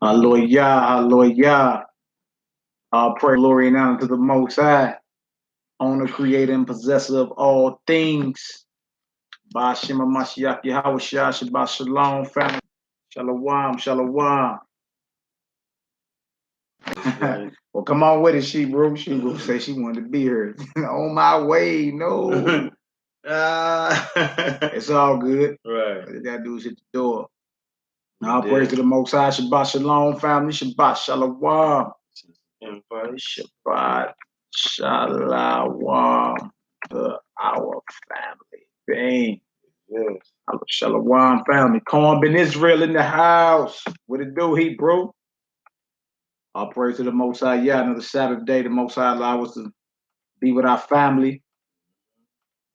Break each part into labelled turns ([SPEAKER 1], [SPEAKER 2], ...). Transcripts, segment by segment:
[SPEAKER 1] Hallelujah, hallelujah. All praise, glory, and honor to the Most High, owner, creator, and possessor of all things. Ba'ashim Mashiach Yahweh Shah Shabbat Shalom, family. Shalom, shalom. Right. Well, come on with it, she bro. She will say she wanted to be here. On my way, no. It's all good. Right. All you gotta do is hit the door. All praise to the Most High. Shabbat Shalom, family. Shabbat Shalom. Shabbat Shalom to our family. Bang. Yes. Shalom, family. Corn Ben Israel in the house. What it do, he bro? All praise to the Most High. Yeah, another Saturday. The Most High allow us to be with our family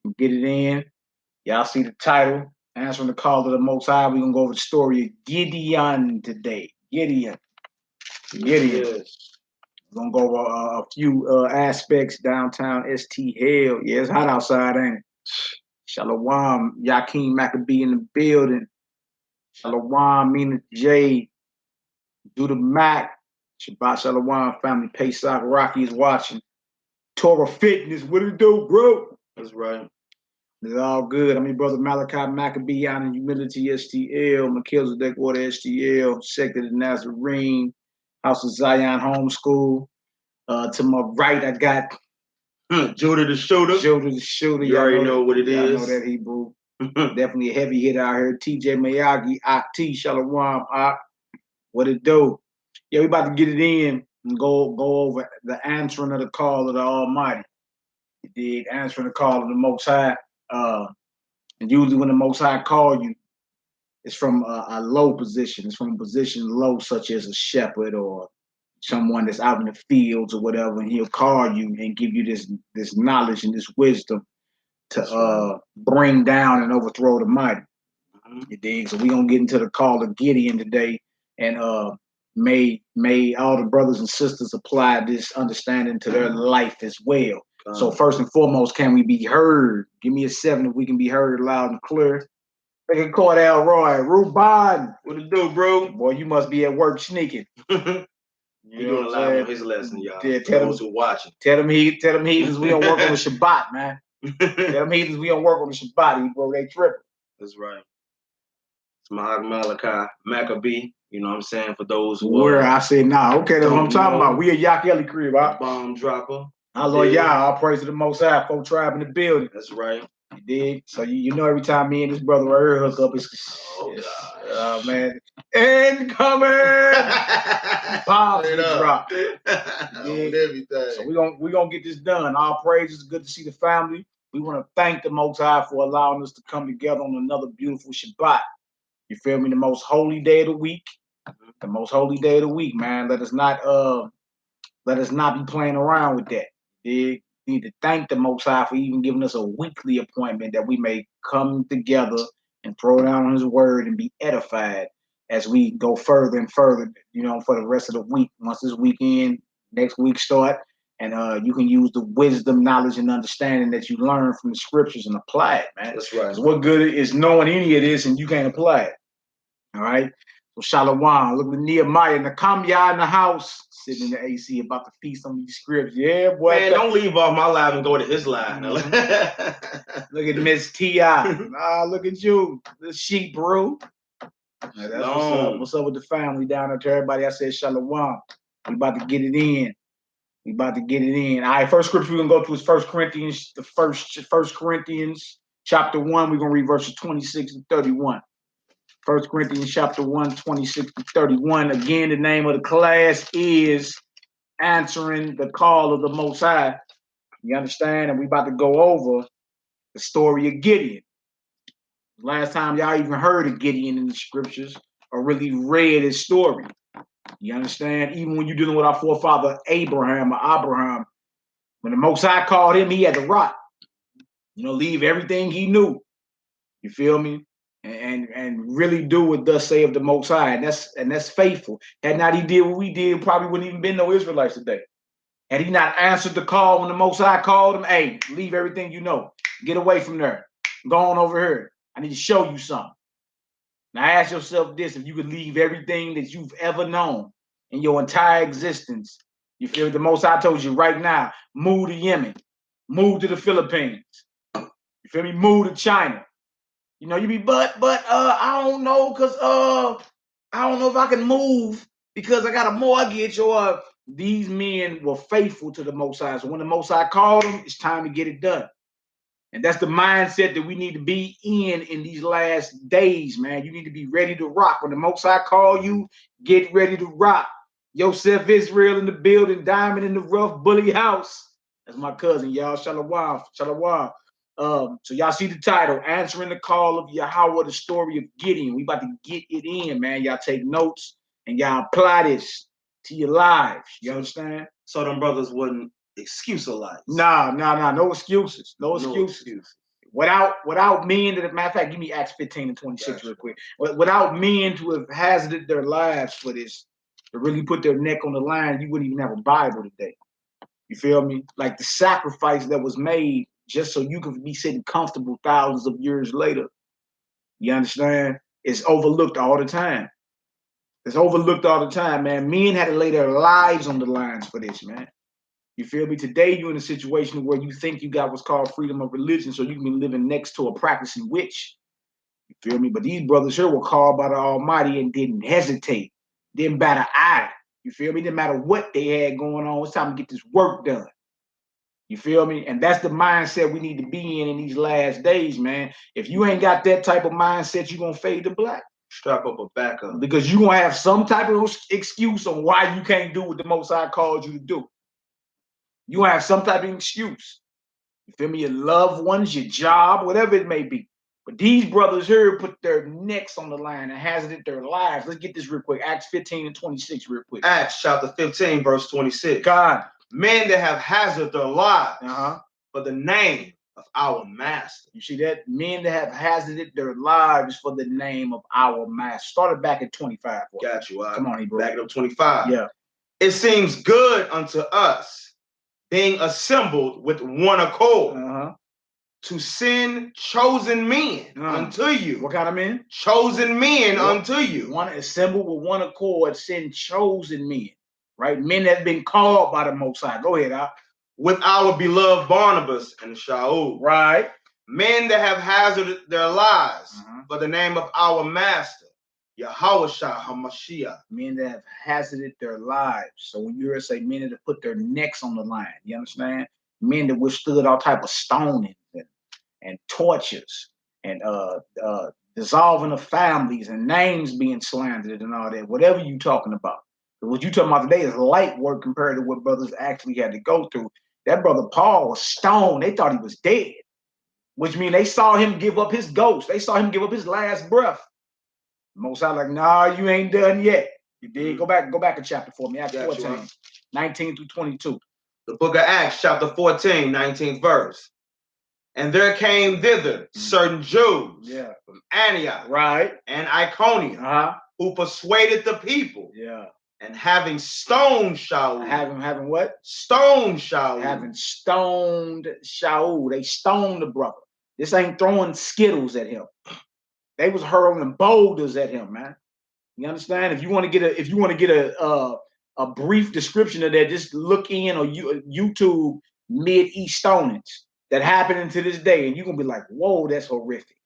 [SPEAKER 1] and get it in. Y'all see the title, answering the call of the Most High. We're going to go over the story of Gideon today. Gideon. Yes. We're going to go over a few aspects downtown ST Hell. Yeah, it's hot outside, ain't it? Shalom. Yakin Maccabee in the building. Shalom, Mina J. Judah Mac. Shabbat Shalom, family. Pesach Rocky is watching. Torah Fitness. What it do, bro? That's right. It's all good. I mean, brother Malachi Maccabee out in Humility STL, Melchizedek Water STL, Sect of the Nazarene, House of Zion Homeschool. To my right, I got Judah the Shooter. Judah the Shooter. You already know what it is. I know that Hebrew. Definitely a heavy hitter out here. TJ Miyagi, T Shalom, what it do? Yeah, we about to get it in and go over the answering of the call of the Almighty. You dig? Answering the call of the Most High. And usually when the Most High call you, it's from a low position. It's from a position low, such as a shepherd or someone that's out in the fields or whatever, and he'll call you and give you this knowledge and this wisdom to bring down and overthrow the mighty. You dig? So we're gonna get into the call of Gideon today, and may all the brothers and sisters apply this understanding to their life as well. So first and foremost, can we be heard? Give me a 7 if we can be heard loud and clear. They can call Elroy. Ruban, what it do, bro? Boy, you must be at work sneaking. You doing a live on his lesson, y'all. Yeah, tell those who watching. Tell them heathens we don't work on the Shabbat, man. Tell them heathens we don't work on the Shabbat, bro. They tripping. That's right. It's Malachi Maccabee. You know what I'm saying? For those who where I said, nah, okay, that's what I'm talking about. We a Yak Ellie crib, right? Bomb dropper. Hallelujah, all praise to the Most High, folk tribe in the building. That's right. You dig? So you know every time me and this brother right here hook up, it's man, incoming bombs get dropped. Everything. So we gonna get this done. All praises. Good to see the family. We want to thank the Most High for allowing us to come together on another beautiful Shabbat. You feel me? The most holy day of the week. The most holy day of the week, man. Let us not be playing around with that. We need to thank the Most High for even giving us a weekly appointment that we may come together and throw down on his word and be edified as we go further and further, you know, for the rest of the week. Once this weekend, next week start, and you can use the wisdom, knowledge, and understanding that you learn from the scriptures and apply it, man. That's right. What good is knowing any of this and you can't apply it? All right. So Shalom. Look at Nehemiah Nakamya in the house, sitting in the AC about to feast on these scripts. Yeah, boy. Man, don't leave off my live and go to his live. Look at Miss T.I. Look at you. The sheep, bro. That's what's up. What's up with the family down there? To everybody, I said Shalom. We about to get it in. All right, first scripture we're gonna go to is 1 Corinthians, the first Corinthians chapter 1. We're gonna read verses 26 to 31. 1 Corinthians chapter 1, 26 to 31. Again, the name of the class is Answering the Call of the Most High. You understand? And we about to go over the story of Gideon. Last time y'all even heard of Gideon in the scriptures or really read his story. You understand? Even when you're dealing with our forefather Abraham, when the Most High called him, he had to rock. You know, leave everything he knew. You feel me? And really do what thus saith the Most High, and that's faithful. Had not he did what we did, probably wouldn't even been no Israelites today. Had he not answered the call when the Most High called him, hey, leave everything you know, get away from there, go on over here. I need to show you something. Now ask yourself this: if you could leave everything that you've ever known in your entire existence, you feel the Most High told you right now, move to Yemen, move to the Philippines, you feel me? Move to China. You know, you be, but I don't know, cause I don't know if I can move because I got a mortgage. Or these men were faithful to the Most High. So when the Most High called them, it's time to get it done. And that's the mindset that we need to be in these last days, man. You need to be ready to rock. When the Most High call you, get ready to rock. Yosef Israel in the building, Diamond in the rough, Bully House. That's my cousin, y'all. Shalom, shalom. So y'all see the title, Answering the Call of Yahweh, the Story of Gideon. We about to get it in, man. Y'all take notes and y'all apply this to your lives. You understand?
[SPEAKER 2] So them brothers wouldn't excuse a lot.
[SPEAKER 1] Nah. No excuses. No excuses. Without men that, matter of fact, give me Acts 15 and 26 real quick. Without men to have hazarded their lives for this, to really put their neck on the line, you wouldn't even have a Bible today. You feel me? Like the sacrifice that was made just so you could be sitting comfortable thousands of years later. You understand? It's overlooked all the time. It's overlooked all the time, man. Men had to lay their lives on the lines for this, man. You feel me? Today you're in a situation where you think you got what's called freedom of religion, so you can be living next to a practicing witch. You feel me? But these brothers here were called by the Almighty and didn't hesitate, didn't bat an eye. You feel me? Didn't matter what they had going on. It's time to get this work done. You feel me? And that's the mindset we need to be in these last days, man. If you ain't got that type of mindset, you're going to fade to black.
[SPEAKER 2] Strap up a backup.
[SPEAKER 1] Because you're going to have some type of excuse on why you can't do what the Most High called you to do. You have some type of excuse. You feel me? Your loved ones, your job, whatever it may be. But these brothers here put their necks on the line and hazarded their lives. Let's get this real quick. Acts 15 and 26 real quick.
[SPEAKER 2] Acts chapter 15, verse 26.
[SPEAKER 1] God.
[SPEAKER 2] Men that have hazarded their lives for the name of our master.
[SPEAKER 1] You see that? Men that have hazarded their lives for the name of our master. Started back at 25. Boy.
[SPEAKER 2] Got you.
[SPEAKER 1] Come on, bro.
[SPEAKER 2] Back it up 25.
[SPEAKER 1] Yeah.
[SPEAKER 2] It seems good unto us, being assembled with one accord, to send chosen men unto you.
[SPEAKER 1] What kind of men?
[SPEAKER 2] Chosen men unto you.
[SPEAKER 1] One assembled with one accord, send chosen men. Right? Men that have been called by the Most High. Go ahead, Al.
[SPEAKER 2] With our beloved Barnabas and Shaul.
[SPEAKER 1] Right.
[SPEAKER 2] Men that have hazarded their lives for the name of our master, YHWH HaMashiach.
[SPEAKER 1] Men that have hazarded their lives. So when you hear us say men that have put their necks on the line, you understand? Men that withstood all type of stoning and tortures and dissolving of families and names being slandered and all that. Whatever you talking about. But what you talking about today is light work compared to what brothers actually had to go through. That brother Paul was stoned. They thought he was dead, which means they saw him give up his ghost. They saw him give up his last breath. Most High like, nah, you ain't done yet. You did. Go back a chapter for me. Acts 14, 19 through 22.
[SPEAKER 2] The book of Acts, chapter 14, 19th verse. And there came thither certain Jews from Antioch and Iconium who persuaded the people. And having stoned Shaul.
[SPEAKER 1] Having what?
[SPEAKER 2] Stoned Shaul.
[SPEAKER 1] Having stoned Shaul. They stoned the brother. This ain't throwing Skittles at him. They was hurling boulders at him, man. You understand? If you want to get a brief description of that, just look in or YouTube Mid-East stonings that happening to this day, and you're gonna be like, whoa, that's horrific.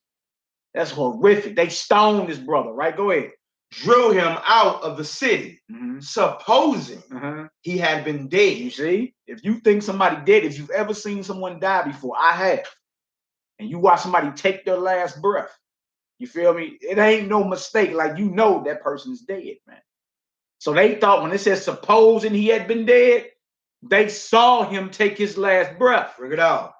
[SPEAKER 1] That's horrific. They stoned this brother, right? Go ahead.
[SPEAKER 2] Drew him out of the city, supposing he had been dead.
[SPEAKER 1] You see? If you think somebody dead, if you've ever seen someone die before, I have, and you watch somebody take their last breath, you feel me? It ain't no mistake. Like, you know that person's dead, man. So they thought when it says supposing he had been dead, they saw him take his last breath.
[SPEAKER 2] Bring it out.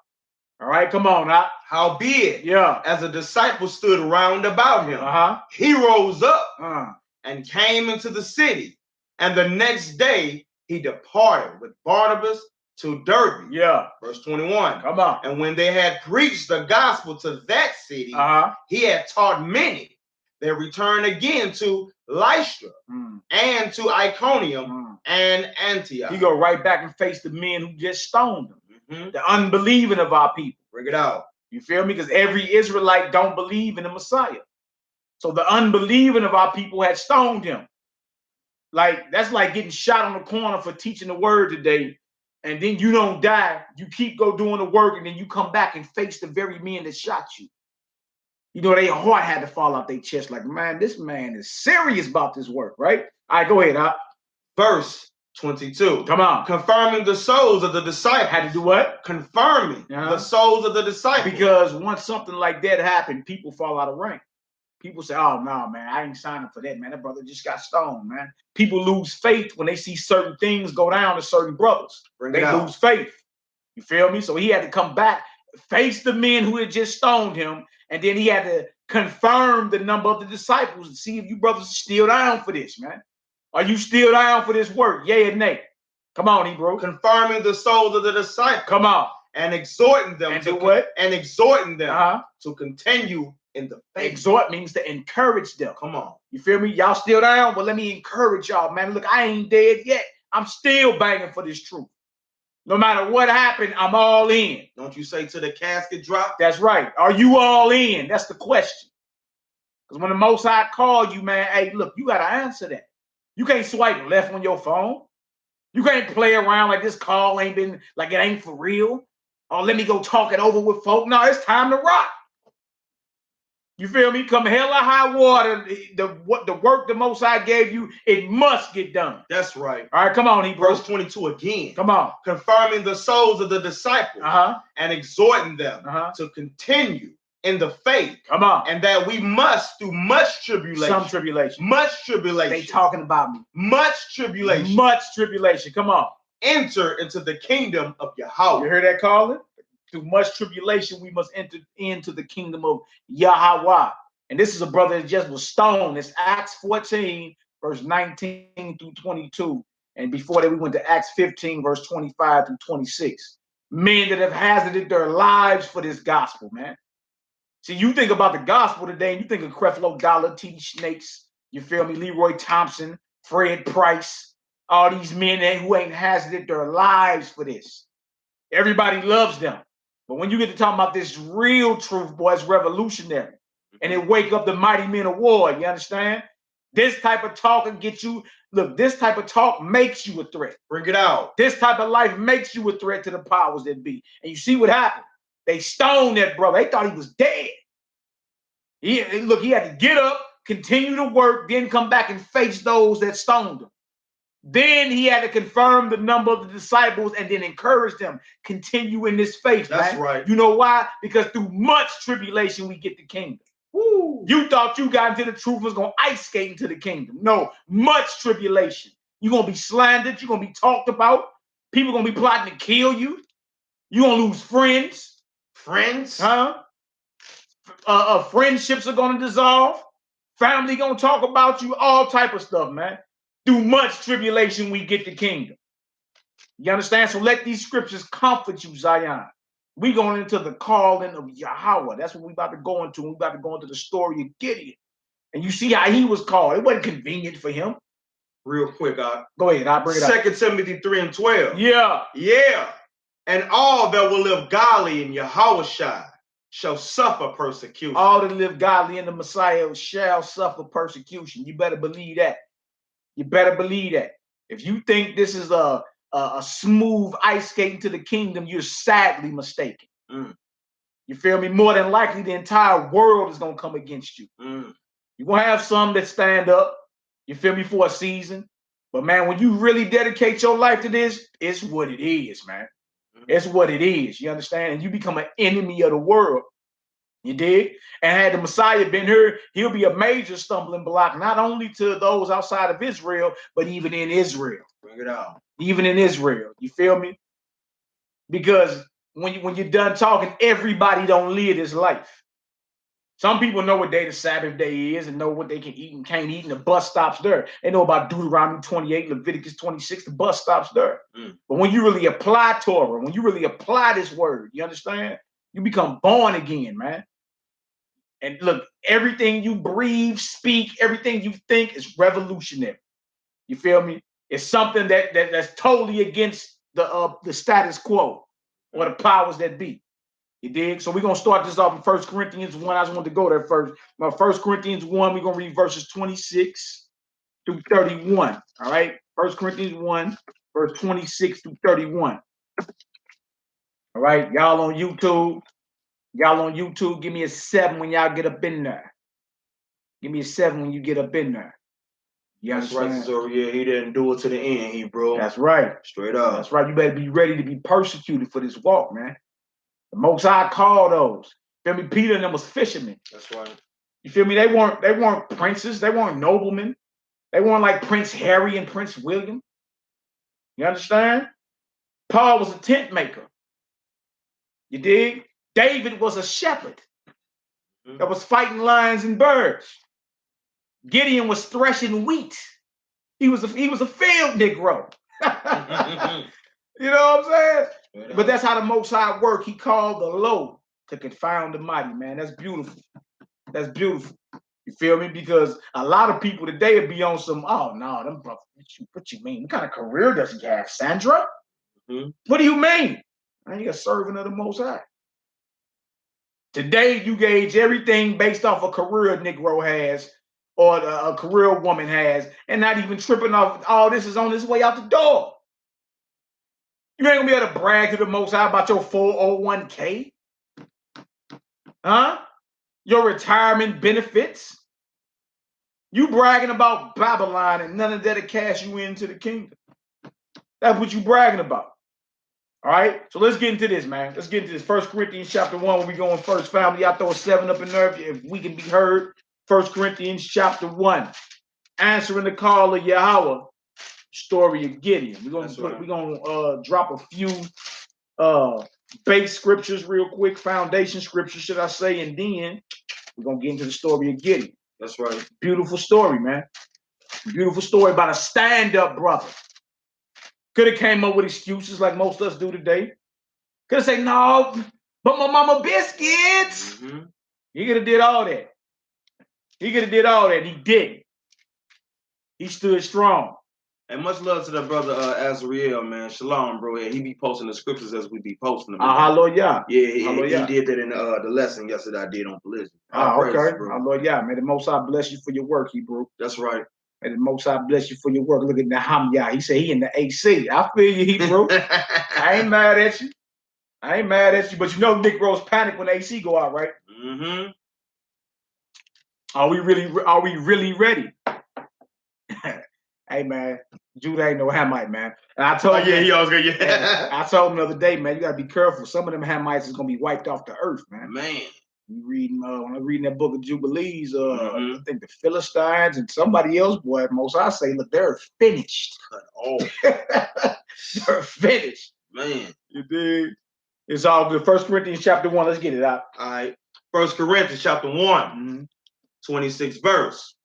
[SPEAKER 1] All right, come on now.
[SPEAKER 2] Howbeit, as a disciple stood round about him, he rose up and came into the city. And the next day he departed with Barnabas to Derbe. Verse 21.
[SPEAKER 1] Come on.
[SPEAKER 2] And when they had preached the gospel to that city, he had taught many. They returned again to Lystra and to Iconium and Antioch.
[SPEAKER 1] He go right back and face the men who just stoned him. The unbelieving of our people.
[SPEAKER 2] Bring it out.
[SPEAKER 1] You feel me? Because every Israelite don't believe in the Messiah. So the unbelieving of our people had stoned him. Like, that's like getting shot on the corner for teaching the word today. And then you don't die. You keep doing the work, and then you come back and face the very men that shot you. You know, their heart had to fall out their chest. Like, man, this man is serious about this work, right? All right, go ahead.
[SPEAKER 2] Verse 22.
[SPEAKER 1] Come on.
[SPEAKER 2] Confirming the souls of the disciples.
[SPEAKER 1] Had to do what?
[SPEAKER 2] Confirming the souls of the disciples.
[SPEAKER 1] Because once something like that happened, people fall out of rank. People say, oh, no, man, I ain't signing for that, man. That brother just got stoned, man. People lose faith when they see certain things go down to certain brothers. They lose faith. You feel me? So he had to come back, face the men who had just stoned him, and then he had to confirm the number of the disciples and see if you brothers are still down for this, man. Are you still down for this work? Yea or nay? Come on, Hebrew.
[SPEAKER 2] Confirming the souls of the disciples.
[SPEAKER 1] Come on.
[SPEAKER 2] And exhorting them
[SPEAKER 1] to what?
[SPEAKER 2] And exhorting them to continue in the faith.
[SPEAKER 1] Exhort means to encourage them.
[SPEAKER 2] Come on.
[SPEAKER 1] You feel me? Y'all still down? Well, let me encourage y'all, man. Look, I ain't dead yet. I'm still banging for this truth. No matter what happened, I'm all in.
[SPEAKER 2] Don't you say till the casket drop?
[SPEAKER 1] That's right. Are you all in? That's the question. Because when the Most High call you, man, hey, look, you got to answer that. You can't swipe left on your phone. You can't play around like this call ain't been, like it ain't for real. Or let me go talk it over with folk. No, it's time to rock. You feel me? Come hell or high water, the work the Most High gave you, it must get done.
[SPEAKER 2] That's right.
[SPEAKER 1] All right, come on, Hebrew.
[SPEAKER 2] Verse 22 again.
[SPEAKER 1] Come on.
[SPEAKER 2] Confirming the souls of the disciples and exhorting them to continue in the faith.
[SPEAKER 1] Come on.
[SPEAKER 2] And that we must, through much tribulation.
[SPEAKER 1] Some tribulation.
[SPEAKER 2] Much tribulation.
[SPEAKER 1] They talking about me.
[SPEAKER 2] Much tribulation.
[SPEAKER 1] Much tribulation. Come on.
[SPEAKER 2] Enter into the kingdom of Yahweh.
[SPEAKER 1] You hear that calling? Through much tribulation, we must enter into the kingdom of Yahweh. And this is a brother that just was stoned. It's Acts 14, verse 19 through 22. And before that, we went to Acts 15, verse 25 through 26. Men that have hazarded their lives for this gospel, man. See, you think about the gospel today, and you think of Creflo Dollar, T.D. Snakes, you feel me, Leroy Thompson, Fred Price, all these men who ain't hazarded their lives for this. Everybody loves them. But when you get to talk about this real truth, boy, it's revolutionary. And it wake up the mighty men of war, you understand? This type of talk can get you, look, this type of talk makes you a threat.
[SPEAKER 2] Bring it out.
[SPEAKER 1] This type of life makes you a threat to the powers that be. And you see what happened. They stoned that brother. They thought he was dead. He had to get up, continue to work, then come back and face those that stoned him. Then he had to confirm the number of the disciples and then encourage them, continue in this faith.
[SPEAKER 2] That's
[SPEAKER 1] man.
[SPEAKER 2] right.
[SPEAKER 1] You know why? Because through much tribulation, we get the kingdom. Woo. You thought you got into the truth was going to ice skate into the kingdom. No, much tribulation. You're going to be slandered. You're going to be talked about. People are going to be plotting to kill you. You're going to lose friends.
[SPEAKER 2] Friends?
[SPEAKER 1] Friendships are going to dissolve. Family going to talk about you. All type of stuff, man. Through much tribulation, we get the kingdom. You understand? So let these scriptures comfort you, Zion. We going into the calling of Yahweh. That's what we about to go into. We about to go into the story of Gideon. And you see how he was called. It wasn't convenient for him.
[SPEAKER 2] Real quick,
[SPEAKER 1] go ahead. I'll bring it up.
[SPEAKER 2] 2 Timothy 3 and 12.
[SPEAKER 1] Yeah.
[SPEAKER 2] Yeah. And all that will live godly in Yahushua shall suffer persecution.
[SPEAKER 1] All that live godly in the Messiah shall suffer persecution. You better believe that. You better believe that. If you think this is a smooth ice skating to the kingdom, you're sadly mistaken. You feel me? More than likely, the entire world is going to come against you. You're going to have some that stand up, you feel me, for a season. But, man, when you really dedicate your life to this, it's what it is, man. It's what it is. You understand? And you become an enemy of the world. You dig? And had the Messiah been here, he'll be a major stumbling block, not only to those outside of Israel, but even in Israel.
[SPEAKER 2] Bring it out.
[SPEAKER 1] Even in Israel. You feel me? Because when you're done talking, everybody don't live this life. Some people know what day the Sabbath day is and know what they can eat and can't eat, and the bus stops there. They know about Deuteronomy 28, Leviticus 26, the bus stops there. But when you really apply Torah, when you really apply this word, you understand? You become born again, man. And look, everything you breathe, speak, everything you think is revolutionary. You feel me? It's something that's totally against the status quo or the powers that be. You dig? So we're going to start this off in 1 Corinthians 1. I just wanted to go there first. Now, 1 Corinthians 1, we're going to read verses 26 through 31. All right? 1 Corinthians 1, verse 26 through 31. All right? Y'all on YouTube, give me a 7 when y'all get up in there. Give me a 7 when you get up in there.
[SPEAKER 2] That's right, so yeah, he didn't do it to the end, bro.
[SPEAKER 1] That's right.
[SPEAKER 2] Straight up.
[SPEAKER 1] That's right. You better be ready to be persecuted for this walk, man. The Most High called those. Feel me? Peter and them was fishermen.
[SPEAKER 2] That's right.
[SPEAKER 1] You feel me? They weren't princes. They weren't noblemen. They weren't like Prince Harry and Prince William. You understand? Paul was a tent maker. You dig? David was a shepherd that was fighting lions and birds. Gideon was threshing wheat. He was a field Negro. You know what I'm saying? But that's how the Most High work. He called the low to confound the mighty, man. That's beautiful. That's beautiful. You feel me? Because a lot of people today would be on some, oh, no, them brothers, what you mean? What kind of career does he have, Sandra? What do you mean? Man, you're a servant of the Most High. Today, you gauge everything based off a career a Negro has or a career woman has, and not even tripping off, all this is on its way out the door. You ain't gonna be able to brag to the Most High about your 401k. Huh? Your retirement benefits. You bragging about Babylon and none of that'll cash you into the kingdom. That's what you bragging about. All right? So let's get into this, man. Let's get into this. 1 Corinthians chapter 1, where we going first, family. I throw a 7 up in there if we can be heard. 1 Corinthians chapter 1. Answering the call of Yahweh. Story of Gideon. We're gonna drop a few base scriptures real quick, foundation scriptures, should I say, and then we're gonna get into the story of Gideon.
[SPEAKER 2] That's right.
[SPEAKER 1] Beautiful story, man. Beautiful story about a stand-up brother. Could have came up with excuses like most of us do today. Could have said, no, but my mama biscuits. He could have did all that. He didn't. He stood strong.
[SPEAKER 2] And much love to that brother Azrael, man. Shalom, bro. Yeah, he be posting the scriptures as we be posting them.
[SPEAKER 1] Hallelujah.
[SPEAKER 2] Yeah, he did that in the lesson yesterday I did on polygamy.
[SPEAKER 1] Okay. Hallelujah. May the Most High bless you for your work, Hebrew.
[SPEAKER 2] That's right.
[SPEAKER 1] May the Most High bless you for your work. Look at Nehemiah. He said he in the AC. I feel you, Hebrew. I ain't mad at you. But you know Nick Rose panic when the AC go out, right? Are we really ready? Hey, man, Judah ain't no Hamite, man. And I told
[SPEAKER 2] he always go, yeah.
[SPEAKER 1] I told him the other day, man, you gotta be careful. Some of them Hamites is gonna be wiped off the earth, man. You reading when I'm reading that book of Jubilees, I think the Philistines and somebody else, boy, most I say, look, they're finished. They're finished.
[SPEAKER 2] Man.
[SPEAKER 1] You dig? It's all good. 1 Corinthians chapter 1. Let's get it out.
[SPEAKER 2] All right. 1 Corinthians chapter 1, 26 verse.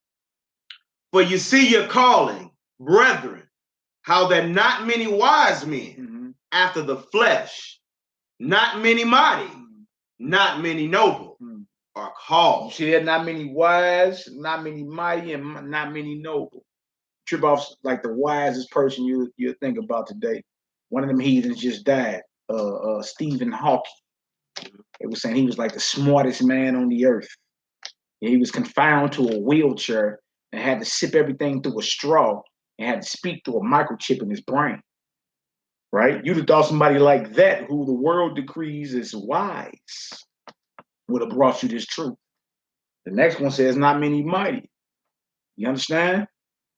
[SPEAKER 2] For you see your calling, brethren, how that not many wise men after the flesh, not many mighty, not many noble are called.
[SPEAKER 1] You see that? Not many wise, not many mighty, and not many noble. Trip off like the wisest person you think about today. One of them heathens just died. Stephen Hawking. It was saying he was like the smartest man on the earth. He was confined to a wheelchair and had to sip everything through a straw and had to speak through a microchip in his brain. Right? You'd have thought somebody like that, who the world decrees is wise, would have brought you this truth. The next one says, not many mighty. You understand?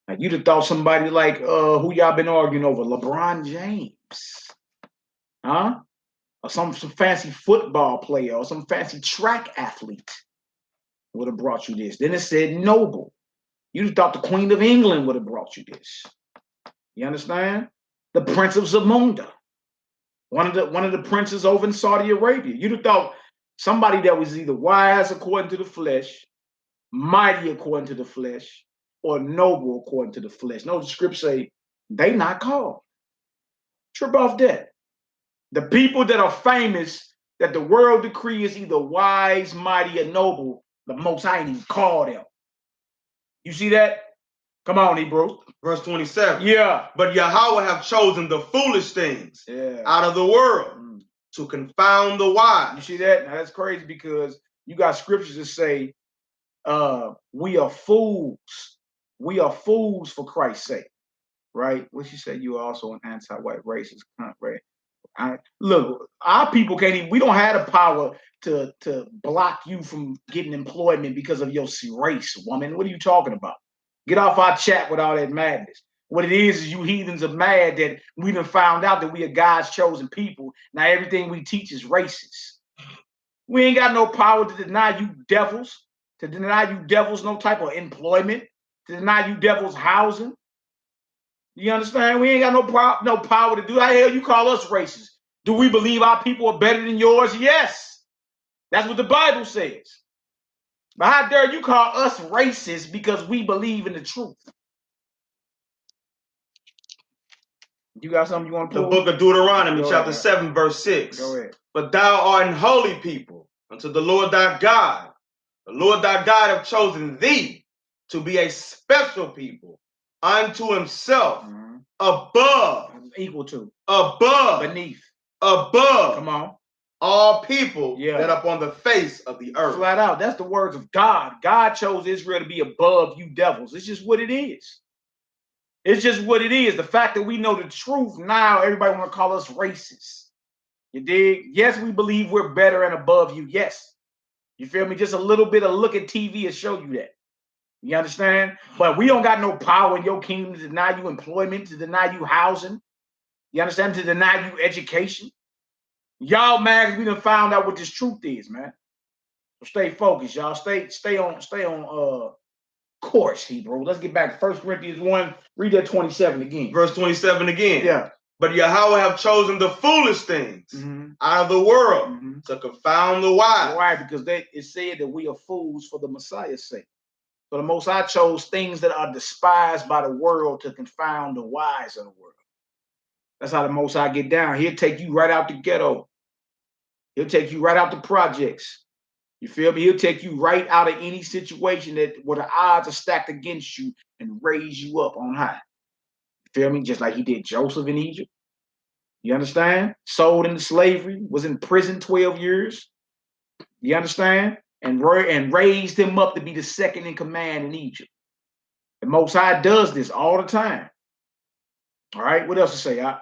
[SPEAKER 1] Like you'd have thought somebody like who y'all been arguing over, LeBron James. Huh? Or some fancy football player or some fancy track athlete would have brought you this. Then it said noble. You'd have thought the Queen of England would have brought you this. You understand? The Prince of Zamunda. One of the princes over in Saudi Arabia. You'd have thought somebody that was either wise according to the flesh, mighty according to the flesh, or noble according to the flesh. No, the scripture say they not called. Trip off that. The people that are famous, that the world decree is either wise, mighty, or noble, the Most High ain't even called them. You see that? Come on, Hebrew.
[SPEAKER 2] Verse 27.
[SPEAKER 1] Yeah.
[SPEAKER 2] But Yahweh have chosen the foolish things out of the world to confound the wise.
[SPEAKER 1] You see that? Now that's crazy because you got scriptures that say we are fools. We are fools for Christ's sake. Right? What you said, you are also an anti-white racist cunt, right? Look, our people can't even, we don't have the power to block you from getting employment because of your race, woman. What are you talking about? Get off our chat with all that madness. What it is you heathens are mad that we done found out that we are God's chosen people. Now everything we teach is racist. We ain't got no power to deny you devils, no type of employment, to deny you devils housing. You understand? We ain't got no power to do that. How the hell you call us racist? Do we believe our people are better than yours? Yes. That's what the Bible says. But how dare you call us racist because we believe in the truth? You got something you want to pull?
[SPEAKER 2] The book of Deuteronomy, chapter 7, verse 6.
[SPEAKER 1] Go ahead.
[SPEAKER 2] But thou art an holy people unto the Lord thy God. The Lord thy God have chosen thee to be a special people unto himself, above,
[SPEAKER 1] equal to,
[SPEAKER 2] above,
[SPEAKER 1] beneath,
[SPEAKER 2] above,
[SPEAKER 1] come on,
[SPEAKER 2] all people that upon the face of the earth.
[SPEAKER 1] Flat out, that's the words of God. God chose Israel to be above you devils. It's just what it is. It's just what it is. The fact that we know the truth now, everybody want to call us racist. You dig? Yes, we believe we're better and above you. Yes. You feel me? Just a little bit of look at TV will show you that. You understand? But we don't got no power in your kingdom to deny you employment, to deny you housing. You understand? To deny you education. Y'all mad because we done found out what this truth is, man. So stay focused, y'all. Stay on course, Hebrew. Let's get back to 1 Corinthians 1. Read that 27 again.
[SPEAKER 2] Verse 27 again.
[SPEAKER 1] Yeah.
[SPEAKER 2] But Yahweh have chosen the foolish things out of the world to confound the wise.
[SPEAKER 1] Why? Because it said that we are fools for the Messiah's sake. So the Most High chose things that are despised by the world to confound the wise of the world. That's how the Most High get down. He'll take you right out the ghetto. He'll take you right out the projects. You feel me? He'll take you right out of any situation where the odds are stacked against you and raise you up on high. You feel me? Just like he did Joseph in Egypt. You understand? Sold into slavery, was in prison 12 years. You understand? And raised him up to be the second in command in Egypt. The Most High does this all the time. All right, what else to say?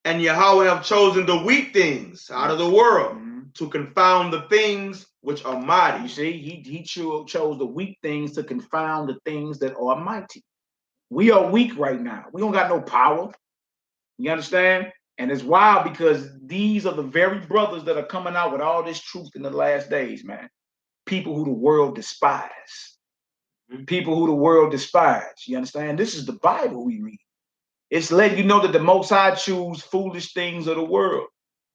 [SPEAKER 2] And Yahweh have chosen the weak things out of the world to confound the things which are mighty.
[SPEAKER 1] You see, he chose the weak things to confound the things that are mighty. We are weak right now. We don't got no power. You understand? And it's wild because these are the very brothers that are coming out with all this truth in the last days, man. People who the world despise. People who the world despise. You understand? This is the Bible we read. It's letting you know that the Most High choose foolish things of the world.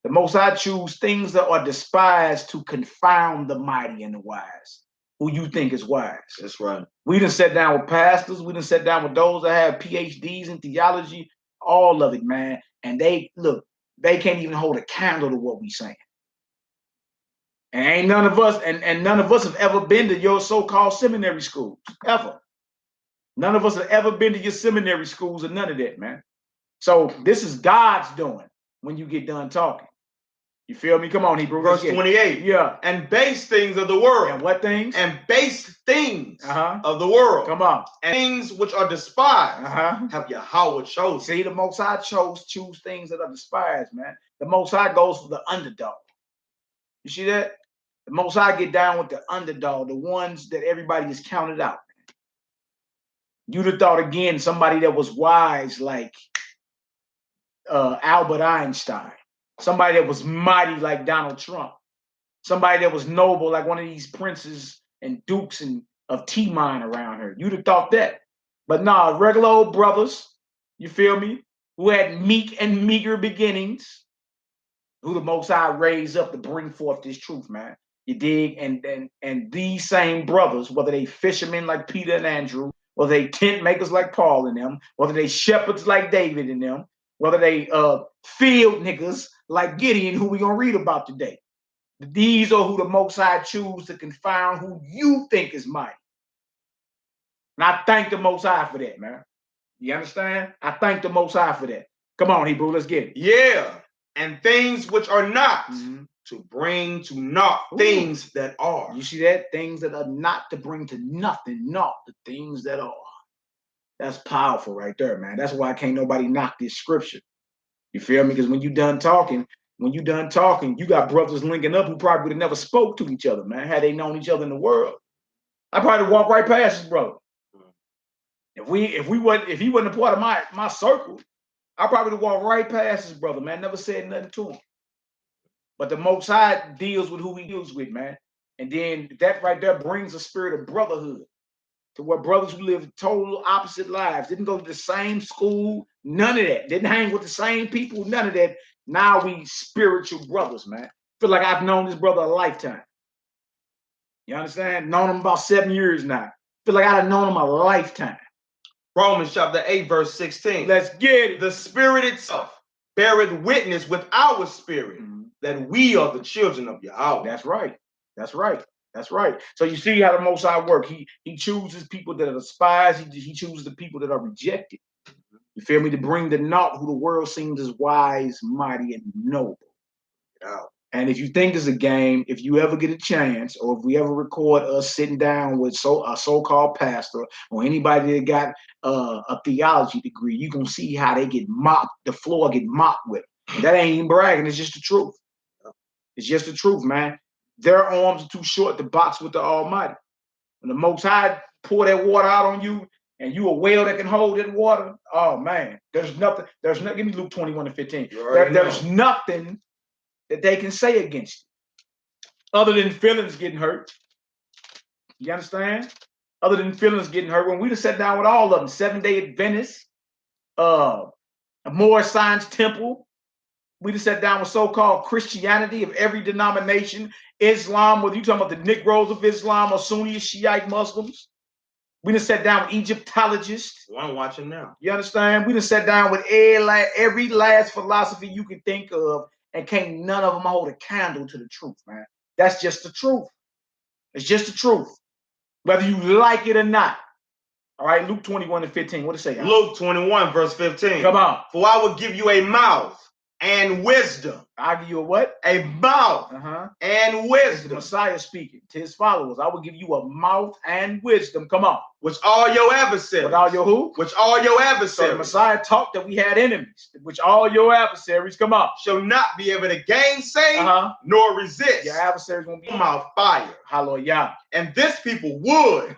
[SPEAKER 1] The Most High choose things that are despised to confound the mighty and the wise, who you think is wise.
[SPEAKER 2] That's right.
[SPEAKER 1] We done sat down with pastors. We done sat down with those that have PhDs in theology, all of it, man. And they can't even hold a candle to what we saying. And ain't none of us, and none of us have ever been to your so-called seminary schools, ever. None of us have ever been to your seminary schools or none of that, man. So this is God's doing when you get done talking. You feel me? Come on, Hebrew.
[SPEAKER 2] Verse 28.
[SPEAKER 1] Yeah.
[SPEAKER 2] And base things of the world.
[SPEAKER 1] And what things?
[SPEAKER 2] And base things of the world.
[SPEAKER 1] Come on.
[SPEAKER 2] And things which are despised have Yahweh chosen.
[SPEAKER 1] See, the Most High choose things that are despised, man. The Most High goes for the underdog. You see that? The Most High get down with the underdog, the ones that everybody is counted out. You'd have thought again somebody that was wise like Albert Einstein, somebody that was mighty like Donald Trump, somebody that was noble like one of these princes and dukes of T-Mine around here. You'd have thought that. But nah, regular old brothers, you feel me, who had meek and meager beginnings, who the Most High raised up to bring forth this truth, man. You dig? And these same brothers, whether they fishermen like Peter and Andrew, whether they tent makers like Paul and them, whether they shepherds like David and them, whether they field niggas like Gideon, who we're going to read about today. These are who the Most High choose to confound who you think is mighty. And I thank the Most High for that, man. You understand? I thank the Most High for that. Come on, Hebrew, let's get it.
[SPEAKER 2] Yeah. and things which are not, to bring to naught things that are.
[SPEAKER 1] You see that? Things that are not, to bring to nothing, not the things that are. That's powerful right there, man. That's why can't nobody knock this scripture. You feel me? Because when you done talking, you got brothers linking up who probably would have never spoke to each other, man, had they known each other in the world. I probably walk right past his brother. If he wasn't a part of my circle, I probably would walk right past his brother, man. Never said nothing to him. But the Most High deals with who he deals with, man. And then that right there brings a spirit of brotherhood to where brothers who live total opposite lives, didn't go to the same school, none of that. Didn't hang with the same people, none of that. Now we spiritual brothers, man. Feel like I've known this brother a lifetime. You understand? Known him about 7 years now. Feel like I've known him a lifetime.
[SPEAKER 2] Romans chapter 8, verse 16.
[SPEAKER 1] Let's get it.
[SPEAKER 2] The Spirit itself beareth witness with our spirit that we are the children of Yahweh.
[SPEAKER 1] That's right. That's right. That's right. So you see how the Most High work. He chooses people that are despised. He chooses the people that are rejected. You feel me? To bring to naught who the world seems as wise, mighty, and noble. Yeah. And if you think it's a game, if you ever get a chance, or if we ever record us sitting down with a so-called pastor or anybody that got a theology degree, you can see how they get mocked. The floor get mocked with them. And that ain't even bragging. It's just the truth. It's just the truth, man. Their arms are too short to box with the Almighty. When the Most High pour that water out on you, and you a well that can hold that water, oh man, there's nothing. Give me Luke 21:15. There's nothing that they can say against you, other than feelings getting hurt. You understand? Other than feelings getting hurt. When we just sat down with all of them, Seventh-day Adventists, Moore Science Temple, we just sat down with so-called Christianity of every denomination, Islam, whether you're talking about the Negroes of Islam or Sunni Shiite Muslims. We just sat down with Egyptologists.
[SPEAKER 2] Well, I'm watching now.
[SPEAKER 1] You understand? We just sat down with every last philosophy you can think of, and can't none of them hold a candle to the truth, man. That's just the truth. It's just the truth, whether you like it or not. All right, Luke 21:15. What does it say?
[SPEAKER 2] Luke 21, verse 15.
[SPEAKER 1] Come on.
[SPEAKER 2] For I will give you a mouth and wisdom.
[SPEAKER 1] I'll give you a what?
[SPEAKER 2] A mouth and wisdom.
[SPEAKER 1] The Messiah speaking to his followers. I will give you a mouth and wisdom. Come on.
[SPEAKER 2] Which all your adversaries.
[SPEAKER 1] With all your who?
[SPEAKER 2] Which all your adversaries.
[SPEAKER 1] So the Messiah taught that we had enemies. Which all your adversaries, come on,
[SPEAKER 2] shall not be able to gainsay nor resist.
[SPEAKER 1] Your adversaries won't be
[SPEAKER 2] mouth fire.
[SPEAKER 1] Hallelujah.
[SPEAKER 2] And this people would,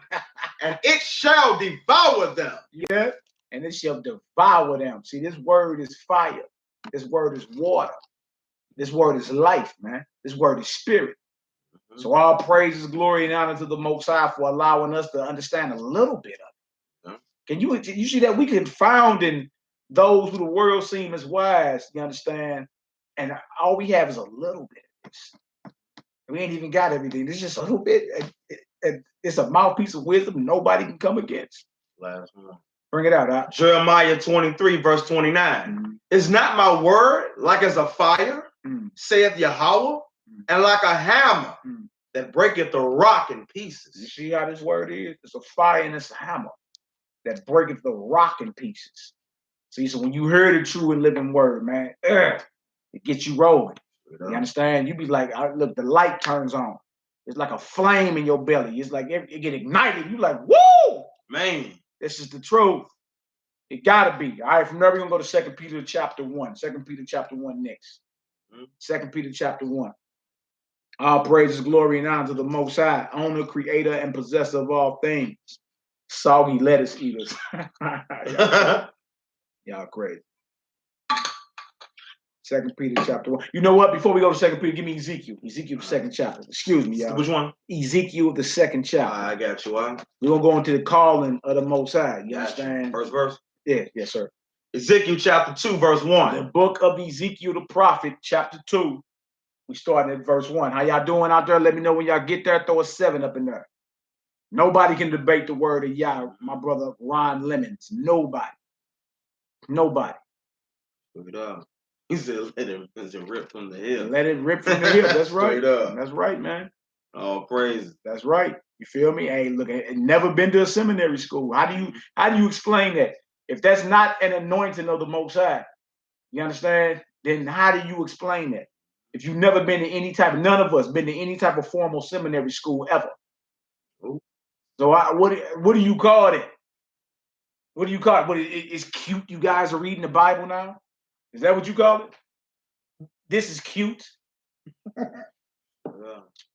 [SPEAKER 2] and it shall devour them.
[SPEAKER 1] Yeah. And it shall devour them. See, this word is fire. This word is water. This word is life, man. This word is spirit. So all praises, glory, and honor to the Most High for allowing us to understand a little bit of it. Can you see that we can found in those who the world seem as wise, you understand? And all we have is a little bit of this. We ain't even got everything. It's just a little bit. It's a mouthpiece of wisdom nobody can come against.
[SPEAKER 2] Last one.
[SPEAKER 1] Bring it out.
[SPEAKER 2] Jeremiah 23, verse 29. Is not my word like as a fire, saith Yahweh, and like a hammer that breaketh the rock in pieces?
[SPEAKER 1] You see how this word is? It's a fire and it's a hammer that breaketh the rock in pieces. See, so when you hear the true and living word, man, it gets you rolling. You understand? You be like, look, the light turns on. It's like a flame in your belly. It's like it get ignited. You like, woo!
[SPEAKER 2] Man.
[SPEAKER 1] This is the truth. It gotta be. All right, from there we're gonna go to 2 Peter chapter 1. 2 Peter chapter 1 next. 2 Peter chapter 1. All praises, glory, and honor to the Most High, owner, creator, and possessor of all things. Soggy lettuce eaters. Y'all crazy. 2 Peter chapter 1. You know what? Before we go to 2 Peter, give me Ezekiel. Ezekiel, the second chapter. Excuse me, y'all.
[SPEAKER 2] Which one?
[SPEAKER 1] Ezekiel, the second chapter.
[SPEAKER 2] I got you.
[SPEAKER 1] We're going to go into the calling of the Most High. You understand?
[SPEAKER 2] First verse?
[SPEAKER 1] Yeah, yes, sir.
[SPEAKER 2] Ezekiel chapter 2, verse 1.
[SPEAKER 1] The book of Ezekiel the prophet, chapter 2. We starting at verse 1. How y'all doing out there? Let me know when y'all get there. Throw a 7 up in there. Nobody can debate the word of Yah, my brother Ron Lemons. Nobody. Nobody.
[SPEAKER 2] Look it up. He said, let it rip from the hip.
[SPEAKER 1] Let it rip from the hip. That's right. That's right, man.
[SPEAKER 2] Oh, praise.
[SPEAKER 1] That's right. You feel me? Hey, look, I never been to a seminary school. How do you explain that? If that's not an anointing of the Most High, you understand? then how do you explain that? If you've never been to any type of, none of us been to any type of formal seminary school ever. Ooh. So what do you call it? What do you call it? What it's cute you guys are reading the Bible now? Is that what you call it? This is cute.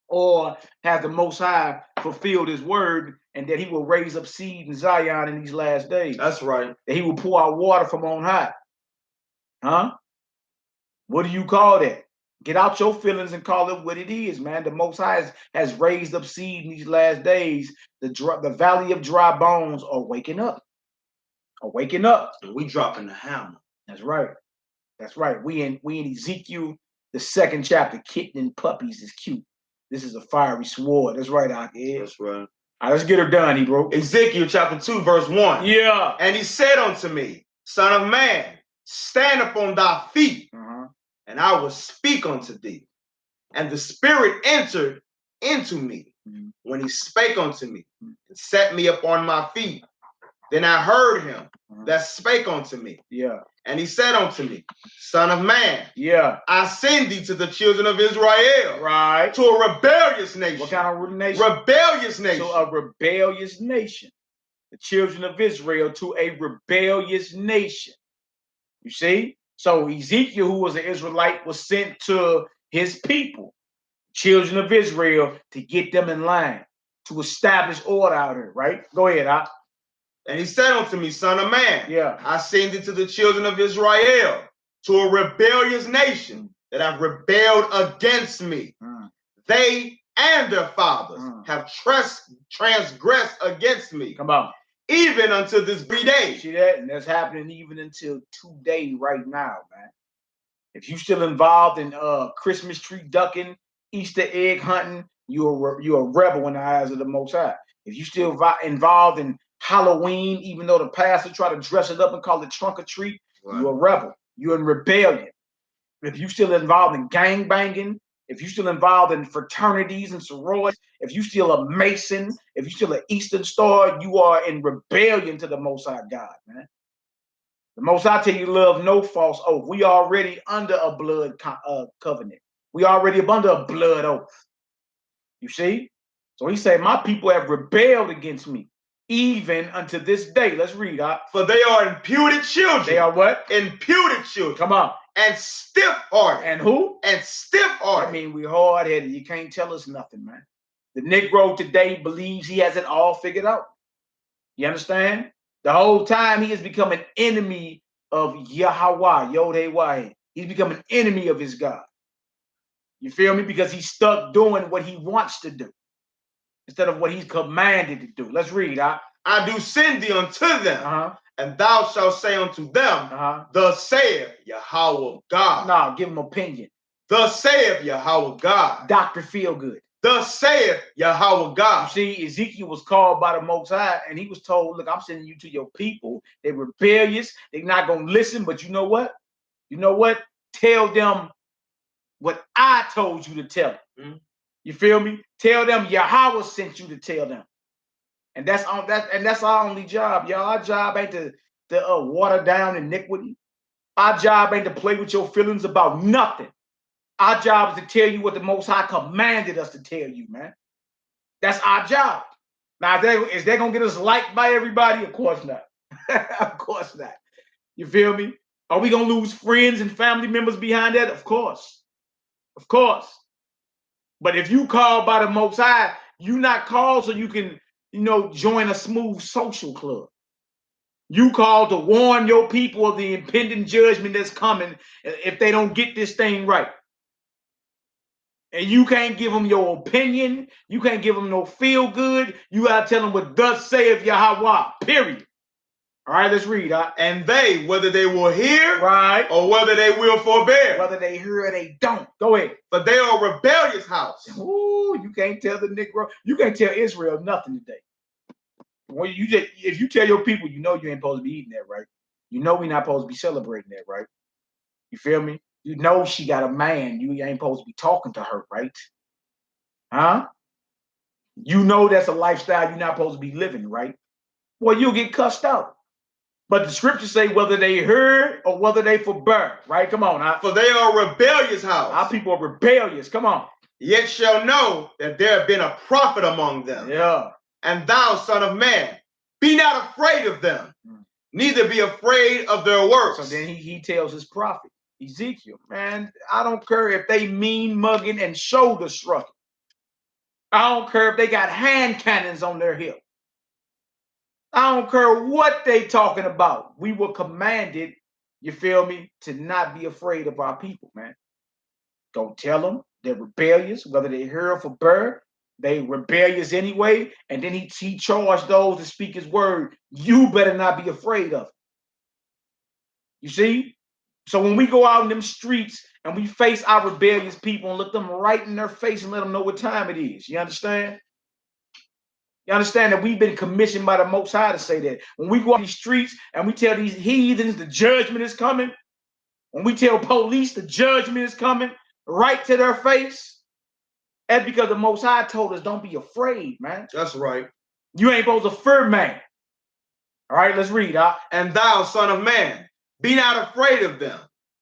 [SPEAKER 1] Or have the Most High fulfilled his word and that he will raise up seed in Zion in these last days.
[SPEAKER 2] That's right.
[SPEAKER 1] That he will pour out water from on high. Huh? What do you call that? Get out your feelings and call it what it is, man. The Most High has raised up seed in these last days. The valley of dry bones are waking up. Are waking up.
[SPEAKER 2] And we dropping the hammer.
[SPEAKER 1] That's right. That's right. We in Ezekiel, the 2nd chapter. Kitten and puppies is cute. This is a fiery sword. That's right, out here.
[SPEAKER 2] That's right.
[SPEAKER 1] All right, let's get her done, Hebrew.
[SPEAKER 2] Ezekiel chapter 2, verse 1.
[SPEAKER 1] Yeah.
[SPEAKER 2] And he said unto me, Son of man, stand upon thy feet, and I will speak unto thee. And the Spirit entered into me when he spake unto me, and set me upon my feet. Then I heard him that spake unto me.
[SPEAKER 1] Yeah.
[SPEAKER 2] And he said unto me, Son of man,
[SPEAKER 1] yeah,
[SPEAKER 2] I send thee to the children of Israel.
[SPEAKER 1] Right.
[SPEAKER 2] To a rebellious nation.
[SPEAKER 1] What kind of nation?
[SPEAKER 2] Rebellious nation.
[SPEAKER 1] To a rebellious nation. The children of Israel to a rebellious nation. You see? So Ezekiel, who was an Israelite, was sent to his people, children of Israel, to get them in line, to establish order out here, right? Go ahead, Op.
[SPEAKER 2] And he said unto me, Son of man,
[SPEAKER 1] yeah,
[SPEAKER 2] I send thee to the children of Israel, to a rebellious nation that have rebelled against me. They and their fathers have transgressed against me.
[SPEAKER 1] Come on.
[SPEAKER 2] Even unto this very day.
[SPEAKER 1] See that? And that's happening even until today, right now, man. If you still involved in Christmas tree ducking, Easter egg hunting, you're a rebel in the eyes of the Most High. If you still involved in Halloween, even though the pastor try to dress it up and call it trunk or treat, you're a rebel. You're in rebellion. If you still involved in gang banging, if you still involved in fraternities and sororities, if you still a Mason, if you still an Eastern Star, you are in rebellion to the Most High God, man. The Most High tell you love no false oath. We already under a blood covenant. We already under a blood oath. You see? So he said, my people have rebelled against me, even unto this day. Let's read out.
[SPEAKER 2] For they are imputed children.
[SPEAKER 1] They are what?
[SPEAKER 2] Imputed children.
[SPEAKER 1] Come on.
[SPEAKER 2] And stiff-hearted.
[SPEAKER 1] And who?
[SPEAKER 2] And stiff-hearted.
[SPEAKER 1] I mean, we hard-headed. You can't tell us nothing, man. The Negro today believes he has it all figured out. You understand? The whole time he has become an enemy of Yahweh, Yod-Heh-Wah. He's become an enemy of his God. You feel me? Because he's stuck doing what he wants to do instead of what he's commanded to do. Let's read. I
[SPEAKER 2] do send thee unto them, and thou shalt say unto them, thus saith Yahweh God.
[SPEAKER 1] No, give him opinion.
[SPEAKER 2] Thus saith Yahweh God.
[SPEAKER 1] Dr. Feelgood.
[SPEAKER 2] Thus saith Yahweh God.
[SPEAKER 1] You see, Ezekiel was called by the Most High, and he was told, look, I'm sending you to your people. They're rebellious. They're not going to listen, but you know what? You know what? Tell them what I told you to tell them. You feel me? Tell them Yahweh sent you to tell them. And that's our only job, y'all. Our job ain't to water down iniquity. Our job ain't to play with your feelings about nothing. Our job is to tell you what the Most High commanded us to tell you, man. That's our job. Now, is that going to get us liked by everybody? Of course not. Of course not. You feel me? Are we going to lose friends and family members behind that? Of course. Of course. But if you called by the Most High, you not called so you can, join a smooth social club. You called to warn your people of the impending judgment that's coming if they don't get this thing right. And you can't give them your opinion. You can't give them no feel good. You got to tell them what thus saith Yahweh, period. All right, let's read.
[SPEAKER 2] And they, whether they will hear, right, or whether they will forbear.
[SPEAKER 1] Whether they hear or they don't. Go ahead.
[SPEAKER 2] But they are a rebellious house.
[SPEAKER 1] Ooh, you can't tell the Negro. You can't tell Israel nothing today. Well, if you tell your people, you know you ain't supposed to be eating that, right? You know we're not supposed to be celebrating that, right? You feel me? You know she got a man. You ain't supposed to be talking to her, right? Huh? You know that's a lifestyle you're not supposed to be living, right? Well, you'll get cussed out. But the scriptures say whether they heard or whether they forbear, right? Come on.
[SPEAKER 2] For they are a rebellious house.
[SPEAKER 1] Our people are rebellious. Come on.
[SPEAKER 2] Yet shall know that there have been a prophet among them.
[SPEAKER 1] Yeah.
[SPEAKER 2] And thou, son of man, be not afraid of them, neither be afraid of their works.
[SPEAKER 1] So then he tells his prophet, Ezekiel, man, I don't care if they mean mugging and shoulder shrugging. I don't care if they got hand cannons on their hip. I don't care what they talking about. We were commanded, you feel me, to not be afraid of our people, man. Don't tell them they're rebellious, whether they hear or forbear, they rebellious anyway. And then he charged those to speak his word. You better not be afraid of it. You see? So when we go out in them streets and we face our rebellious people and look them right in their face and let them know what time it is. You understand? You understand that we've been commissioned by the Most High to say that. When we go on these streets and we tell these heathens the judgment is coming, when we tell police the judgment is coming right to their face, that's because the Most High told us don't be afraid, man.
[SPEAKER 2] That's right.
[SPEAKER 1] You ain't supposed to fear man. All right, let's read.
[SPEAKER 2] And thou, son of man, be not afraid of them,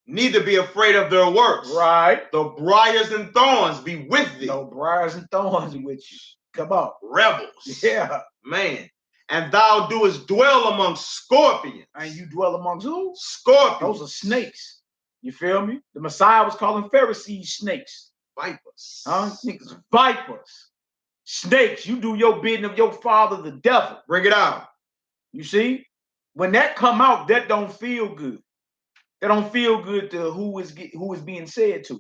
[SPEAKER 2] neither be afraid of their works.
[SPEAKER 1] Right.
[SPEAKER 2] The briars and thorns be with thee.
[SPEAKER 1] No briars and thorns with you. Come on.
[SPEAKER 2] Rebels.
[SPEAKER 1] Yeah.
[SPEAKER 2] Man. And thou doest dwell among scorpions.
[SPEAKER 1] And you dwell amongst who?
[SPEAKER 2] Scorpions.
[SPEAKER 1] Those are snakes. You feel me? The Messiah was calling Pharisees snakes.
[SPEAKER 2] Vipers.
[SPEAKER 1] Niggas, vipers. Snakes. You do your bidding of your father, the devil.
[SPEAKER 2] Bring it out.
[SPEAKER 1] You see? When that come out, that don't feel good. That don't feel good to who is being said to.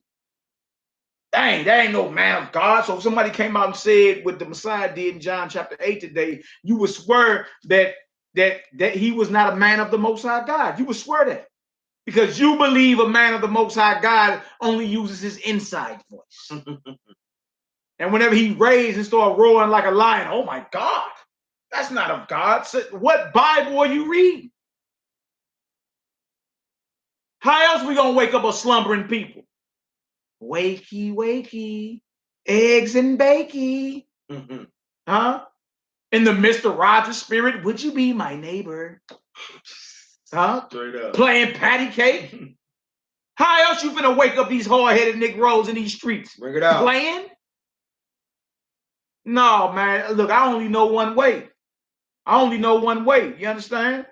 [SPEAKER 1] Dang, that ain't no man of God. So if somebody came out and said what the Messiah did in John chapter 8 today, you would swear that he was not a man of the Most High God. You would swear that. Because you believe a man of the Most High God only uses his inside voice. And whenever he raised and started roaring like a lion, oh my God, that's not of God. So what Bible are you reading? How else are we going to wake up a slumbering people? Wakey, wakey, eggs and bakey. Huh? In the Mr. Rogers spirit, would you be my neighbor? Huh?
[SPEAKER 2] Straight up.
[SPEAKER 1] Playing patty cake? How else you finna wake up these hard-headed Negroes in these streets?
[SPEAKER 2] Bring it out.
[SPEAKER 1] Playing? No, man. Look, I only know one way. I only know one way. You understand?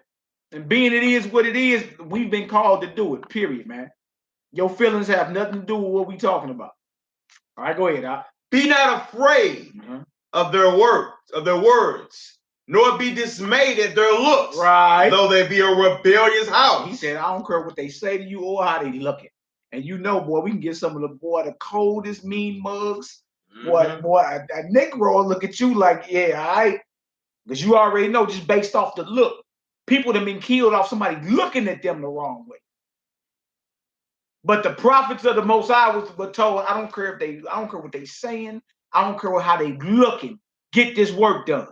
[SPEAKER 1] And being it is what it is, we've been called to do it, period, man. Your feelings have nothing to do with what we talking about. All right, go ahead.
[SPEAKER 2] Be not afraid of their words, nor be dismayed at their looks.
[SPEAKER 1] Right.
[SPEAKER 2] Though they be a rebellious house.
[SPEAKER 1] He said, I don't care what they say to you or how they looking. And you know, boy, we can get some of the coldest mean mugs. Boy, a Negro look at you like, yeah, all right. Because you already know, just based off the look. People that have been killed off somebody looking at them the wrong way. But the prophets of the Most High were told, I don't care what they saying. I don't care how they looking. Get this work done.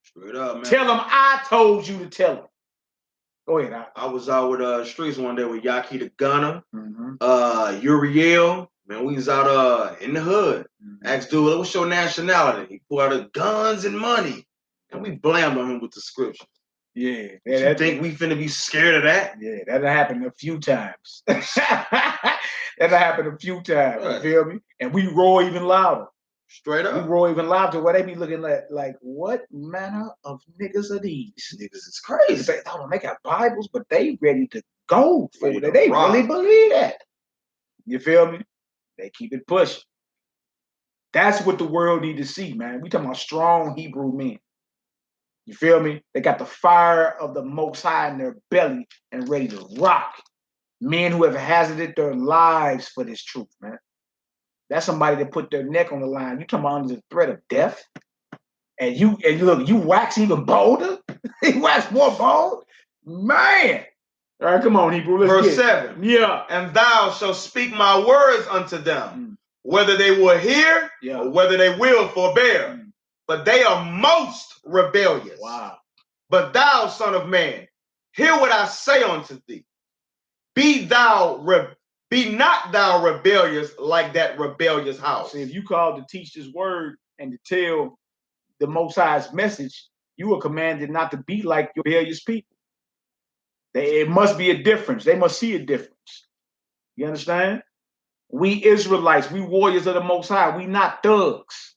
[SPEAKER 2] Straight up, man.
[SPEAKER 1] Tell them I told you to tell them. Go ahead.
[SPEAKER 2] I was out with streets one day with Yaki the Gunner, Uriel. Man, we was out in the hood. Asked dude, what's your nationality? He pulled out his guns and money. And we blamed on him with the scripture.
[SPEAKER 1] Yeah.
[SPEAKER 2] You think we finna be scared of that?
[SPEAKER 1] Yeah, that happened a few times. That happened a few times. Right. You feel me? And we roar even louder.
[SPEAKER 2] Straight up.
[SPEAKER 1] We roar even louder where they be looking like what manner of niggas are these?
[SPEAKER 2] Niggas is crazy.
[SPEAKER 1] They got Bibles, but they ready to go for it. They really believe that. You feel me? They keep it pushing. That's what the world need to see, man. We talking about strong Hebrew men. You feel me? They got the fire of the Most High in their belly and ready to rock. Men who have hazarded their lives for this truth, man. That's somebody that put their neck on the line. You talking about under the threat of death? And look, you wax even bolder? He wax more bold? Man. All right, come on, Hebrew.
[SPEAKER 2] Verse 7.
[SPEAKER 1] Yeah.
[SPEAKER 2] And thou shalt speak my words unto them, whether they will hear or whether they will forbear. But they are most rebellious.
[SPEAKER 1] Wow.
[SPEAKER 2] But thou, son of man, hear what I say unto thee. Be not thou rebellious like that rebellious house.
[SPEAKER 1] See, if you called to teach this word and to tell the Most High's message, you are commanded not to be like your rebellious people. It must be a difference. They must see a difference. You understand? We Israelites, we warriors of the Most High. We not thugs.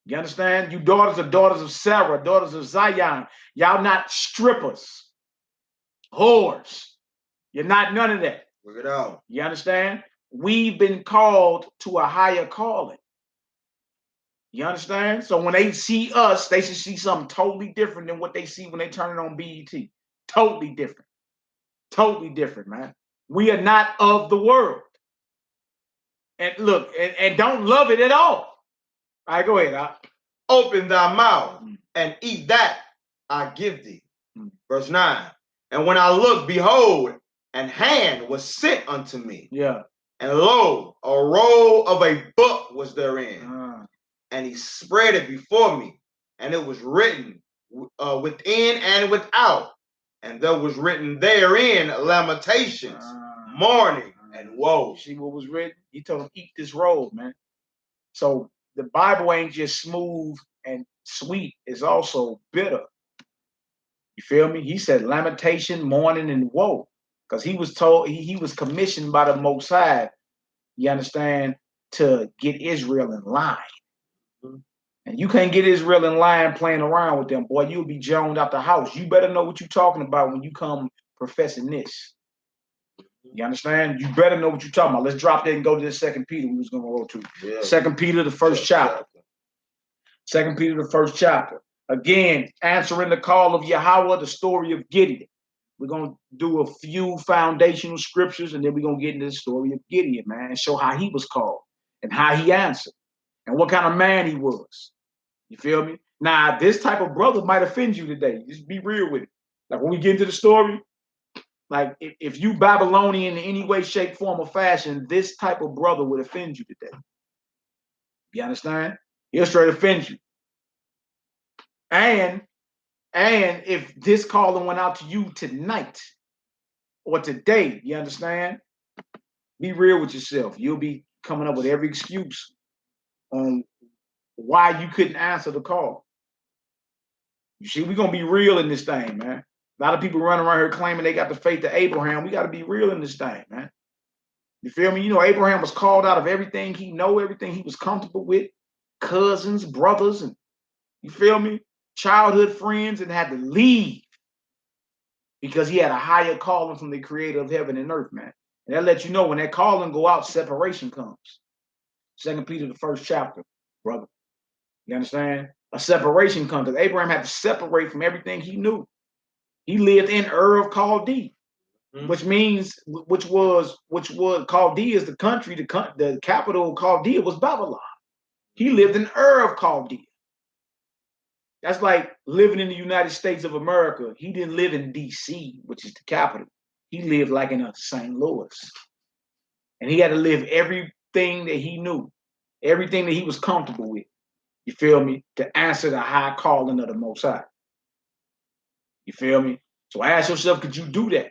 [SPEAKER 1] You understand? You daughters of Sarah, daughters of Zion. Y'all not strippers, whores. You're not none of that.
[SPEAKER 2] Look it out.
[SPEAKER 1] You understand? We've been called to a higher calling. You understand? So when they see us, they should see something totally different than what they see when they turn it on BET. Totally different. Totally different, man. We are not of the world. And look, and don't love it at all. All right, go ahead.
[SPEAKER 2] Open thy mouth and eat that I give thee. Verse 9. And when I looked, behold, an hand was sent unto me.
[SPEAKER 1] Yeah.
[SPEAKER 2] And lo, a roll of a book was therein. And he spread it before me. And it was written within and without. And there was written therein lamentations, mourning, and woe.
[SPEAKER 1] See what was written? He told him, eat this roll, man. So the Bible ain't just smooth and sweet. It's also bitter. You feel me? He said lamentation, mourning, and woe. Because he was told, he was commissioned by the Most High, you understand, to get Israel in line. And you can't get Israel in line playing around with them, boy. You'll be joned out the house. You better know what you're talking about when you come professing this. You understand? You better know what you're talking about. Let's drop that and go to this 2 Peter we was going to roll to. Yeah. 2 Peter, the first chapter. 2 Peter, the first chapter. Again, answering the call of Yahweh, the story of Gideon. We're going to do a few foundational scriptures, and then we're going to get into the story of Gideon, man, and show how he was called and how he answered and what kind of man he was. You feel me? Now, this type of brother might offend you today. Just be real with it. Like when we get into the story, like if you Babylonian in any way, shape, form, or fashion, this type of brother would offend you today. You understand? He'll straight offend you. And if this calling went out to you tonight or today, you understand? Be real with yourself. You'll be coming up with every excuse on why you couldn't answer the call. You see, we're going to be real in this thing, man. A lot of people running around here claiming they got the faith of Abraham. We got to be real in this thing, man. You feel me? You know, Abraham was called out of everything he know, everything he was comfortable with, cousins, brothers, and you feel me? Childhood friends, and had to leave because he had a higher calling from the creator of heaven and earth, man. And that lets you know when that calling go out, separation comes. 2 Peter, the first chapter, brother. You understand? A separation comes. Because Abraham had to separate from everything he knew. He lived in Ur of Chaldea, which was Chaldea is the country, the capital of Chaldea was Babylon. He lived in Ur of Chaldea. That's like living in the United States of America. He didn't live in DC, which is the capital. He lived like in a St. Louis. And he had to live everything that he knew, everything that he was comfortable with. You feel me? To answer the high calling of the Most High. You feel me? So ask yourself, could you do that?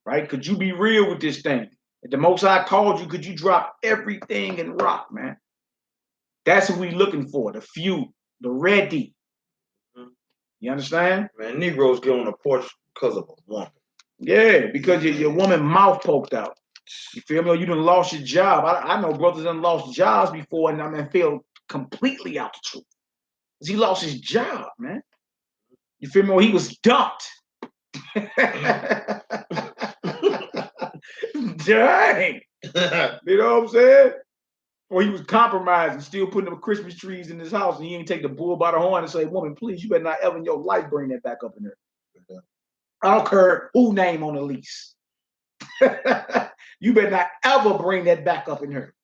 [SPEAKER 1] Right? Could you be real with this thing? If the Most High called you, could you drop everything and rock, man? That's what we looking for. The few, the ready. You understand?
[SPEAKER 2] Man, Negroes get on the porch because of a woman.
[SPEAKER 1] Yeah, because your woman mouth poked out. You feel me? Or you done lost your job. I know brothers done lost jobs before and I mean feel completely out the truth. Because he lost his job, man. You feel me? Or he was dumped. Dang. You know what I'm saying? Or he was compromised and still putting up Christmas trees in his house and he ain't take the bull by the horn and say, woman, please, you better not ever in your life bring that back up in there. I don't care who name on the lease. You better not ever bring that back up in her.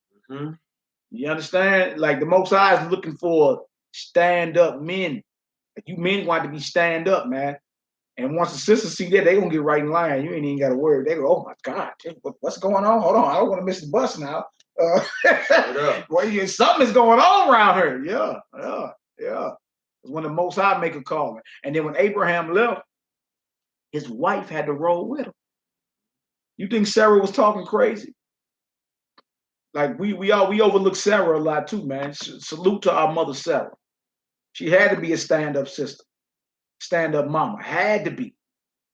[SPEAKER 1] You understand? Like the Most High is looking for stand-up men. Like you men want to be stand-up, man. And once the sisters see that, they gonna get right in line. You ain't even got to worry. They go, oh my God, what's going on? Hold on, I don't want to miss the bus now. Well, something is going on around her. Yeah. It's when the Most High make a call. And then when Abraham left, his wife had to roll with him. You think Sarah was talking crazy? Like we overlook Sarah a lot too, man. Salute to our mother Sarah. She had to be a stand-up sister, stand-up mama. Had to be.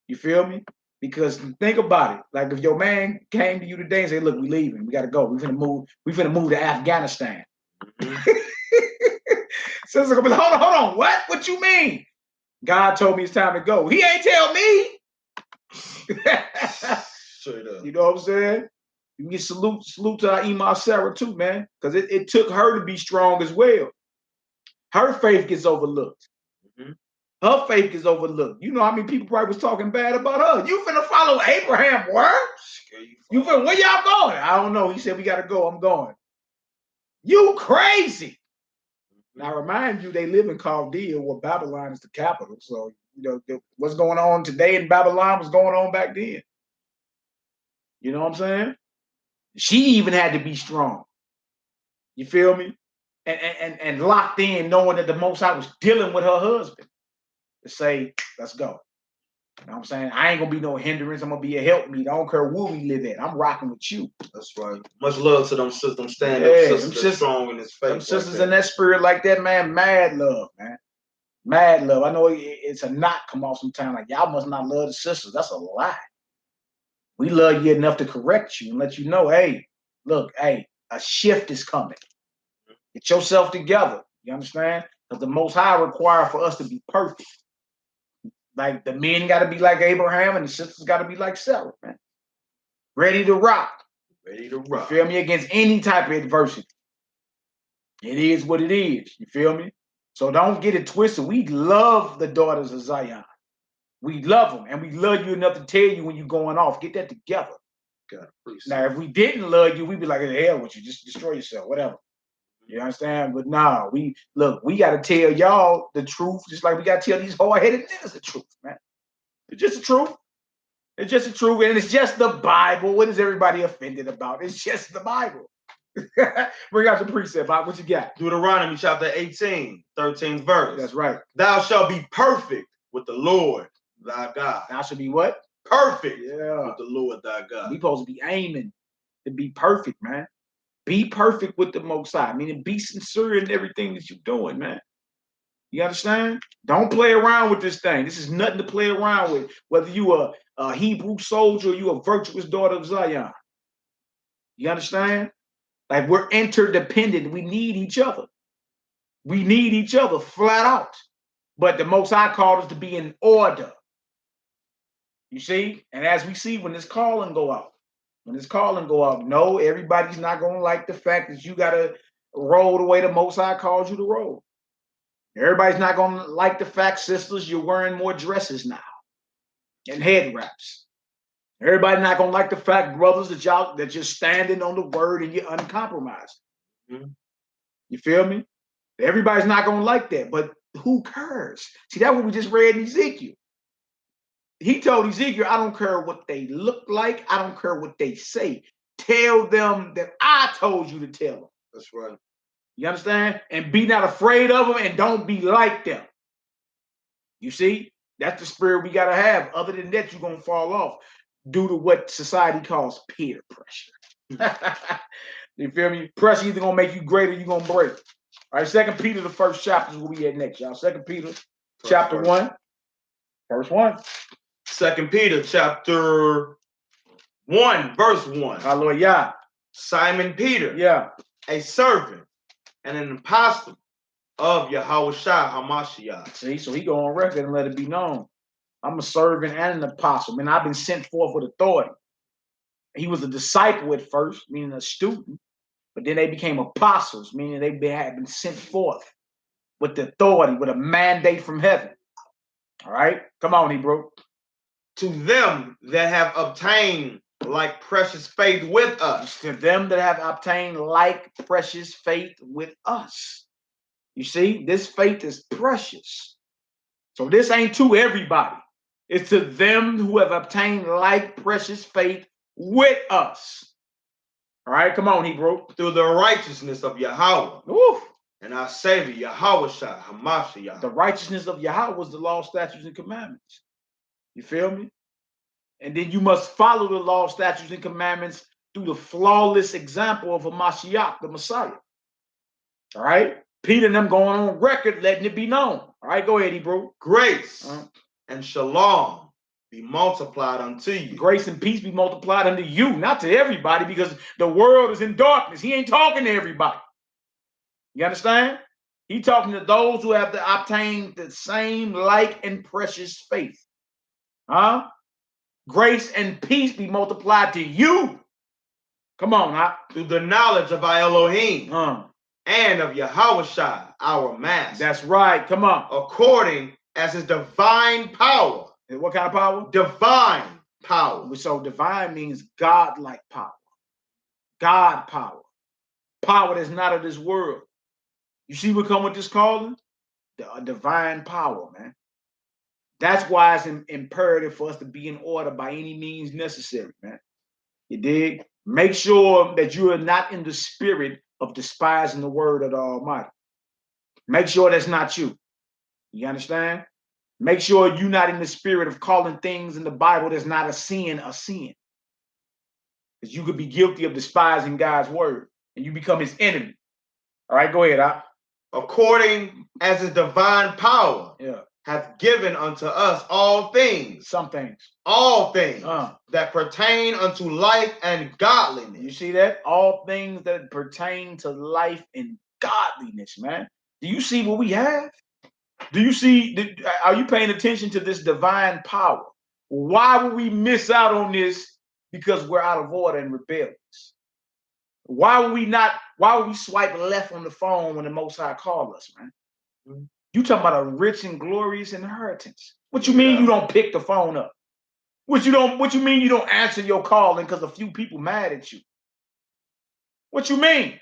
[SPEAKER 1] You feel me? Because think about it. Like if your man came to you today and said, look, we leaving. We got to go. We finna move to Afghanistan. Sister gonna be like, hold on. What? What you mean? God told me it's time to go. He ain't tell me.
[SPEAKER 2] Straight up.
[SPEAKER 1] You know what I'm saying? You can get salute to our Ima Sarah too, man. Because it took her to be strong as well. Her faith gets overlooked. Her faith is overlooked. You know how many people probably was talking bad about her. You finna follow Abraham word? You finna, where y'all going? I don't know. He said we gotta go. I'm going. You crazy. Now remind you, they live in Chaldea, where Babylon is the capital. So you know what's going on today in Babylon was going on back then. You know what I'm saying? She even had to be strong. You feel me? And locked in, knowing that the Most High was dealing with her husband to say, let's go. You know what I'm saying? I ain't gonna be no hindrance. I'm gonna be a helpmeet. I don't care where we live at. I'm rocking with you.
[SPEAKER 2] That's right. Much love to them sisters, them stand-up sisters that's strong in this faith.
[SPEAKER 1] Them sisters in that spirit like that, man. Mad love, man. Mad love. I know it's a knot come off sometimes. Like, y'all must not love the sisters. That's a lie. We love you enough to correct you and let you know, hey, look, hey, a shift is coming. Get yourself together. You understand? Because the Most High require for us to be perfect. Like the men got to be like Abraham and the sisters got to be like Sarah, man. Ready to rock.
[SPEAKER 2] Ready to rock.
[SPEAKER 1] You feel me? Against any type of adversity. It is what it is. You feel me? So don't get it twisted. We love the daughters of Zion. We love them. And we love you enough to tell you when you're going off. Get that together. Now, if we didn't love you, we'd be like, hell with you. Just destroy yourself. Whatever. You understand? But nah, we got to tell y'all the truth, just like we got to tell these hard-headed niggas the truth, man. It's just the truth. It's just the truth, and it's just the Bible. What is everybody offended about? It's just the Bible. Bring out the precept, Bob. What you got?
[SPEAKER 2] Deuteronomy chapter 18, 13th verse.
[SPEAKER 1] That's right.
[SPEAKER 2] Thou shalt be perfect with the Lord thy God.
[SPEAKER 1] Thou shalt be what?
[SPEAKER 2] Perfect
[SPEAKER 1] with
[SPEAKER 2] the Lord thy God.
[SPEAKER 1] We supposed to be aiming to be perfect, man. Be perfect with the Most High. I mean, be sincere in everything that you're doing, man. You understand? Don't play around with this thing. This is nothing to play around with. Whether you are a Hebrew soldier or you a virtuous daughter of Zion. You understand? Like we're interdependent. We need each other. We need each other flat out. But the Most High called us to be in order. You see? And as we see when this calling go out, no, everybody's not going to like the fact that you got to roll the way the Most High calls you to roll. Everybody's not going to like the fact, sisters, you're wearing more dresses now and head wraps. Everybody's not going to like the fact, brothers, that you're standing on the word and you're uncompromised. You feel me? Everybody's not going to like that, but who cares? See, that's what we just read in Ezekiel. He told Ezekiel, I don't care what they look like. I don't care what they say. Tell them that I told you to tell them.
[SPEAKER 2] That's right.
[SPEAKER 1] You understand? And be not afraid of them and don't be like them. You see? That's the spirit we got to have. Other than that, you're going to fall off due to what society calls peer pressure. You feel me? Pressure either going to make you great or you're going to break. All right, 2 Peter, the first chapter is where we at next, y'all. 2 Peter, chapter 1, verse 1.
[SPEAKER 2] 2 Peter, chapter 1, verse 1.
[SPEAKER 1] Hallelujah.
[SPEAKER 2] Simon Peter, a servant and an apostle of YHWH HaMashiach.
[SPEAKER 1] See, so he go on record and let it be known. I'm a servant and an apostle. Man, I've been sent forth with authority. He was a disciple at first, meaning a student, but then they became apostles, meaning they had been sent forth with the authority, with a mandate from heaven. All right? Come on, Hebrew.
[SPEAKER 2] To them that have obtained like precious faith with us.
[SPEAKER 1] To them that have obtained like precious faith with us. You see, this faith is precious. So this ain't to everybody. It's to them who have obtained like precious faith with us. All right, come on, Hebrew.
[SPEAKER 2] Through the righteousness of Yahweh.
[SPEAKER 1] Oof.
[SPEAKER 2] And our Savior, YHWH HaMashiach.
[SPEAKER 1] The righteousness of Yahweh was the law, statutes, and commandments. You feel me? And then you must follow the law, statutes, and commandments through the flawless example of a Mashiach, the Messiah. All right? Peter and them going on record, letting it be known. All right, go ahead, Hebrew.
[SPEAKER 2] Grace and shalom be multiplied unto you.
[SPEAKER 1] Grace and peace be multiplied unto you, not to everybody, because the world is in darkness. He ain't talking to everybody. You understand? He talking to those who have to obtain the same like and precious faith. Huh? Grace and peace be multiplied to you. Come on, huh?
[SPEAKER 2] Through the knowledge of our Elohim and of YHWH, our Master.
[SPEAKER 1] That's right. Come on.
[SPEAKER 2] According as his divine power.
[SPEAKER 1] And what kind of power?
[SPEAKER 2] Divine power.
[SPEAKER 1] So divine means God-like power. God power. Power that's not of this world. You see what come with this calling? A divine power, man. That's why it's imperative for us to be in order by any means necessary, man. You dig? Make sure that you are not in the spirit of despising the word of the Almighty. Make sure that's not you. You understand? Make sure you're not in the spirit of calling things in the Bible that's not a sin. Because you could be guilty of despising God's word and you become his enemy. All right, go ahead.
[SPEAKER 2] According as his divine power hath given unto us all things.
[SPEAKER 1] Some things.
[SPEAKER 2] All things that pertain unto life and godliness.
[SPEAKER 1] You see that? All things that pertain to life and godliness, man. Do you see what we have? Do you see? Are you paying attention to this divine power? Why would we miss out on this? Because we're out of order and rebellious. Why would we swipe left on the phone when the Most High called us, man? You talking about a rich and glorious inheritance. What you mean you don't pick the phone up? What you mean you don't answer your calling because a few people mad at you? What you mean?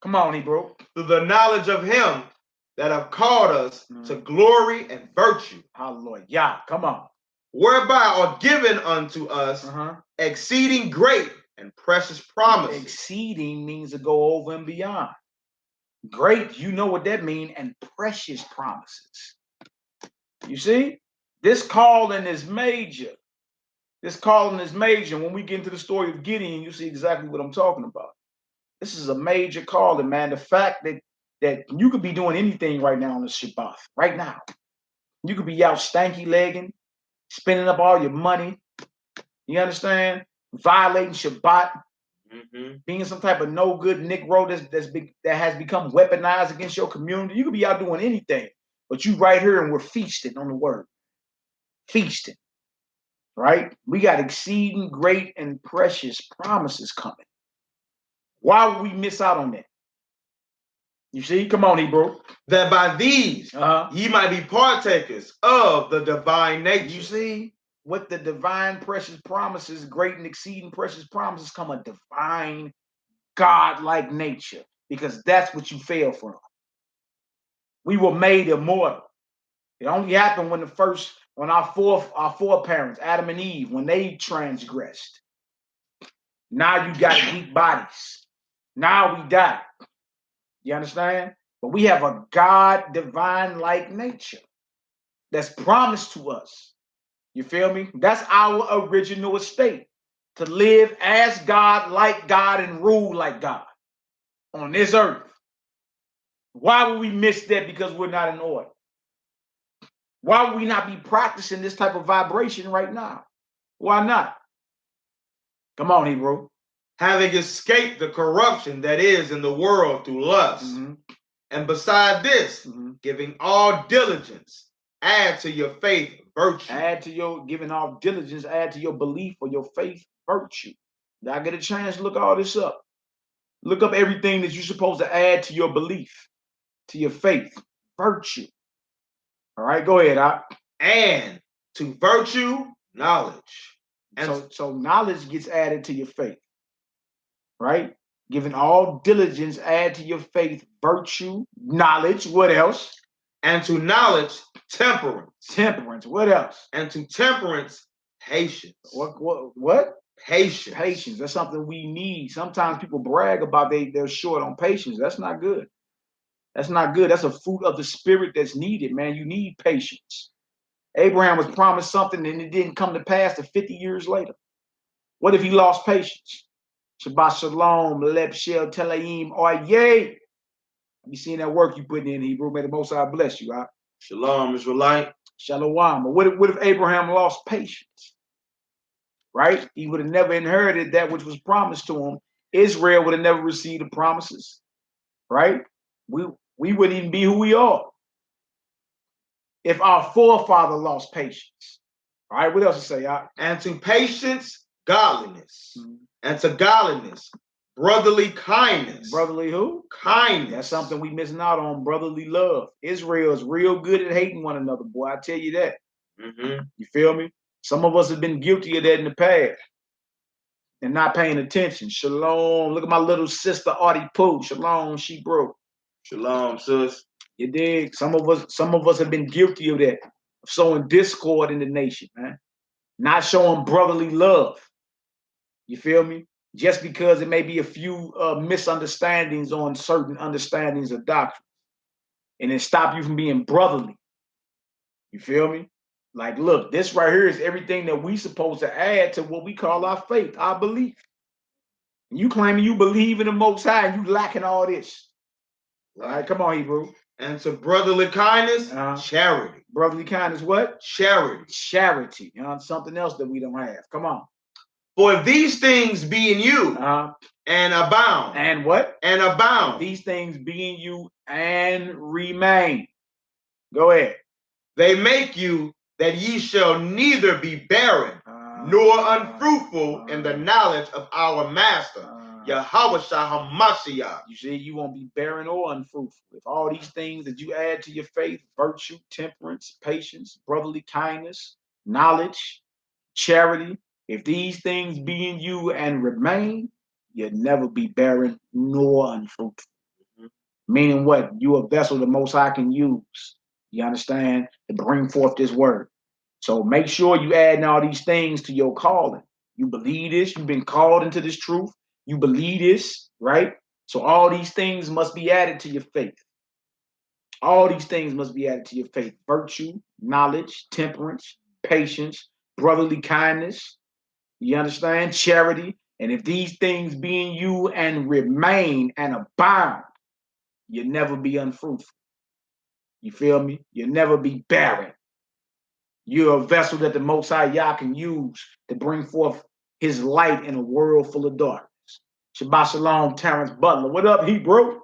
[SPEAKER 1] Come on, Hebrew.
[SPEAKER 2] Through the knowledge of him that have called us to glory and virtue.
[SPEAKER 1] Hallelujah. Come on.
[SPEAKER 2] Whereby are given unto us exceeding great and precious promises.
[SPEAKER 1] Exceeding means to go over and beyond. Great, you know what that means, and precious promises. You see? This calling is major. This calling is major. When we get into the story of Gideon, you see exactly what I'm talking about. This is a major calling, man. The fact that you could be doing anything right now on the Shabbat, right now. You could be out stanky legging, spending up all your money. You understand? Violating Shabbat, being some type of no good Negro that has become weaponized against your community. You could be out doing anything, but you right here and we're feasting on the word. Feasting, right? We got exceeding great and precious promises coming. Why would we miss out on that? You see? Come on, Hebrew.
[SPEAKER 2] That by these ye might be partakers of the divine nature.
[SPEAKER 1] You see? With the divine precious promises, great and exceeding precious promises come a divine God-like nature, because that's what you fell from. We were made immortal. It only happened when our foreparents, Adam and Eve, when they transgressed. Now you got weak bodies. Now we die. You understand? But we have a God divine-like nature that's promised to us. You feel me? That's our original estate. To live as God, like God, and rule like God on this earth. Why would we miss that because we're not in order? Why would we not be practicing this type of vibration right now? Why not? Come on, Hebrew.
[SPEAKER 2] Having escaped the corruption that is in the world through lust. And beside this, giving all diligence, add to your faith virtue.
[SPEAKER 1] Giving all diligence, add to your belief or your faith virtue. Now I get a chance to look all this up. Look up everything that you're supposed to add to your belief, to your faith, virtue. All right, go ahead,
[SPEAKER 2] And to virtue, knowledge.
[SPEAKER 1] And so knowledge gets added to your faith, right? Giving all diligence, add to your faith virtue, knowledge. What else?
[SPEAKER 2] And to knowledge, temperance.
[SPEAKER 1] Temperance. What else?
[SPEAKER 2] And to temperance, patience.
[SPEAKER 1] What?
[SPEAKER 2] Patience.
[SPEAKER 1] Patience. That's something we need. Sometimes people brag about they're short on patience. That's not good. That's not good. That's a fruit of the spirit that's needed, man. You need patience. Abraham was promised something and it didn't come to pass to 50 years later. What if he lost patience? Shabbat shalom, leb shel telaim, oye. You seen that work you put in, Hebrew? May the Most High bless you, huh?
[SPEAKER 2] Shalom, Israelite.
[SPEAKER 1] Shalom. But what if Abraham lost patience? Right? He would have never inherited that which was promised to him. Israel would have never received the promises. Right? We wouldn't even be who we are if our forefather lost patience. All right, what else to say, y'all?
[SPEAKER 2] And to patience, godliness. And to godliness, brotherly kindness.
[SPEAKER 1] Brotherly who?
[SPEAKER 2] Kindness.
[SPEAKER 1] That's something we missing out on, brotherly love. Israel is real good at hating one another, boy. I tell you that. You feel me? Some of us have been guilty of that in the past and not paying attention. Shalom. Look at my little sister, Artie Pooh. Shalom, she broke.
[SPEAKER 2] Shalom, sis.
[SPEAKER 1] You dig? Some of us have been guilty of that, of sowing discord in the nation, man. Not showing brotherly love. You feel me? Just because it may be a few misunderstandings on certain understandings of doctrine, and it stop you from being brotherly. You feel me? Like, look, this right here is everything that we supposed to add to what we call our faith, our belief. And you claiming you believe in the Most High, and you lacking all this. All right, come on, Hebrew.
[SPEAKER 2] And to brotherly kindness, charity.
[SPEAKER 1] Brotherly kindness, what?
[SPEAKER 2] Charity.
[SPEAKER 1] Charity. You know, something else that we don't have. Come on.
[SPEAKER 2] For if these things be in you and abound.
[SPEAKER 1] And what?
[SPEAKER 2] And abound.
[SPEAKER 1] If these things be in you and remain. Go ahead.
[SPEAKER 2] They make you that ye shall neither be barren nor unfruitful in the knowledge of our Master, YHWH HaMashiach.
[SPEAKER 1] You see, you won't be barren or unfruitful. If all these things that you add to your faith, virtue, temperance, patience, brotherly kindness, knowledge, charity, if these things be in you and remain, you'll never be barren nor unfruitful. Meaning what? You a vessel the Most High can use. You understand? To bring forth this word. So make sure you add all these things to your calling. You believe this. You've been called into this truth. You believe this, right? So all these things must be added to your faith. All these things must be added to your faith. Virtue, knowledge, temperance, patience, brotherly kindness. You understand? Charity. And if these things be in you and remain and abound, you'll never be unfruitful. You feel me? You'll never be barren. You're a vessel that the Most High Yah can use to bring forth his light in a world full of darkness. Shabbat Shalom, Terrence Butler. What up, Hebrew?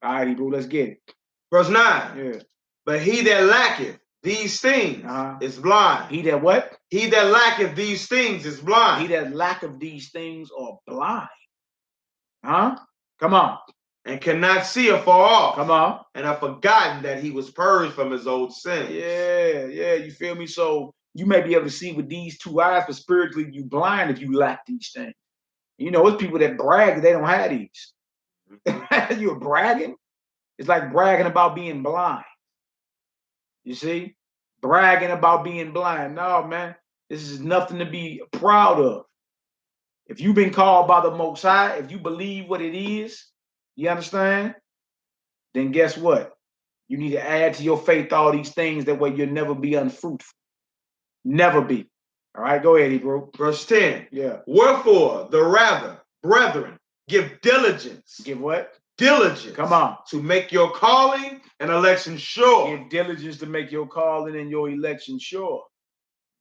[SPEAKER 1] All right, Hebrew, let's get it.
[SPEAKER 2] Verse 9.
[SPEAKER 1] Yeah.
[SPEAKER 2] But he that lacketh these things is blind.
[SPEAKER 1] He that what?
[SPEAKER 2] He that lacketh these things is blind.
[SPEAKER 1] He that lacketh these things are blind. Huh? Come on.
[SPEAKER 2] And cannot see afar off.
[SPEAKER 1] Come on.
[SPEAKER 2] And have forgotten that he was purged from his old sins.
[SPEAKER 1] Yeah, you feel me? So you may be able to see with these two eyes, but spiritually you blind if you lack these things. You know, it's people that brag that they don't have these. You're bragging? It's like bragging about being blind. You see? Bragging about being blind. No, man, this is nothing to be proud of. If you've been called by the Most High, if you believe what it is, you understand? Then guess what? You need to add to your faith all these things. That way you'll never be unfruitful. Never be. All right, go ahead, Hebrew.
[SPEAKER 2] Verse 10.
[SPEAKER 1] Yeah.
[SPEAKER 2] Wherefore, the rather, brethren, give diligence.
[SPEAKER 1] Give what?
[SPEAKER 2] Diligence.
[SPEAKER 1] Come on.
[SPEAKER 2] To make your calling and election sure.
[SPEAKER 1] Give diligence to make your calling and your election sure.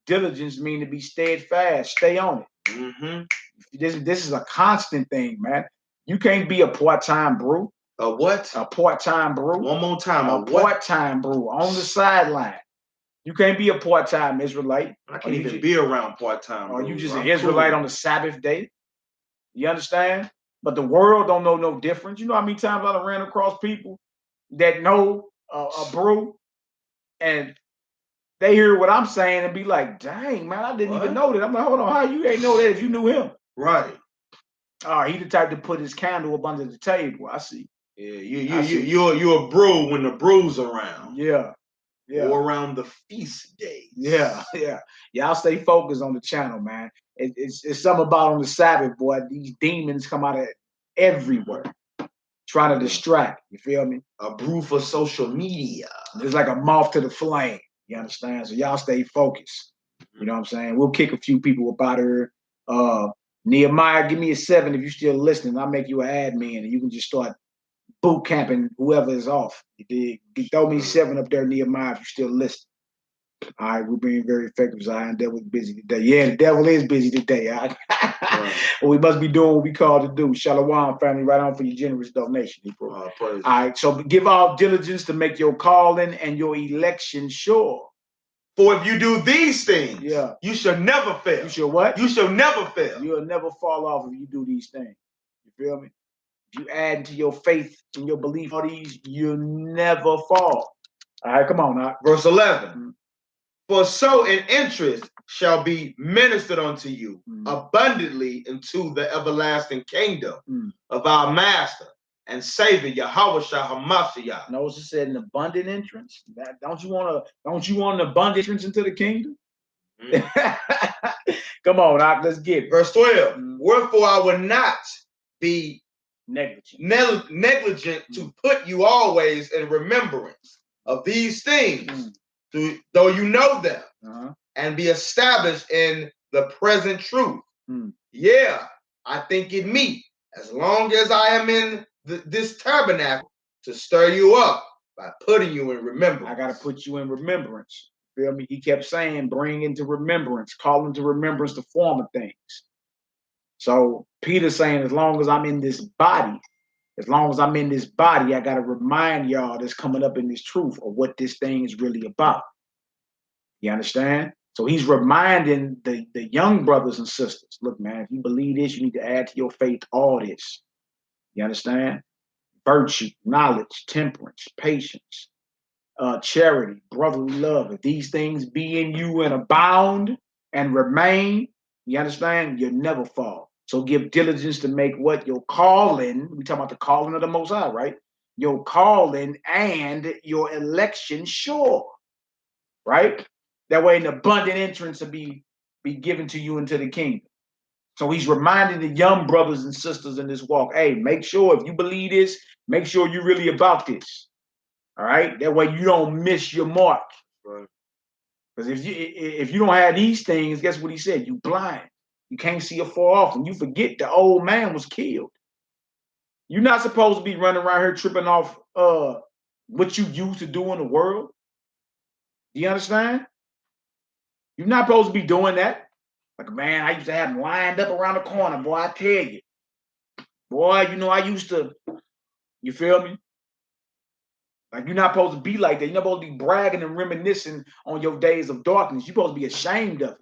[SPEAKER 1] Diligence means to be steadfast. Stay on it. This is a constant thing, man. You can't be a part-time brew.
[SPEAKER 2] A what?
[SPEAKER 1] A part-time brew.
[SPEAKER 2] One more time.
[SPEAKER 1] A part-time brew on the sideline. You can't be a part-time Israelite.
[SPEAKER 2] I can't even be around part-time.
[SPEAKER 1] Or you just an Israelite on the Sabbath day. You understand? But the world don't know no difference. You know how many times I ran across people that know a brew and they hear what I'm saying and be like, dang, man, I didn't even know that. I'm like, hold on, how you ain't know that if you knew him?
[SPEAKER 2] Right.
[SPEAKER 1] He the type to put his candle up under the table. I see.
[SPEAKER 2] Yeah, you're a brew when the brew's around.
[SPEAKER 1] Yeah.
[SPEAKER 2] Or around the feast days.
[SPEAKER 1] Yeah. Y'all stay focused on the channel, man. It's something about on the Sabbath, boy. These demons come out of everywhere, trying to distract. You feel me?
[SPEAKER 2] A brew for social media.
[SPEAKER 1] It's like a moth to the flame. You understand? So y'all stay focused. You know what I'm saying? We'll kick a few people up out of here. Nehemiah, give me a 7 if you're still listening. I'll make you an admin and you can just start boot camping whoever is off. You throw me 7 up there, Nehemiah, if you're still listening. All right, we're being very effective, Zion. The devil's busy today. Yeah, the devil is busy today. Right? Well, we must be doing what we called to do. Shalom, family, right on for your generous donation. All right, so give all diligence to make your calling and your election sure.
[SPEAKER 2] For if you do these things, you shall never fail.
[SPEAKER 1] You shall what?
[SPEAKER 2] You shall never fail.
[SPEAKER 1] You'll never fall off if you do these things. You feel me? If you add to your faith and your belief all these, you'll never fall. All right, come on now.
[SPEAKER 2] Verse 11. For so an interest shall be ministered unto you abundantly into the everlasting kingdom of our Master and Savior YHWH HaMashiach.
[SPEAKER 1] Notice it said an abundant entrance. Don't you want an abundant entrance into the kingdom? Come on, let's get it.
[SPEAKER 2] Verse 12. Wherefore I will not be negligent to put you always in remembrance of these things, though you know them, and be established in the present truth. Yeah, I think it meet, as long as I am in this tabernacle, to stir you up by putting you in remembrance.
[SPEAKER 1] I got to put you in remembrance. Feel me? He kept saying, bring into remembrance, call into remembrance the former things. So Peter's saying, as long as I'm in this body, I got to remind y'all that's coming up in this truth of what this thing is really about. You understand? So he's reminding the young brothers and sisters, look, man, if you believe this, you need to add to your faith all this. You understand? Virtue, knowledge, temperance, patience, charity, brotherly love. If these things be in you and abound and remain, you understand? You'll never fall. So give diligence to make what your calling, we talking about the calling of the Most High, right? Your calling and your election sure, right? That way an abundant entrance will be given to you into the kingdom. So he's reminding the young brothers and sisters in this walk, hey, make sure if you believe this, make sure you're really about this. All right? That way you don't miss your mark. Right. Because if you don't have these things, guess what he said? You blind. You can't see afar off, and you forget the old man was killed. You're not supposed to be running around here tripping off what you used to do in the world. Do you understand? You're not supposed to be doing that. Like, man, I used to have them lined up around the corner, boy, I tell you. Boy, you know, I used to, you feel me? Like, you're not supposed to be like that. You're not supposed to be bragging and reminiscing on your days of darkness. You're supposed to be ashamed of it.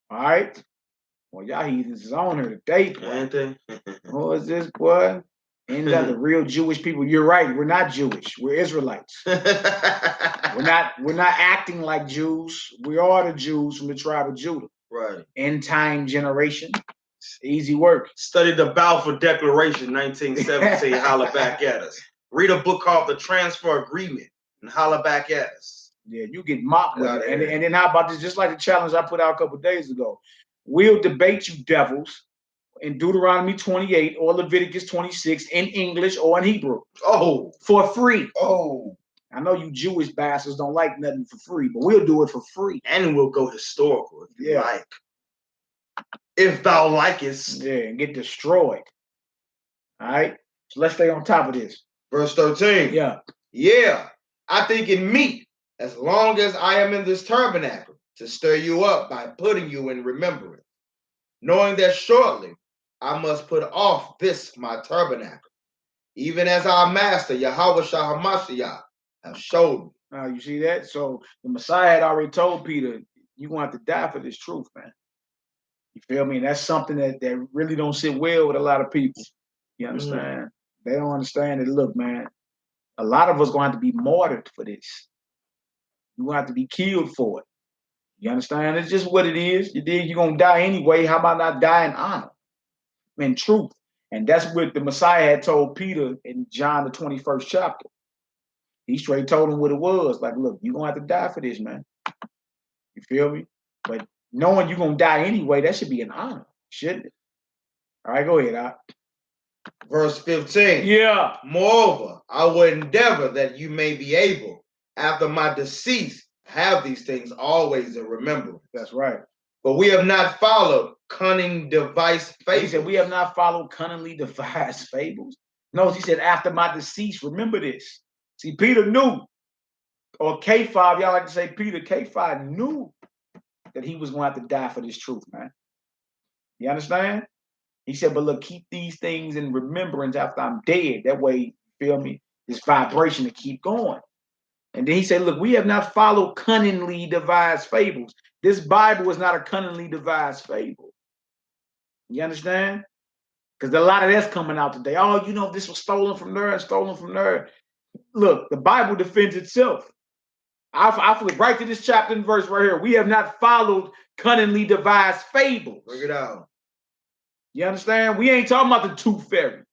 [SPEAKER 1] All right? Well, y'all heathens is on here today, boy. What is this, boy? Ain't that the real Jewish people? You're right. We're not Jewish. We're Israelites. We're not acting like Jews. We are the Jews from the tribe of Judah. Right. End time generation. Easy work.
[SPEAKER 2] Study the Balfour Declaration, 1917. Holler back at us. Read a book called The Transfer Agreement and holler back at us.
[SPEAKER 1] Yeah, you get mocked with it. And then how about this? Just like the challenge I put out a couple of days ago. We'll debate you devils in Deuteronomy 28 or Leviticus 26 in English or in Hebrew.
[SPEAKER 2] Oh.
[SPEAKER 1] For free.
[SPEAKER 2] Oh.
[SPEAKER 1] I know you Jewish bastards don't like nothing for free, but we'll do it for free.
[SPEAKER 2] And we'll go historical if you like. If thou likest.
[SPEAKER 1] Yeah, and get destroyed. All right? So let's stay on top of this.
[SPEAKER 2] Verse 13.
[SPEAKER 1] Yeah.
[SPEAKER 2] Yeah. I think it meet, as long as I am in this tabernacle, to stir you up by putting you in remembrance, knowing that shortly I must put off this my tabernacle, even as our Master YHWH HaMashiach have showed me.
[SPEAKER 1] Now you see that? So the Messiah had already told Peter, you're going to have to die for this truth, man. You feel me? And that's something that really don't sit well with a lot of people. You understand? They don't understand it. Look, man, a lot of us going to have to be martyred for this. You're going to have to be killed for it. You understand? It's just what it is. You dig? You're going to die anyway. How about not die in honor? In truth. And that's what the Messiah had told Peter in John the 21st chapter. He straight told him what it was. Like, look, you're going to have to die for this, man. You feel me? But knowing you're going to die anyway, that should be an honor, shouldn't it? All right, go ahead.
[SPEAKER 2] Verse 15.
[SPEAKER 1] Yeah.
[SPEAKER 2] Moreover, I will endeavor that you may be able, after my decease, have these things always in remembrance.
[SPEAKER 1] That's right.
[SPEAKER 2] But we have not followed cunning device fables.
[SPEAKER 1] He said, we have not followed cunningly devised fables. No, he said, after my decease, remember this. See, Peter knew or K5, y'all like to say Peter, K5 knew that he was going to have to die for this truth, man. You understand? He said, but look, keep these things in remembrance after I'm dead. That way, feel me, this vibration to keep going. And then he said, look, we have not followed cunningly devised fables. This Bible is not a cunningly devised fable. You understand? Because a lot of that's coming out today. Oh, you know, this was stolen from there and stolen from there. Look, the Bible defends itself. I flip right to this chapter and verse right here. We have not followed cunningly devised fables.
[SPEAKER 2] Bring it out.
[SPEAKER 1] You understand? We ain't talking about the tooth fairy.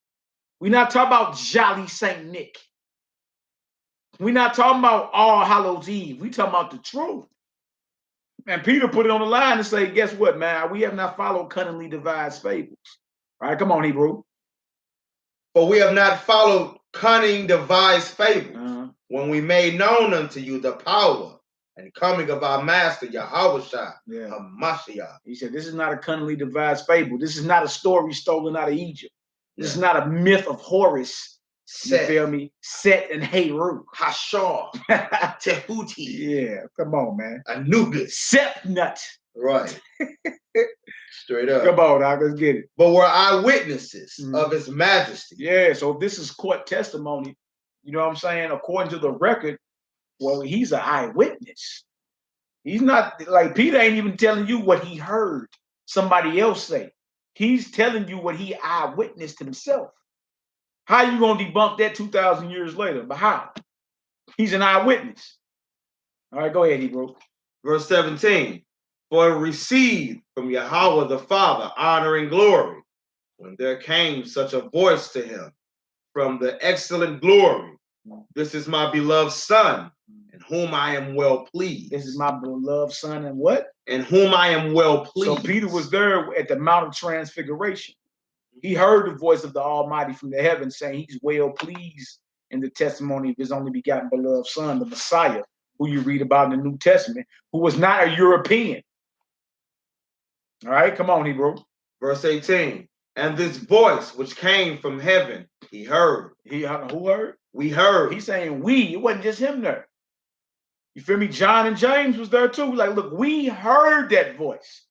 [SPEAKER 1] We're not talking about Jolly Saint Nick. We're not talking about All Hallows Eve. We talking about the truth. And Peter put it on the line and say, guess what, man? We have not followed cunningly devised fables. All right, come on, Hebrew.
[SPEAKER 2] For we have not followed cunning devised fables when we made known unto you the power and coming of our master YHWH, Mashiach.
[SPEAKER 1] He said, this is not a cunningly devised fable. This is not a story stolen out of Egypt. This is not a myth of Horus. You feel me? Set and Heru.
[SPEAKER 2] Hashar. Tehuti.
[SPEAKER 1] Yeah, come on, man.
[SPEAKER 2] Anubis.
[SPEAKER 1] Sepnut.
[SPEAKER 2] Right. Straight up.
[SPEAKER 1] Come on, dog, let's get it.
[SPEAKER 2] But we're eyewitnesses of his majesty.
[SPEAKER 1] Yeah, so this is court testimony. You know what I'm saying? According to the record, well, he's an eyewitness. He's not like Peter ain't even telling you what he heard somebody else say. He's telling you what he eyewitnessed himself. How you gonna debunk that 2,000 years later? But how? He's an eyewitness. All right, go ahead, Hebrew.
[SPEAKER 2] Verse 17. For receive from Yahweh the Father honor and glory, when there came such a voice to him from the excellent glory. This is my beloved Son, in whom I am well pleased.
[SPEAKER 1] This is my beloved Son, and what?
[SPEAKER 2] In whom I am well pleased.
[SPEAKER 1] So Peter was there at the Mount of Transfiguration. He heard the voice of the Almighty from the heavens saying he's well pleased in the testimony of his only begotten beloved Son, the Messiah, who you read about in the New Testament, who was not a European. All right, come on, Hebrew.
[SPEAKER 2] Verse 18. And this voice which came from heaven, he heard.
[SPEAKER 1] Who heard?
[SPEAKER 2] We heard.
[SPEAKER 1] He's saying we. It wasn't just him there. You feel me? John and James was there too. Like, look, we heard that voice.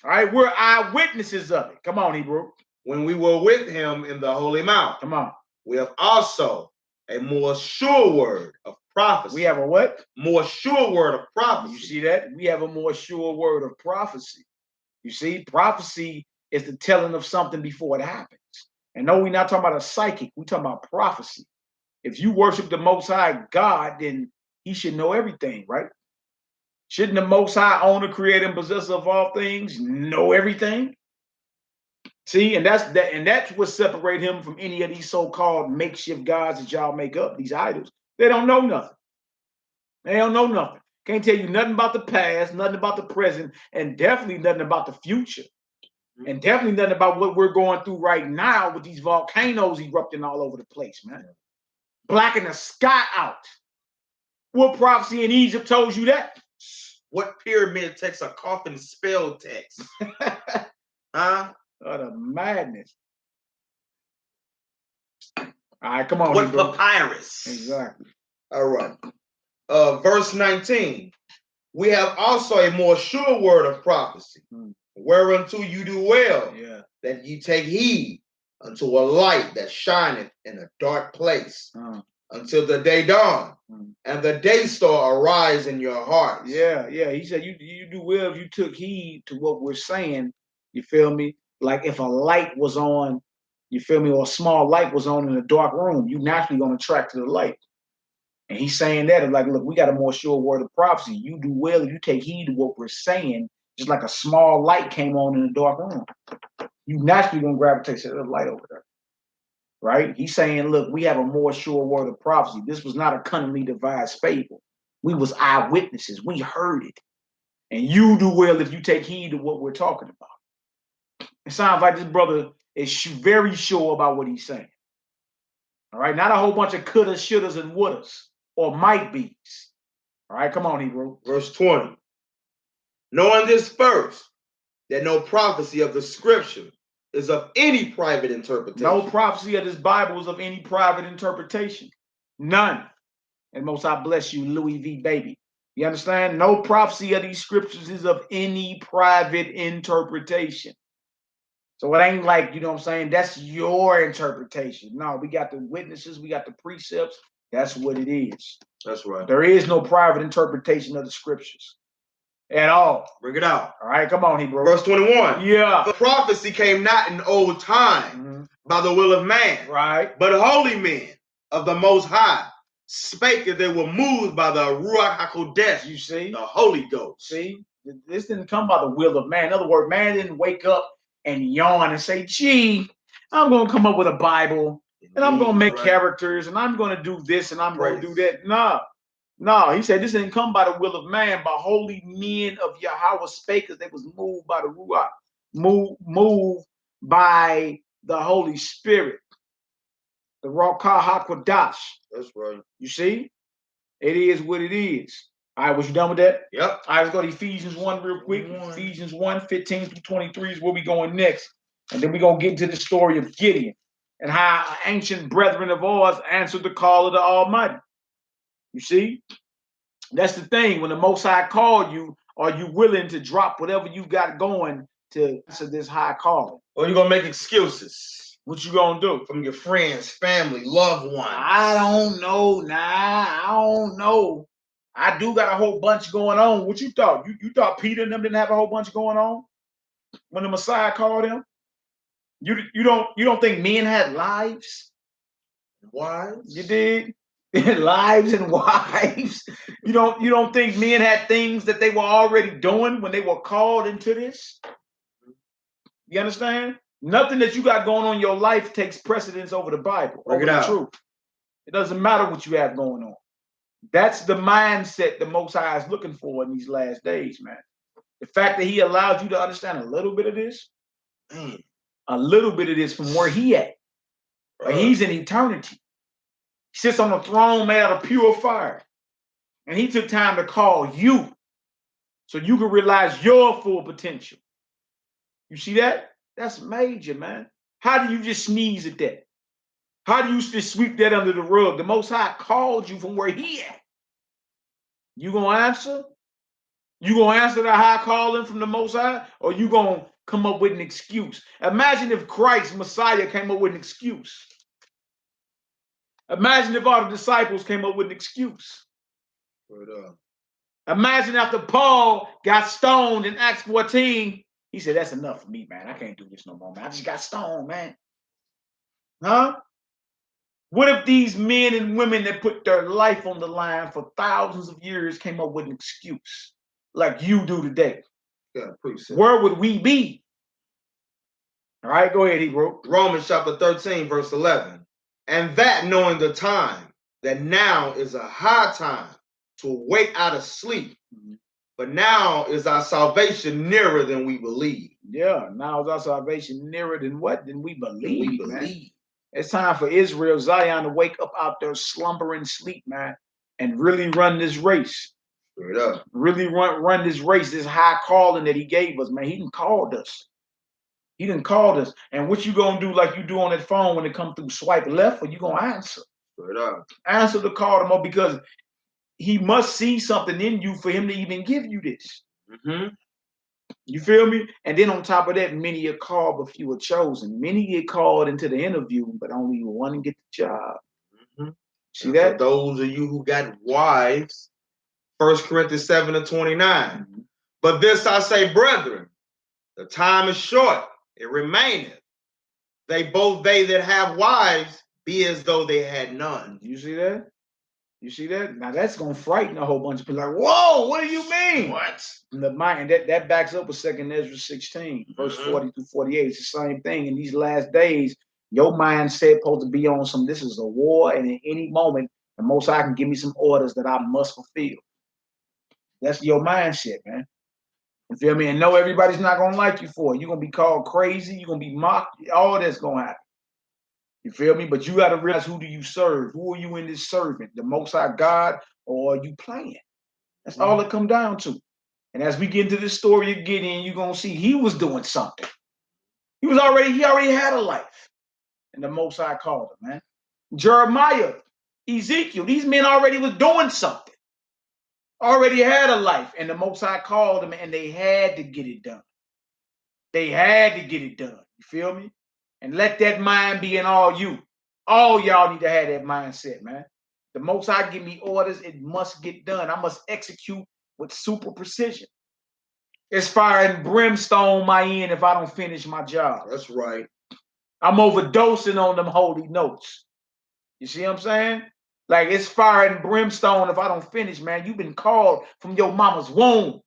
[SPEAKER 1] All right, we're eyewitnesses of it. Come on, Hebrew.
[SPEAKER 2] When we were with him in the Holy Mount.
[SPEAKER 1] Come on.
[SPEAKER 2] We have also a more sure word of prophecy.
[SPEAKER 1] We have a what?
[SPEAKER 2] More sure word of prophecy.
[SPEAKER 1] You see that? We have a more sure word of prophecy. You see, prophecy is the telling of something before it happens. And no, we're not talking about a psychic. We're talking about prophecy. If you worship the Most High God, then he should know everything, right? Shouldn't the Most High owner, creator, and possessor of all things know everything? See, and that's what separates him from any of these so-called makeshift gods that y'all make up, these idols. They don't know nothing. They don't know nothing. Can't tell you nothing about the past, nothing about the present, and definitely nothing about the future. And definitely nothing about what we're going through right now with these volcanoes erupting all over the place, man. Blacking the sky out. What prophecy in Egypt told you that?
[SPEAKER 2] What pyramid takes a coffin spell text? Huh?
[SPEAKER 1] Oh, the madness. All right, come on.
[SPEAKER 2] What papyrus?
[SPEAKER 1] Exactly.
[SPEAKER 2] All right. Verse 19. We have also a more sure word of prophecy, whereunto you do well, that you take heed unto a light that shineth in a dark place, until the day dawn, and the day star arise in your hearts.
[SPEAKER 1] Yeah. He said you do well if you took heed to what we're saying. You feel me? Like if a light was on, you feel me, or a small light was on in a dark room, you naturally gonna attract to the light. And he's saying that, like, look, we got a more sure word of prophecy. You do well if you take heed to what we're saying, just like a small light came on in a dark room. You naturally gonna gravitate to the light over there. Right? He's saying, look, we have a more sure word of prophecy. This was not a cunningly devised fable. We was eyewitnesses. We heard it. And you do well if you take heed to what we're talking about. It sounds like this brother is very sure about what he's saying. All right, not a whole bunch of couldas, shouldas, and wouldas, or might be's. All right, come on, Hebrew.
[SPEAKER 2] Verse 20. Knowing this first, that no prophecy of the scripture is of any private interpretation.
[SPEAKER 1] No prophecy of this Bible is of any private interpretation. None. And Most High bless you, Louis V. Baby. You understand? No prophecy of these scriptures is of any private interpretation. So it ain't like, you know what I'm saying, that's your interpretation. No, we got the witnesses, we got the precepts. That's what it is.
[SPEAKER 2] That's right.
[SPEAKER 1] There is no private interpretation of the scriptures at all.
[SPEAKER 2] Bring it out.
[SPEAKER 1] All right, come on, Hebrew.
[SPEAKER 2] Verse 21.
[SPEAKER 1] Yeah.
[SPEAKER 2] The prophecy came not in old time by the will of man,
[SPEAKER 1] right?
[SPEAKER 2] But holy men of the Most High spake that they were moved by the Ruach HaKodesh.
[SPEAKER 1] You see?
[SPEAKER 2] The Holy Ghost.
[SPEAKER 1] See? This didn't come by the will of man. In other words, man didn't wake up and yawn and say, gee, I'm going to come up with a Bible and I'm going to make characters and I'm going to do this and I'm going to do that. No, he said this didn't come by the will of man, but holy men of Yahweh spake as they was moved by the Ruach, moved by the Holy Spirit, the Ruach HaKodesh.
[SPEAKER 2] That's right.
[SPEAKER 1] You see? It is what it is. All right, was you done with that?
[SPEAKER 2] Yep.
[SPEAKER 1] All right, let's go to Ephesians 1 real quick. Ephesians 1, 15 through 23 is where we going next. And then we're going to get into the story of Gideon and how ancient brethren of ours answered the call of the Almighty. You see? That's the thing. When the Most High called you, are you willing to drop whatever you got going to answer this high calling?
[SPEAKER 2] Or you going to make excuses?
[SPEAKER 1] What you going to do?
[SPEAKER 2] From your friends, family, loved ones.
[SPEAKER 1] I don't know. I don't know. I do got a whole bunch going on. What you thought? You thought Peter and them didn't have a whole bunch going on when the Messiah called him? You don't think men had lives?
[SPEAKER 2] Wives?
[SPEAKER 1] You dig? Lives and wives. You don't think men had things that they were already doing when they were called into this? You understand? Nothing that you got going on in your life takes precedence over the Bible, over the truth. It doesn't matter what you have going on. That's the mindset the Most High is looking for in these last days, man. The fact that he allowed you to understand a little bit of this, a little bit of this from where he at. But he's in eternity. He sits on a throne made out of pure fire. And he took time to call you so you can realize your full potential. You see that? That's major, man. How do you just sneeze at that? How do you just sweep that under the rug? The Most High called you from where he at. You gonna answer? You gonna answer the high calling from the Most High? Or you gonna come up with an excuse? Imagine if Christ, Messiah, came up with an excuse. Imagine if all the disciples came up with an excuse. Imagine after Paul got stoned in Acts 14, he said, that's enough for me, man. I can't do this no more, man. I just got stoned, man. Huh? What if these men and women that put their life on the line for thousands of years came up with an excuse like you do today?
[SPEAKER 2] Yeah,
[SPEAKER 1] where would we be? All right, go ahead, Hebrew.
[SPEAKER 2] Romans chapter 13, verse 11. And that knowing the time, that now is a high time to wake out of sleep. But now is our salvation nearer than we believe.
[SPEAKER 1] Yeah, now is our salvation nearer than what? Than we believe, man. It's time for Israel, Zion, to wake up out their slumbering sleep, man, and really run this race.
[SPEAKER 2] Straight up.
[SPEAKER 1] Really run this race, this high calling that he gave us, man. He done called us. He done called us. And what you gonna do like you do on that phone when it come through swipe left, or you gonna answer?
[SPEAKER 2] Straight up.
[SPEAKER 1] Answer the call to him because he must see something in you for him to even give you this. You feel me? And then on top of that, many are called, but few are chosen. Many get called into the interview, but only one get the job. See
[SPEAKER 2] and
[SPEAKER 1] that?
[SPEAKER 2] For those of you who got wives, 1 Corinthians 7:29. But this I say, brethren, the time is short, it remaineth. They that have wives be as though they had none.
[SPEAKER 1] You see that? You see that? Now that's gonna frighten a whole bunch of people. Like, whoa, what do you mean?
[SPEAKER 2] What?
[SPEAKER 1] And the mind that backs up with 2 Ezra 16, verse 40 through 48. It's the same thing. In these last days, your mindset supposed to be on some. This is a war, and at any moment, the Most High can give me some orders that I must fulfill. That's your mindset, man. You feel me? And no, everybody's not gonna like you for it. You're gonna be called crazy. You're gonna be mocked. All that's gonna happen. You feel me? But you got to realize, who do you serve? Who are you in this serving? The Most High God, or are you playing? That's all it come down to. And as we get into this story of Gideon, you're going to see he was doing something. He already had a life. And the Most High called him, man. Jeremiah Ezekiel, these men already was doing something. Already had a life. And the Most High called them and they had to get it done. They had to get it done. You feel me? And let that mind be in all you. All y'all need to have that mindset, man. The Most High give me orders, it must get done. I must execute with super precision. It's fire and brimstone my end if I don't finish my job.
[SPEAKER 2] That's right.
[SPEAKER 1] I'm overdosing on them holy notes. You see what I'm saying? Like it's fire and brimstone if I don't finish, man. You've been called from your mama's womb.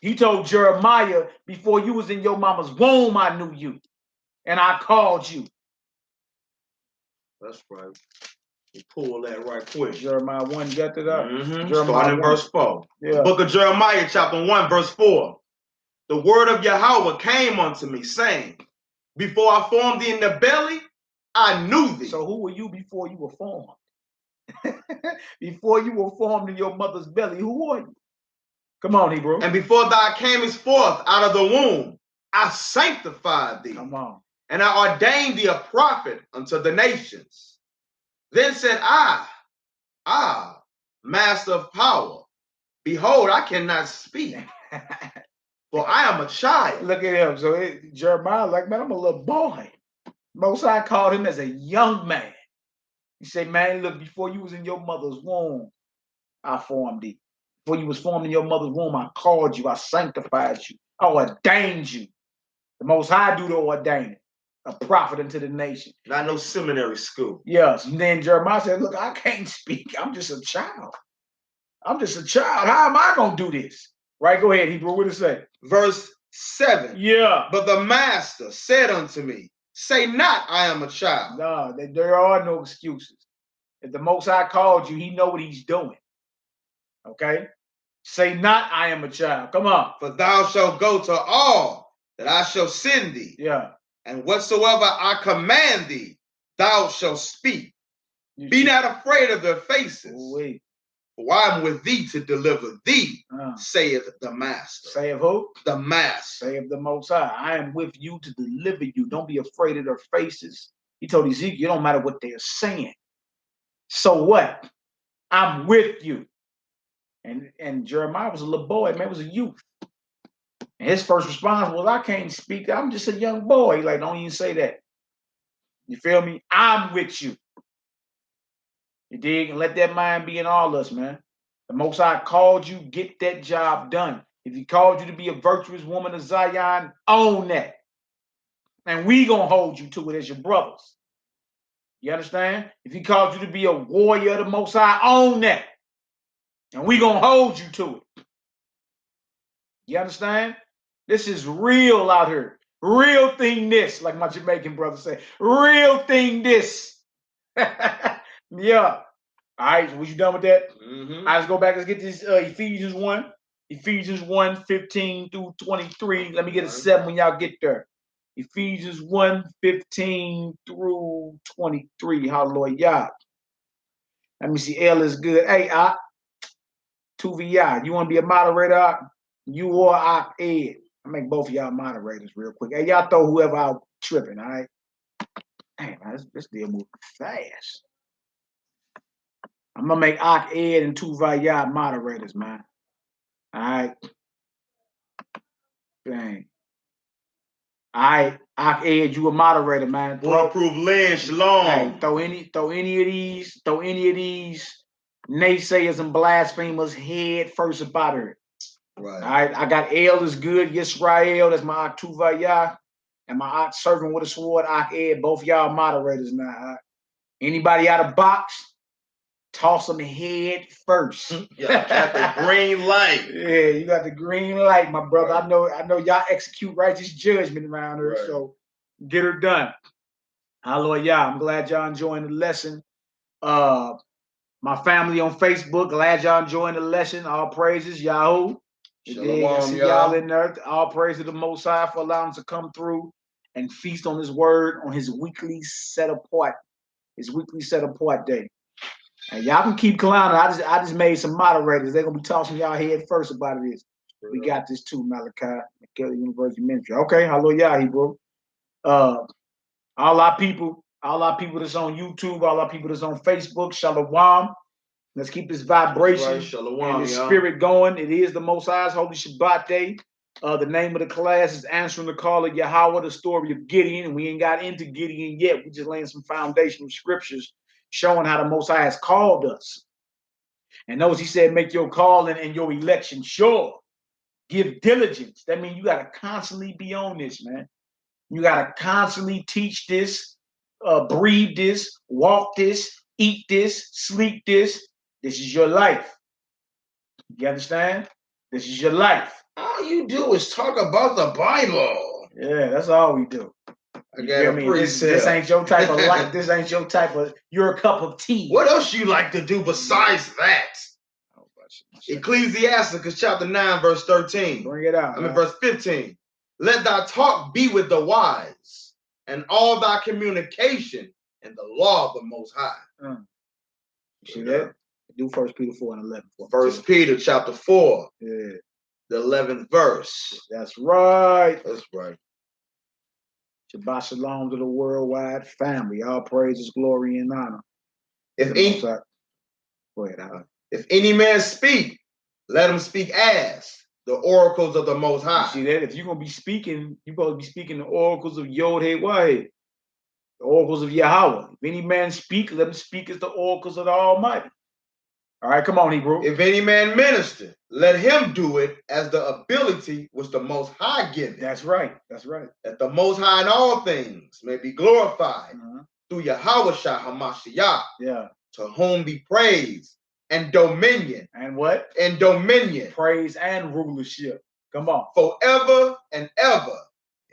[SPEAKER 1] He told Jeremiah, before you was in your mama's womb, I knew you. And I called you.
[SPEAKER 2] That's right. We pull that right quick.
[SPEAKER 1] Jeremiah 1, you got that up?
[SPEAKER 2] Starting in verse 4.
[SPEAKER 1] Yeah.
[SPEAKER 2] The book of Jeremiah, chapter 1, verse 4. The word of Yahweh came unto me, saying, before I formed thee in the belly, I knew thee.
[SPEAKER 1] So who were you before you were formed? Before you were formed in your mother's belly, who were you? Come on, Hebrew.
[SPEAKER 2] And before thou camest forth out of the womb, I sanctified thee.
[SPEAKER 1] Come on.
[SPEAKER 2] And I ordained thee a prophet unto the nations. Then said I, master of power, behold, I cannot speak, for I am a child.
[SPEAKER 1] Look at him. So Jeremiah, like, man, I'm a little boy. Most High called him as a young man. He said, man, look, before you was in your mother's womb, I formed thee. Before you was formed in your mother's womb, I called you, I sanctified you, I ordained you. The Most High do the ordaining, a prophet unto the nation.
[SPEAKER 2] Not no seminary school.
[SPEAKER 1] Yes. And then Jeremiah said, look, I can't speak. I'm just a child. I'm just a child. How am I going to do this? Right? Go ahead, Hebrew. What does it say?
[SPEAKER 2] Verse 7.
[SPEAKER 1] Yeah.
[SPEAKER 2] But the master said unto me, say not, I am a child.
[SPEAKER 1] No, there are no excuses. If the Most High called you, he know what he's doing. Okay? Say not, I am a child. Come on.
[SPEAKER 2] For thou shalt go to all that I shall send thee.
[SPEAKER 1] Yeah.
[SPEAKER 2] And whatsoever I command thee, thou shalt speak. Be not afraid of their faces.
[SPEAKER 1] Wait.
[SPEAKER 2] For I am with thee to deliver thee, saith the master.
[SPEAKER 1] Saith who?
[SPEAKER 2] The master.
[SPEAKER 1] Saith the Most High. I am with you to deliver you. Don't be afraid of their faces. He told Ezekiel, it don't matter what they're saying. So what? I'm with you. And Jeremiah was a little boy, man, was a youth. And his first response was, I can't speak. I'm just a young boy. Like, don't even say that. You feel me? I'm with you. You dig? And let that mind be in all us, man. The Most High called you, get that job done. If he called you to be a virtuous woman of Zion, own that. And we gonna hold you to it as your brothers. You understand? If he called you to be a warrior of the Most High, own that. And we gonna hold you to it. You understand? This is real out here. Real thing this, like my Jamaican brother say. Real thing this. Yeah. All right, so was you done with that? All right, let's go back. Let's get this Ephesians 1. Ephesians 1, 15 through 23. Let me get a 7 when y'all get there. Ephesians 1, 15 through 23. Hallelujah. Let me see. L is good. Hey, 2VI. You want to be a moderator? You or Ed. I make both of y'all moderators real quick. Hey, y'all throw whoever out tripping, all right? Hey, man, this deal moving fast. I'm going to make Ed and 2VI moderators, man. All right? Dang. All right, Ed, you a moderator, man.
[SPEAKER 2] Bulletproof Lynn, shalom.
[SPEAKER 1] Hey, throw any of these naysayers and blasphemers head first about it.
[SPEAKER 2] Right.
[SPEAKER 1] All right, I got L is good. Yisrael, that's my Tuvaya. And my servant with a sword, Ed. Both y'all moderators now. Right? Anybody out of box, toss them head first.
[SPEAKER 2] Yeah, got the green light.
[SPEAKER 1] Yeah, you got the green light, my brother. Right. I know y'all execute righteous judgment around here, right. So get her done. Hallelujah. I'm glad y'all enjoying the lesson. My family on Facebook, glad y'all enjoying the lesson. All praises, Yahoo. I see y'all in there. All praise to the Most High for allowing us to come through and feast on his word on his weekly set apart day. And y'all can keep clowning. I just made some moderators. They're gonna be tossing y'all head first about this. We got this too, Malachi, McKellar University Ministry. Okay, hallelujah, bro. All our people All our people that's on YouTube, all our people that's on Facebook, Shalom. Let's keep this vibration and the spirit going. It is the Most High's Holy Shabbat Day. The name of the class is Answering the Call of Yahweh, the story of Gideon. And we ain't got into Gideon yet. We just laying some foundational scriptures showing how the Most High has called us. And notice he said, make your call and your election sure. Give diligence. That means you got to constantly be on this, man. You got to constantly teach this, breathe this, walk this, eat this, sleep this. This is your life. You understand? This is your life.
[SPEAKER 2] All you do is talk about the Bible.
[SPEAKER 1] Yeah, that's all we do.
[SPEAKER 2] I got a precept.
[SPEAKER 1] This ain't your type of life. This ain't your type of your cup of tea.
[SPEAKER 2] What else you like to do besides that? Ecclesiasticus chapter 9, verse 13.
[SPEAKER 1] Bring it out.
[SPEAKER 2] Verse 15. Let thy talk be with the wise, and all thy communication in the law of the Most High.
[SPEAKER 1] You see that? Do 1 Peter 4 and 11.
[SPEAKER 2] 1 Peter chapter 4.
[SPEAKER 1] Yeah.
[SPEAKER 2] The 11th verse.
[SPEAKER 1] That's right.
[SPEAKER 2] That's right.
[SPEAKER 1] Shabbat shalom to the worldwide family. All praises, glory, and honor.
[SPEAKER 2] If any man speak, let him speak as the oracles of the Most High.
[SPEAKER 1] You see that? If you're going to be speaking, you're supposed to be speaking the oracles of YHWH, the oracles of Yahweh. If any man speak, let him speak as the oracles of the Almighty. All right, come on, Hebrew.
[SPEAKER 2] If any man minister, let him do it as the ability which the Most High giveth.
[SPEAKER 1] That's right. That's right.
[SPEAKER 2] That the Most High in all things may be glorified through YHWH HaMashiach.
[SPEAKER 1] Yeah.
[SPEAKER 2] To whom be praise and dominion.
[SPEAKER 1] And what?
[SPEAKER 2] And dominion.
[SPEAKER 1] Praise and rulership. Come on.
[SPEAKER 2] Forever and ever.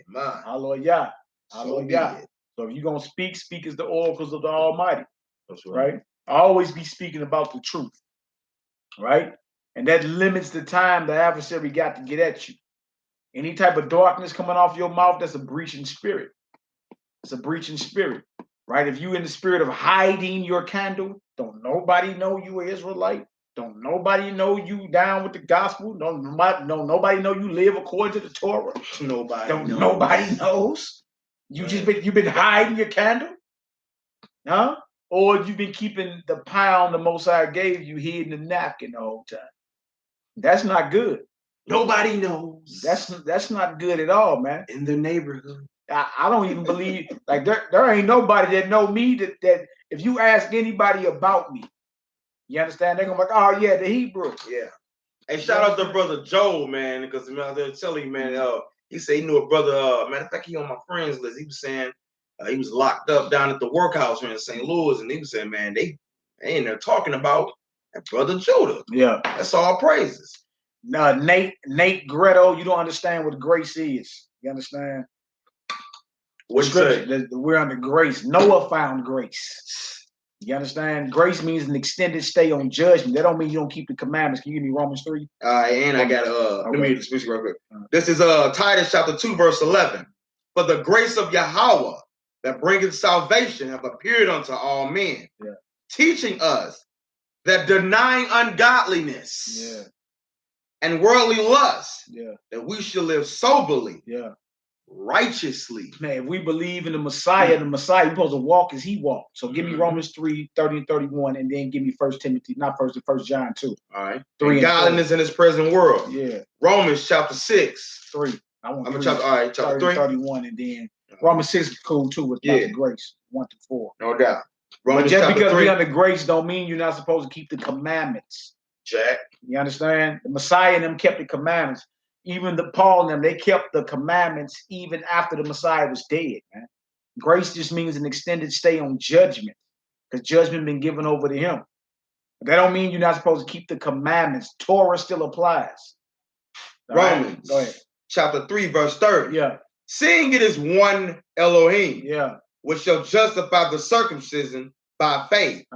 [SPEAKER 2] Amen.
[SPEAKER 1] Hallelujah. Hallelujah. So if you're going to speak as the oracles of the Almighty.
[SPEAKER 2] That's
[SPEAKER 1] right. Always be speaking about the truth. Right? And that limits the time the adversary got to get at you. Any type of darkness coming off your mouth, that's a breaching spirit. It's a breaching spirit. Right? If you in the spirit of hiding your candle, don't nobody know you an Israelite. Don't nobody know you down with the gospel. Don't nobody know you live according to the Torah. Nobody knows. You've been hiding your candle, huh? Or you've been keeping the pound the Most High gave you hid in the napkin the whole time. That's not good.
[SPEAKER 2] Nobody knows.
[SPEAKER 1] That's not good at all, man.
[SPEAKER 2] In the neighborhood.
[SPEAKER 1] I don't even believe, like there ain't nobody that know me that if you ask anybody about me, you understand, they're gonna be like, oh yeah, the Hebrew.
[SPEAKER 2] Yeah. Hey, shout out to brother Joel, man, because they're telling you, man, he said he knew a brother, matter of fact, he on my friends list. He was saying he was locked up down at the workhouse here in St. Louis, and he was saying, man, they in there talking about that brother Judah.
[SPEAKER 1] Yeah.
[SPEAKER 2] That's all praises.
[SPEAKER 1] Nate Greto, you don't understand what grace is. You understand?
[SPEAKER 2] What you say?
[SPEAKER 1] We're under grace. Noah found grace. You understand? Grace means an extended stay on judgment. That don't mean you don't keep the commandments. Can you give me Romans 3?
[SPEAKER 2] And I got let me read the scripture real quick. This is Titus chapter 2, verse 11. For the grace of Yahweh that bringeth salvation have appeared unto all men, teaching us that denying ungodliness and worldly lust, that we should live soberly, righteously.
[SPEAKER 1] Man, if we believe in the Messiah, we're supposed to walk as he walked. So give me Romans 3, 30 and 31, and then give me 1 Timothy, not 1 John 2.
[SPEAKER 2] All right. 3 and godliness in this present world.
[SPEAKER 1] Yeah.
[SPEAKER 2] Romans chapter 6.
[SPEAKER 1] 3.
[SPEAKER 2] Chapter 3.
[SPEAKER 1] 31, and then Romans 6 is cool too with the grace. 1 to 4.
[SPEAKER 2] No doubt.
[SPEAKER 1] But just because we're under grace don't mean you're not supposed to keep the commandments.
[SPEAKER 2] Jack.
[SPEAKER 1] You understand? The Messiah and them kept the commandments. Even Paul and them, they kept the commandments even after the Messiah was dead, man. Grace just means an extended stay on judgment, because judgment been given over to him. But that don't mean you're not supposed to keep the commandments. Torah still applies.
[SPEAKER 2] Romans chapter 3, verse 30.
[SPEAKER 1] Yeah.
[SPEAKER 2] Seeing it is one Elohim, which shall justify the circumcision by faith,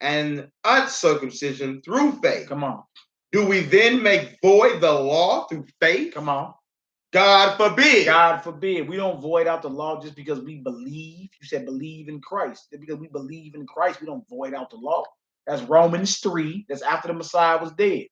[SPEAKER 2] and uncircumcision through faith.
[SPEAKER 1] Come on.
[SPEAKER 2] Do we then make void the law through faith?
[SPEAKER 1] Come on.
[SPEAKER 2] God forbid.
[SPEAKER 1] God forbid. We don't void out the law just because we believe. You said believe in Christ. Just because we believe in Christ, we don't void out the law. That's Romans 3. That's after the Messiah was dead.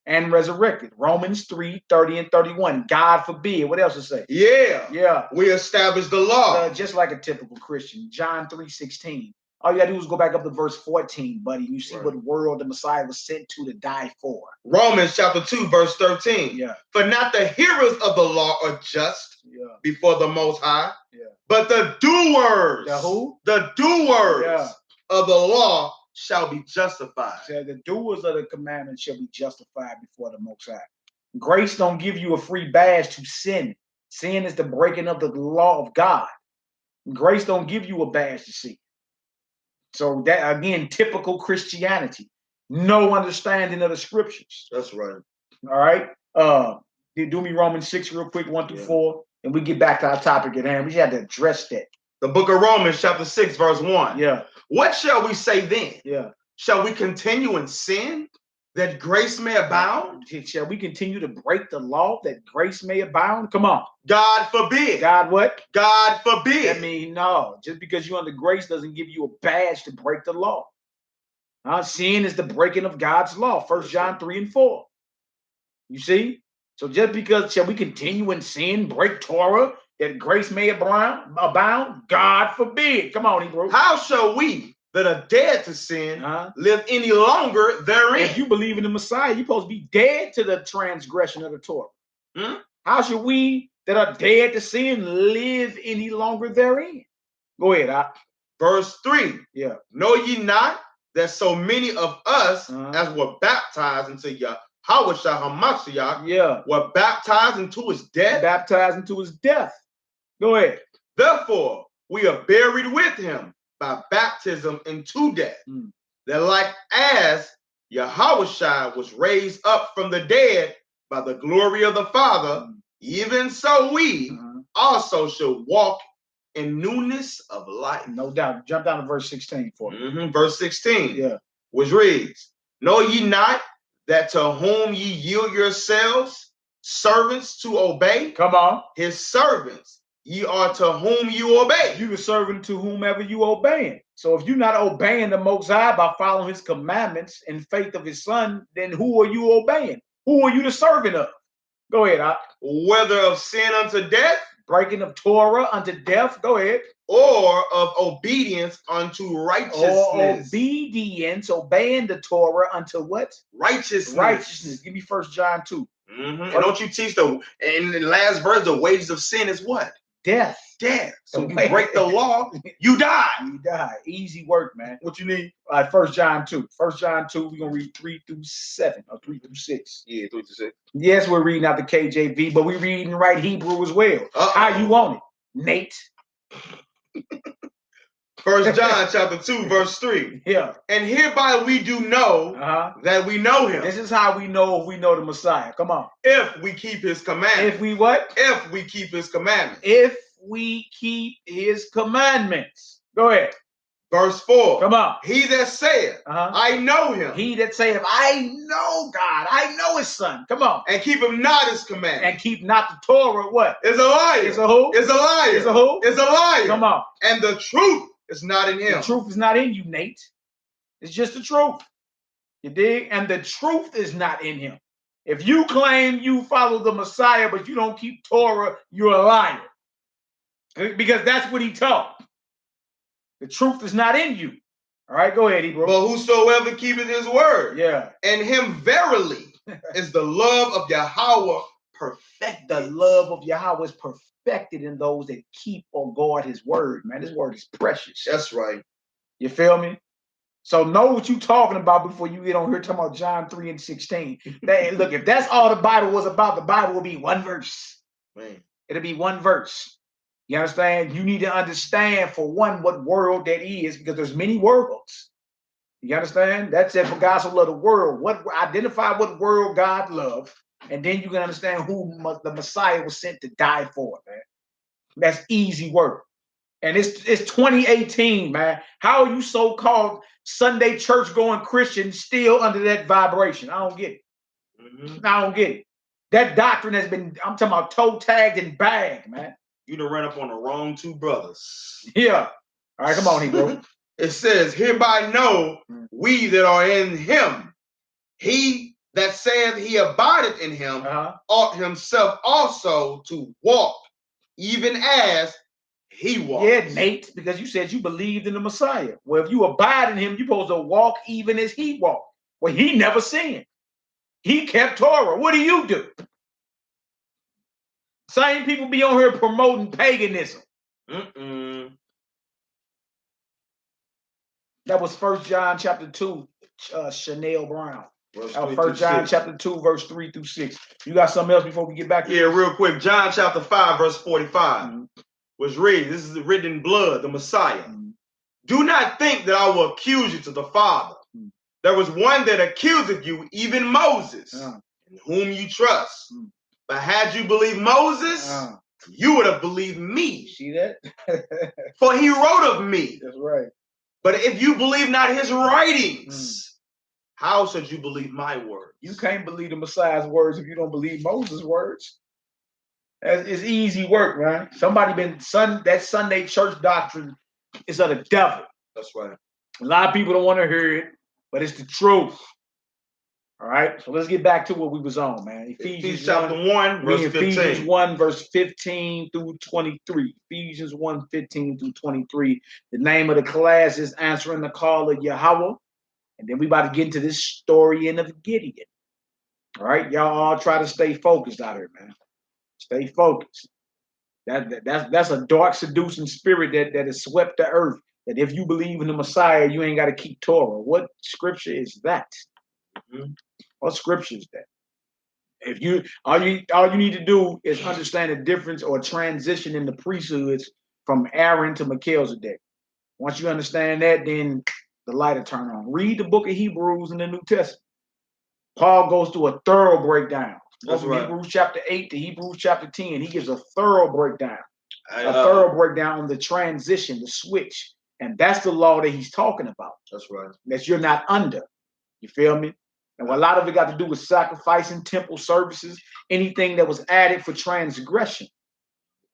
[SPEAKER 1] and resurrected. Romans 3:30 and 31. God forbid. What else to say?
[SPEAKER 2] Yeah. We established the law.
[SPEAKER 1] Just like a typical Christian. John 3:16. All you gotta do is go back up to verse 14, buddy. You see what world the Messiah was sent to die for.
[SPEAKER 2] Romans chapter 2, verse 13.
[SPEAKER 1] Yeah.
[SPEAKER 2] For not the hearers of the law are just before the Most High, but the doers.
[SPEAKER 1] The who?
[SPEAKER 2] The doers of the law shall be justified.
[SPEAKER 1] So the doers of the commandments shall be justified before the Most High. Grace don't give you a free badge to sin. Sin is the breaking of the law of God. Grace don't give you a badge to sin. So that, again, typical Christianity. No understanding of the scriptures.
[SPEAKER 2] That's right.
[SPEAKER 1] All right. Do me Romans 6 real quick, 1 through 4, and we get back to our topic at hand. We just had to address that.
[SPEAKER 2] The book of Romans, chapter 6, verse 1.
[SPEAKER 1] Yeah.
[SPEAKER 2] What shall we say then?
[SPEAKER 1] Yeah.
[SPEAKER 2] Shall we continue in sin that grace may abound?
[SPEAKER 1] Shall we continue to break the law that grace may abound? Come on.
[SPEAKER 2] God forbid.
[SPEAKER 1] God what?
[SPEAKER 2] God forbid.
[SPEAKER 1] I mean, no. Just because you're under grace doesn't give you a badge to break the law. Sin is the breaking of God's law. 1 John 3 and 4. You see? So just because shall we continue in sin, break Torah, that grace may abound? God forbid. Come on, Hebrew.
[SPEAKER 2] How shall we that are dead to sin live any longer therein?
[SPEAKER 1] If you believe in the Messiah, you're supposed to be dead to the transgression of the Torah. How should we that are dead to sin live any longer therein? Go ahead.
[SPEAKER 2] Verse 3.
[SPEAKER 1] Yeah.
[SPEAKER 2] Know ye not that so many of us as were baptized into YHWH HaMashiach were baptized into his death?
[SPEAKER 1] Baptized into his death. Go ahead.
[SPEAKER 2] Therefore, we are buried with him by baptism into death, that like as YHWH was raised up from the dead by the glory of the Father, even so we also should walk in newness of life.
[SPEAKER 1] No doubt. Jump down to verse 16 for me.
[SPEAKER 2] Verse 16,
[SPEAKER 1] yeah,
[SPEAKER 2] which reads, Know ye not that to whom ye yield yourselves servants to obey?
[SPEAKER 1] Come on.
[SPEAKER 2] His servants ye are to whom you obey.
[SPEAKER 1] You the servant to whomever you obeying. So if you're not obeying the Most High by following his commandments in faith of his son, then who are you obeying? Who are you the servant of? Go ahead.
[SPEAKER 2] Whether of sin unto death,
[SPEAKER 1] breaking of Torah unto death. Go ahead.
[SPEAKER 2] Or of obedience unto righteousness.
[SPEAKER 1] Or obedience, obeying the Torah unto what?
[SPEAKER 2] Righteousness.
[SPEAKER 1] Righteousness. Give me 1 John 2.
[SPEAKER 2] And don't you teach in the last verse, the wages of sin is what?
[SPEAKER 1] Death.
[SPEAKER 2] Death. So you break the law, you die.
[SPEAKER 1] You die. Easy work, man.
[SPEAKER 2] What you need?
[SPEAKER 1] All right, 1 John 2. 1 John 2, we're going to read 3 through 7 or 3 through 6.
[SPEAKER 2] Yeah, 3 through 6.
[SPEAKER 1] Yes, we're reading out the KJV, but we're reading right Hebrew as well. How you want it, Nate?
[SPEAKER 2] 1 John chapter 2, verse 3.
[SPEAKER 1] Yeah.
[SPEAKER 2] And hereby we do know that we know him.
[SPEAKER 1] This is how we know if we know the Messiah. Come on.
[SPEAKER 2] If we keep his commandments.
[SPEAKER 1] If we what?
[SPEAKER 2] If we keep his commandments.
[SPEAKER 1] If we keep his commandments. Go ahead.
[SPEAKER 2] Verse 4.
[SPEAKER 1] Come on.
[SPEAKER 2] He that saith, I know him.
[SPEAKER 1] He that saith, I know God. I know his son. Come on.
[SPEAKER 2] And keep him not his commandments.
[SPEAKER 1] And keep not the Torah. What?
[SPEAKER 2] Is a liar.
[SPEAKER 1] Is a who?
[SPEAKER 2] Is a liar.
[SPEAKER 1] Is a who?
[SPEAKER 2] Is a liar.
[SPEAKER 1] Come on.
[SPEAKER 2] And the truth is not in him.
[SPEAKER 1] The truth is not in you, Nate. It's just the truth. You dig? And the truth is not in him. If you claim you follow the Messiah, but you don't keep Torah, you're a liar. Because that's what he taught. The truth is not in you. All right, go ahead, Hebrew.
[SPEAKER 2] But whosoever keepeth his word, and him verily is the love of Yahweh perfected.
[SPEAKER 1] The love of Yahweh is perfected in those that keep or guard his word, man. His word is precious.
[SPEAKER 2] That's right.
[SPEAKER 1] You feel me? So know what you're talking about before you get on here talking about John 3 and 16. Look, if that's all the Bible was about, the Bible would be one verse.
[SPEAKER 2] Man.
[SPEAKER 1] It'll be one verse. You understand? You need to understand, for one, what world that is, because there's many worlds. You understand? That's it. For God so loved the world. Identify what world God loved, and then you can understand who the Messiah was sent to die for, man. That's easy work. And it's 2018, man. How are you so-called Sunday church-going Christians still under that vibration? I don't get it. I don't get it. That doctrine has been, I'm talking about toe-tagged and bagged, man.
[SPEAKER 2] You done run up on the wrong two brothers.
[SPEAKER 1] Yeah. All right, come on, Hebrew.
[SPEAKER 2] It says, hereby know we that are in him. He that saith he abideth in him ought himself also to walk, even as he walks.
[SPEAKER 1] Yeah, Nate, because you said you believed in the Messiah. Well, if you abide in him, you're supposed to walk even as he walked. Well, he never sinned. He kept Torah. What do you do? Same people be on here promoting paganism. That was 1 John chapter 2, Chanel Brown. 1 John chapter 2, verse 3 through 6. You got something else before we get back to
[SPEAKER 2] this? Real quick. John chapter 5, verse 45 was read. This is written in blood, the Messiah. Do not think that I will accuse you to the Father. There was one that accuseth you, even Moses, in whom you trust. But had you believed Moses, you would have believed me.
[SPEAKER 1] See that?
[SPEAKER 2] For he wrote of me.
[SPEAKER 1] That's right.
[SPEAKER 2] But if you believe not his writings, how should you believe my words?
[SPEAKER 1] You can't believe the Messiah's words if you don't believe Moses' words. It's easy work, man. Somebody that Sunday church doctrine is of the devil.
[SPEAKER 2] That's right.
[SPEAKER 1] A lot of people don't want to hear it, but it's the truth. All right, so let's get back to what we was on, man.
[SPEAKER 2] Ephesians chapter 1, verse 15.
[SPEAKER 1] Ephesians 1, verse 15 through 23. Ephesians 1, 15 through 23. The name of the class is Answering the Call of YHWH. And then we about to get into this story in of Gideon. All right, y'all all try to stay focused out here, man. Stay focused. That's a dark, seducing spirit that has swept the earth. That if you believe in the Messiah, you ain't got to keep Torah. What scripture is that? What scripture is that? If you all you need to do is understand the difference or transition in the priesthoods from Aaron to Melchizedek. Once you understand that, then the light will turn on. Read the book of Hebrews in the New Testament. Paul goes through a thorough breakdown. From Hebrews chapter 8 to Hebrews chapter 10, he gives a thorough breakdown. Thorough breakdown on the transition, the switch. And that's the law that he's talking about.
[SPEAKER 2] That's right.
[SPEAKER 1] That you're not under. You feel me? And a lot of it got to do with sacrificing, temple services, anything that was added for transgression.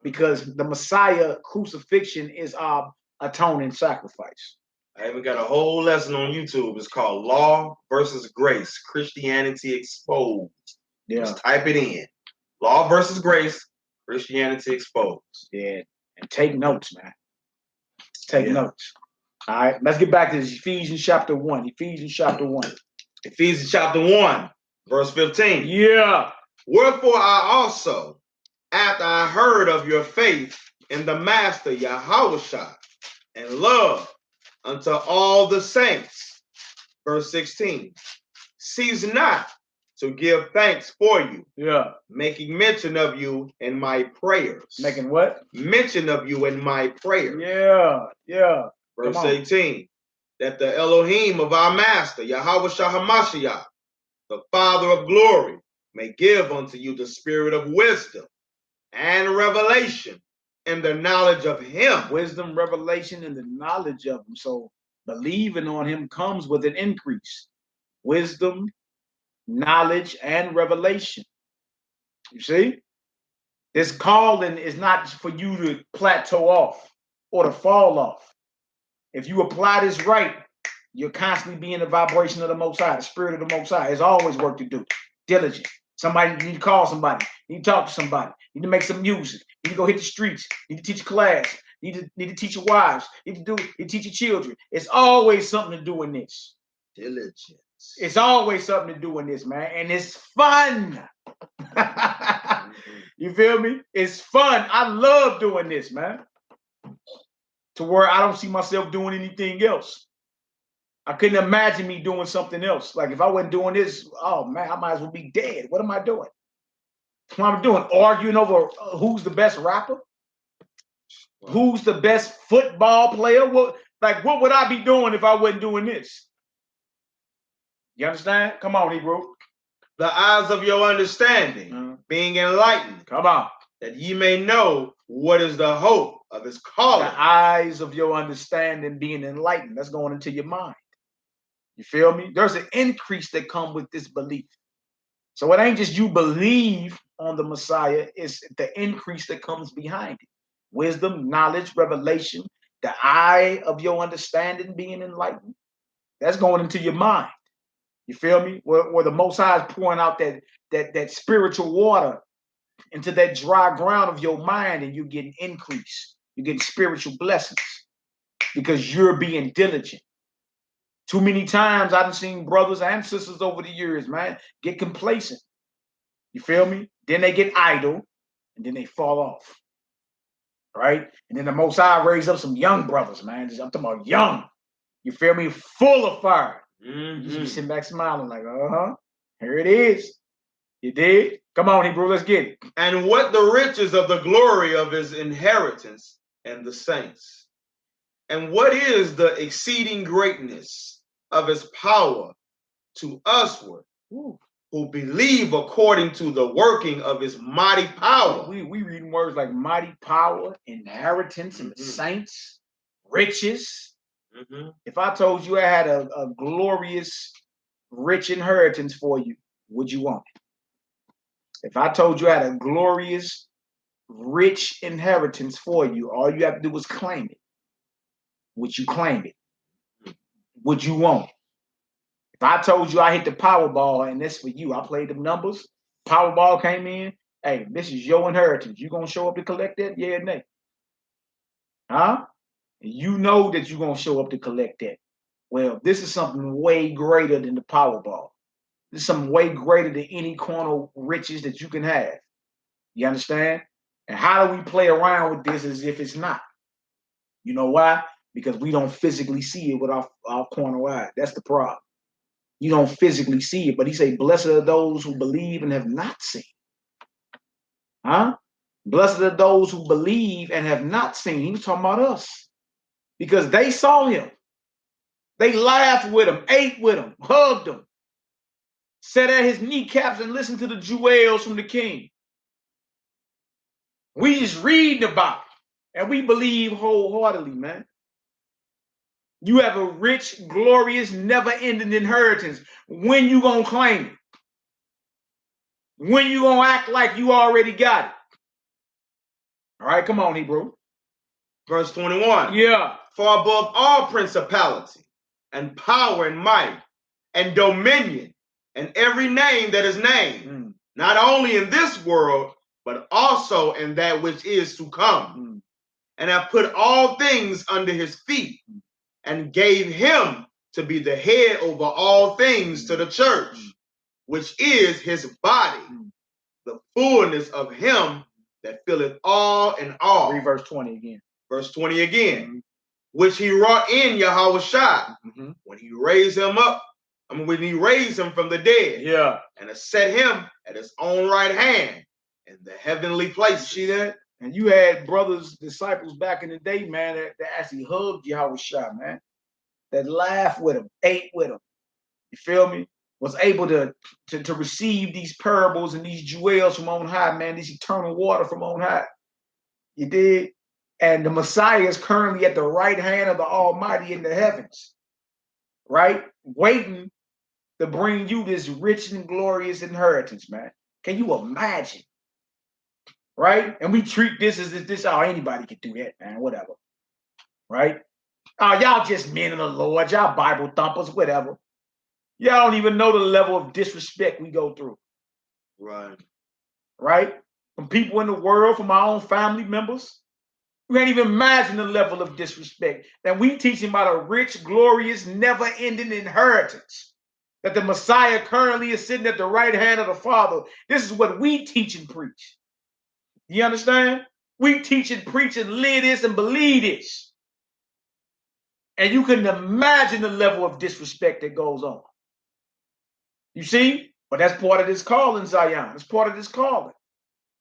[SPEAKER 1] Because the Messiah crucifixion is our atoning sacrifice.
[SPEAKER 2] I even got a whole lesson on YouTube. It's called Law versus Grace, Christianity Exposed.
[SPEAKER 1] Yeah.
[SPEAKER 2] Just type it in. Law versus Grace, Christianity Exposed.
[SPEAKER 1] Yeah. And take notes, man. Take notes. All right. Let's get back to this. Ephesians chapter 1. Ephesians chapter 1.
[SPEAKER 2] Ephesians chapter 1, verse 15.
[SPEAKER 1] Yeah.
[SPEAKER 2] Wherefore I also, after I heard of your faith in the Master YHWH and love unto all the saints. Verse 16. Cease not to give thanks for you.
[SPEAKER 1] Yeah.
[SPEAKER 2] Making mention of you in my prayers.
[SPEAKER 1] Making what?
[SPEAKER 2] Mention of you in my prayers.
[SPEAKER 1] Yeah. Yeah.
[SPEAKER 2] Verse 18. That the Elohim of our Master, YHWH HaMashiach, the Father of glory, may give unto you the spirit of wisdom and revelation and the knowledge of him.
[SPEAKER 1] Wisdom, revelation, and the knowledge of him. So believing on him comes with an increase. Wisdom, knowledge, and revelation. You see? This calling is not for you to plateau off or to fall off. If you apply this right, you're constantly being the vibration of the Most High, the spirit of the Most High. There's always work to do. Diligent. Somebody need to call somebody. Need to talk to somebody. Need to make some music. Need to go hit the streets. Need to teach a class. Need to teach your wives. Need to teach your children. It's always something to do in this.
[SPEAKER 2] Diligence.
[SPEAKER 1] It's always something to do in this, man. And it's fun. You feel me? It's fun. I love doing this, man. To where I don't see myself doing anything else. I couldn't imagine me doing something else. Like if I wasn't doing this, oh man, I might as well be dead. What am I doing? What am I doing? Arguing over who's the best rapper? Wow. Who's the best football player? What would I be doing if I wasn't doing this? You understand? Come on, Hebrew.
[SPEAKER 2] The eyes of your understanding being enlightened.
[SPEAKER 1] Come on.
[SPEAKER 2] That ye may know what is the hope of his calling.
[SPEAKER 1] The eyes of your understanding being enlightened. That's going into your mind. You feel me? There's an increase that comes with this belief. So it ain't just you believe on the Messiah. It's the increase that comes behind it. Wisdom, knowledge, revelation, the eye of your understanding being enlightened. That's going into your mind. You feel me? Where the Most High is pouring out that spiritual water into that dry ground of your mind, and you're getting increase. You're getting spiritual blessings because you're being diligent. Too many times I've seen brothers and sisters over the years, man, get complacent. You feel me? Then they get idle, and then they fall off. Right? And then the Most High raise up some young brothers, man. I'm talking about young. You feel me? Full of fire. You just be sitting back smiling like, here it is. You did? Come on, Hebrew, let's get it.
[SPEAKER 2] And what the riches of the glory of his inheritance and the saints? And what is the exceeding greatness of his power to usward, who believe according to the working of his mighty power?
[SPEAKER 1] We reading words like mighty power, inheritance, and the saints, riches. If I told you I had a glorious, rich inheritance for you, would you want it? If I told you I had a glorious, rich inheritance for you, all you have to do is claim it. Would you claim it? Would you want it? If I told you I hit the Powerball and this for you, I played the numbers, Powerball came in, hey, this is your inheritance. You gonna show up to collect that? Yeah or nay? Huh? You know that you're gonna show up to collect that. Well, this is something way greater than the Powerball. This is something way greater than any carnal riches that you can have. You understand? And how do we play around with this as if it's not? You know why? Because we don't physically see it with our carnal eye. That's the problem. You don't physically see it, but he say, blessed are those who believe and have not seen. Huh? Blessed are those who believe and have not seen. He was talking about us because they saw him. They laughed with him, ate with him, hugged him, sat at his kneecaps and listened to the jewels from the king. We just reading about it, and we believe wholeheartedly, man. You have a rich, glorious, never-ending inheritance. When you gonna claim it? When you gonna act like you already got it? All right, come on, Hebrew.
[SPEAKER 2] Verse 21.
[SPEAKER 1] Yeah.
[SPEAKER 2] For above all principality and power and might and dominion and every name that is named, not only in this world, but also in that which is to come, and have put all things under his feet, and gave him to be the head over all things to the church, which is his body, the fullness of him that filleth all in all.
[SPEAKER 1] Read verse 20 again.
[SPEAKER 2] Verse 20 again. Which he wrought in YHWH when he raised him up, when he raised him from the dead.
[SPEAKER 1] Yeah.
[SPEAKER 2] And has set him at his own right hand in the heavenly places.
[SPEAKER 1] See that? And you had brothers, disciples back in the day, man, that actually hugged YHWH, man. That laughed with him, ate with him. You feel me? Was able to receive these parables and these jewels from on high, man, this eternal water from on high. You did? And the Messiah is currently at the right hand of the Almighty in the heavens, right? Waiting to bring you this rich and glorious inheritance, man. Can you imagine? Right? And we treat this as if this, oh, anybody can do that, man, whatever. Right? Oh, y'all just men of the Lord, y'all Bible thumpers, whatever. Y'all don't even know the level of disrespect we go through.
[SPEAKER 2] Right.
[SPEAKER 1] Right? From people in the world, from our own family members. We can't even imagine the level of disrespect. And we teaching about a rich, glorious, never-ending inheritance. That the Messiah currently is sitting at the right hand of the Father. This is what we teach and preach. You understand? We teach and preach and live this and believe this. And you can imagine the level of disrespect that goes on. You see? But that's part of this calling, Zion. It's part of this calling.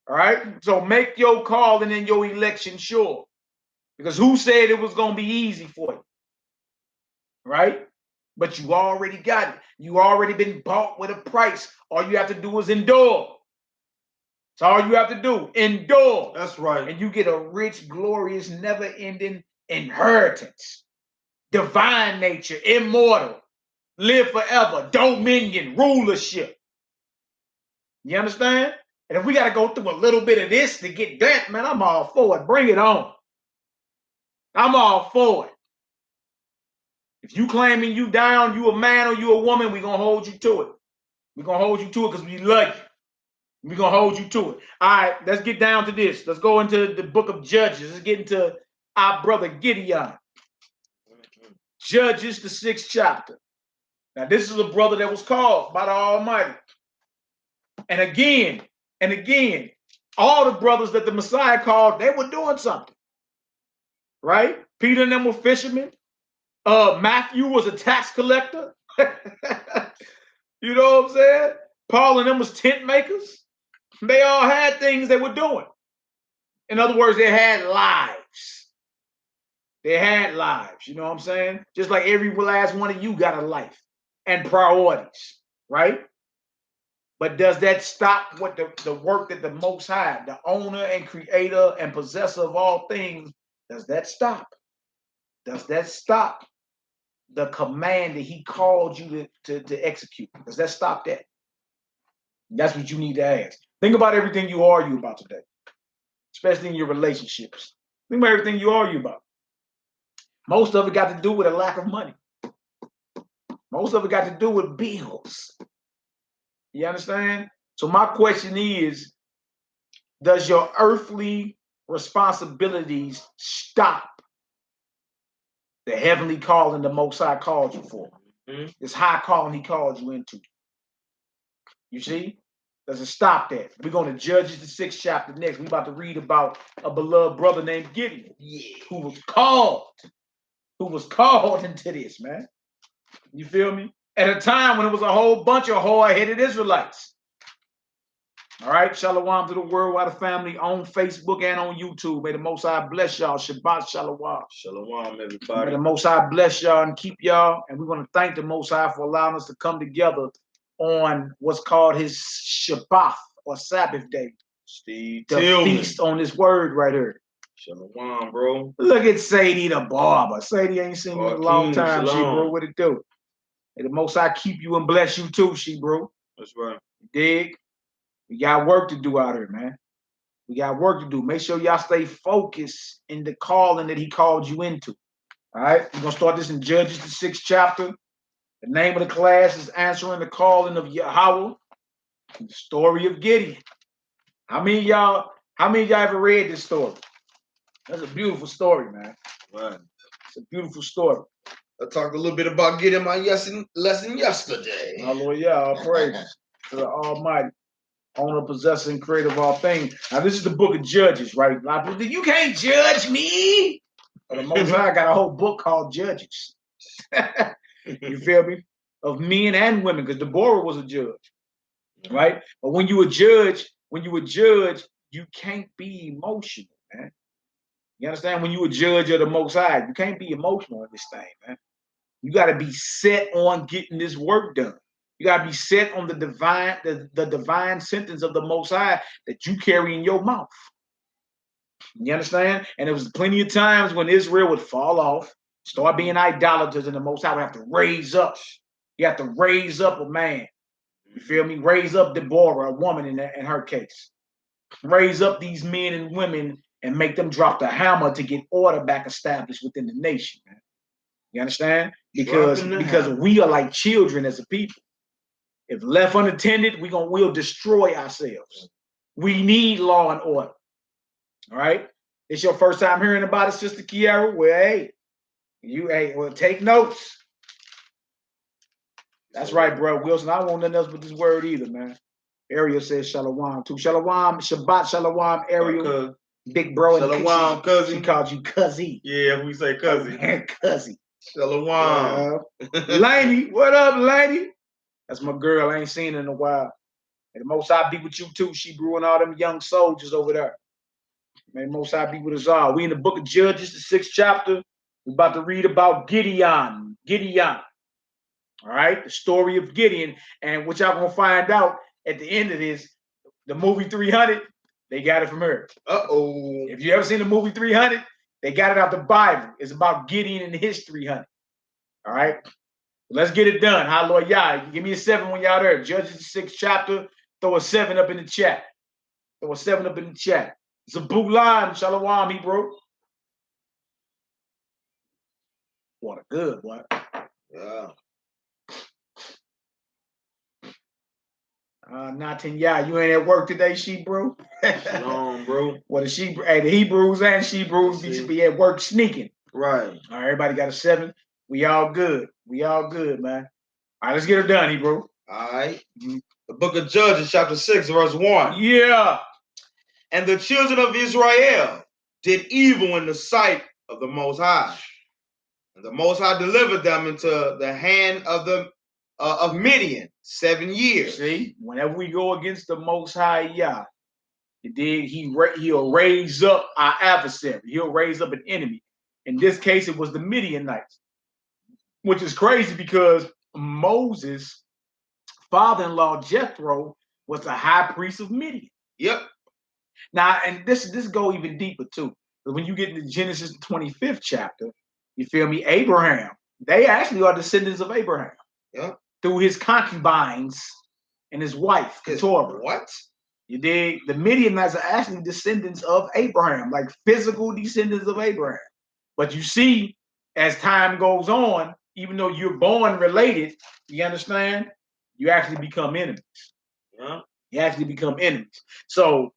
[SPEAKER 1] All right? So make your calling and your election sure. Because who said it was going to be easy for you? Right? But you already got it. You already been bought with a price. All you have to do is endure. That's all you have to do. Endure.
[SPEAKER 2] That's right.
[SPEAKER 1] And you get a rich, glorious, never-ending inheritance. Divine nature, immortal, live forever, dominion, rulership. You understand? And if we got to go through a little bit of this to get that, man, I'm all for it. Bring it on. I'm all for it. If you claiming you down, you a man or you a woman, we're going to hold you to it. We're going to hold you to it because we love you. We're going to hold you to it. All right, let's get down to this. Let's go into the book of Judges. Let's get into our brother Gideon. Judges, the 6th chapter. Now, this is a brother that was called by the Almighty. And again, all the brothers that the Messiah called, they were doing something. Right? Peter and them were fishermen. Matthew was a tax collector. You know what I'm saying? Paul and them was tent makers. They all had things they were doing. In other words, they had lives. They had lives. You know what I'm saying? Just like every last one of you got a life and priorities, right? But does that stop what the work that the Most High, the owner and creator and possessor of all things, does that stop? Does that stop the command that he called you to execute? Does that stop that? That's what you need to ask. Think about everything you argue about today, especially in your relationships. Think about everything you argue about. Most of it got to do with a lack of money. Most of it got to do with bills. You understand? So my question is, does your earthly responsibilities stop the heavenly calling the Most High called you for? This high calling he called you into. You see? Does it stop that? We're going to Judges, the 6th chapter next. We're about to read about a beloved brother named Gideon, who was called into this, man. You feel me? At a time when it was a whole bunch of hard-headed Israelites. All right, shalom to the worldwide family on Facebook and on YouTube. May the Most High bless y'all. Shabbat shalom.
[SPEAKER 2] Shalom, everybody.
[SPEAKER 1] May the Most High bless y'all and keep y'all. And we want to thank the Most High for allowing us to come together on what's called his Shabbat or Sabbath day.
[SPEAKER 2] Steve
[SPEAKER 1] the
[SPEAKER 2] Tillman.
[SPEAKER 1] Feast on this word right here.
[SPEAKER 2] Shalom, bro.
[SPEAKER 1] Look at Sadie the barber. Sadie ain't seen you in a long time, she bro. What it do? May the Most High keep you and bless you too, she bro.
[SPEAKER 2] That's right.
[SPEAKER 1] Dig? We got work to do out here, man. We got work to do. Make sure y'all stay focused in the calling that he called you into. All right? We're going to start this in Judges, the 6th chapter. The name of the class is Answering the Calling of YHWH, the story of Gideon. How many of y'all ever read this story? That's a beautiful story, man.
[SPEAKER 2] Right.
[SPEAKER 1] It's a beautiful story.
[SPEAKER 2] I talked a little bit about Gideon my lesson yesterday.
[SPEAKER 1] Hallelujah. All praises to the Almighty, owner, possessor, and creator of all things. Now, this is the book of Judges, right? A lot of people think, you can't judge me. But the Most High got a whole book called Judges. You feel me? Of men and women, because Deborah was a judge, right? But when you a judge, you can't be emotional, man. You understand? When you a judge of the Most High, you can't be emotional in this thing, man. You got to be set on getting this work done. You got to be set on the divine sentence of the Most High that you carry in your mouth. You understand? And there was plenty of times when Israel would fall off, start being idolaters, and the Most High would have to raise up. You have to raise up a man. You feel me? Raise up Deborah, a woman in her case. Raise up these men and women and make them drop the hammer to get order back established within the nation, man. You understand? Because we are like children as a people. If left unattended, we'll destroy ourselves. We need law and order. All right? It's your first time hearing about it, Sister Kiara? Well, take notes. That's right, bro. Wilson, I don't want nothing else but this word either, man. Ariel says shalom too. Shalom, Shabbat shalom, Ariel. Big bro.
[SPEAKER 2] Shalom, cousin.
[SPEAKER 1] She called you cuzzy.
[SPEAKER 2] Yeah, we say cousin.
[SPEAKER 1] Oh, man, cuzzy.
[SPEAKER 2] Shalom.
[SPEAKER 1] Laney, what up, Laney? That's my girl. I ain't seen her in a while. May the Most High be with you too. She brewing all them young soldiers over there. May the Most High be with us all. We in the book of Judges, the 6th chapter. We're about to read about Gideon. All right, the story of Gideon. And what y'all gonna find out at the end of this, the movie 300, they got it from her.
[SPEAKER 2] Uh-oh.
[SPEAKER 1] If you ever seen the movie 300, they got it out the Bible. It's about Gideon and his 300. All right, let's get it done. Hallelujah. Give me a 7 when y'all there. Judges, the 6th chapter. Throw a 7 up in the chat. Zabulan, shalom, bro. What a good one.
[SPEAKER 2] Yeah.
[SPEAKER 1] Nothing, yeah. You ain't at work today, She-Bro?
[SPEAKER 2] Shalom, bro.
[SPEAKER 1] Well, the Hebrews and She-Bros be at work sneaking.
[SPEAKER 2] Right.
[SPEAKER 1] All right, everybody got a 7. We all good. We all good, man. All right, let's get it done, Hebrew.
[SPEAKER 2] All right. The book of Judges, chapter 6, verse 1.
[SPEAKER 1] Yeah.
[SPEAKER 2] And the children of Israel did evil in the sight of the Most High. And the Most High delivered them into the hand of Midian 7 years.
[SPEAKER 1] See, whenever we go against the Most High Yah, he'll raise up our adversary. He'll raise up an enemy. In this case, it was the Midianites, which is crazy because Moses' father-in-law Jethro was the high priest of Midian.
[SPEAKER 2] Yep.
[SPEAKER 1] Now, and this go even deeper too. When you get into Genesis 25th chapter, you feel me? Abraham, they actually are descendants of Abraham.
[SPEAKER 2] Yep.
[SPEAKER 1] Through his concubines and his wife, Keturah.
[SPEAKER 2] What?
[SPEAKER 1] You dig? The Midianites are actually descendants of Abraham, like physical descendants of Abraham. But you see, as time goes on, even though you're born related, you understand? You actually become enemies.
[SPEAKER 2] Yeah.
[SPEAKER 1] You actually become enemies. So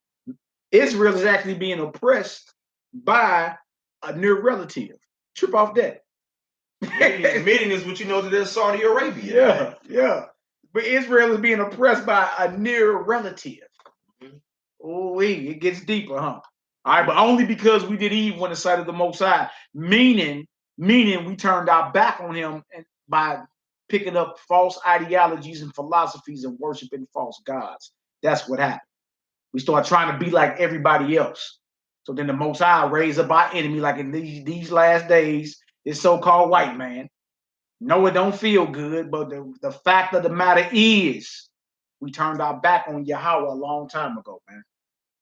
[SPEAKER 1] Israel is actually being oppressed by a near relative. Trip off that.
[SPEAKER 2] Midian is what you know that there's Saudi Arabia.
[SPEAKER 1] Yeah, yeah. But Israel is being oppressed by a near relative. Oh, it gets deeper, huh? All right, but only because we did evil in the sight of the Most High, meaning we turned our back on him and by picking up false ideologies and philosophies and worshiping false gods. That's what happened. We start trying to be like everybody else. So then the Most High raised up our enemy, like in these last days, this so-called white man. No, it don't feel good, but the fact of the matter is, we turned our back on Yahweh a long time ago, man.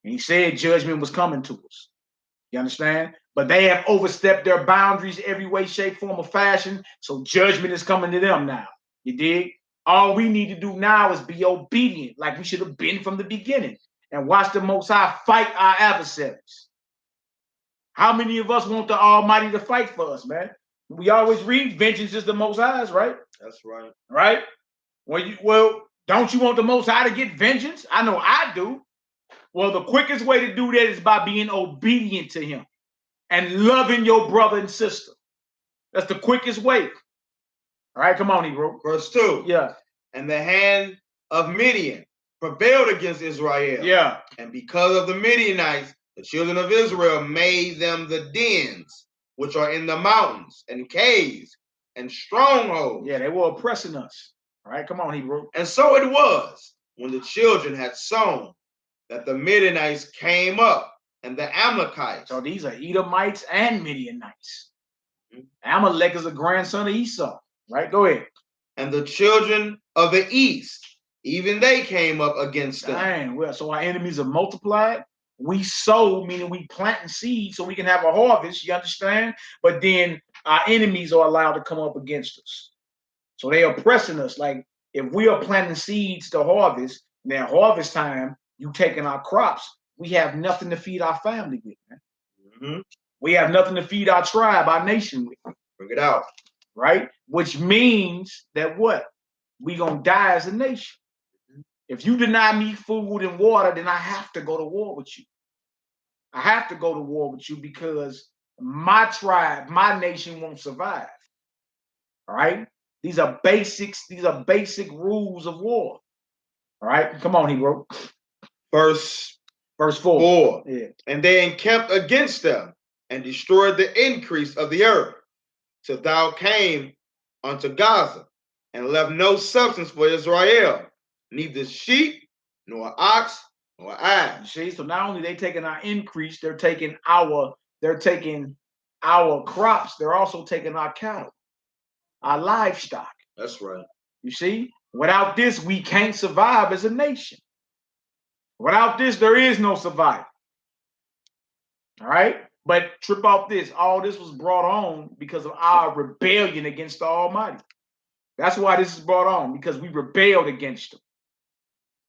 [SPEAKER 1] And he said judgment was coming to us. You understand? But they have overstepped their boundaries every way, shape, form, or fashion. So judgment is coming to them now. You dig? All we need to do now is be obedient, like we should have been from the beginning, and watch the Most High fight our adversaries. How many of us want the Almighty to fight for us, man? We always read, vengeance is the Most High's, right?
[SPEAKER 2] That's right.
[SPEAKER 1] Right? Well, don't you want the Most High to get vengeance? I know I do. Well, the quickest way to do that is by being obedient to him and loving your brother and sister. That's the quickest way. All right, come on, Hebrew.
[SPEAKER 2] Verse 2.
[SPEAKER 1] Yeah.
[SPEAKER 2] And the hand of Midian prevailed against Israel.
[SPEAKER 1] Yeah.
[SPEAKER 2] And because of the Midianites, the children of Israel made them the dens, which are in the mountains and caves and strongholds.
[SPEAKER 1] Yeah, they were oppressing us. All right, come on, Hebrew.
[SPEAKER 2] And so it was, when the children had sown, that the Midianites came up, and the Amalekites.
[SPEAKER 1] So these are Edomites and Midianites. Amalek is a grandson of Esau. Right, go ahead.
[SPEAKER 2] And the children of the east, even they came up against them.
[SPEAKER 1] Dang, well, so our enemies are multiplied. We sow, meaning we planting seeds so we can have a harvest, you understand? But then our enemies are allowed to come up against us. So they are oppressing us. Like if we are planting seeds to harvest, then harvest time, you taking our crops, we have nothing to feed our family with, man. We have nothing to feed our tribe, our nation with.
[SPEAKER 2] Bring it out.
[SPEAKER 1] Right? Which means that what? We gonna die as a nation. If you deny me food and water, then I have to go to war with you. I have to go to war with you because my tribe, my nation won't survive. All right? These are basics, these are basic rules of war. All right, come on, Hebrew.
[SPEAKER 2] Verse
[SPEAKER 1] 4. Yeah.
[SPEAKER 2] And they encamped against them and destroyed the increase of the earth, till thou came unto Gaza, and left no substance for Israel, neither sheep, nor ox, nor ass.
[SPEAKER 1] See, so not only they taking our increase, they're taking our crops, they're also taking our cattle, our livestock.
[SPEAKER 2] That's right.
[SPEAKER 1] You see, without this, we can't survive as a nation. Without this, there is no survival. All right? But trip off this. All this was brought on because of our rebellion against the Almighty. That's why this is brought on, because we rebelled against him.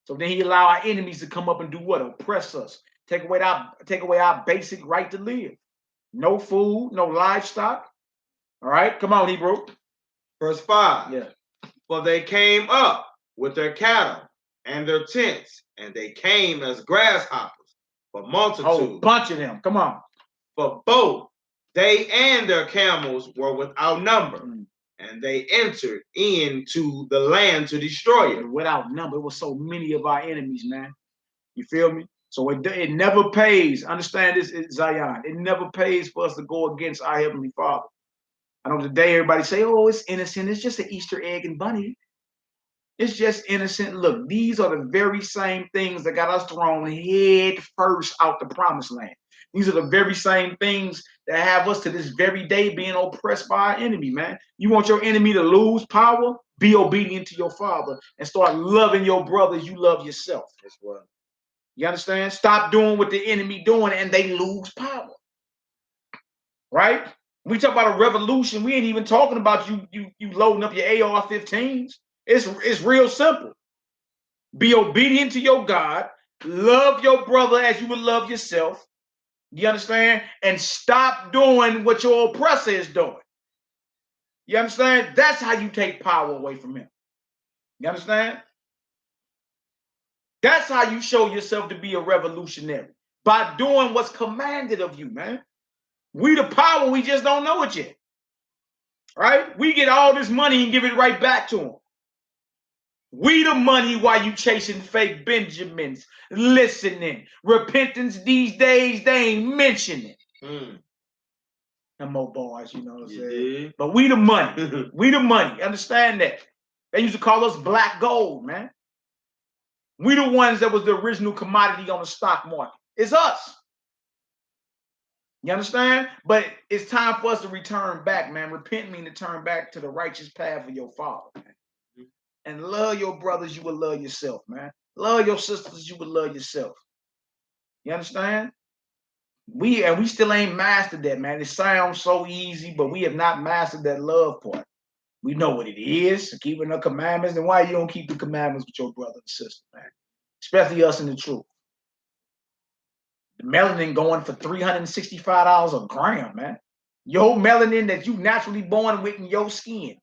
[SPEAKER 1] So then he allowed our enemies to come up and do what? Oppress us. Take away our basic right to live. No food, no livestock. All right? Come on, Hebrew.
[SPEAKER 2] Verse 5.
[SPEAKER 1] Yeah.
[SPEAKER 2] For they came up with their cattle and their tents, and they came as grasshoppers for multitude.
[SPEAKER 1] Oh, bunch of them. Come on.
[SPEAKER 2] For both they and their camels were without number, and they entered into the land to destroy it.
[SPEAKER 1] Without number. It was so many of our enemies, man. You feel me? So it never pays. Understand this, Zion. It never pays for us to go against our Heavenly Father. I know today everybody say, oh, it's innocent. It's just an Easter egg and bunny. It's just innocent. Look, these are the very same things that got us thrown head first out the promised land. These are the very same things that have us to this very day being oppressed by our enemy, man. You want your enemy to lose power? Be obedient to your father and start loving your brother as you love yourself.
[SPEAKER 2] That's what.
[SPEAKER 1] You understand? Stop doing what the enemy doing and they lose power. Right? We talk about a revolution. We ain't even talking about you loading up your AR-15s. It's real simple. Be obedient to your God. Love your brother as you would love yourself. You understand? And stop doing what your oppressor is doing. You understand? That's how you take power away from him. You understand? That's how you show yourself to be a revolutionary. By doing what's commanded of you, man. We the power, we just don't know it yet. Right? We get all this money and give it right back to them. We the money while you chasing fake Benjamins, listening. Repentance these days, they ain't mentioning. Them more bars, you know what I'm saying? But we the money. We the money. Understand that. They used to call us black gold, man. We the ones that was the original commodity on the stock market. It's us. You understand? But it's time for us to return back, man. Repent means to turn back to the righteous path of your father, man. And love your brothers, you will love yourself, man. Love your sisters, you will love yourself. You understand? We still ain't mastered that, man. It sounds so easy, but we have not mastered that love part. We know what it is, keeping the commandments. And why you don't keep the commandments with your brother and sister, man? Especially us in the truth. The melanin going for $365 a gram, man. Your melanin that you naturally born with in your skin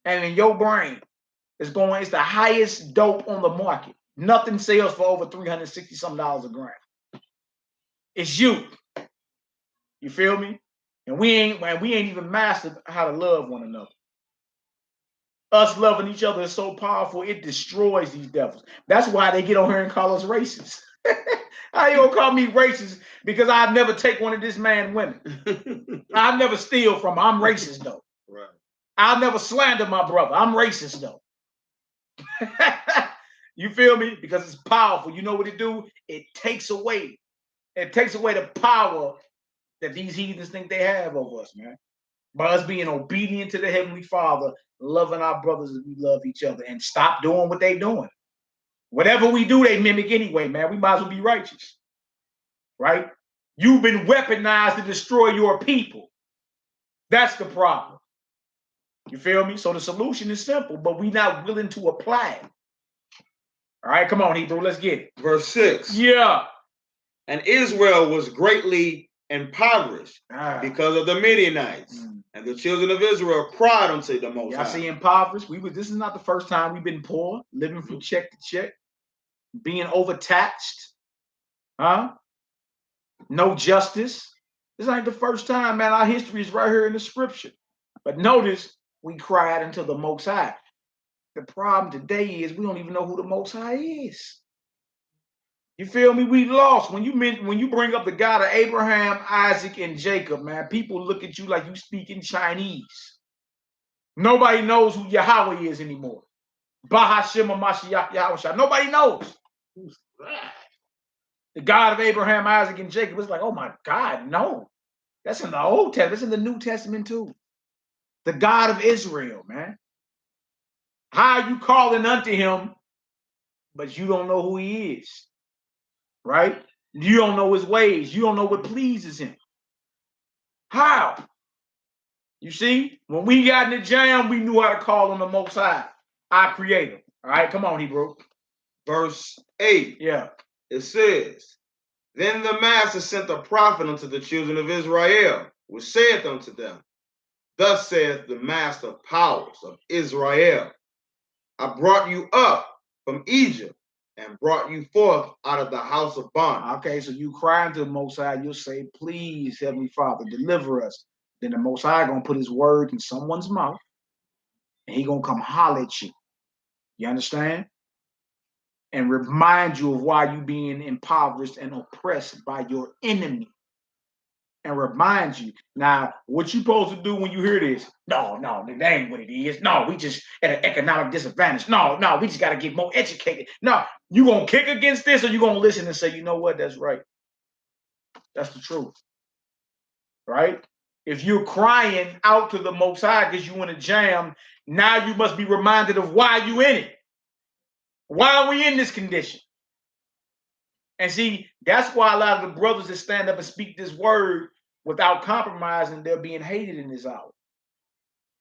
[SPEAKER 1] and in your brain is going, it's the highest dope on the market. Nothing sells for over $360 some a gram. It's you. You feel me? And we ain't even mastered how to love one another. Us loving each other is so powerful, it destroys these devils. That's why they get on here and call us racist. How you gonna call me racist? Because I've never take one of this man's women. I've never steal from him. I'm racist though.
[SPEAKER 2] Right.
[SPEAKER 1] I'll never slander my brother. I'm racist though. You feel me? Because it's powerful. You know what it do? It takes away the power that these heathens think they have over us, man. By us being obedient to the Heavenly Father, loving our brothers as we love each other, and stop doing what they're doing. Whatever we do, they mimic anyway, man. We might as well be righteous. Right? You've been weaponized to destroy your people. That's the problem. You feel me? So the solution is simple, but we're not willing to apply it. All right, come on, Hebrew, let's get it.
[SPEAKER 2] Verse 6.
[SPEAKER 1] Yeah.
[SPEAKER 2] And Israel was greatly impoverished because of the Midianites. And the children of Israel cried unto the Most High.
[SPEAKER 1] I see impoverished. This is not the first time we've been poor, living from check to check, being overtaxed. No justice. This ain't the first time, man. Our history is right here in the scripture. But notice, we cried unto the Most High. The problem today is we don't even know who the Most High is. You feel me? We lost. When you bring up the God of Abraham, Isaac, and Jacob, man, people look at you like you speak in Chinese. Nobody knows who Yahweh is anymore. Bahashim Mashiach Yahweh. Nobody knows. Who's that? The God of Abraham, Isaac, and Jacob. It's like, oh my God, no. That's in the Old Testament. It's in the New Testament too. The God of Israel, man. How are you calling unto him, but you don't know who he is? Right? You don't know his ways. You don't know what pleases him. How? You see, when we got in the jam, we knew how to call on the Most High, our Creator. All right, come on, Hebrew.
[SPEAKER 2] Verse 8.
[SPEAKER 1] Yeah.
[SPEAKER 2] It says, Then the Master sent a prophet unto the children of Israel, which saith unto them, Thus saith the master of powers of Israel, I brought you up from Egypt and brought you forth out of the house of bondage.
[SPEAKER 1] Okay, so you crying to the Most High, you'll say, please, Heavenly Father, deliver us. Then the Most High gonna put his word in someone's mouth, and he gonna come holler at you. You understand? And remind you of why you being impoverished and oppressed by your enemy. And remind you. Now, what you supposed to do when you hear this? No, that ain't what it is. No, we just at an economic disadvantage. No, we just got to get more educated. No, you going to kick against this, or you going to listen and say, you know what, that's right. That's the truth. Right? If you're crying out to the Most High because you in a jam, now you must be reminded of why you in it. Why are we in this condition? And see, that's why a lot of the brothers that stand up and speak this word without compromising, they're being hated in this hour.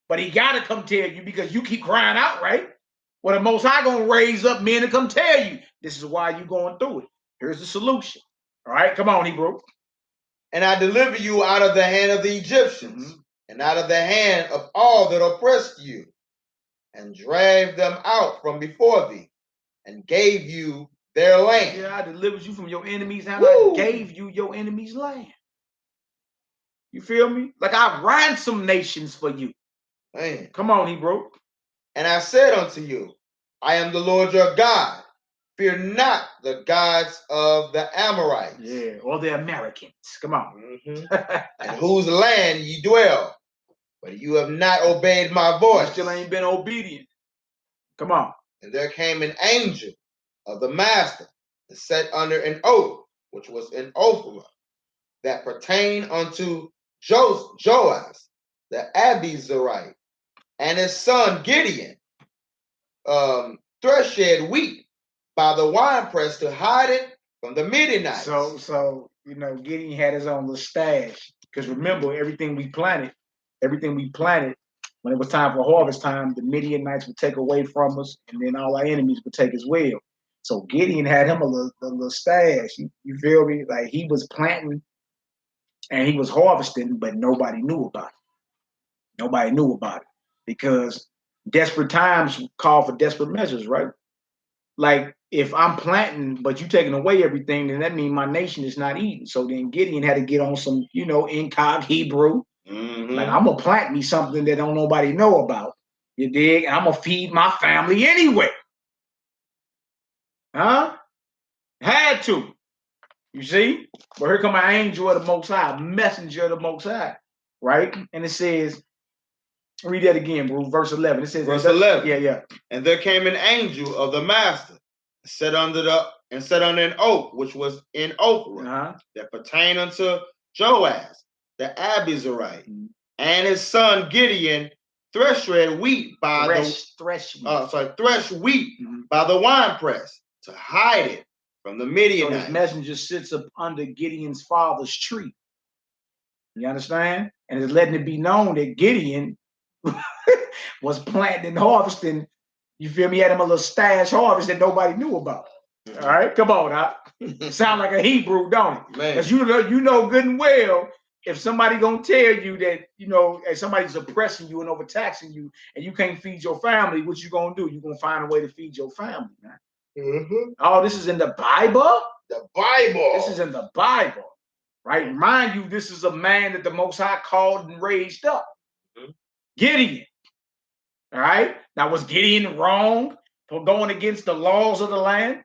[SPEAKER 1] But he got to come tell you because you keep crying out, right? Well, the Most High going to raise up men to come tell you this is why you're going through it. Here's the solution. All right, come on, Hebrew.
[SPEAKER 2] And I deliver you out of the hand of the Egyptians and out of the hand of all that oppressed you, and drave them out from before thee, and gave you their land.
[SPEAKER 1] Yeah, I delivered you from your enemies, and I gave you your enemies' land. You feel me? Like I ransomed nations for you. Man. Come on, Hebrew.
[SPEAKER 2] And I said unto you, I am the Lord your God. Fear not the gods of the Amorites.
[SPEAKER 1] Yeah, or the Americans. Come on.
[SPEAKER 2] In whose land ye dwell. But you have not obeyed my voice.
[SPEAKER 1] You still ain't been obedient. Come on.
[SPEAKER 2] And there came an angel of the master and sat under an oak, which was in Ophrah, that pertained unto Joas, the Abizarite, and his son Gideon, threshed wheat by the winepress to hide it from the Midianites.
[SPEAKER 1] So you know, Gideon had his own little stash. Because remember, everything we planted, when it was time for harvest time, the Midianites would take away from us, and then all our enemies would take as well. So Gideon had him a little stash. You feel me? Like he was planting and he was harvesting, but nobody knew about it. Nobody knew about it because desperate times call for desperate measures, right? Like if I'm planting, but you taking away everything, then that means my nation is not eating. So then Gideon had to get on some, incog Hebrew. Like I'm gonna plant me something that don't nobody know about. You dig? And I'm gonna feed my family anyway. Huh? Had to. You see? But here come an angel of the Most High, messenger of the Most High, right? And it says, read that again, bro. Verse 11. It says,
[SPEAKER 2] verse 11.
[SPEAKER 1] Yeah.
[SPEAKER 2] And there came an angel of the master, sat under an oak, which was in Ophrah, that pertained unto Joas, the Abizarite, and his son Gideon threshed wheat by thresh wheat by the winepress to hide it from the Midianites.
[SPEAKER 1] So this messenger sits up under Gideon's father's tree. You understand? And it's letting it be known that Gideon was planting and harvesting. You feel me? He had him a little stash harvest that nobody knew about. All right, come on, huh? Sound like a Hebrew, don't it? Because you know good and well if somebody gonna tell you that if somebody's oppressing you and overtaxing you and you can't feed your family, what you gonna do? You gonna find a way to feed your family, man. Oh, this is in the Bible.
[SPEAKER 2] The Bible.
[SPEAKER 1] This is in the Bible, right? Mind you, this is a man that the Most High called and raised up, Gideon. All right. Now, was Gideon wrong for going against the laws of the land?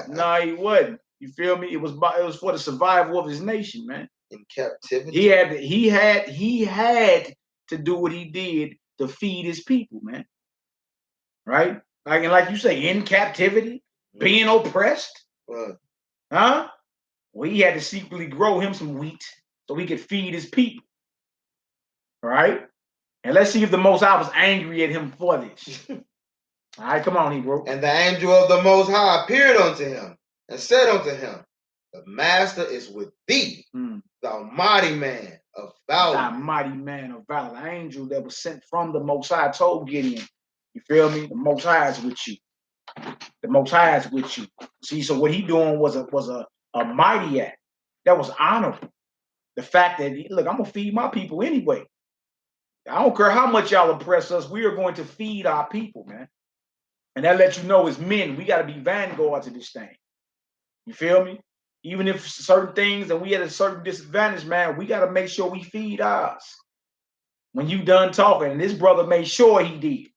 [SPEAKER 1] No, he wasn't. You feel me? It was for the survival of his nation, man.
[SPEAKER 2] In captivity.
[SPEAKER 1] He had to do what he did to feed his people, man. Right? Like you say, in captivity, being oppressed. Huh? Well, he had to secretly grow him some wheat so he could feed his people. All right? And let's see if the Most High was angry at him for this. All right, come on, Hebrew.
[SPEAKER 2] And the angel of the Most High appeared unto him and said unto him, the master is with thee, thou mighty man of valor.
[SPEAKER 1] Thou mighty man of valor. The angel that was sent from the Most High told Gideon, you feel me? The Most High is with you. The Most High is with you. See, so what he doing was a mighty act. That was honorable. The fact that, look, I'm going to feed my people anyway. I don't care how much y'all oppress us. We are going to feed our people, man. And that lets you know as men, we got to be vanguards of this thing. You feel me? Even if certain things and we at a certain disadvantage, man, we got to make sure we feed ours. When you done talking, and this brother made sure he did.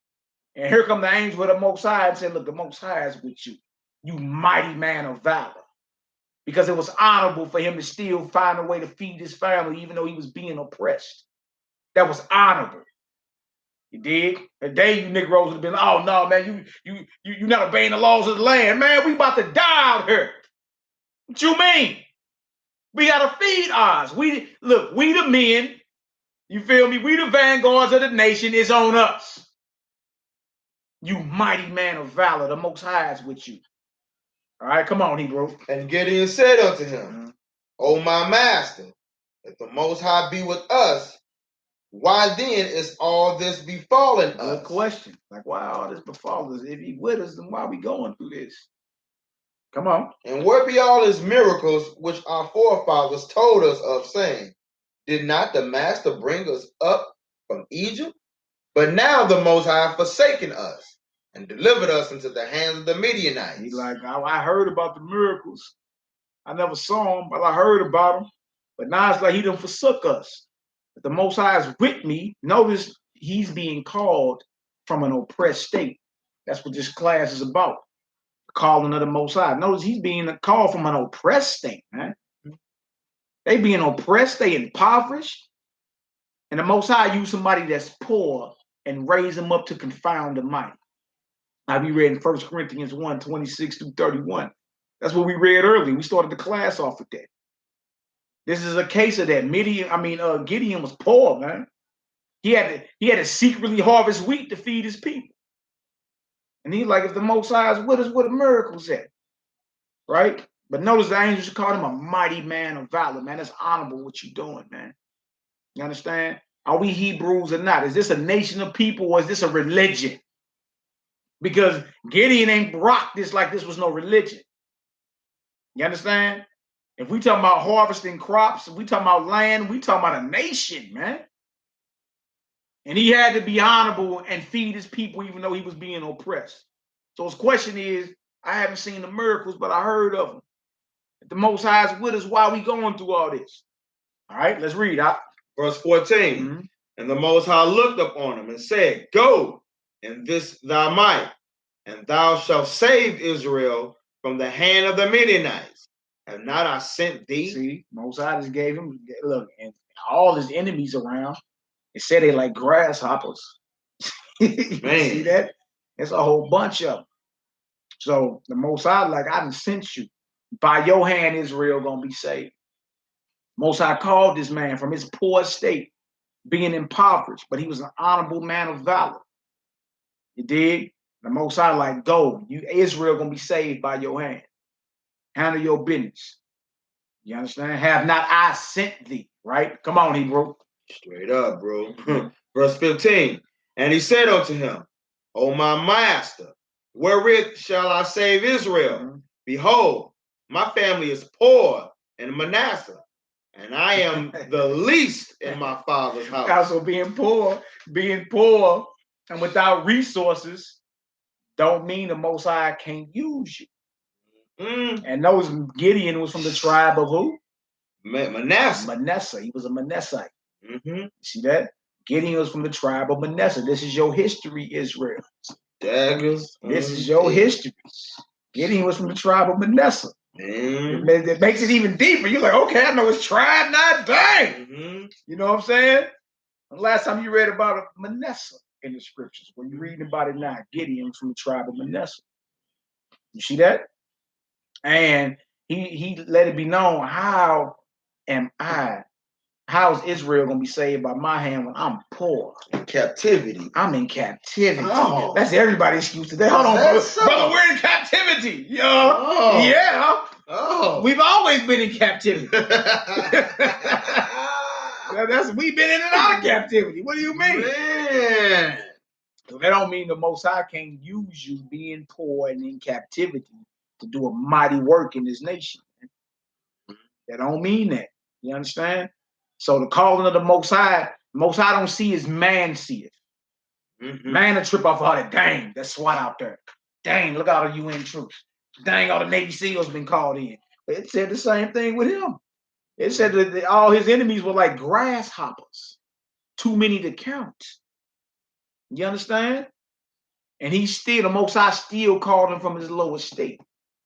[SPEAKER 1] And here come the angel of the Most High and said, look, the Most High is with you, you mighty man of valor. Because it was honorable for him to still find a way to feed his family, even though he was being oppressed. That was honorable. You dig? The day you Negroes would have been, oh no, man, you not obeying the laws of the land. Man, we about to die out here. What you mean? We gotta feed ours. We the men, you feel me? We the vanguards of the nation, is on us. You mighty man of valor, the Most High is with you. All right, come on, Hebrew.
[SPEAKER 2] And Gideon said unto him, O my master, if the Most High be with us, why then is all this befallen us?
[SPEAKER 1] Good question. Like, why all this befallen us? If he with us, then why are we going through this? Come on.
[SPEAKER 2] And where be all his miracles which our forefathers told us of, saying, did not the master bring us up from Egypt? But now the Most High forsaken us and delivered us into the hands of the Midianites.
[SPEAKER 1] He's like, I heard about the miracles. I never saw them, but I heard about them. But now it's like he done forsook us. But the Most High is with me. Notice he's being called from an oppressed state. That's what this class is about. Calling of the Most High. Notice he's being called from an oppressed state, man. They being oppressed, they impoverished. And the Most High used somebody that's poor and raise them up to confound the mighty. Now we read in 1 Corinthians 1, 26 through 31. That's what we read earlier. We started the class off with that. This is a case of that. Gideon was poor, man. He had to secretly harvest wheat to feed his people. And he's like, if the Most High is with us, where the miracles at? Right? But notice the angels called him a mighty man of valor, man. That's honorable what you're doing, man. You understand? Are we Hebrews or not? Is this a nation of people or is this a religion? Because Gideon ain't rocked this like this was no religion. You understand? If we talking about harvesting crops, if we talking about land, we talking about a nation, man. And he had to be honorable and feed his people even though he was being oppressed. So his question is, I haven't seen the miracles, but I heard of them. If the Most High is with us, why are we going through all this? All right, let's read out.
[SPEAKER 2] Verse 14. And the Most High looked upon him and said, go in this thy might, and thou shalt save Israel from the hand of the Midianites. Have not I sent thee?
[SPEAKER 1] See, Most High just gave him, look, and all his enemies around, it said they like grasshoppers. Man. See that? It's a whole bunch of them. So the Most High, like, I done sent you. By your hand, Israel gonna be saved. Most High called this man from his poor state, being impoverished, but he was an honorable man of valor. You dig? The Most High, like, go. Israel gonna be saved by your hand. Handle your business. You understand? Have not I sent thee, right? Come on, Hebrew.
[SPEAKER 2] Straight up, bro. Verse 15. And he said unto him, O my master, wherewith shall I save Israel? Behold, my family is poor in Manasseh, and I am the least in my father's house.
[SPEAKER 1] Also, being poor, and without resources don't mean the Most High can't use you. And those Gideon was from the tribe of who?
[SPEAKER 2] Manasseh.
[SPEAKER 1] Manasseh. He was a Manassite. See that? Gideon was from the tribe of Manasseh. This is your history, Israel.
[SPEAKER 2] Daggers.
[SPEAKER 1] This is your history. Gideon was from the tribe of Manasseh. It makes it even deeper. You're like, okay, I know it's tribe, not dang. You know what I'm saying? The last time you read about Manasseh in the scriptures, when you're reading about it now, Gideon was from the tribe of Manasseh. You see that? And he let it be known, how is Israel going to be saved by my hand when I'm poor?
[SPEAKER 2] In captivity.
[SPEAKER 1] I'm in captivity. Oh. That's everybody's excuse today. Hold on, brother. Brother, we're in captivity. Yo. Oh. Yeah. Oh. We've always been in captivity. We've been in and out of captivity. What do you mean?
[SPEAKER 2] Man.
[SPEAKER 1] So that don't mean the Most High can't use you being poor and in captivity to do a mighty work in this nation. That don't mean that. You understand? So the calling of the Most High Most High don't see as man seeth. Man to trip off all that. Dang, that's SWAT out there. Dang, look at all the UN troops. Dang, all the Navy SEALs been called in. It said the same thing with him. It said that all his enemies were like grasshoppers. Too many to count. You understand? And he still, the Most High still called him from his lower state.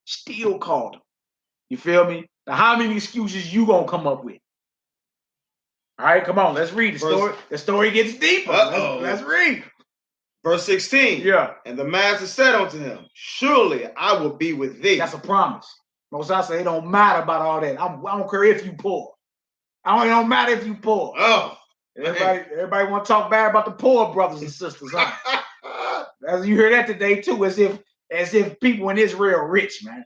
[SPEAKER 1] Still called him. You feel me? Now, how many excuses you gonna come up with? All right, come on, let's read the story. The story gets deeper. Let's read.
[SPEAKER 2] Verse 16.
[SPEAKER 1] Yeah.
[SPEAKER 2] And the master said unto him, surely I will be with thee.
[SPEAKER 1] That's a promise. Most High say it don't matter about all that. I don't care if you poor. It don't matter if you poor.
[SPEAKER 2] Oh.
[SPEAKER 1] Everybody want to talk bad about the poor brothers and sisters, huh? As you hear that today too, as if people in Israel are rich, man.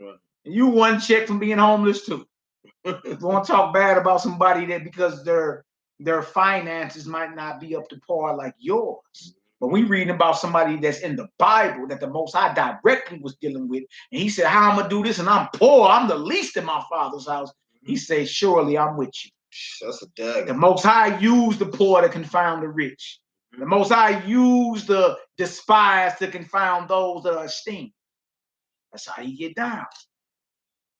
[SPEAKER 1] Right. You one check from being homeless too. You want to talk bad about somebody that because their finances might not be up to par like yours. But we reading about somebody that's in the Bible that the Most High directly was dealing with. And he said, how I'm going to do this? And I'm poor. I'm the least in my father's house. He said, surely I'm with you.
[SPEAKER 2] That's a dagger.
[SPEAKER 1] The Most High used the poor to confound the rich. The Most High used the despised to confound those that are esteemed. That's how you get down.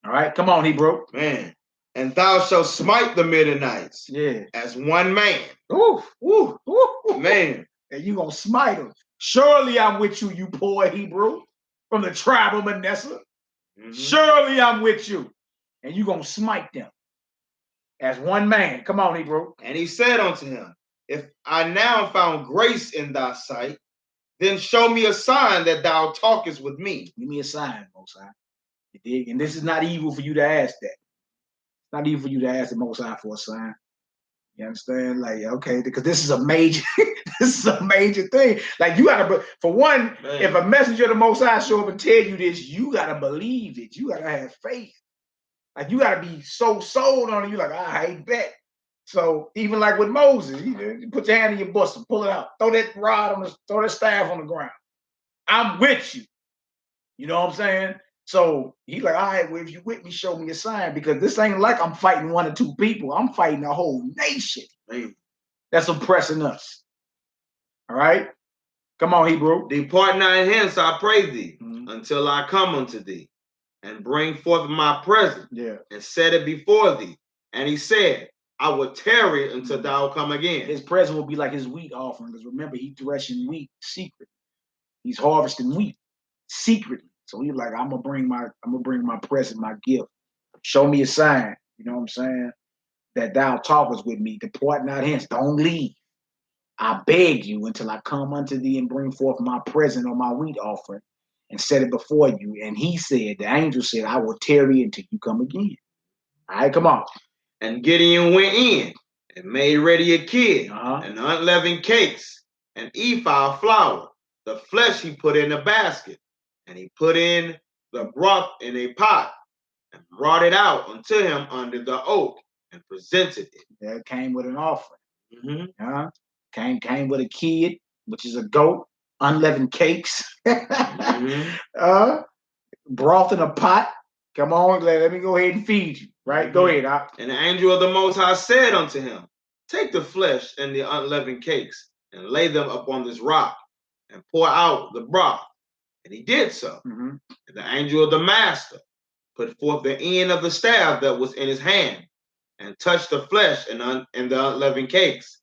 [SPEAKER 1] All right, come on, Hebrew.
[SPEAKER 2] Man. And thou shalt smite the Midianites as one man.
[SPEAKER 1] Ooh, ooh, ooh, ooh.
[SPEAKER 2] Man.
[SPEAKER 1] And you going to smite them. Surely I'm with you, you poor Hebrew, from the tribe of Manasseh. Surely I'm with you. And you going to smite them as one man. Come on, Hebrew.
[SPEAKER 2] And he said unto him, if I now found grace in thy sight, then show me a sign that thou talkest with me.
[SPEAKER 1] Give me a sign, Most High. You dig? And this is not evil for you to ask that. It's not evil for you to ask the Most High for a sign. You understand? Like, okay, because this is a major, thing. Like, you gotta, for one, if a messenger of the Most High show up and tell you this, you gotta believe it. You gotta have faith. Like, you gotta be so sold on it. You like, I bet. So even like with Moses, you put your hand in your bosom, pull it out, throw that throw that staff on the ground. I'm with you. You know what I'm saying? So he like, all right, well, if you with me, show me a sign, because this ain't like I'm fighting one or two people. I'm fighting a whole nation that's oppressing us. All right? Come on, Hebrew.
[SPEAKER 2] Depart not hence, I pray thee, until I come unto thee, and bring forth my present, and set it before thee. And he said, I will tarry until thou come again.
[SPEAKER 1] His present will be like his wheat offering, because remember, he threshing wheat secretly. He's harvesting wheat secretly. So he's like, I'm gonna bring my present, my gift. Show me a sign, you know what I'm saying? That thou talkest with me. Depart not hence. Don't leave. I beg you until I come unto thee and bring forth my present or my wheat offering and set it before you. And he said, the angel said, I will tarry until you come again. All right, come on.
[SPEAKER 2] And Gideon went in and made ready a kid and unleavened cakes and ephah of flour. The flesh he put in a basket, and he put in the broth in a pot and brought it out unto him under the oak and presented it.
[SPEAKER 1] That came with an offering. Came with a kid, which is a goat, unleavened cakes, broth in a pot. Come on, let me go ahead and feed you. Right? Go ahead.
[SPEAKER 2] And the angel of the Most High said unto him, take the flesh and the unleavened cakes and lay them upon this rock and pour out the broth. And he did so. And the angel of the master put forth the end of the staff that was in his hand and touched the flesh and the unleavened cakes.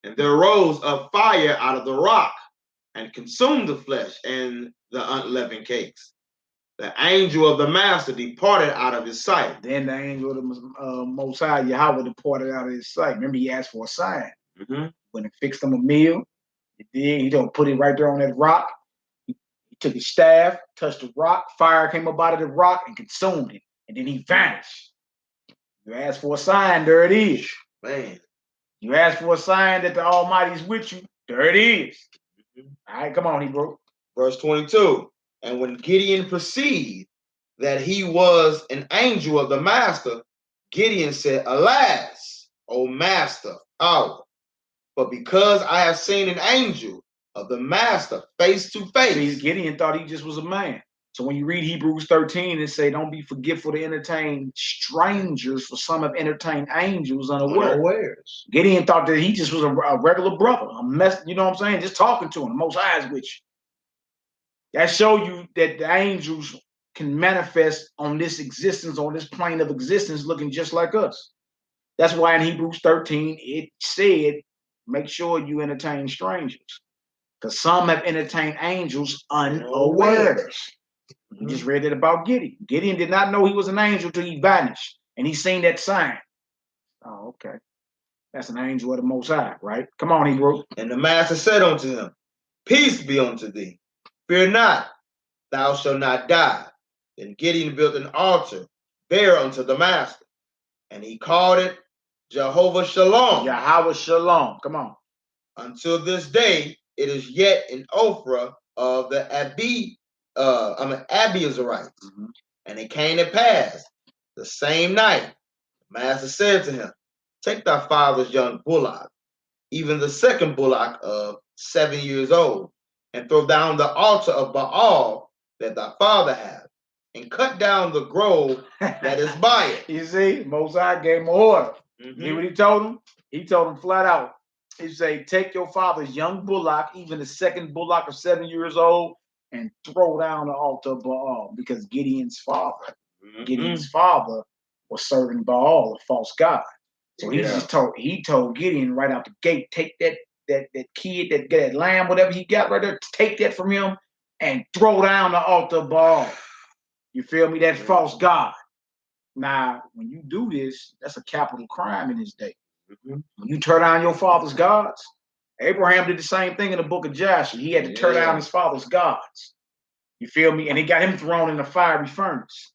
[SPEAKER 2] And there rose up fire out of the rock and consumed the flesh and the unleavened cakes. The angel of the master departed out of his sight.
[SPEAKER 1] Then the angel of the Most High, Yahweh, departed out of his sight. Remember, he asked for a sign. When he fixed him a meal, he don't put it right there on that rock. He took his staff, touched the rock, fire came up out of the rock and consumed it. And then he vanished. You asked for a sign, there it is.
[SPEAKER 2] Man.
[SPEAKER 1] You asked for a sign that the Almighty's with you, there it is. All right, come on, Hebrew.
[SPEAKER 2] Verse 22. And when Gideon perceived that he was an angel of the master, Gideon said, alas, O master, power, but because I have seen an angel of the master face to face.
[SPEAKER 1] See, Gideon thought he just was a man. So when you read Hebrews 13, it say, don't be forgetful to entertain strangers, for some have entertained angels unawares. Gideon thought that he just was a regular brother, a mess, you know what I'm saying? Just talking to him, the Most High is with you. That show you that the angels can manifest on this existence, on this plane of existence, looking just like us. That's why in Hebrews 13, it said, make sure you entertain strangers. Because some have entertained angels unawares. We just read it about Gideon. Gideon did not know he was an angel till he vanished. And he seen that sign. Oh, okay. That's an angel of the Most High, right? Come on, Hebrew.
[SPEAKER 2] And the master said unto him, peace be unto thee. Fear not, thou shalt not die. Then Gideon built an altar there unto the master. And he called it Jehovah Shalom.
[SPEAKER 1] Yahweh Shalom. Come on.
[SPEAKER 2] Until this day, it is yet in Ophrah of the Abiezrites. And it came to pass the same night, the master said to him, take thy father's young bullock, even the second bullock of 7 years old, and throw down the altar of Baal that thy father hath, and cut down the grove that is by it.
[SPEAKER 1] You see, Mosiah gave him an order. See what he told him? He told him flat out. He said, take your father's young bullock, even the second bullock of 7 years old, and throw down the altar of Baal, because Gideon's father was serving Baal, a false god. So he told Gideon right out the gate, take that kid, that lamb, whatever he got right there, take that from him and throw down the altar of Baal. You feel me? That false god. Now, when you do this, that's a capital crime in this day. When you tear down your father's gods, Abraham did the same thing in the book of Joshua. He had to tear down his father's gods. You feel me? And he got him thrown in the fiery furnace.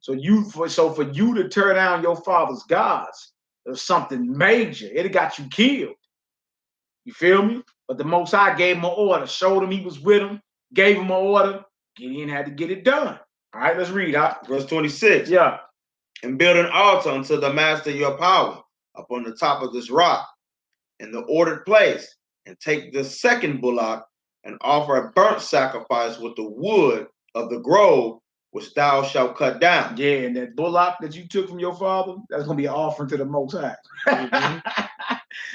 [SPEAKER 1] So for you to tear down your father's gods, there's something major. It got you killed. You feel me? But the Most High gave him an order, showed him he was with him, gave him an order. Gideon had to get it done. All right, let's read.
[SPEAKER 2] Verse 26.
[SPEAKER 1] Yeah.
[SPEAKER 2] And build an altar unto the master your power upon the top of this rock in the ordered place, and take the second bullock and offer a burnt sacrifice with the wood of the grove which thou shalt cut down.
[SPEAKER 1] Yeah, and that bullock that you took from your father, that's going to be an offering to the Most High.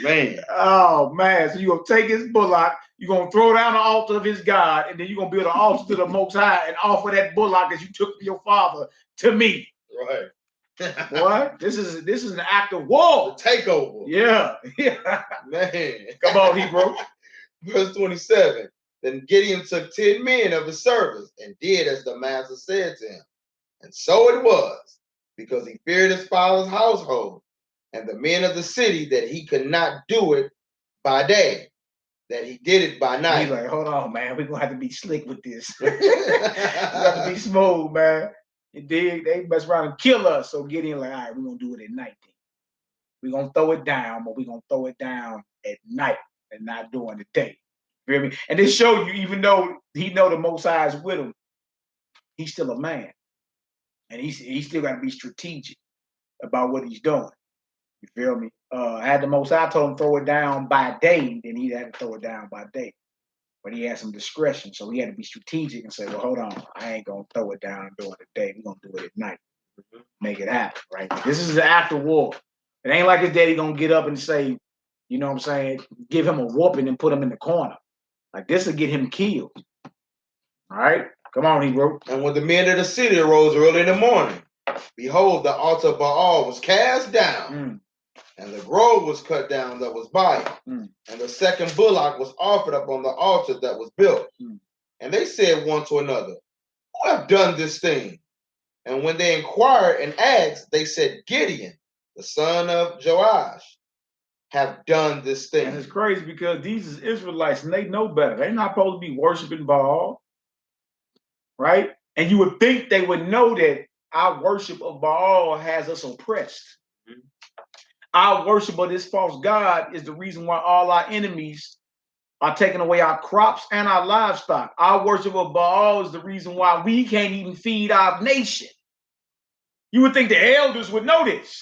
[SPEAKER 2] Man.
[SPEAKER 1] Oh, man. So you're going to take his bullock, you're going to throw down the altar of his God, and then you're going to build an altar to the Most High and offer that bullock that you took from your father to me.
[SPEAKER 2] Right.
[SPEAKER 1] What? This is an act of war.
[SPEAKER 2] The takeover.
[SPEAKER 1] Yeah.
[SPEAKER 2] Man.
[SPEAKER 1] Come on, Hebrew.
[SPEAKER 2] Verse 27. Then Gideon took 10 men of his service and did as the master said to him. And so it was, because he feared his father's household and the men of the city, that he could not do it by day, that he did it by night.
[SPEAKER 1] He's like, hold on, man. We're going to have to be slick with this. We have to be smooth, man. They mess around and kill us. So Gideon like, all right, we're going to do it at night. We're going to throw it down, but we're going to throw it down at night and not during the day. You feel me? And this show you, even though he know the Most High is with him, he's still a man. And he still got to be strategic about what he's doing. You feel me? Had the Most High told him throw it down by day, then he had to throw it down by day. But he had some discretion, so he had to be strategic and say, well, hold on, I ain't going to throw it down during the day. We're going to do it at night. Make it happen, right? This is the act of war. It ain't like his daddy going to get up and say, you know what I'm saying, give him a whooping and put him in the corner. Like, this will get him killed. All right? Come on, Hebrew.
[SPEAKER 2] And when the men of the city arose early in the morning, behold, the altar of Baal was cast down, and the grove was cut down that was by it, and the second bullock was offered up on the altar that was built. And they said one to another, who have done this thing? And when they inquired and asked, they said, Gideon, the son of Joash, have done this thing.
[SPEAKER 1] And it's crazy because these is Israelites and they know better. They're not supposed to be worshiping Baal, right? And you would think they would know that our worship of Baal has us oppressed. Our worship of this false god is the reason why all our enemies are taking away our crops and our livestock. Our worship of Baal is the reason why we can't even feed our nation. You would think the elders would know this.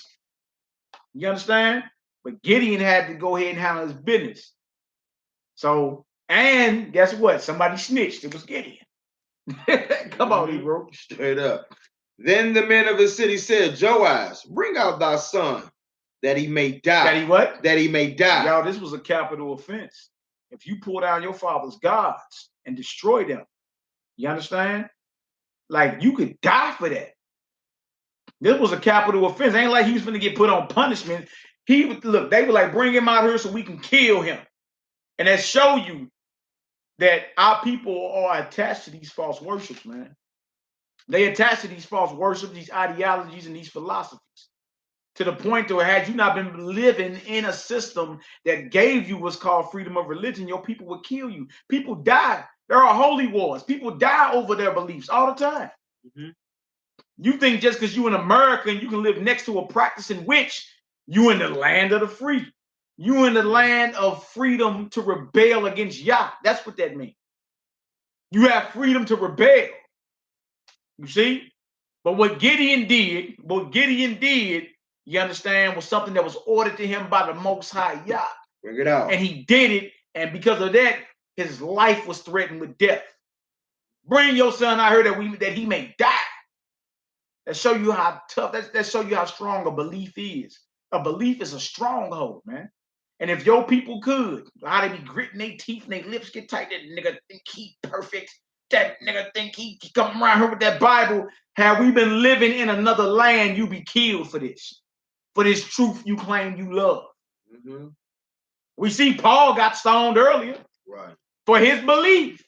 [SPEAKER 1] You understand? But Gideon had to go ahead and handle his business. So, and guess what? Somebody snitched. It was Gideon. Come on, Hebrew.
[SPEAKER 2] Straight up. Then the men of the city said, Joash, bring out thy son, that he may die.
[SPEAKER 1] That he what?
[SPEAKER 2] That he may die.
[SPEAKER 1] Y'all, this was a capital offense. If you pull down your father's gods and destroy them, you understand? Like, you could die for that. This was a capital offense. Ain't like he was going to get put on punishment. Look, they were like, bring him out here so we can kill him. And that show you that our people are attached to these false worships, man. They attached to these false worships, these ideologies, and these philosophies. To the point where had you not been living in a system that gave you what's called freedom of religion, your people would kill you. People die. There are holy wars. People die over their beliefs all the time. Mm-hmm. You think just because you're in America and you can live next to a practicing witch, you in the land of the free. You in the land of freedom to rebel against Yah. That's what that means. You have freedom to rebel. You see? But what Gideon did, you understand, was something that was ordered to him by the Most High Yah.
[SPEAKER 2] Bring it out.
[SPEAKER 1] And he did it, and because of that, his life was threatened with death. Bring your son out here that he may die. That show you how tough, that show you how strong a belief is. A belief is a stronghold, man. And if your people could, how they be gritting their teeth and their lips get tight, that nigga think he perfect. That nigga think he come around here with that Bible. Had we been living in another land, you be killed for this. For this truth you claim you love. Mm-hmm. We see Paul got stoned earlier.
[SPEAKER 2] Right.
[SPEAKER 1] For his belief.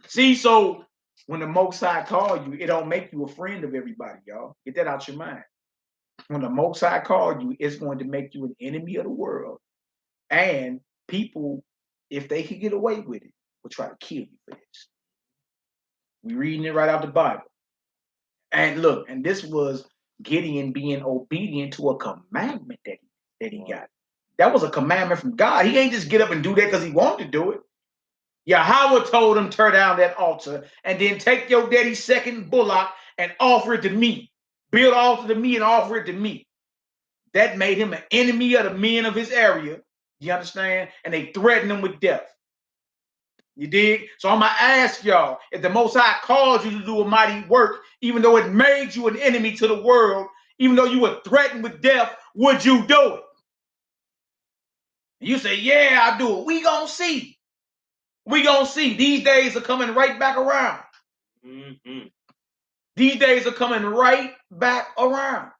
[SPEAKER 1] See, so when the Most High call you, it don't make you a friend of everybody, y'all. Get that out your mind. When the Most High call you, it's going to make you an enemy of the world. And people, if they could get away with it, will try to kill you for this. We reading it right out the Bible. And look, and this was Gideon being obedient to a commandment that he got. That was a commandment from God. He ain't just get up and do that because he wanted to do it. Yahweh told him, tear down that altar and then take your daddy's second bullock and offer it to me. Build an altar to me and offer it to me. That made him an enemy of the men of his area. You understand? And they threatened him with death. You dig? So I'm going to ask y'all, if the Most High called you to do a mighty work, even though it made you an enemy to the world, even though you were threatened with death, would you do it? You say, yeah, I do it. We going to see. We going to see. These days are coming right back around. Mm-hmm. These days are coming right back around.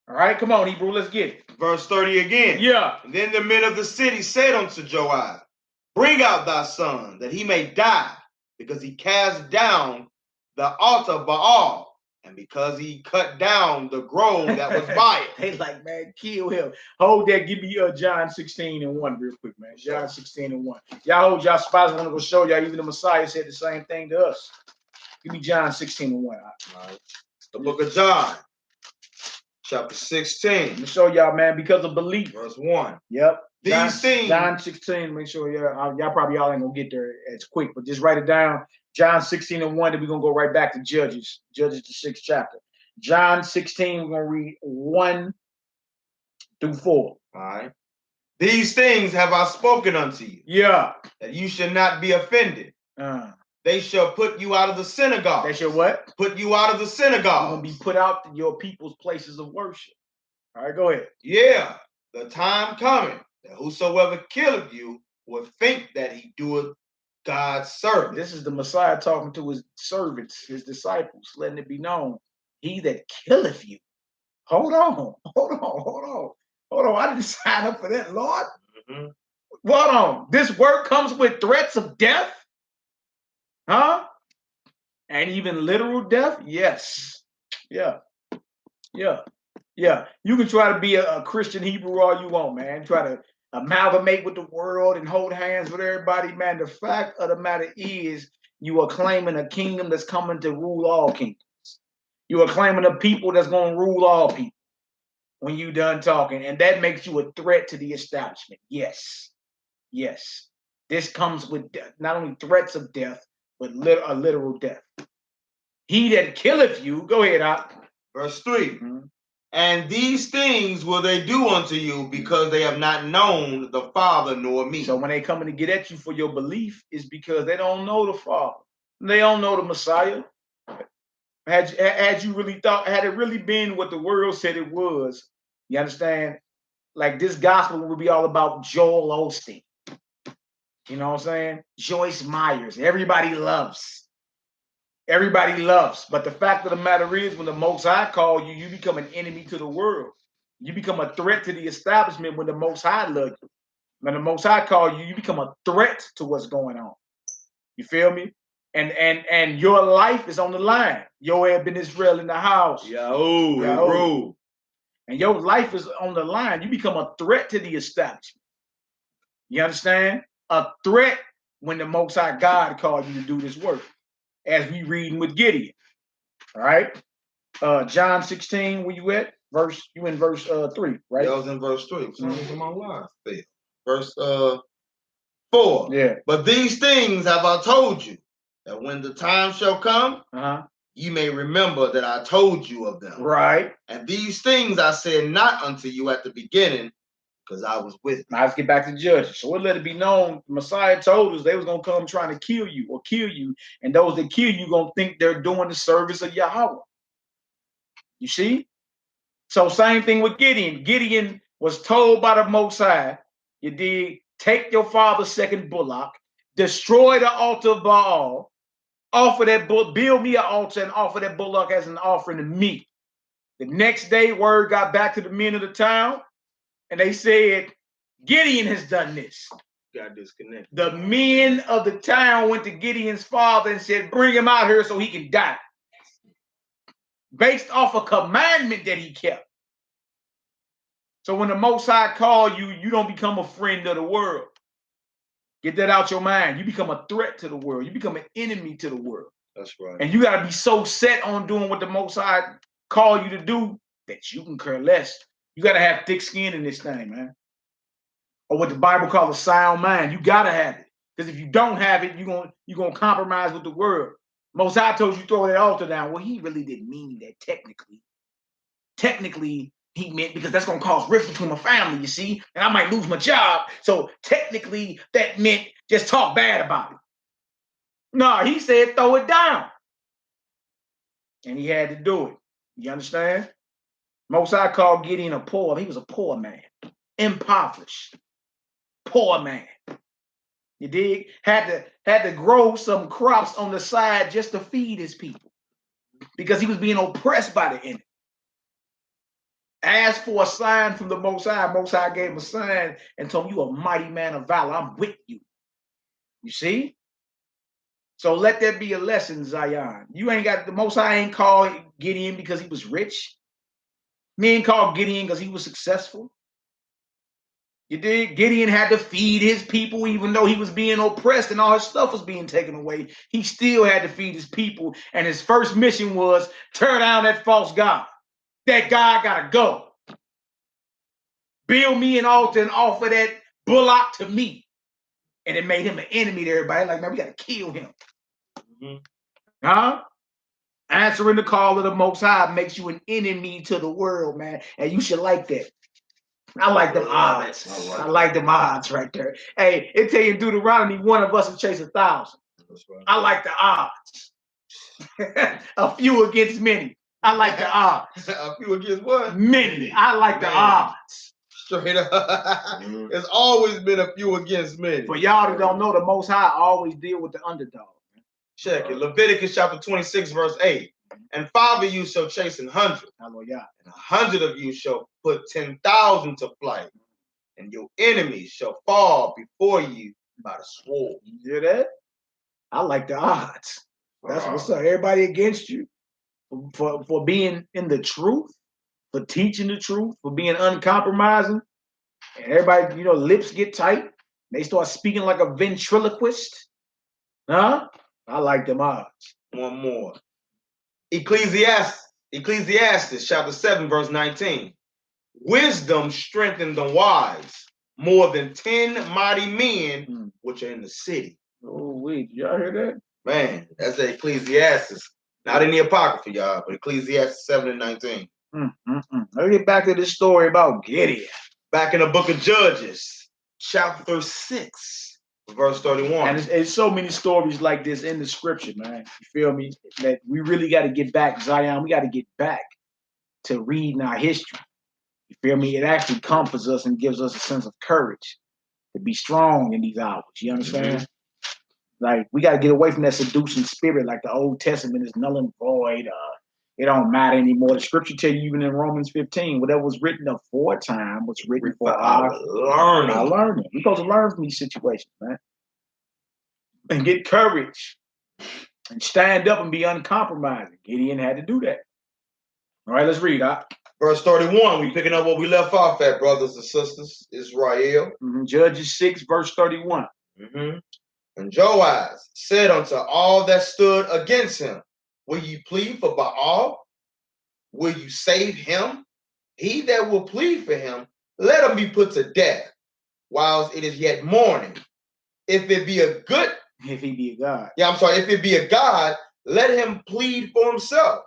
[SPEAKER 1] All right, come on, Hebrew, let's get it.
[SPEAKER 2] Verse 30 again.
[SPEAKER 1] Yeah.
[SPEAKER 2] And then the men of the city said unto Joab, bring out thy son, that he may die, because he cast down the altar Baal, and because he cut down the grove that was by it.
[SPEAKER 1] They like, man, kill him. Hold that. Give me John 16:1 real quick, man. John 16:1. Y'all hold y'all spots. I want to go show y'all. Even the Messiah said the same thing to us. Give me John 16:1. All right.
[SPEAKER 2] The book of John, chapter 16.
[SPEAKER 1] Let me show y'all, man, because of belief.
[SPEAKER 2] Verse 1.
[SPEAKER 1] Yep.
[SPEAKER 2] These things.
[SPEAKER 1] John 16. Make sure y'all probably all ain't gonna get there as quick, but just write it down. John 16:1. Then we're gonna go right back to Judges. Judges, the 6th chapter. John 16. We're gonna read 1 through 4.
[SPEAKER 2] All right. These things have I spoken unto you.
[SPEAKER 1] Yeah.
[SPEAKER 2] That you should not be offended. They shall put you out of the synagogue.
[SPEAKER 1] They shall what?
[SPEAKER 2] Put you out of the synagogue.
[SPEAKER 1] You're going to be put out to your people's places of worship. All right, go ahead.
[SPEAKER 2] Yeah, the time coming that whosoever killeth you will think that he doeth God's service.
[SPEAKER 1] This is the Messiah talking to his servants, his disciples, letting it be known. He that killeth you. Hold on. I didn't sign up for that, Lord. Mm-hmm. Hold on. This word comes with threats of death? Huh? And even literal death? Yes. Yeah. You can try to be a Christian Hebrew all you want, man. Try to amalgamate with the world and hold hands with everybody, man. The fact of the matter is you are claiming a kingdom that's coming to rule all kingdoms. You are claiming a people that's going to rule all people when you done talking. And that makes you a threat to the establishment. Yes. This comes with death, not only threats of death, but a literal death. He that killeth you, go ahead, Verse
[SPEAKER 2] 3. Mm-hmm. And these things will they do unto you because they have not known the Father nor me.
[SPEAKER 1] So when they coming to get at you for your belief, it's because they don't know the Father. They don't know the Messiah. Had you really thought, had it really been what the world said it was, you understand? Like this gospel would be all about Joel Osteen. You know what I'm saying? Joyce Myers. Everybody loves. Everybody loves. But the fact of the matter is, when the Most High call you, you become an enemy to the world. You become a threat to the establishment when the Most High loves you. When the Most High call you, you become a threat to what's going on. You feel me? And your life is on the line. Yoab ben Israel in the house.
[SPEAKER 2] Yo.
[SPEAKER 1] And your life is on the line. You become a threat to the establishment. You understand? A threat when the Most High God called you to do this work. As we reading with Gideon. All right? John 16, where you at? You in verse 3, right?
[SPEAKER 2] Yeah, I was in verse 3. Verse 4.
[SPEAKER 1] Yeah.
[SPEAKER 2] But these things have I told you, that when the time shall come, you may remember that I told you of them.
[SPEAKER 1] Right.
[SPEAKER 2] And these things I said not unto you at the beginning, because I was with you.
[SPEAKER 1] Now let's get back to Judges. So we'll let it be known, the Messiah told us they was going to come trying to kill you. And those that kill you going to think they're doing the service of Yahweh. You see? So same thing with Gideon. Gideon was told by the Most High, you did take your father's second bullock, destroy the altar of Baal, offer that build me an altar and offer that bullock as an offering to me. The next day, word got back to the men of the town, and they said, Gideon has done this.
[SPEAKER 2] Got disconnected.
[SPEAKER 1] The men of the town went to Gideon's father and said, bring him out here so he can die. Based off a commandment that he kept. So when the Most High call you, you don't become a friend of the world. Get that out your mind. You become a threat to the world. You become an enemy to the world.
[SPEAKER 2] That's right.
[SPEAKER 1] And you got to be so set on doing what the Most High call you to do that you can care less. You got to have thick skin in this thing, man. Or what the Bible calls a sound mind. You got to have it. Because if you don't have it, you're gonna compromise with the world. Most High told you throw that altar down. Well, he really didn't mean that technically. Technically, he meant because that's going to cause rift between my family, you see, and I might lose my job. So technically, that meant just talk bad about it. No, he said throw it down. And he had to do it. You understand? Most High called Gideon a poor. He was a poor man. Impoverished. Poor man. You dig? Had to grow some crops on the side just to feed his people. Because he was being oppressed by the enemy. Asked for a sign from the Most High. Most High gave him a sign and told him, you a mighty man of valor. I'm with you. You see? So let that be a lesson, Zion. You ain't got, the Most High ain't called Gideon because he was rich. He ain't called Gideon because he was successful. You did? Gideon had to feed his people even though he was being oppressed and all his stuff was being taken away. He still had to feed his people. And his first mission was tear down that false god. That God gotta go. Build me an altar and offer that bullock to me. And it made him an enemy to everybody. Like, man, we gotta kill him. Huh? Answering the call of the Most High makes you an enemy to the world, man. And you should like that. I like them odds. I like them odds right there. Hey, it tell you in Deuteronomy, one of us will chase 1,000.
[SPEAKER 2] Right.
[SPEAKER 1] I like the odds. A few against many. I like the odds.
[SPEAKER 2] A few against what?
[SPEAKER 1] Many. I like the odds.
[SPEAKER 2] Straight up. It's always been a few against many.
[SPEAKER 1] For y'all that don't know, the Most High always deal with the underdog.
[SPEAKER 2] Check it. Leviticus chapter 26, verse 8. And 5 of you shall chase 100.
[SPEAKER 1] Hallelujah.
[SPEAKER 2] And 100 of you shall put 10,000 to flight. And your enemies shall fall before you by the sword.
[SPEAKER 1] You hear that? I like the odds. That's what's up. Everybody against you for being in the truth, for teaching the truth, for being uncompromising. And everybody, lips get tight. They start speaking like a ventriloquist. Huh? I like them odds.
[SPEAKER 2] One more. Ecclesiastes chapter 7, verse 19. Wisdom strengthens the wise more than 10 mighty men which are in the city.
[SPEAKER 1] Oh, wait, y'all hear that?
[SPEAKER 2] Man, that's the Ecclesiastes. Not in the Apocrypha, y'all, but Ecclesiastes 7 and 19.
[SPEAKER 1] Let's get back to this story about Gideon.
[SPEAKER 2] Back in the book of Judges, chapter 6, verse 31.
[SPEAKER 1] And there's so many stories like this in the scripture, man. You feel me? That we really got to get back, Zion. We got to get back to reading our history. You feel me? It actually comforts us and gives us a sense of courage to be strong in these hours. You understand? Like, we got to get away from that seducing spirit. Like the Old Testament is null and void. It don't matter anymore. The scripture tell you even in Romans 15, whatever was written aforetime was written for our learning. Our learning. We're supposed to learn from these situations, man. And get courage. And stand up and be uncompromising. Gideon had to do that. All right, let's read.
[SPEAKER 2] Verse 31, we picking up what we left off at, brothers and sisters. Israel.
[SPEAKER 1] Judges 6, verse 31.
[SPEAKER 2] And Joaz said unto all that stood against him, will ye plead for Baal? Will you save him? He that will plead for him, let him be put to death, whilst it is yet morning. If it be a good...
[SPEAKER 1] If he be a God.
[SPEAKER 2] Yeah, I'm sorry. If it be a God, let him plead for himself,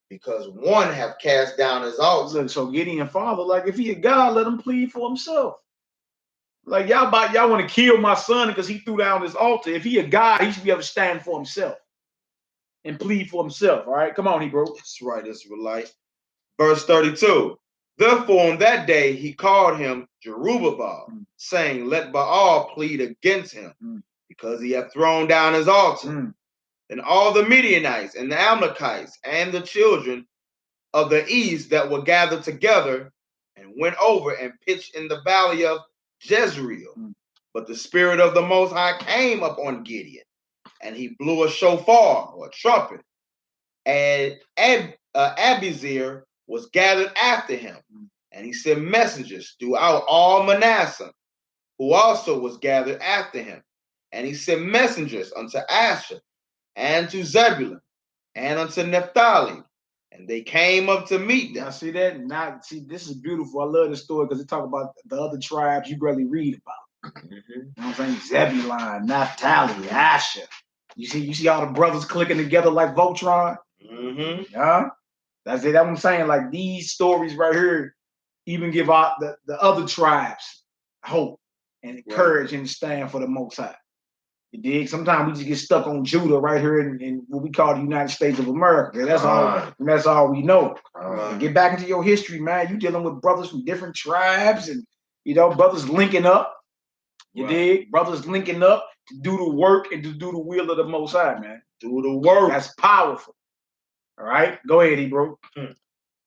[SPEAKER 2] because one have cast down his altar.
[SPEAKER 1] Look, so Gideon father, like, if he a God, let him plead for himself. Like, y'all want to kill my son because he threw down his altar. If he a God, he should be able to stand for himself and plead for himself. All right, come on, Hebrew.
[SPEAKER 2] That's right, Israelite. Verse 32. Therefore, on that day he called him Jerubbaal, saying, let Baal plead against him, because he hath thrown down his altar. And all the Midianites and the Amalekites and the children of the east that were gathered together and went over and pitched in the valley of Jezreel. But the Spirit of the Most High came upon Gideon, and he blew a shofar, or a trumpet, and Abiezer was gathered after him, and he sent messengers throughout all Manasseh, who also was gathered after him, and he sent messengers unto Asher, and to Zebulun, and unto Naphtali, and they came up to meet them.
[SPEAKER 1] Now, see that? Now, see, this is beautiful. I love this story because it talk about the other tribes you barely read about. You know what I'm saying? Zebulun, Naphtali, Asher. You see all the brothers clicking together like Voltron? Huh? That's it. That's what I'm saying. Like, these stories right here even give out the other tribes hope and courage and stand for the Most High. You dig? Sometimes we just get stuck on Judah right here in what we call the United States of America. That's all. That's all we know. Get back into your history, man. You dealing with brothers from different tribes, and brothers linking up. You dig? Brothers linking up to do the work and to do the will of the Most High, man.
[SPEAKER 2] Do the work.
[SPEAKER 1] That's powerful. All right, go ahead, Hebrew.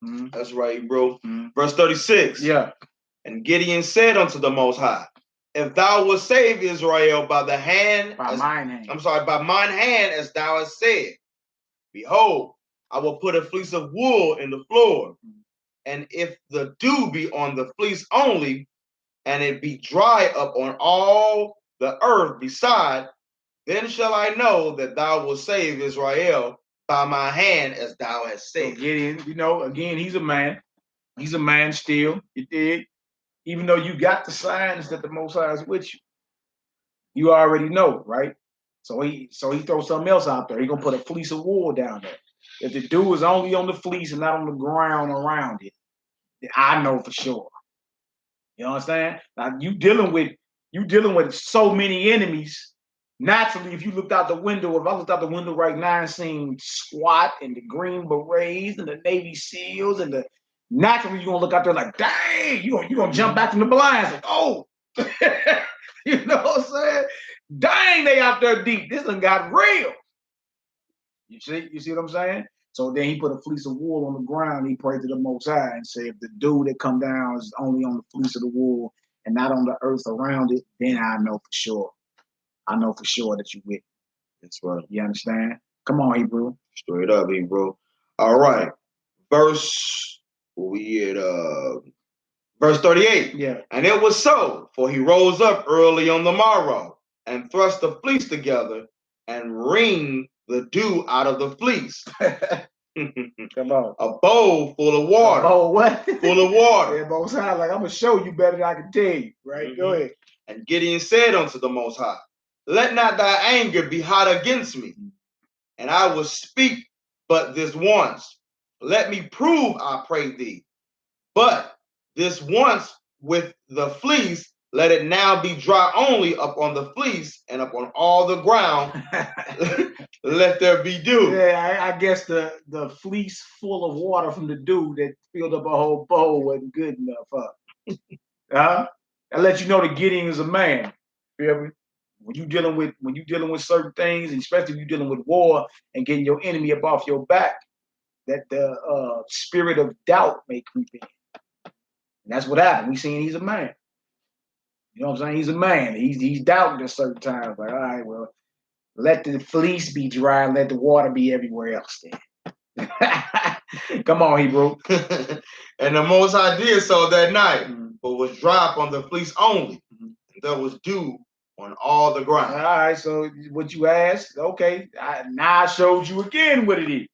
[SPEAKER 2] That's right, Hebrew. Verse 36.
[SPEAKER 1] Yeah.
[SPEAKER 2] And Gideon said unto the Most High, if thou wilt save Israel by mine hand, as thou hast said, behold, I will put a fleece of wool in the floor, and if the dew be on the fleece only, and it be dry up on all the earth beside, then shall I know that thou wilt save Israel by my hand, as thou hast said.
[SPEAKER 1] So Gideon, again, he's a man. He's a man still. You dig? Even though you got the signs that the Most High is with you, you already know, right? So he throws something else out there. He's gonna put a fleece of wool down there. If the dew is only on the fleece and not on the ground around it, I know for sure. You understand? Now you dealing with so many enemies. Naturally, if you looked out the window, if I looked out the window right now and seen SWAT and the Green Berets and the Navy SEALs and naturally you're gonna look out there like, dang, you're gonna jump back from the blinds like, oh, you know what I'm saying? Dang, they out there deep. This done got real. You see what I'm saying? So then he put a fleece of wool on the ground. He prayed to the Most High and said, if the dew that come down is only on the fleece of the wool and not on the earth around it, then I know for sure. I know for sure that you with me.
[SPEAKER 2] That's right.
[SPEAKER 1] You understand? Come on, Hebrew.
[SPEAKER 2] Straight up, Hebrew. All right. Verse 38.
[SPEAKER 1] Yeah.
[SPEAKER 2] And it was so, for he rose up early on the morrow and thrust the fleece together and wringed the dew out of the fleece.
[SPEAKER 1] Come on.
[SPEAKER 2] A bowl full of water.
[SPEAKER 1] A bowl what?
[SPEAKER 2] Full of water.
[SPEAKER 1] Yeah, Most High, like, I'm going to show you better than I can tell you, right? Go ahead.
[SPEAKER 2] And Gideon said unto the Most High, let not thy anger be hot against me, and I will speak but this once, Let me prove, I pray thee. But this once with the fleece, let it now be dry only upon the fleece and upon all the ground. Let there be dew.
[SPEAKER 1] Yeah, I guess the fleece full of water from the dew that filled up a whole bowl wasn't good enough, huh? That lets you know that Gideon is a man. Feel me? When you dealing with certain things, and especially if you're dealing with war and getting your enemy up off your back, that the spirit of doubt may creep in. And that's what happened. We seen he's a man. You know what I'm saying? He's a man. He's doubting at certain times. Like, all right, well, let the fleece be dry and let the water be everywhere else then. Come on, Hebrew.
[SPEAKER 2] And the Most High did so that night, but was dry upon the fleece only. And there was dew on all the ground.
[SPEAKER 1] All right, so what you asked, okay. Now I showed you again what it is.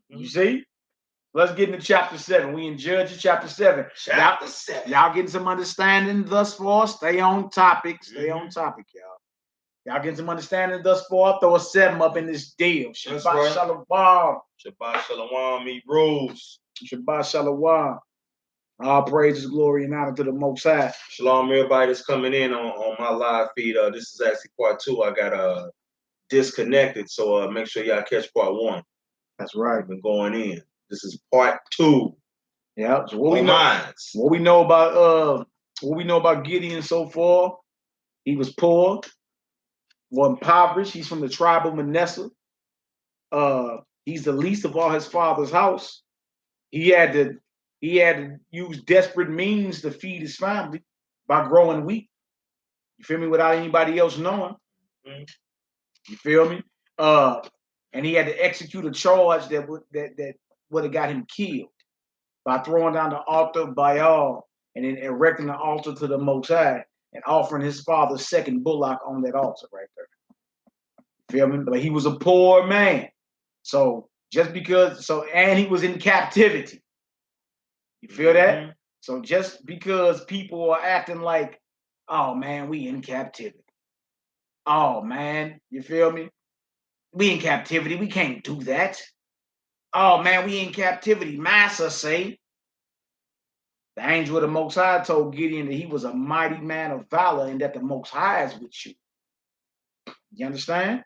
[SPEAKER 1] You see? Let's get into chapter 7. We in Judges chapter 7.
[SPEAKER 2] Chapter 7.
[SPEAKER 1] Y'all getting some understanding thus far? Stay on topic. Stay on topic, y'all. Y'all getting some understanding thus far? Throw a 7 up in this deal.
[SPEAKER 2] That's right.
[SPEAKER 1] Shalom.
[SPEAKER 2] Shabbat Shalom, Hebrews.
[SPEAKER 1] Shabbat Shalom. All praises, glory, and honor to the Most High.
[SPEAKER 2] Shalom, everybody that's coming in on my live feed. This is actually part 2. I got disconnected, so make sure y'all catch part 1.
[SPEAKER 1] That's right.
[SPEAKER 2] I've been going in. This is part 2.
[SPEAKER 1] Yeah. So what we know about Gideon so far? He was poor, was impoverished. He's from the tribe of Manasseh. He's the least of all his father's house. He had to use desperate means to feed his family by growing wheat. You feel me? Without anybody else knowing. You feel me? And he had to execute a charge that would have got him killed by throwing down the altar of Baal and then erecting the altar to the Most High and offering his father's second bullock on that altar right there. You feel me? But he was a poor man. So and he was in captivity. You feel that? So just because people are acting like, oh man, we in captivity. Oh man, you feel me? We in captivity. We can't do that. Oh man, we in captivity. Massa say. The angel of the Most High told Gideon that he was a mighty man of valor and that the Most High is with you. You understand?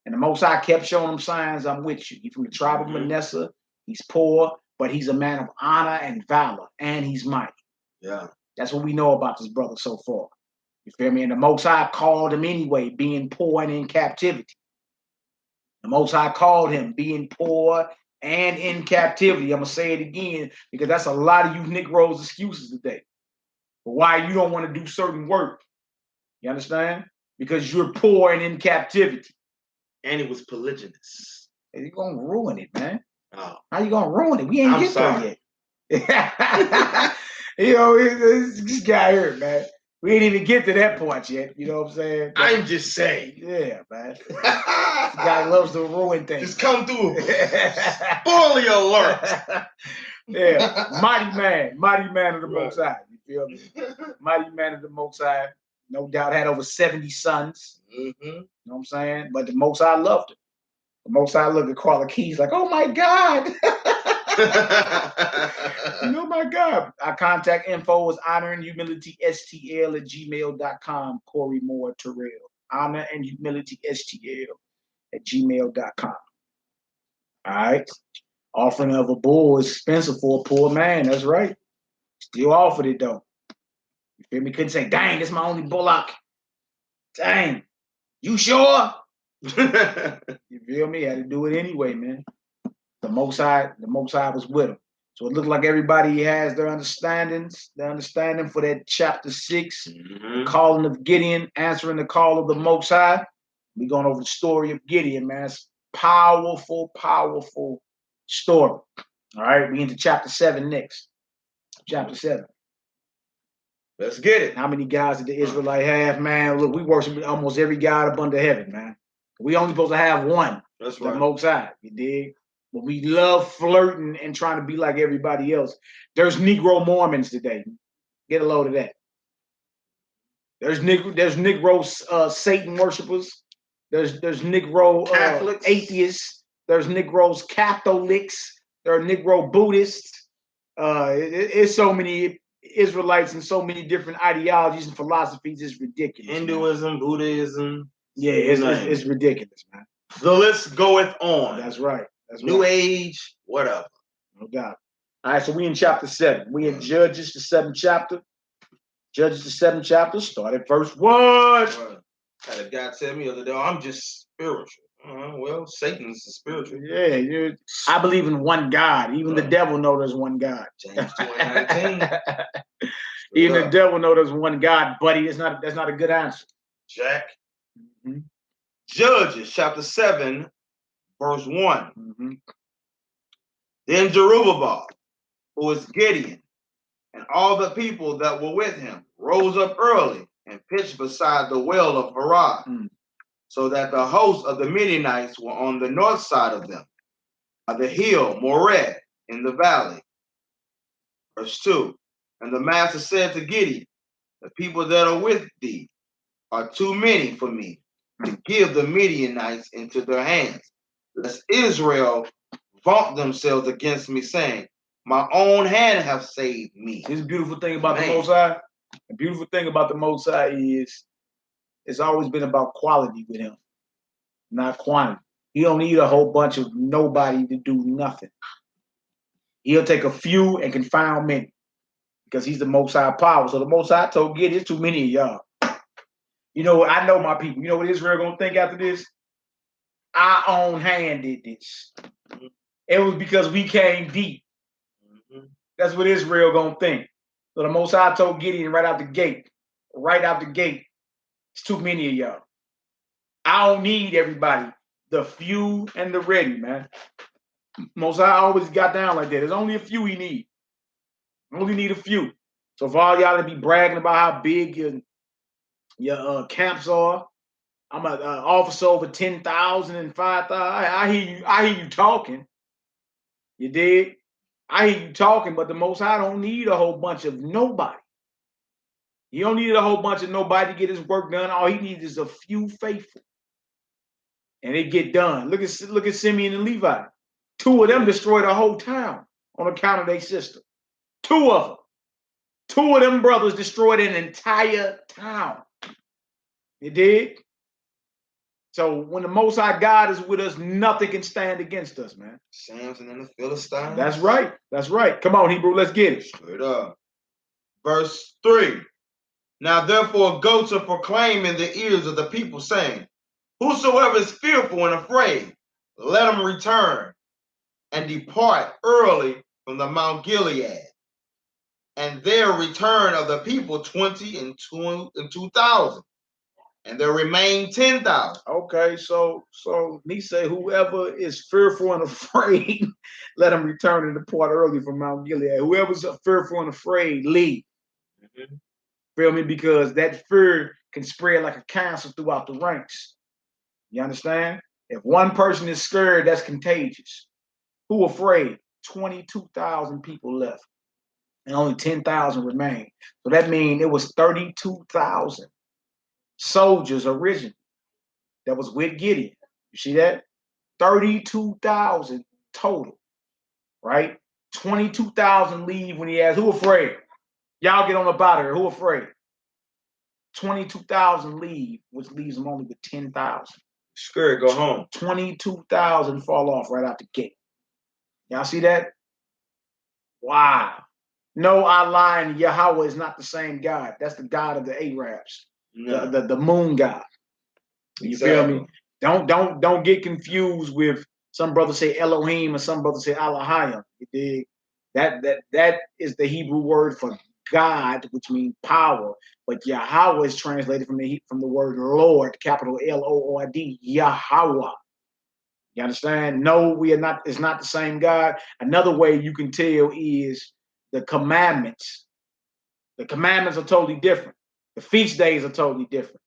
[SPEAKER 1] And the Most High kept showing him signs, I'm with you. He's from the tribe of Manasseh. He's poor, but he's a man of honor and valor, and he's mighty.
[SPEAKER 2] Yeah.
[SPEAKER 1] That's what we know about this brother so far. You feel me? And the Most High called him anyway, being poor and in captivity. The Most High called him being poor and in captivity. I'm going to say it again because that's a lot of you Negroes' excuses today for why you don't want to do certain work. You understand? Because you're poor and in captivity.
[SPEAKER 2] And it was polygynous.
[SPEAKER 1] You're going to ruin it, man.
[SPEAKER 2] Oh.
[SPEAKER 1] How you going to ruin it? We ain't get there yet. You know, this guy here, man. We ain't even get to that point yet. You know what I'm saying?
[SPEAKER 2] I'm just saying.
[SPEAKER 1] Yeah, man. This guy loves to ruin things.
[SPEAKER 2] Just come through. Spoiler alert.
[SPEAKER 1] Yeah, mighty man of the Most High. You feel me? Mighty man of the Most High. No doubt had over 70 sons. You know what I'm saying? But the Most High loved him. The Most High looked at Carla Keys like, oh my God. Oh my God. Our contact info is honorandhumilitystl@gmail.com. Corey Moore Terrell. honorandhumilitystl@gmail.com. All right. Offering of a bull is expensive for a poor man. That's right. Still offered it though. You feel me? Couldn't say, dang, this is my only bullock. Dang. You sure? You feel me? Had to do it anyway, man. The Most High was with him. So it looked like everybody has their understanding for that chapter 6, the calling of Gideon, answering the call of the Most High. We're going over the story of Gideon, man. It's powerful, powerful story. All right, we into chapter 7 next. Chapter 7.
[SPEAKER 2] Let's get it.
[SPEAKER 1] How many guys did the Israelite have, man? Look, we worship almost every God up under heaven, man. We only supposed to have one.
[SPEAKER 2] That's right.
[SPEAKER 1] The Most High, you dig? But we love flirting and trying to be like everybody else. There's Negro Mormons today. Get a load of that. There's Negro Satan worshipers. There's Negro
[SPEAKER 2] Catholics.
[SPEAKER 1] atheists. There's Negroes Catholics. There are Negro Buddhists. It's so many Israelites and so many different ideologies and philosophies. It's ridiculous.
[SPEAKER 2] Hinduism, man. Buddhism.
[SPEAKER 1] Yeah, it's ridiculous, man.
[SPEAKER 2] The list goeth on.
[SPEAKER 1] That's right. That's
[SPEAKER 2] New
[SPEAKER 1] right.
[SPEAKER 2] Age, whatever.
[SPEAKER 1] No doubt. All right, so we in chapter 7. We in Judges, the 7th chapter. Judges, the 7th chapter. Start at verse 1.
[SPEAKER 2] Had a guy tell me the other day, I'm just spiritual. Well, Satan's spiritual.
[SPEAKER 1] Yeah, I believe in one God. Even the devil knows there's one God.
[SPEAKER 2] James 2:19.
[SPEAKER 1] Even the devil knows there's one God, buddy. That's not a good answer.
[SPEAKER 2] Jack. Mm-hmm. Judges chapter 7, verse 1. Mm-hmm. Then Jerubbaal, who was Gideon, and all the people that were with him, rose up early and pitched beside the well of Harod, so that the host of the Midianites were on the north side of them, by the hill Mored in the valley. Verse 2. And the master said to Gideon, the people that are with thee are too many for me to give the Midianites into their hands, lest Israel vaunt themselves against me, saying, my own hand have saved me.
[SPEAKER 1] This beautiful thing about the Most High. The beautiful thing about the Most High is it's always been about quality with him, not quantity. He don't need a whole bunch of nobody to do nothing. He'll take a few and confound many because he's the Most High power. So the Most High told Gideon, it's too many of y'all. You know, I know my people. You know what Israel gonna think after this? Our own hand did this. It was because we came deep. That's what Israel gonna think. So the Most High told Gideon right out the gate, it's too many of y'all. I don't need everybody. The few and the ready, man. Most High always got down like that. There's only a few he need. Only need a few. So for all y'all to be bragging about how big your camps are, I'm an officer over 10,000 and 5,000. I hear you talking. You dig? I hear you talking, but the Most High don't need a whole bunch of nobody. He don't need a whole bunch of nobody to get his work done. All he needs is a few faithful. And it get done. Look at Simeon and Levi. 2 of them destroyed a whole town on account of their sister. 2 of them. 2 of them brothers destroyed an entire town. You dig? So when the Most High God is with us, nothing can stand against us, man.
[SPEAKER 2] Samson and the Philistines.
[SPEAKER 1] That's right. That's right. Come on, Hebrew, let's get it.
[SPEAKER 2] Straight up. Verse 3. Now therefore go to proclaim in the ears of the people, saying, whosoever is fearful and afraid, let him return and depart early from the Mount Gilead. And there return of the people 20 and 2,000. And there remain 10,000.
[SPEAKER 1] Okay, so he say, whoever is fearful and afraid, let him return and depart early from Mount Gilead. Whoever's fearful and afraid, leave. Feel me? Because that fear can spread like a cancer throughout the ranks. You understand? If one person is scared, that's contagious. Who afraid? 22,000 people left, and only 10,000 remain. So that means it was 32,000 soldiers originally that was with Gideon. You see that? 32,000 total, right? 22,000 leave when he asked, who afraid? Y'all get on up out of here. Who afraid? 22,000 leave, which leaves them only with 10,000.
[SPEAKER 2] Scared, go home.
[SPEAKER 1] 22,000 fall off right out the gate. Y'all see that? Wow. No, I lying. Yahweh is not the same God. That's the God of the Arabs, the moon God. You feel me? Don't get confused with some brothers say Elohim and some brothers say Elohim. You dig? That is the Hebrew word for God, which means power. But Yahweh is translated from the word Lord, capital Lord, Yahweh. You understand? No, we are not. It's not the same God. Another way you can tell is the commandments. The commandments are totally different. The feast days are totally different.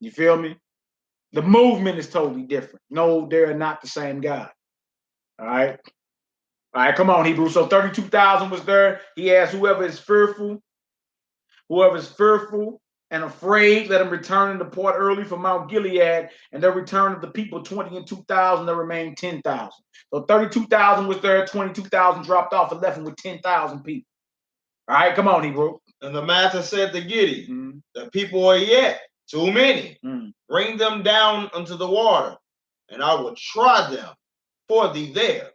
[SPEAKER 1] You feel me? The movement is totally different. No, they're not the same God. All right. All right, come on, Hebrew. So 32,000 was there. He asked whoever is fearful and afraid, let them return and depart early from Mount Gilead, and there returned of the people 20 and 2,000, there remained 10,000. So 32,000 was there, 22,000 dropped off and left him with 10,000 people. All right, come on, Hebrew.
[SPEAKER 2] And the master said to Gideon, the people are yet too many. Bring them down unto the water, and I will try them for thee there.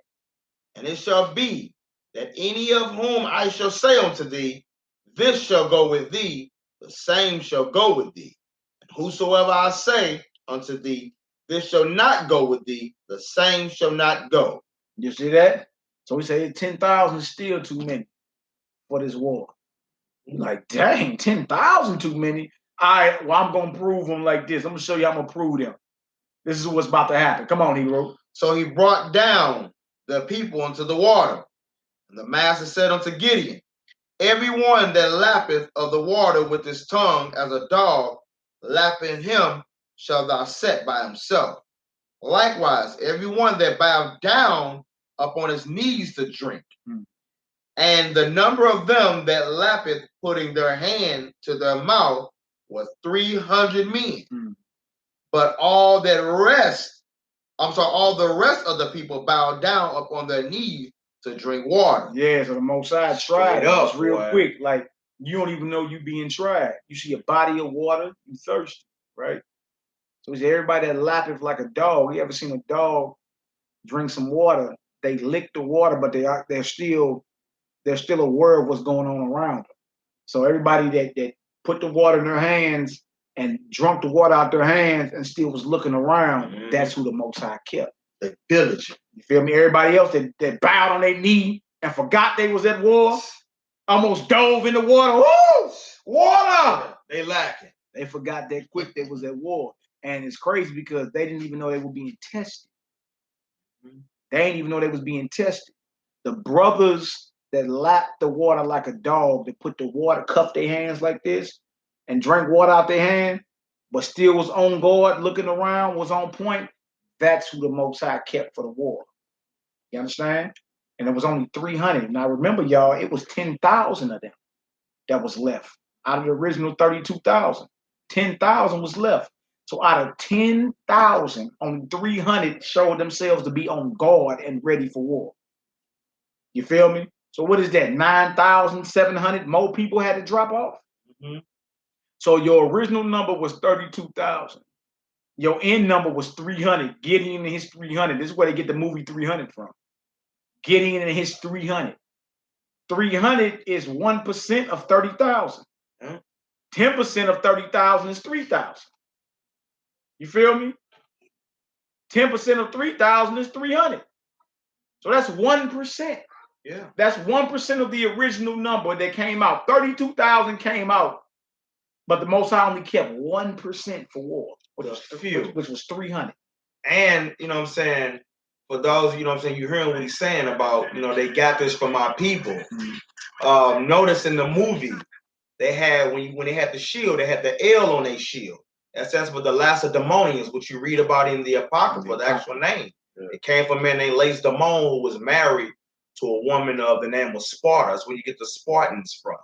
[SPEAKER 2] And it shall be that any of whom I shall say unto thee, this shall go with thee, the same shall go with thee. And whosoever I say unto thee, this shall not go with thee, the same shall not go.
[SPEAKER 1] You see that? So we say 10,000 is still too many for this war. Like, dang, 10,000 too many. All right, well, I'm going to prove them like this. I'm going to show you how I'm going to prove them. This is what's about to happen. Come on, Hero.
[SPEAKER 2] So he brought down the people into the water. And the master said unto Gideon, everyone that lappeth of the water with his tongue as a dog, lapping him shall thou set by himself. Likewise, everyone that bowed down upon his knees to drink. And the number of them that lappeth, putting their hand to their mouth, was 300 men. But all the rest of the people bowed down upon their knees to drink water.
[SPEAKER 1] Yeah, so the Most High tried us real quick. Like, you don't even know you being tried. You see a body of water, you thirsty, right? So it's everybody that lappeth like a dog. You ever seen a dog drink some water? They lick the water, but they're still aware of what's going on around them. So everybody that put the water in their hands and drunk the water out their hands and still was looking around, that's who the Most High kept.
[SPEAKER 2] The diligent.
[SPEAKER 1] You feel me? Everybody else that bowed on their knee and forgot they was at war, almost dove in the water. Woo! Water!
[SPEAKER 2] They lacking.
[SPEAKER 1] They forgot that quick they was at war. And it's crazy because they didn't even know they were being tested. They didn't even know they was being tested. The brothers that lapped the water like a dog, that put the water, cuffed their hands like this, and drank water out their hand, but still was on guard, looking around, was on point, that's who the Most High kept for the war. You understand? And it was only 300. Now remember, y'all, it was 10,000 of them that was left. Out of the original 32,000, 10,000 was left. So out of 10,000, only 300 showed themselves to be on guard and ready for war. You feel me? So what is that? 9,700 more people had to drop off? So your original number was 32,000. Your end number was 300. Gideon and his 300. This is where they get the movie 300 from. Gideon and his 300. 300 is 1% of 30,000. 10% of 30,000 is 3,000. You feel me? 10% of 3,000 is 300. So that's 1%.
[SPEAKER 2] Yeah.
[SPEAKER 1] That's 1% of the original number that came out. 32,000 came out, but the Most High only kept 1% for war, which was 300.
[SPEAKER 2] And, you know what I'm saying, for those, you know what I'm saying, you're hearing what he's saying about, you know, they got this from our people. Notice in the movie, they had, when they had the shield, they had the L on their shield. That stands for the Lacedaemonians, which you read about in the Apocrypha, the actual name. Yeah. It came from a man named Lacedaemon, who was married to a woman of the name of Sparta. That's where you get the Spartans from.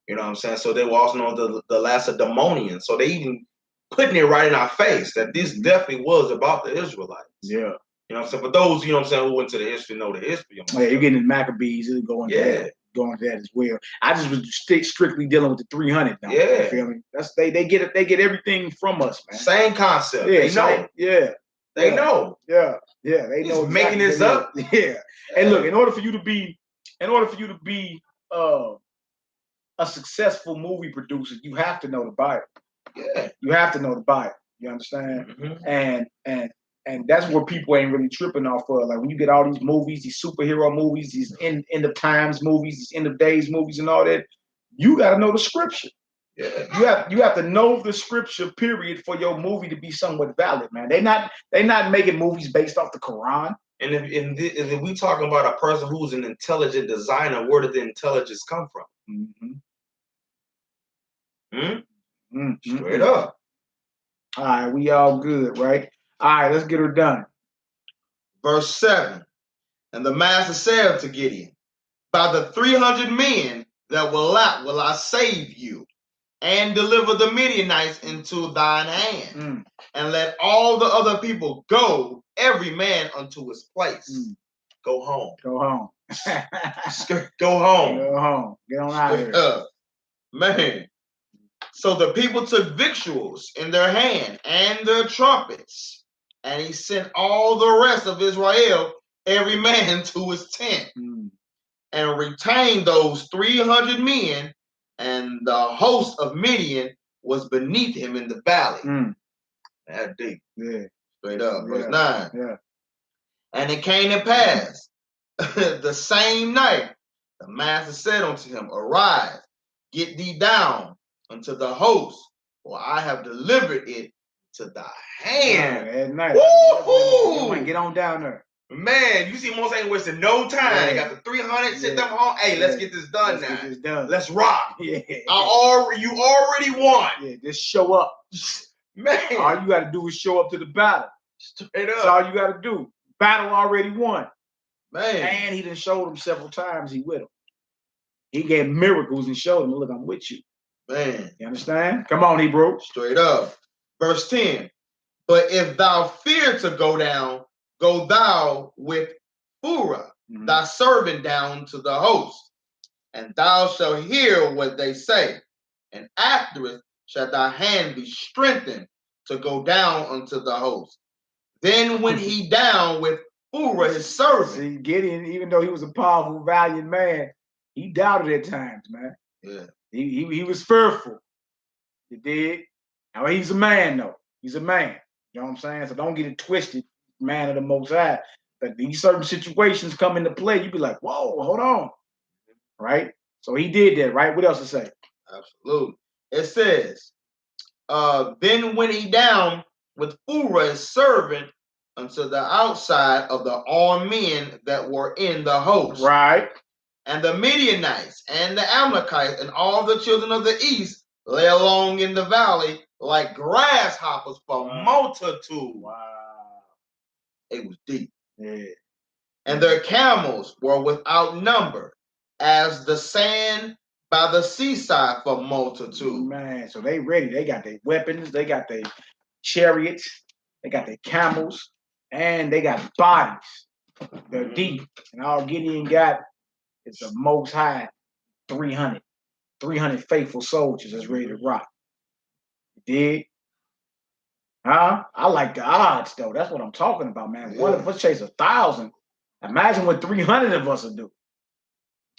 [SPEAKER 2] You know what I'm saying? So they were also known as the Lacedaemonians. So they even putting it right in our face that this definitely was about the Israelites.
[SPEAKER 1] Yeah.
[SPEAKER 2] You know what I'm saying? For those, you know what I'm saying, who went to the history, know the history.
[SPEAKER 1] Yeah, you're getting the Maccabees, it'll go into that. Going to that as well. I just was strictly dealing with the 300 now.
[SPEAKER 2] Yeah.
[SPEAKER 1] You feel me? That's they get everything from us, man.
[SPEAKER 2] Same concept.
[SPEAKER 1] Yeah,
[SPEAKER 2] they know.
[SPEAKER 1] Yeah.
[SPEAKER 2] They know.
[SPEAKER 1] Yeah. Yeah. They know
[SPEAKER 2] exactly making this up.
[SPEAKER 1] Yeah. And look, in order for you to be a successful movie producer, you have to know the Bible.
[SPEAKER 2] Yeah.
[SPEAKER 1] You have to know the Bible. You understand? And that's where people ain't really tripping off of. Like when you get all these movies, these superhero movies, these end of times movies, these end of days movies and all that, you got to know the scripture.
[SPEAKER 2] Yeah.
[SPEAKER 1] You have to know the scripture, period, for your movie to be somewhat valid, man. They not making movies based off the Quran.
[SPEAKER 2] And if we talking about a person who's an intelligent designer, where did the intelligence come from? Straight up.
[SPEAKER 1] All right, we all good, right? All right, let's get her done.
[SPEAKER 2] Verse 7. And the master said to Gideon, by the 300 men that will lap will I save you. and deliver the Midianites into thine hand, and let all the other people go, every man unto his place. Go home.
[SPEAKER 1] Go home.
[SPEAKER 2] Go home.
[SPEAKER 1] Go home. Get on out of here.
[SPEAKER 2] Man. So the people took victuals in their hand and their trumpets, and he sent all the rest of Israel, every man to his tent, and retained those 300 men, and the host of Midian was beneath him in the valley. That's deep.
[SPEAKER 1] Yeah.
[SPEAKER 2] Straight up. Verse 9.
[SPEAKER 1] Yeah.
[SPEAKER 2] And it came to pass the same night, the master said unto him, Arise, get thee down unto the host, for I have delivered it to thy hand.
[SPEAKER 1] At night.
[SPEAKER 2] Woo-hoo!
[SPEAKER 1] Get on down there.
[SPEAKER 2] Man, you see Moses ain't wasting no time. They got the 300, sent them home. Hey, let's get this done now.
[SPEAKER 1] Get this done.
[SPEAKER 2] Let's rock.
[SPEAKER 1] Yeah.
[SPEAKER 2] You already won.
[SPEAKER 1] Yeah, just show up.
[SPEAKER 2] Man.
[SPEAKER 1] All you got to do is show up to the battle.
[SPEAKER 2] Straight up.
[SPEAKER 1] That's all you got to do. Battle already won.
[SPEAKER 2] Man.
[SPEAKER 1] And he done showed him several times he with him. He gave miracles and showed him, look, I'm with you.
[SPEAKER 2] Man.
[SPEAKER 1] You understand? Come on, Hebrew.
[SPEAKER 2] Straight up. Verse 10. But if thou fear to go down, go thou with Phurah, thy servant, down to the host, and thou shalt hear what they say. And afterwards shall thy hand be strengthened to go down unto the host. Then went he down with Phurah his servant.
[SPEAKER 1] See, Gideon, even though he was a powerful, valiant man, he doubted at times, man.
[SPEAKER 2] Yeah.
[SPEAKER 1] He was fearful. He did. Now he's a man, though. He's a man. You know what I'm saying? So don't get it twisted, man of the Most High. But these certain situations come into play, you be like, whoa, hold on. Right? So he did that, right? What else to say?
[SPEAKER 2] Absolutely. It says, then went he down with Phurah his servant unto the outside of the armed men that were in the host.
[SPEAKER 1] Right.
[SPEAKER 2] And the Midianites and the Amalekites and all the children of the east lay along in the valley like grasshoppers for multitude.
[SPEAKER 1] Wow.
[SPEAKER 2] It was deep.
[SPEAKER 1] Yeah.
[SPEAKER 2] And their camels were without number, as the sand by the seaside for multitude.
[SPEAKER 1] Man, so they ready. They got their weapons, they got their chariots, they got their camels, and they got bodies. They're deep. And all Gideon got is the Most High 300 faithful soldiers that's ready to rock. You dig? Huh? I like the odds, though. That's what I'm talking about, man. One of us chase 1,000. Imagine what 300 of us will do.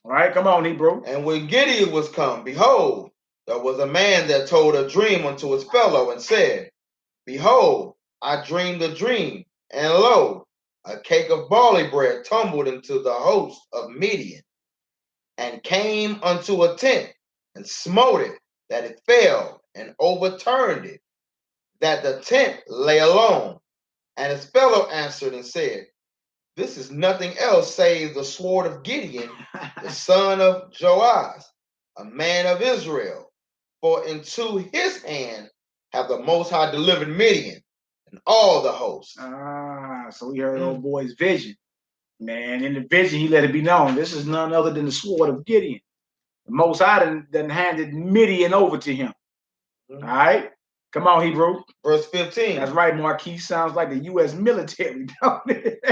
[SPEAKER 1] All right, come on, Hebrew.
[SPEAKER 2] And when Gideon was come, behold, there was a man that told a dream unto his fellow and said, Behold, I dreamed a dream, and lo, a cake of barley bread tumbled into the host of Midian, and came unto a tent, and smote it, that it fell, and overturned it, that the tent lay alone. And his fellow answered and said, This is nothing else save the sword of Gideon, the son of Joash, a man of Israel. For into his hand have the Most High delivered Midian and all the hosts.
[SPEAKER 1] So we heard old boy's vision. Man, in the vision, he let it be known. This is none other than the sword of Gideon. The Most High done handed Midian over to him. All right? Come on, Hebrew.
[SPEAKER 2] Verse 15.
[SPEAKER 1] That's right, Marquis. Sounds like the U.S. military, don't it?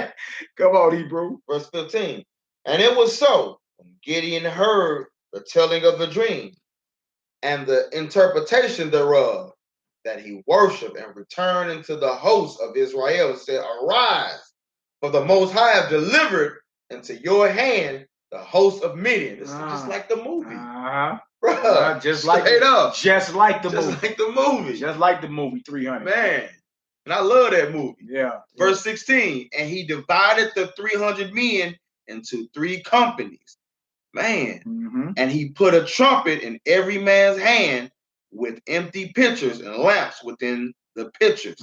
[SPEAKER 1] Come on, Hebrew.
[SPEAKER 2] Verse 15. And it was so, when Gideon heard the telling of the dream and the interpretation thereof, that he worshiped and returned into the host of Israel and said, Arise, for the Most High have delivered into your hand the host of Midian. This is just like the movie.
[SPEAKER 1] Just like the movie.
[SPEAKER 2] Just like the movie.
[SPEAKER 1] Just like the movie 300.
[SPEAKER 2] Man. And I love that movie.
[SPEAKER 1] Yeah.
[SPEAKER 2] Verse 16. And he divided the 300 men into 3 companies. Man. And he put a trumpet in every man's hand with empty pitchers and lamps within the pitchers.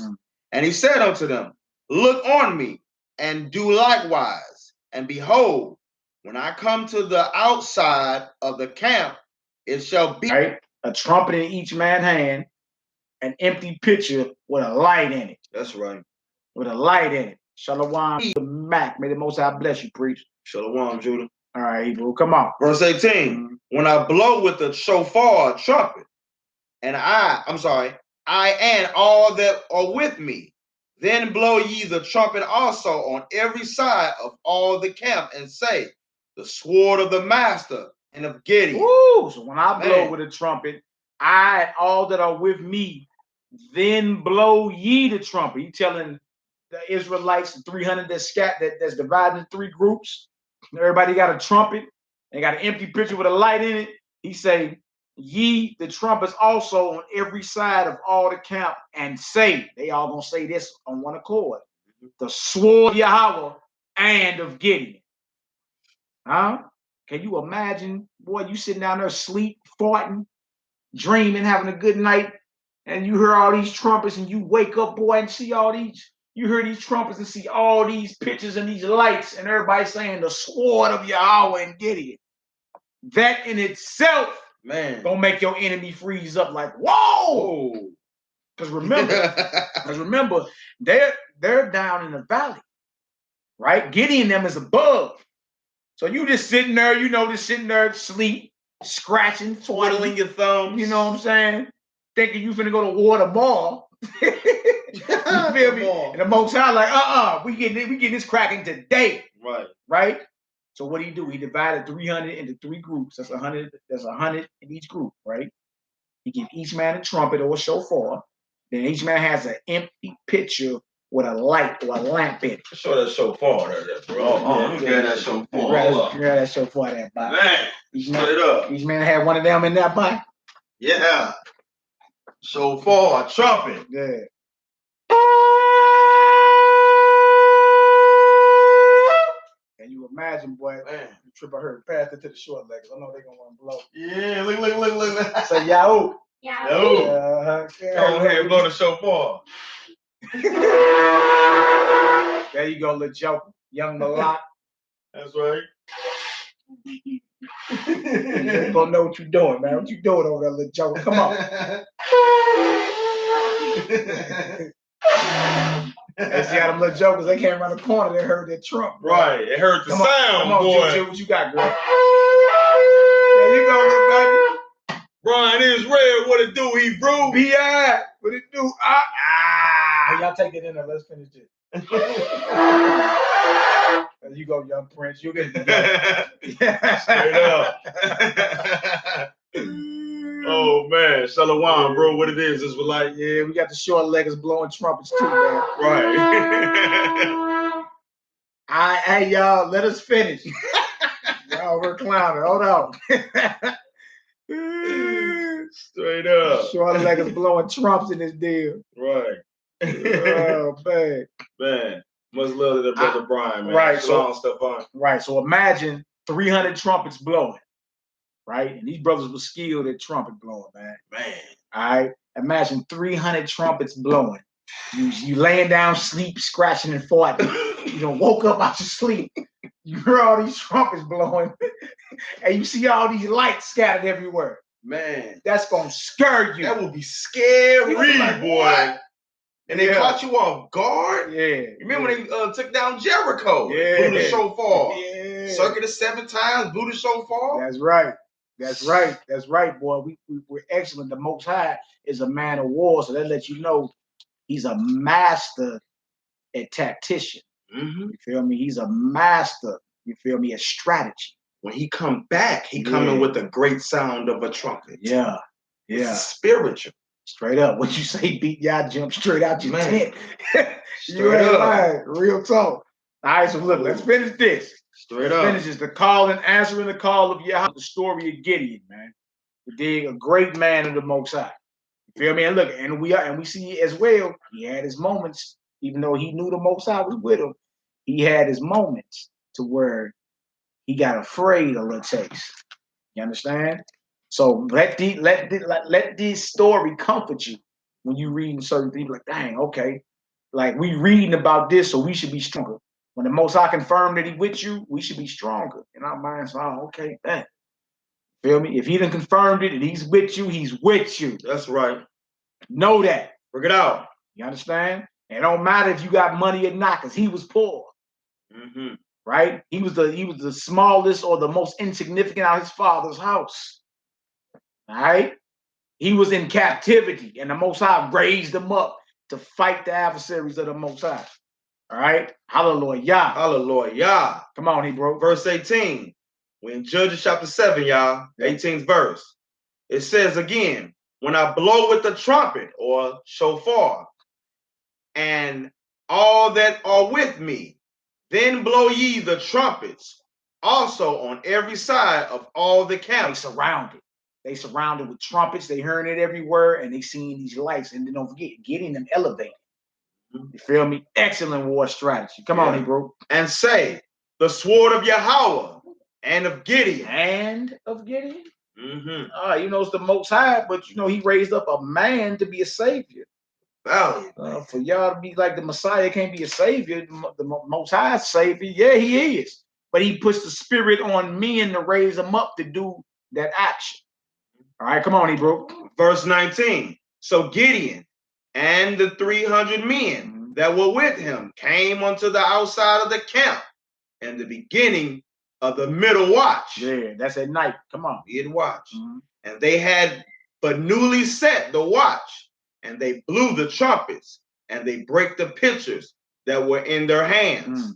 [SPEAKER 2] And he said unto them, Look on me and do likewise. And behold, when I come to the outside of the camp, it shall be
[SPEAKER 1] a trumpet in each man's hand, an empty pitcher with a light in it.
[SPEAKER 2] That's right.
[SPEAKER 1] With a light in it. Shalom, Mac. May the Most High bless you, preach.
[SPEAKER 2] Shalom, Judah.
[SPEAKER 1] All right, Hebrew, come on.
[SPEAKER 2] Verse 18. When I blow with the shofar, trumpet, I and all that are with me. Then blow ye the trumpet also on every side of all the camp, and say, the sword of the master and of Gideon.
[SPEAKER 1] Woo! So when I blow with a trumpet, I and all that are with me, then blow ye the trumpet. He telling the Israelites, the 300 that's divided in 3 groups. Everybody got a trumpet. They got an empty pitcher with a light in it. He say, ye the trumpets also on every side of all the camp, and say, they all gonna say this on one accord, the sword of Yahweh and of Gideon. Huh? Can you imagine, boy, you sitting down there sleep, farting, dreaming, having a good night, and you hear all these trumpets, and you wake up, boy, and see all these, you hear these trumpets and see all these pictures and these lights, and everybody saying the sword of Yahweh and Gideon. That in itself, man, gonna make your enemy freeze up like, whoa! Because remember, they're down in the valley, right? Gideon them is above. So you just sitting there, just sitting there, sleep, scratching, twiddling your thumbs. You know what I'm saying? Thinking you finna go to war tomorrow. You feel me? And the Most High like, we getting this cracking today. Right? So what do? He divided 300 into 3 groups. That's 100. There's 100 in each group, right? He give each man a trumpet or a shofar. Then each man has an empty pitcher with a light or a lamp in it.
[SPEAKER 2] Show that shofar there, bro. You got that shofar.
[SPEAKER 1] You got that shofar there, Bob.
[SPEAKER 2] Man, straight up.
[SPEAKER 1] Each man had one of them in that box.
[SPEAKER 2] Yeah. Shofar, trumpet.
[SPEAKER 1] Yeah. Can you imagine, boy? Man, the trip I heard, pass it to the short legs. I know they're gonna want to blow.
[SPEAKER 2] Yeah, look.
[SPEAKER 1] Say Yahoo.
[SPEAKER 2] Yahoo. Go ahead and blow the shofar.
[SPEAKER 1] There you go, little joker. Young Malak.
[SPEAKER 2] That's right.
[SPEAKER 1] You don't know what you're doing, man. What you doing over there, little joker? Come on. And see how them little jokers, they came around the corner, they heard that trump. Bro.
[SPEAKER 2] Right, it heard the sound, boy.
[SPEAKER 1] Jill, what you got, girl? There you go, little baby.
[SPEAKER 2] Brian Israel, what it do, Hebrew?
[SPEAKER 1] B.I. What it do? Hey, y'all take it in there. Let's finish this. There you go, young prince. You get it.
[SPEAKER 2] Straight up. Oh man, Shalom, bro. What it is we like,
[SPEAKER 1] yeah, we got the short leggers blowing trumpets too, man.
[SPEAKER 2] Right.
[SPEAKER 1] Hey, y'all, let us finish. Y'all, we're clowning. Hold on.
[SPEAKER 2] Straight up.
[SPEAKER 1] Short leggers blowing trumps in this deal.
[SPEAKER 2] Right.
[SPEAKER 1] Oh man.
[SPEAKER 2] Man. Much love to the brother Brian, man.
[SPEAKER 1] Right.
[SPEAKER 2] Shalom, Stefan.
[SPEAKER 1] Right. So imagine 300 trumpets blowing. Right? And these brothers were skilled at trumpet blowing, man. All right. Imagine 300 trumpets blowing. You laying down, sleep, scratching and farting. You woke up out your sleep. You hear all these trumpets blowing, and you see all these lights scattered everywhere.
[SPEAKER 2] Man,
[SPEAKER 1] that's gonna scare you.
[SPEAKER 2] That would be scary, like, boy. What? And they caught you off guard.
[SPEAKER 1] Yeah.
[SPEAKER 2] Remember when they took down Jericho?
[SPEAKER 1] Yeah.
[SPEAKER 2] Blew the shofar.
[SPEAKER 1] Yeah.
[SPEAKER 2] Circuited 7 times, blew the shofar.
[SPEAKER 1] That's right. That's right. That's right, boy. We're excellent. The Most High is a man of war, so that lets you know he's a master at tactician. You feel me? He's a master. You feel me? At strategy.
[SPEAKER 2] When he come back, he coming with the great sound of a trumpet.
[SPEAKER 1] Yeah.
[SPEAKER 2] It's spiritual.
[SPEAKER 1] Straight up. What you say, beat y'all jump straight out your tent.
[SPEAKER 2] You ain't
[SPEAKER 1] lying. Real talk. All right, so look, let's finish this.
[SPEAKER 2] Straight up.
[SPEAKER 1] Finish this. The call and answering the call of Yahweh, the story of Gideon, man. You dig? A great man of the Most High. You feel me? And look, and we see as well, he had his moments, even though he knew the Most High was with him, he had his moments to where he got afraid a little taste. You understand? So let this story comfort you when you reading certain things. Like, dang, okay, like we reading about this, so we should be stronger. When the Most High confirmed that he with you, we should be stronger in our minds. Oh, okay, dang. Feel me? If he done confirmed it and he's with you, he's with you.
[SPEAKER 2] That's right.
[SPEAKER 1] Know that.
[SPEAKER 2] Work it out.
[SPEAKER 1] You understand? And it don't matter if you got money or not, because he was poor. Right? He was the smallest or the most insignificant out of his father's house. All right? He was in captivity, and the Most High raised him up to fight the adversaries of the Most High. All right? Hallelujah.
[SPEAKER 2] Hallelujah.
[SPEAKER 1] Come on, Hebrew.
[SPEAKER 2] Verse 18. We're in Judges chapter 7, y'all. 18th verse. It says again, when I blow with the trumpet or shofar, and all that are with me, then blow ye the trumpets also on every side of all the camp.
[SPEAKER 1] They surrounded with trumpets. They hearing it everywhere, and they seeing these lights. And then don't forget, getting them elevated. You feel me? Excellent war strategy. Come on, Hebrew.
[SPEAKER 2] And say, the sword of Yahweh and of Gideon.
[SPEAKER 1] And of Gideon? You know, it's the Most High, but you know, he raised up a man to be a savior. For y'all to be like the Messiah can't be a savior. The Most High savior, yeah, he is. But he puts the spirit on men to raise them up to do that action. All right, come on, Hebrew.
[SPEAKER 2] Verse 19. So Gideon and the 300 men that were with him came unto the outside of the camp in the beginning of the middle watch.
[SPEAKER 1] Yeah, that's at night. Come on.
[SPEAKER 2] Mid-watch. And they had but newly set the watch, and they blew the trumpets, and they brake the pitchers that were in their hands.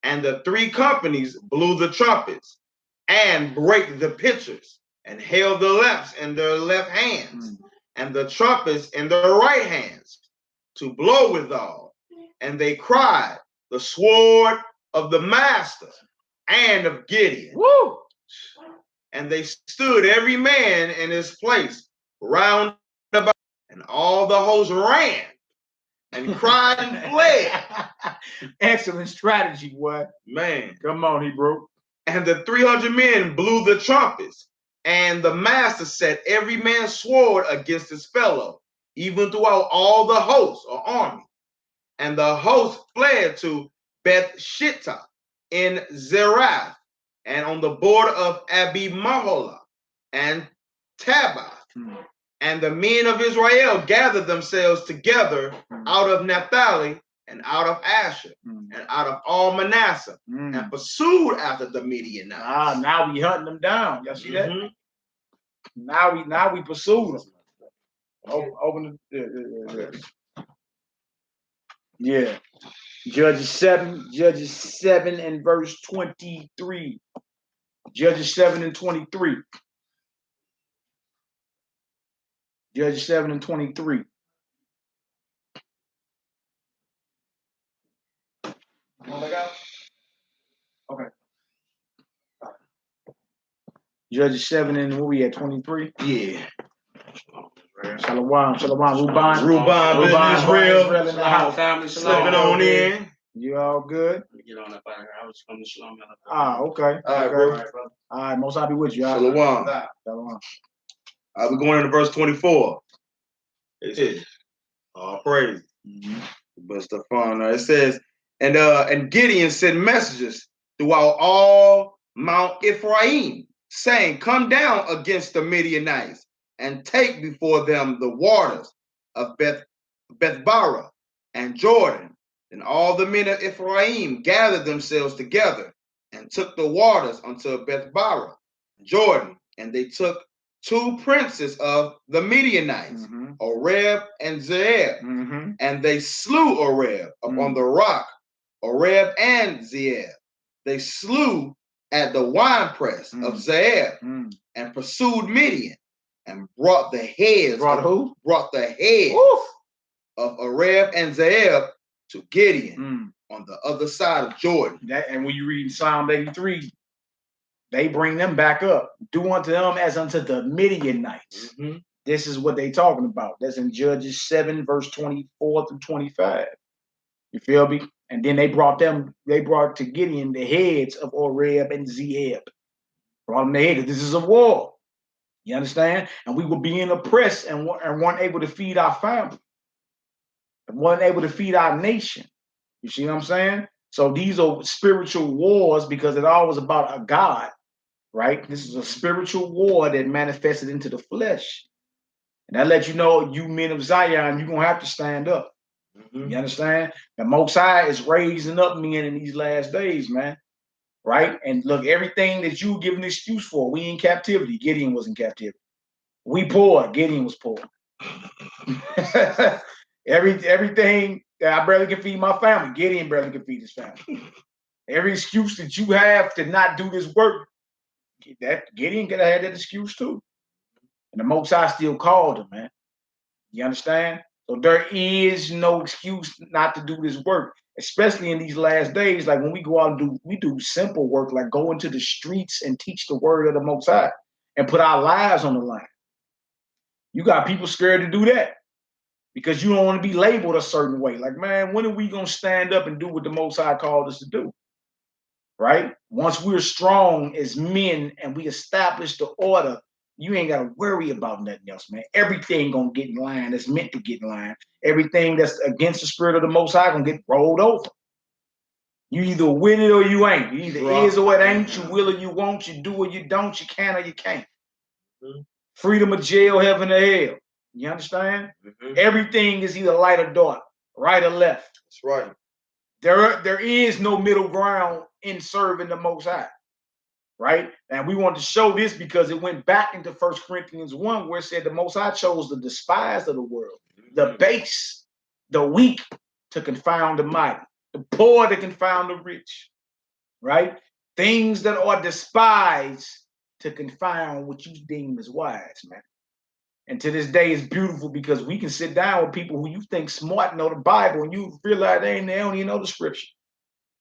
[SPEAKER 2] And the 3 companies blew the trumpets, and brake the pitchers, and held the lamps in their left hands, and the trumpets in their right hands, to blow withal. And they cried, the sword of the master and of Gideon.
[SPEAKER 1] Woo!
[SPEAKER 2] And they stood every man in his place round about, and all the host ran and cried and fled.
[SPEAKER 1] Excellent strategy, what?
[SPEAKER 2] Man.
[SPEAKER 1] Come on, Hebrew.
[SPEAKER 2] And the 300 men blew the trumpets, and the master set every man's sword against his fellow, even throughout all the hosts or army. And the host fled to Beth-shittah in Zerath, and on the border of Abi-Maholah and Tabath. And the men of Israel gathered themselves together out of Naphtali and out of Asher and out of all Manasseh and pursued after the Midianites.
[SPEAKER 1] Now we hunting them down. Y'all see that? Now we pursued them. Open the yeah. Judges 7 and verse 23. Judges 7 and 23. Judges 7 and 23. Okay. Judges 7 and what we at, 23?
[SPEAKER 2] Yeah.
[SPEAKER 1] Shalom,
[SPEAKER 2] Ruban, Israel
[SPEAKER 1] in the house.
[SPEAKER 3] Family,
[SPEAKER 2] slipping on in.
[SPEAKER 1] You all good?
[SPEAKER 3] Get on up out of here. I was coming to Shalom.
[SPEAKER 1] Okay.
[SPEAKER 2] All right, bro.
[SPEAKER 1] All right, most I'll be with you.
[SPEAKER 2] Shalom.
[SPEAKER 1] Shalom.
[SPEAKER 2] We're going into verse 24. It says, all praise. But stuff on. It says, and Gideon sent messages throughout all Mount Ephraim, saying, come down against the Midianites and take before them the waters of Bethbara and Jordan. And all the men of Ephraim gathered themselves together and took the waters unto Bethbara, Jordan, and they took 2 princes of the Midianites, Oreb and Zeeb, and they slew Oreb upon the rock, Oreb and Zeeb. They slew at the winepress of Zeeb and pursued Midian and brought the heads. Brought the heads of Oreb and Zeeb to Gideon on the other side of Jordan.
[SPEAKER 1] And when you read Psalm 83, they bring them back up. Do unto them as unto the Midianites. This is what they talking about. That's in Judges 7, verse 24 through 25. You feel me? And then they brought to Gideon the heads of Oreb and Zeeb. Brought them the heads. This is a war. You understand? And we were being oppressed and weren't able to feed our family. And weren't able to feed our nation. You see what I'm saying? So these are spiritual wars because it all was about a God, right? This is a spiritual war that manifested into the flesh. And that lets you know, you men of Zion, you're going to have to stand up. You understand? The Most High is raising up men in these last days, man. Right? And look, everything that you give an excuse for, we in captivity. Gideon was in captivity. We poor. Gideon was poor. Everything that I barely can feed my family, Gideon barely can feed his family. Every excuse that you have to not do this work, that Gideon could have had that excuse too. And the Most High still called him, man. You understand? So there is no excuse not to do this work, especially in these last days. Like when we go out and we do simple work, like go into the streets and teach the word of the Most High and put our lives on the line. You got people scared to do that because you don't want to be labeled a certain way. Like, man, when are we going to stand up and do what the Most High called us to do? Right? Once we're strong as men and we establish the order, you ain't got to worry about nothing else, man. Everything going to get in line that's meant to get in line. Everything that's against the spirit of the Most High going to get rolled over. You either with it or you ain't. You either is or it ain't. You will or you won't. You do or you don't. You can or you can't. Freedom of jail, heaven or hell. You understand? Everything is either light or dark, right or left.
[SPEAKER 2] That's right.
[SPEAKER 1] There is no middle ground in serving the Most High, right? And we want to show this because it went back into 1 Corinthians 1 where it said the Most High chose the despised of the world, the base, the weak to confound the mighty, the poor to confound the rich, right? Things that are despised to confound what you deem as wise, man. And to this day, it's beautiful because we can sit down with people who you think smart know the Bible and you realize they don't even know the scripture.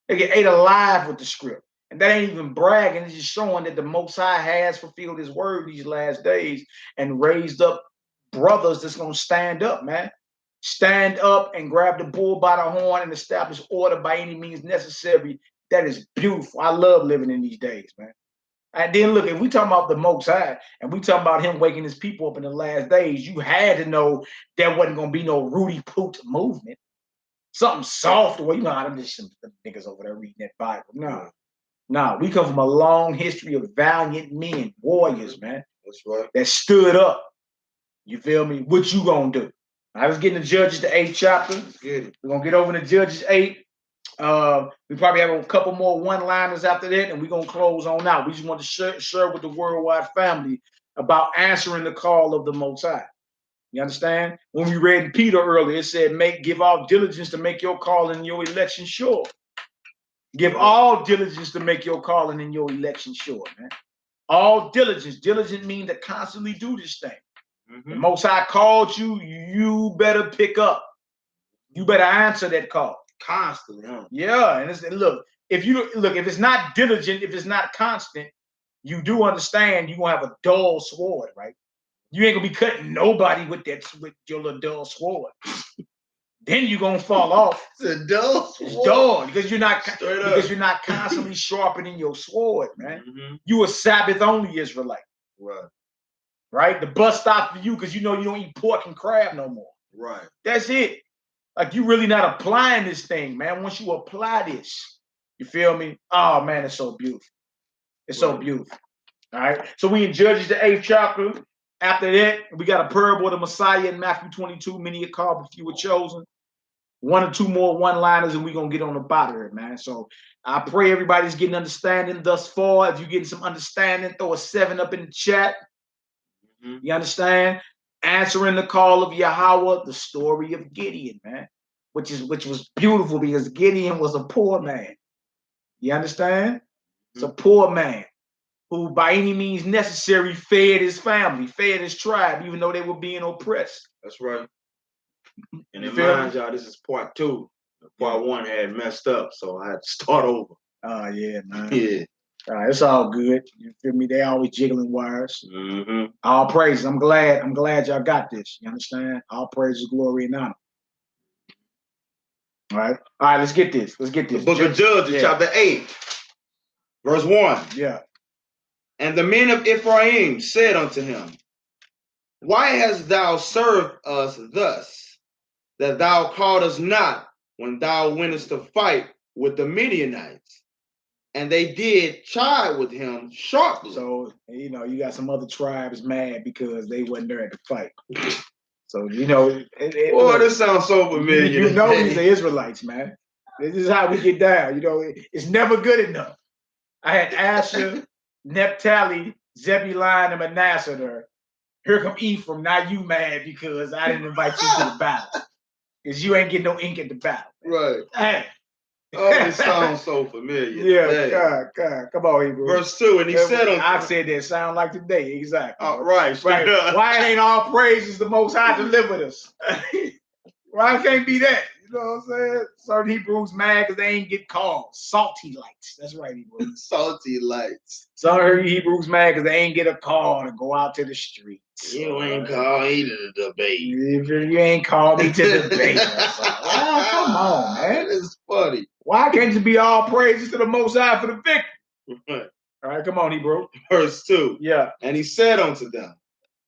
[SPEAKER 1] They get ate alive with the script. And that ain't even bragging. It's just showing that the Most High has fulfilled his word these last days and raised up brothers that's going to stand up, man. Stand up and grab the bull by the horn and establish order by any means necessary. That is beautiful. I love living in these days, man. And then look, if we talking about the Most High and we talking about him waking his people up in the last days, you had to know there wasn't going to be no Rudy Poot movement. Something soft. Well, you know how them niggas over there reading that Bible. No, we come from a long history of valiant men, warriors, man.
[SPEAKER 2] That's right.
[SPEAKER 1] That stood up. You feel me? What you gonna do? I was getting to Judges, the 8th chapter. We're gonna get over to Judges 8. We probably have a couple more one-liners after that, and we're gonna close on out. We just want to share with the worldwide family about answering the call of the Most High. You understand? When we read Peter earlier, it said, give all diligence to make your calling and your election sure. Give all diligence to make your calling and your election sure, man. All diligence. Diligent means to constantly do this thing. The Most High called you, you better pick up. You better answer that call.
[SPEAKER 2] Constantly, huh?
[SPEAKER 1] Yeah, and look, if it's not diligent, if it's not constant, you do understand you're gonna have a dull sword, right? You ain't gonna be cutting nobody with your little dull sword. Then you're gonna fall off.
[SPEAKER 2] It's a dull sword.
[SPEAKER 1] It's dull because you're not constantly sharpening your sword, man. You a Sabbath only Israelite. Right? The bus stop for you because you know you don't eat pork and crab no more.
[SPEAKER 2] Right.
[SPEAKER 1] That's it. Like you really not applying this thing, man. Once you apply this, you feel me? Oh man, it's so beautiful. It's so beautiful. All right. So we in Judges, the 8th chapter. After that, we got a parable of the Messiah in Matthew 22. Many are called, but few were chosen. 1 or 2 more one-liners, and we're going to get on the bottom of it, man. So I pray everybody's getting understanding thus far. If you're getting some understanding, throw a 7 up in the chat. You understand? Answering the call of Yahweh, the story of Gideon, man, which was beautiful because Gideon was a poor man. You understand? It's a poor man who by any means necessary fed his family, fed his tribe, even though they were being oppressed.
[SPEAKER 2] That's right. And in mind, y'all, this is part 2. Part 1 had messed up, so I had to start over.
[SPEAKER 1] Oh, yeah, man.
[SPEAKER 2] Yeah.
[SPEAKER 1] It's all good. You feel me? They always jiggling wires. All praise. I'm glad y'all got this. You understand? All praise, glory, and honor. All right, let's get this.
[SPEAKER 2] The book of Judges, chapter 8, verse 1.
[SPEAKER 1] Yeah.
[SPEAKER 2] And the men of Ephraim said unto him, Why hast thou served us thus, that thou called us not when thou wentest to fight with the Midianites? And they did chide with him sharply.
[SPEAKER 1] So, you got some other tribes mad because they wasn't there at the fight. So,
[SPEAKER 2] this sounds so familiar.
[SPEAKER 1] You know these are Israelites, man. This is how we get down. It's never good enough. I had Asher, Naphtali, Zebulun, and Manasseh there. Here come Ephraim. Now you mad because I didn't invite you to the battle. Because you ain't getting no ink at the battle.
[SPEAKER 2] Right.
[SPEAKER 1] Hey.
[SPEAKER 2] Oh, this sounds so familiar.
[SPEAKER 1] Yeah,
[SPEAKER 2] today.
[SPEAKER 1] God. Come on, Hebrew.
[SPEAKER 2] Verse 2, and he said on
[SPEAKER 1] I said that sound like today, exactly.
[SPEAKER 2] Right.
[SPEAKER 1] Why it ain't all praises the Most High delivered us? Why it can't be that? You know what I'm saying? Certain Hebrews mad because they ain't get called. Salty lights. That's right, Hebrews.
[SPEAKER 2] Salty lights.
[SPEAKER 1] Some Hebrews mad because they ain't get a call to go out to the streets.
[SPEAKER 2] You ain't called me to debate.
[SPEAKER 1] You ain't called me to debate. Oh, come on, man.
[SPEAKER 2] It's funny.
[SPEAKER 1] Why can't you be all praises to the Most High for the victory?
[SPEAKER 2] Right.
[SPEAKER 1] All right, come on, Hebrew.
[SPEAKER 2] Verse 2.
[SPEAKER 1] Yeah.
[SPEAKER 2] And he said unto them,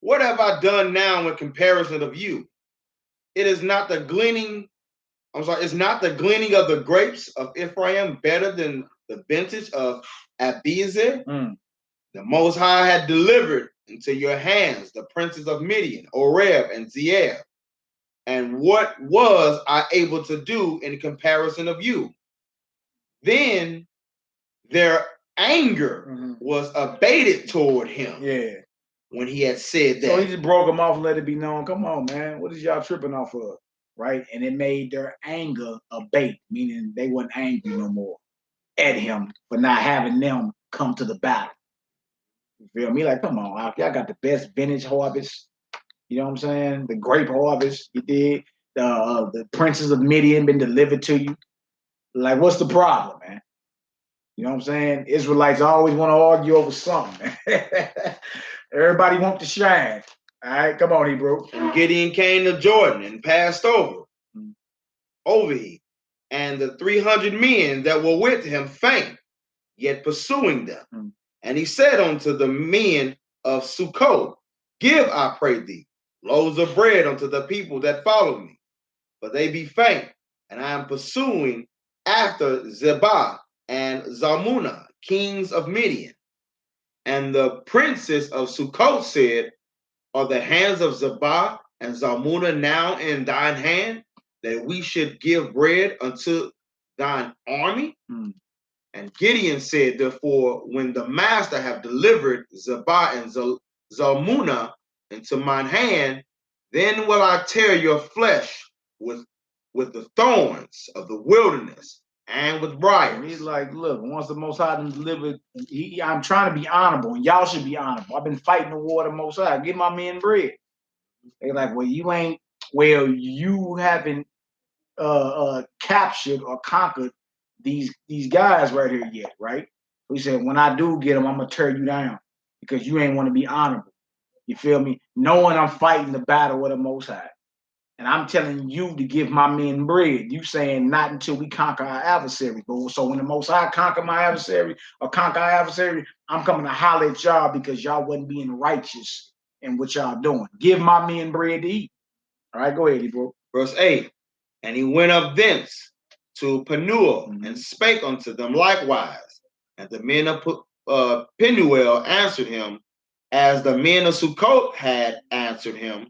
[SPEAKER 2] what have I done now in comparison of you? It is not the gleaning, it's not the gleaning of the grapes of Ephraim better than the vintage of Abiezer? The Most High had delivered into your hands the princes of Midian, Oreb, and Zeir. And what was I able to do in comparison of you? Then their anger was abated toward him.
[SPEAKER 1] Yeah.
[SPEAKER 2] When he had said that.
[SPEAKER 1] So he just broke them off and let it be known. Come on, man. What is y'all tripping off of? Right? And it made their anger abate, meaning they weren't angry no more at him for not having them come to the battle. You feel me? Like, come on, y'all got the best vintage harvest. You know what I'm saying? The grape harvest, you did. The princes of Midian been delivered to you. Like, what's the problem, man? You know what I'm saying? Israelites always want to argue over something. Everybody want to shine. All right, come on, Hebrew.
[SPEAKER 2] And Gideon came to Jordan and passed over he. And the 300 men that were with him faint, yet pursuing them. And he said unto the men of Succoth, give, I pray thee, loaves of bread unto the people that follow me, for they be faint, and I am pursuing after Zebah and Zalmunna, kings of Midian. And the princes of Succoth said, are the hands of Zebah and Zalmunna now in thine hand, that we should give bread unto thine army? And Gideon said, therefore, when the master have delivered Zebah and Zalmunna into mine hand, then will I tear your flesh with the thorns of the wilderness and with briars.
[SPEAKER 1] He's like, look, once the Most High delivered, I'm trying to be honorable, and y'all should be honorable. I've been fighting the war of the Most High. Give my men bread. They're like, well, you haven't captured or conquered these guys right here yet, right? He said, when I do get them, I'm gonna tear you down because you ain't want to be honorable. You feel me? Knowing I'm fighting the battle with the Most High. And I'm telling you to give my men bread. You saying not until we conquer our adversary. But so when the Most High conquer my adversary or conquer our adversary, I'm coming to holler at y'all because y'all wasn't being righteous in what y'all doing. Give my men bread to eat. All right, go ahead, Hebrew.
[SPEAKER 2] Verse 8. And he went up thence to Penuel and spake unto them likewise. And the men of Penuel answered him, as the men of Succoth had answered him.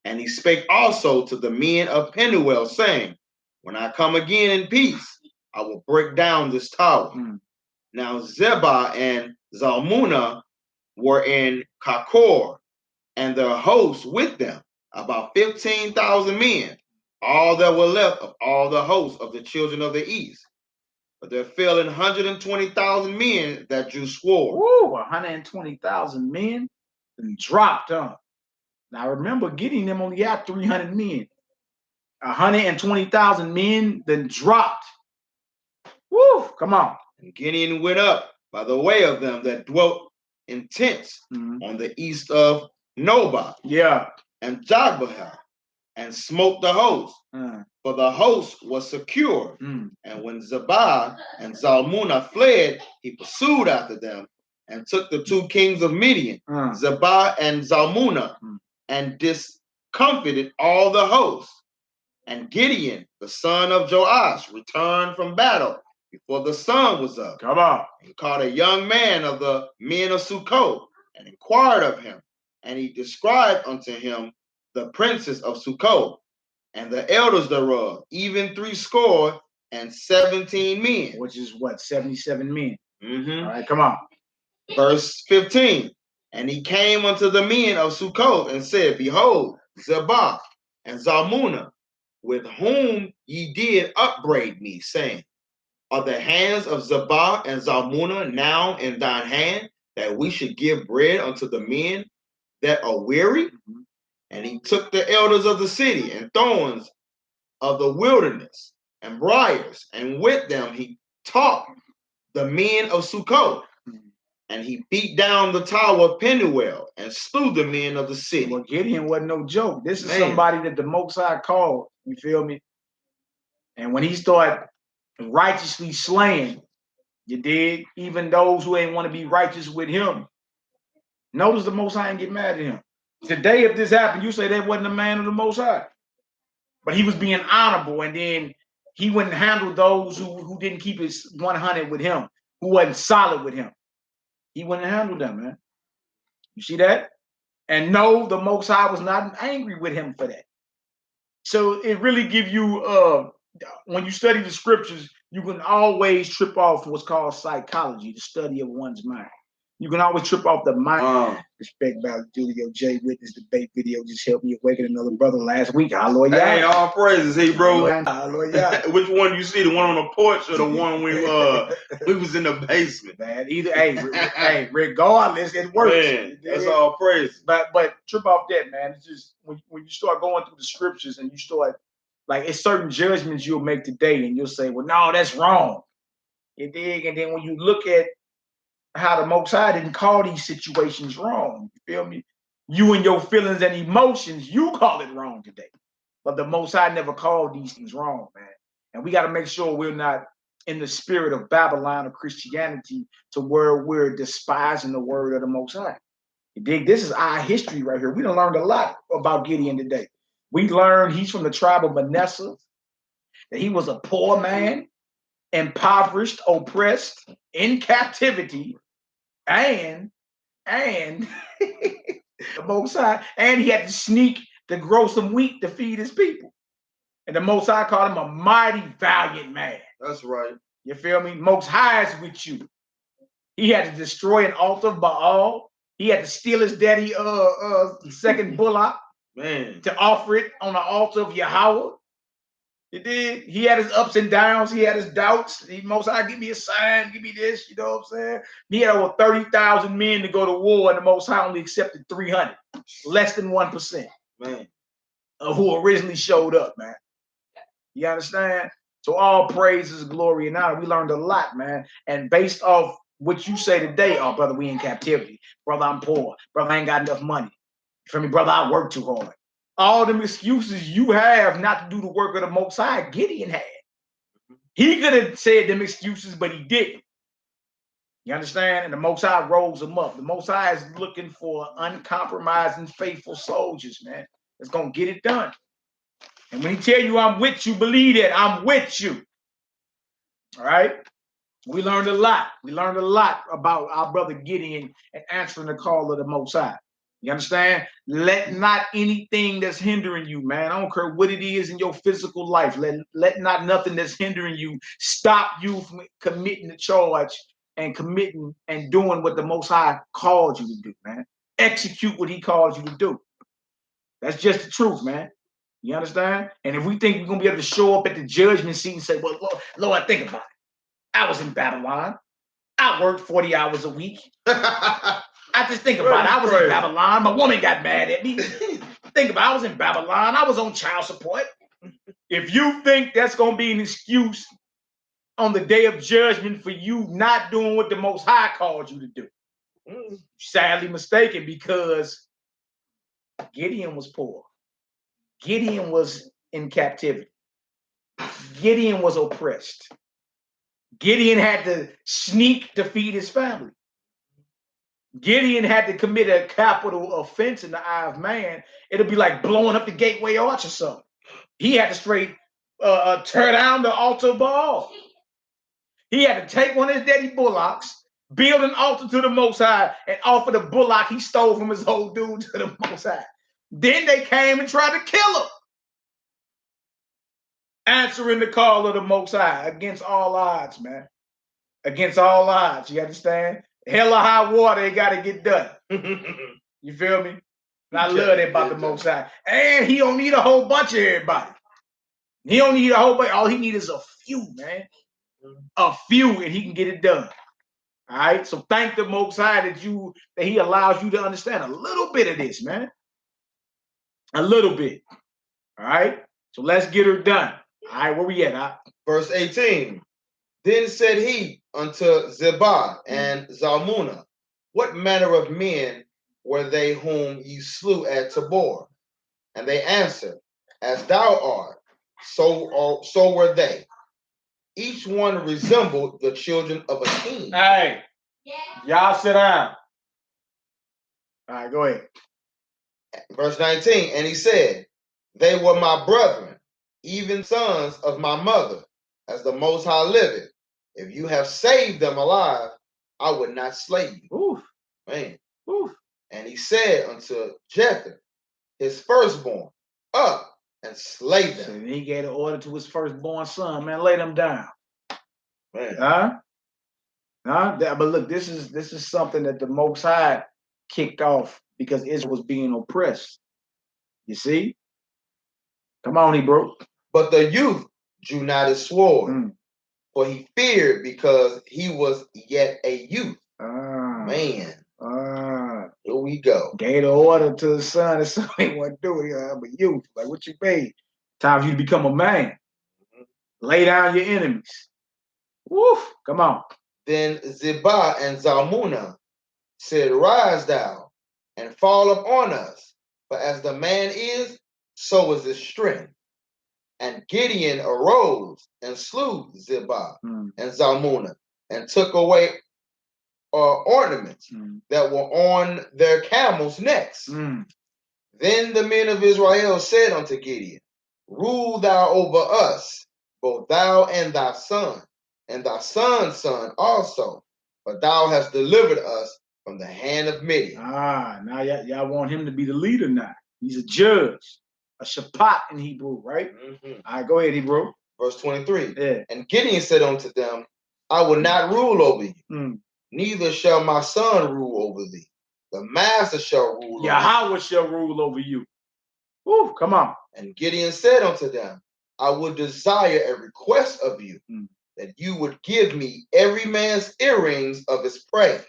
[SPEAKER 2] And he spake also to the men of Penuel, saying, when I come again in peace, I will break down this tower. Now Zebah and Zalmunna were in Kakor, and their hosts with them, about 15,000 men, all that were left of all the hosts of the children of the east. But there fell 120,000 men that drew sword.
[SPEAKER 1] Woo, 120,000 men and dropped on. Now remember, Gideon them only got 300 men. 120,000 men then dropped. Woo, come on.
[SPEAKER 2] And Gideon went up by the way of them that dwelt in tents on the east of Nobah.
[SPEAKER 1] Yeah.
[SPEAKER 2] And Jogbehah, and smote the host. For the host was secure. And when Zebah and Zalmunna fled, he pursued after them and took the two kings of Midian, Zebah and Zalmunna, and discomfited all the hosts. And Gideon, the son of Joash, returned from battle before the sun was up.
[SPEAKER 1] Come on.
[SPEAKER 2] And caught a young man of the men of Succoth, and inquired of him. And he described unto him the princes of Succoth, and the elders thereof, even 70 men.
[SPEAKER 1] Which is what, 77 men.
[SPEAKER 2] All
[SPEAKER 1] right, come on.
[SPEAKER 2] Verse 15. And he came unto the men of Succoth and said, Behold, Zebah and Zalmunna, with whom ye did upbraid me, saying, Are the hands of Zebah and Zalmunna now in thine hand, that we should give bread unto the men that are weary? And he took the elders of the city and thorns of the wilderness and briars, and with them he taught the men of Succoth. And he beat down the tower of Penuel and slew the men of the city.
[SPEAKER 1] Well, Gideon wasn't no joke. This is somebody that the Most High called. You feel me? And when he started righteously slaying, you dig, even those who ain't want to be righteous with him, notice the Most High ain't get mad at him. Today, if this happened, you say that wasn't a man of the Most High. But he was being honorable, and then he wouldn't handle those who didn't keep his 100 with him, who wasn't solid with him. He wouldn't handle them, man. You see that? And no, the Most High was not angry with him for that. So it really give you, when you study the scriptures, you can always trip off what's called psychology, the study of one's mind. You can always trip off the mind. Respect Valley Julio J. Witness debate video just helped me awaken another brother last week. Hallelujah.
[SPEAKER 2] Hey, all praises, hey bro.
[SPEAKER 1] Hallelujah.
[SPEAKER 2] Which one you see? The one on the porch or the one we was in the basement?
[SPEAKER 1] Man, either hey, regardless, it works.
[SPEAKER 2] Man, that's all praise.
[SPEAKER 1] But trip off that, man. It's just when you start going through the scriptures and you start like it's certain judgments you'll make today, and you'll say, well, no, that's wrong. You dig? And then when you look at how the Most High didn't call these situations wrong, you feel me? You and your feelings and emotions, you call it wrong today. But the Most High never called these things wrong, man. And we got to make sure we're not in the spirit of Babylon or Christianity to where we're despising the word of the Most High. You dig? This is our history right here. We done learned a lot about Gideon today. We learned he's from the tribe of Manasseh, that he was a poor man, impoverished, oppressed, in captivity, and the Most High, and he had to sneak to grow some wheat to feed his people. And the Most High called him a mighty valiant man.
[SPEAKER 2] That's right.
[SPEAKER 1] You feel me? Most High is with you. He had to destroy an altar of Baal. He had to steal his daddy second bullock,
[SPEAKER 2] man,
[SPEAKER 1] to offer it on the altar of Yahweh. He did. He had his ups and downs. He had his doubts. He Most High, give me a sign, give me this. You know what I'm saying? He had over 30,000 men to go to war, and the Most High only accepted 300, less than 1%,
[SPEAKER 2] man,
[SPEAKER 1] who originally showed up, man. You understand? So all praises, glory, and honor. We learned a lot, man. And based off what you say today, oh, brother, we in captivity. Brother, I'm poor. Brother, I ain't got enough money. You feel me? Brother, I work too hard. All them excuses you have not to do the work of the Most High, Gideon had. He could have said them excuses, but he didn't. You understand? And the Most High rose him up. The Most High is looking for uncompromising, faithful soldiers, man. That's going to get it done. And when he tell you I'm with you, believe that I'm with you. All right? We learned a lot. We learned a lot about our brother Gideon and answering the call of the Most High. You understand? Let not anything that's hindering you, man, I don't care what it is in your physical life, let not nothing that's hindering you stop you from committing the charge and committing and doing what the Most High called you to do, man. Execute what he called you to do. That's just the truth, man. You understand? And if we think we're going to be able to show up at the judgment seat and say, well, Lord, think about it. I was in Babylon. I worked 40 hours a week. I just think about it. I was in Babylon. My woman got mad at me. Think about it. I was in Babylon. I was on child support. If you think that's going to be an excuse on the day of judgment for you not doing what the Most High called you to do, you're sadly mistaken, because Gideon was poor. Gideon was in captivity. Gideon was oppressed. Gideon had to sneak to feed his family. Gideon had to commit a capital offense in the eye of man. It'll be like blowing up the Gateway Arch or something. He had to straight tear down the altar of Baal. He had to take one of his daddy bullocks, build an altar to the Most High, and offer the bullock he stole from his old dude to the Most High. Then they came and tried to kill him, answering the call of the Most High against all odds, man. Against all odds, you understand? Hell or high water, it got to get done. You feel me? And I love that about the Most High. And he don't need a whole bunch of everybody. He don't need a whole bunch. All he needs is a few, man. A few, and he can get it done. All right. So thank the Most High that he allows you to understand a little bit of this, man. A little bit. All right. So let's get her done. All right. Where we at?
[SPEAKER 2] Verse 18. Then said he unto Zebah and Zalmunna, what manner of men were they whom ye slew at Tabor? And they answered, as thou art, so were they. Each one resembled the children of a king.
[SPEAKER 1] Hey, y'all sit down. All right, go ahead.
[SPEAKER 2] Verse 19, and he said, they were my brethren, even sons of my mother, as the Most High liveth. If you have saved them alive, I would not slay you.
[SPEAKER 1] Oof.
[SPEAKER 2] Man.
[SPEAKER 1] Oof.
[SPEAKER 2] And he said unto Jether, his firstborn, up and slay them.
[SPEAKER 1] So he gave an order to his firstborn son, man, lay them down.
[SPEAKER 2] Man.
[SPEAKER 1] Huh? But look, this is something that the Most High kicked off because Israel was being oppressed. You see? Come on, Hebrew.
[SPEAKER 2] But the youth drew not his sword, for he feared because he was yet a youth. Man. Here we go.
[SPEAKER 1] Gave the order to the son, and son ain't want to do it. I'm a youth. Like, what you paid? Time for you to become a man. Lay down your enemies. Woof. Come on.
[SPEAKER 2] Then Zebah and Zalmunna said, rise thou and fall upon us, for as the man is, so is his strength. And Gideon arose and slew Zebah and Zalmunna and took away ornaments that were on their camels' necks. Then the men of Israel said unto Gideon, rule thou over us, both thou and thy son son's son also, for thou hast delivered us from the hand of Midian.
[SPEAKER 1] Now y'all want him to be the leader now. He's a judge, a shapat in Hebrew, right? All right, go ahead, Hebrew.
[SPEAKER 2] Verse 23.
[SPEAKER 1] Yeah.
[SPEAKER 2] And Gideon said unto them, I will not rule over you, neither shall my son rule over thee. The master shall rule over you.
[SPEAKER 1] Yahweh shall rule over you. Woo, come on.
[SPEAKER 2] And Gideon said unto them, I would desire a request of you, that you would give me every man's earrings of his prey.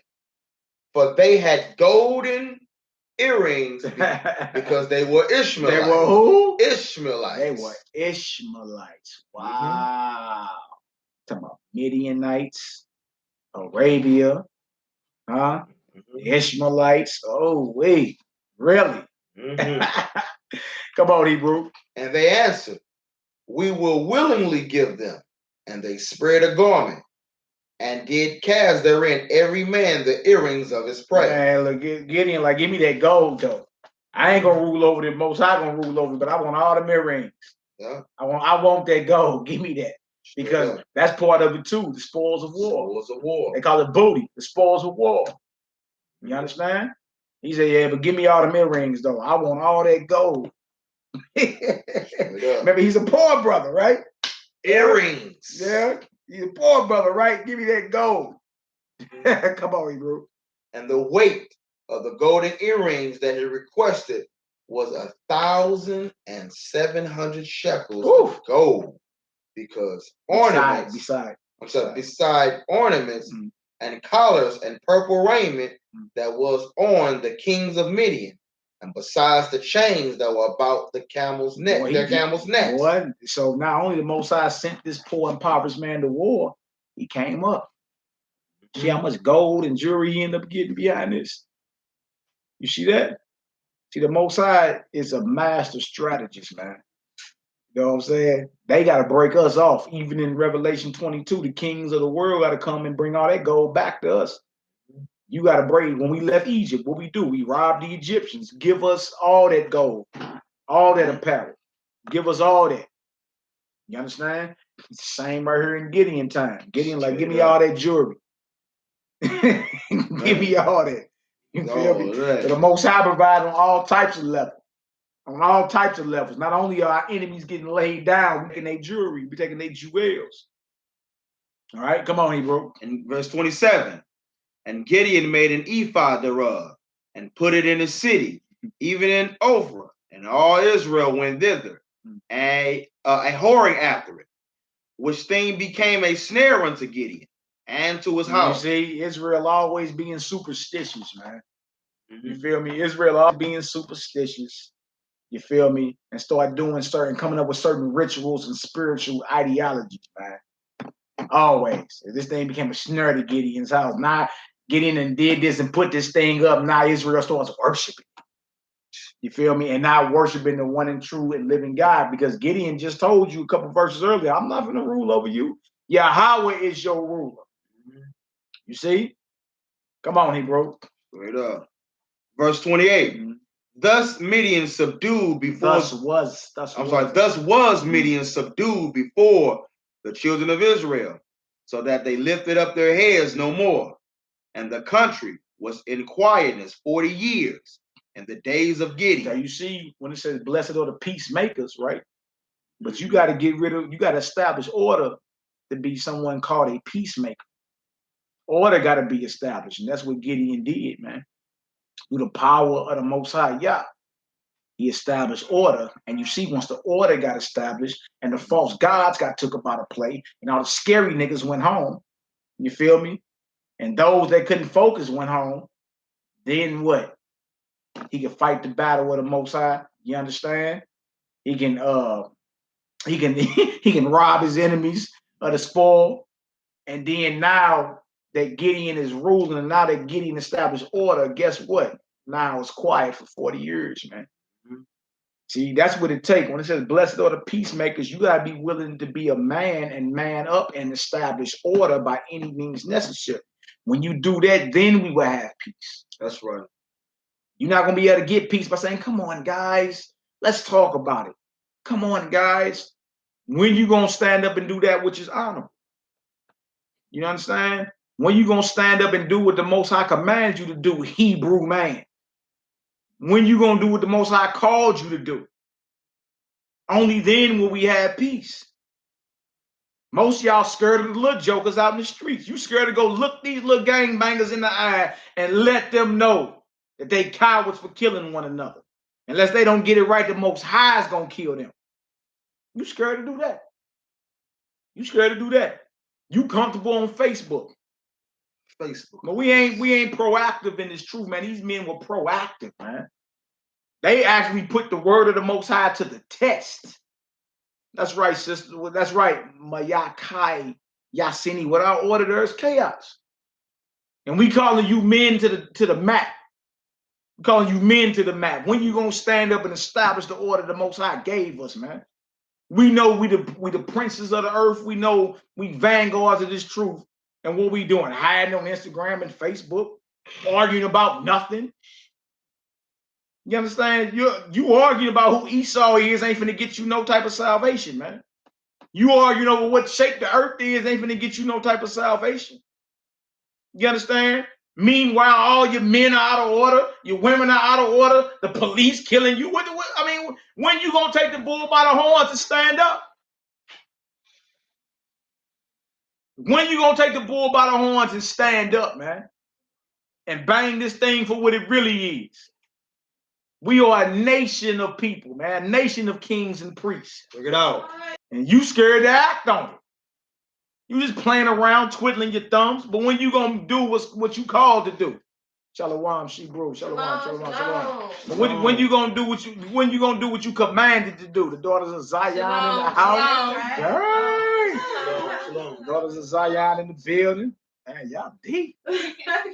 [SPEAKER 2] For they had golden earrings because they were Ishmaelites.
[SPEAKER 1] They were who?
[SPEAKER 2] Ishmaelites.
[SPEAKER 1] They were Ishmaelites. Wow. Talking about Midianites, Arabia, Ishmaelites. Oh, wait. Really? Come on, Hebrew.
[SPEAKER 2] And they answered, we will willingly give them. And they spread a garment and did cast therein every man the earrings of his prey.
[SPEAKER 1] Man, look, Gideon, like, give me that gold, though. I ain't gonna rule over the Most High gonna rule over, but I want all the earrings.
[SPEAKER 2] Yeah.
[SPEAKER 1] I want that gold. Give me that. Because that's part of it too, the spoils of war.
[SPEAKER 2] Spoils of war.
[SPEAKER 1] They call it booty, the spoils of war. You understand? He said, yeah, but give me all the earrings, though. I want all that gold. Remember, he's a poor brother, right?
[SPEAKER 2] Earrings.
[SPEAKER 1] Yeah, he's a poor brother, right? Give me that gold. Come on, Hebrew.
[SPEAKER 2] And the weight of the golden earrings that he requested was 1,700 shekels of gold, because ornaments, beside ornaments and collars and purple raiment that was on the kings of Midian, and besides the chains that were about the camel's neck, camels' necks.
[SPEAKER 1] So not only the Most High sent this poor impoverished man to war, he came up. See how much gold and jewelry he ended up getting behind this? You see that? See, the Most High is a master strategist, man. You know what I'm saying? They got to break us off. Even in Revelation 22, the kings of the world got to come and bring all that gold back to us. You got to break. When we left Egypt, what we do? We robbed the Egyptians. Give us all that gold, all that apparel. Give us all that. You understand? It's the same right here in Gideon time. Gideon, like, give me all that jewelry. Give me all that. You feel me? So the Most High provide on all types of levels. On all types of levels. Not only are our enemies getting laid down, we getting their jewelry, we taking their jewels. All right, come on, Hebrew.
[SPEAKER 2] In verse 27, And Gideon made an ephod thereof, and put it in the city, even in Ophrah, and all Israel went thither, a whoring after it, which thing became a snare unto Gideon and to his house.
[SPEAKER 1] You see, Israel always being superstitious, man. You feel me? Israel always being superstitious. You feel me? And start doing coming up with certain rituals and spiritual ideologies, man. Always. This thing became a snare to Gideon's house. Now Gideon and did this and put this thing up. Now Israel starts worshiping. You feel me? And now worshiping the one and true and living God, because Gideon just told you a couple verses earlier, I'm not going to rule over you. Yahweh is your ruler. You see? Come on, Hebrew.
[SPEAKER 2] Straight up. Verse 28. Thus Midian subdued before. Thus was Midian subdued before the children of Israel, so that they lifted up their heads no more. And the country was in quietness 40 years in the days of Gideon.
[SPEAKER 1] Now you see, when it says blessed are the peacemakers, right? But you got to you got to establish order to be someone called a peacemaker. Order got to be established. And that's what Gideon did, man. Through the power of the Most High Yah, he established order. And you see, once the order got established and the false gods got took up out of play and all the scary niggas went home, you feel me? And those that couldn't focus went home, then what? He can fight the battle of the Most High. You understand? He can he can rob his enemies of the spoil. And then now that Gideon is ruling, and now that Gideon established order, guess what? Now it's quiet for 40 years, man. See, that's what it takes. When it says blessed are the peacemakers, you got to be willing to be a man and man up and establish order by any means necessary. When you do that, then we will have peace.
[SPEAKER 2] That's right.
[SPEAKER 1] You're not going to be able to get peace by saying, come on, guys, let's talk about it. Come on, guys. When you going to stand up and do that which is honorable? You understand? When you going to stand up and do what the Most High commands you to do, Hebrew man? When you going to do what the Most High called you to do? Only then will we have peace. Most of y'all scared of the little jokers out in the streets. You scared to go look these little gangbangers in the eye and let them know that they cowards for killing one another. Unless they don't get it right, the Most High is going to kill them. You scared to do that. You scared to do that. You comfortable on Facebook. But we ain't proactive in this truth, man. These men were proactive, man. They actually put the word of the Most High to the test. That's right, sister. That's right. Mayakai Yasini. Without order, there's chaos. And we calling you men to the map. We calling you men to the map. When you gonna stand up and establish the order the Most High gave us, man? We know we the princes of the earth. We know we vanguards of this truth. And what we doing? Hiding on Instagram and Facebook, arguing about nothing. You understand? You arguing about who Esau is ain't finna get you no type of salvation, man. You arguing over what shape the earth is ain't finna get you no type of salvation. You understand? Meanwhile, all your men are out of order, your women are out of order, the police killing you. I mean, when you gonna take the bull by the horns and stand up? When you gonna take the bull by the horns and stand up, man? And bang this thing for what it really is. We are a nation of people, man. A nation of kings and priests.
[SPEAKER 2] Check it out.
[SPEAKER 1] And you scared to act on it. You just playing around, twiddling your thumbs. But when you gonna do what you called to do? Shalom, bro. Shalom. But when you gonna do what you commanded to do? The daughters of Zion in the house. Right. Daughters of Zion in the building. Man, y'all deep.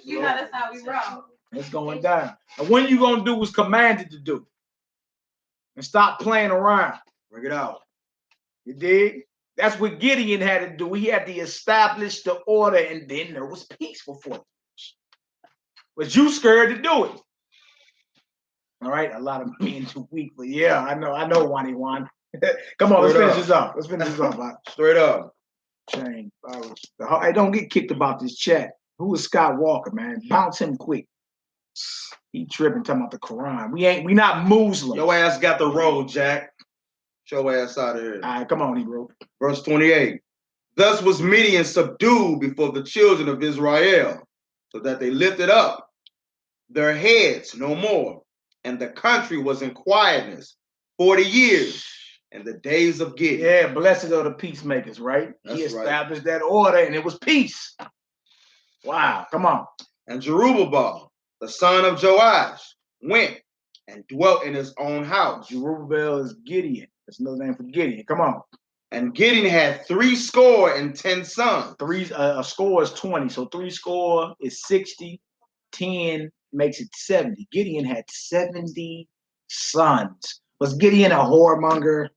[SPEAKER 4] You know that's how we roll.
[SPEAKER 1] It's going down. And when you gonna do what's commanded to do? And stop playing around.
[SPEAKER 2] Bring it out.
[SPEAKER 1] You dig? That's what Gideon had to do. He had to establish the order, and then there was peace for 40 years. But you scared to do it. All right, a lot of men too weak, but yeah, I know, Wani Wan. Come on, let's finish this up. Let's finish this up.
[SPEAKER 2] Straight up.
[SPEAKER 1] Shame. I don't get kicked about this chat. Who is Scott Walker, man? Bounce him quick. He tripping, talking about the Quran. We not Muslims.
[SPEAKER 2] Your ass got the roll, Jack. Show ass out of here.
[SPEAKER 1] All right, come on, Hebrew.
[SPEAKER 2] Verse 28. Thus was Midian subdued before the children of Israel, so that they lifted up their heads no more. And the country was in quietness 40 years in the days of Gideon.
[SPEAKER 1] Yeah, blessed are the peacemakers, right? He established that order and it was peace. Wow, come on.
[SPEAKER 2] And Jerubbaal, the son of Joash, went and dwelt in his own house.
[SPEAKER 1] Jerubbaal is Gideon. That's another name for Gideon. Come on.
[SPEAKER 2] And Gideon had 70 sons.
[SPEAKER 1] A score is 20, so 70 is 60. 10 makes it 70. Gideon had 70 sons. Was Gideon a whoremonger?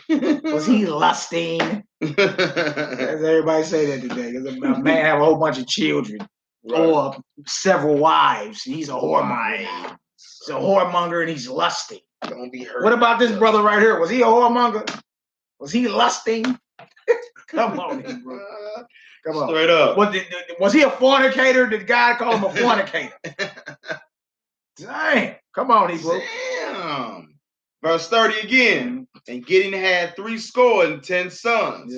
[SPEAKER 1] Was he lusting? As everybody say that today. Because a man have a whole bunch of children or several wives. He's a whoremonger. He's a whoremonger and he's lusting.
[SPEAKER 2] Don't be hurt.
[SPEAKER 1] What about this brother right here? Was he a whoremonger? Was he lusting? Come on, bro. Come on.
[SPEAKER 2] Straight up.
[SPEAKER 1] Was he a fornicator? Did God call him a fornicator? Dang. Come on, Hebrew.
[SPEAKER 2] Damn. Verse 30 again. And Gideon had 70 sons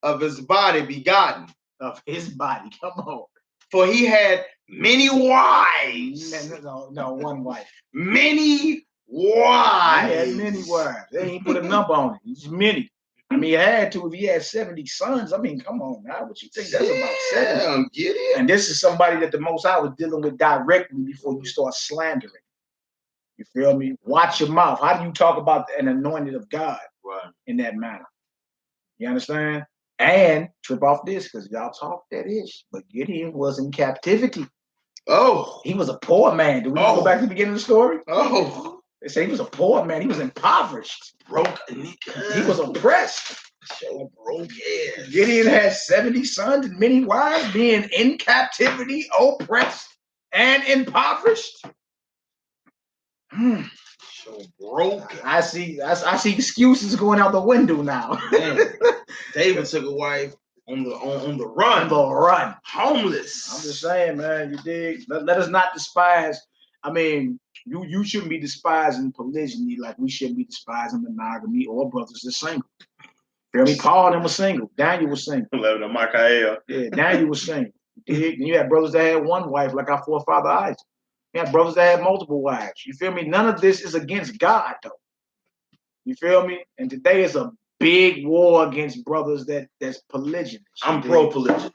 [SPEAKER 2] of his body begotten.
[SPEAKER 1] Of his body. Come on.
[SPEAKER 2] For he had many wives.
[SPEAKER 1] No, one wife.
[SPEAKER 2] Many wives.
[SPEAKER 1] He had many wives. They ain't put a number on it. It's many. I mean, he had to if he had 70 sons. I mean, come on now. What you think? That's about 70.
[SPEAKER 2] Get it?
[SPEAKER 1] And this is somebody that the Most High was dealing with directly before you start slandering. You feel me? Watch your mouth. How do you talk about an anointed of God in that manner? You understand? And trip off this because y'all talk that ish. But Gideon was in captivity.
[SPEAKER 2] Oh.
[SPEAKER 1] He was a poor man. Do we go back to the beginning of the story?
[SPEAKER 2] Oh.
[SPEAKER 1] They say he was a poor man. He was impoverished.
[SPEAKER 2] Broke.
[SPEAKER 1] He was oppressed.
[SPEAKER 2] So broke ass.
[SPEAKER 1] Gideon had 70 sons and many wives, being in captivity, oppressed, and impoverished.
[SPEAKER 2] So broke.
[SPEAKER 1] I see excuses going out the window now.
[SPEAKER 2] David took a wife on the run.
[SPEAKER 1] On the run.
[SPEAKER 2] Homeless.
[SPEAKER 1] I'm just saying, man, you dig? Let us not despise. I mean, you shouldn't be despising polygyny like we shouldn't be despising monogamy or brothers that single. Feel me? Paul and them was single. Daniel was single. Yeah, Daniel was single. And you had brothers that had one wife, like our forefather Isaac. You had brothers that had multiple wives. You feel me? None of this is against God, though. You feel me? And today is a big war against brothers that's polygynous.
[SPEAKER 2] I'm pro polygyny.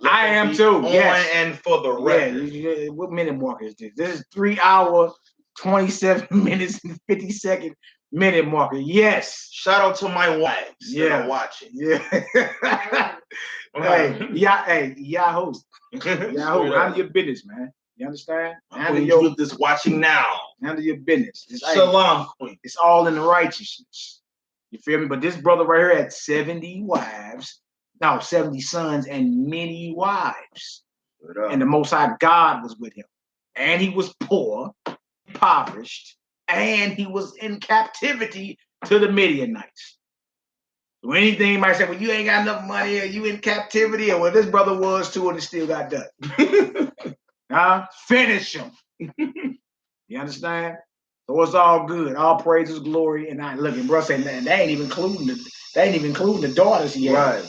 [SPEAKER 1] I am too. Yes.
[SPEAKER 2] And for the record.
[SPEAKER 1] Yeah. What minute marker is this? This is 3 hour, 27 minutes, and 50-second minute marker. Yes.
[SPEAKER 2] Shout out to my wives that are watching.
[SPEAKER 1] Yeah. Yahoo. Handle your business, man. You understand?
[SPEAKER 2] Handle your this watching now.
[SPEAKER 1] Handle your business.
[SPEAKER 2] Shalom, Queen.
[SPEAKER 1] It's all in the righteousness. You feel me? But this brother right here had 70 wives. No, 70 sons and many wives. And the Most High God was with him. And he was poor, impoverished, and he was in captivity to the Midianites. So anything you might say, well, you ain't got enough money, or you in captivity, or well, this brother was too, and it still got done. Finish him. You understand? So it's all good. All praises, glory, and I look at bro saying, man, they ain't even including the daughters he had. Right.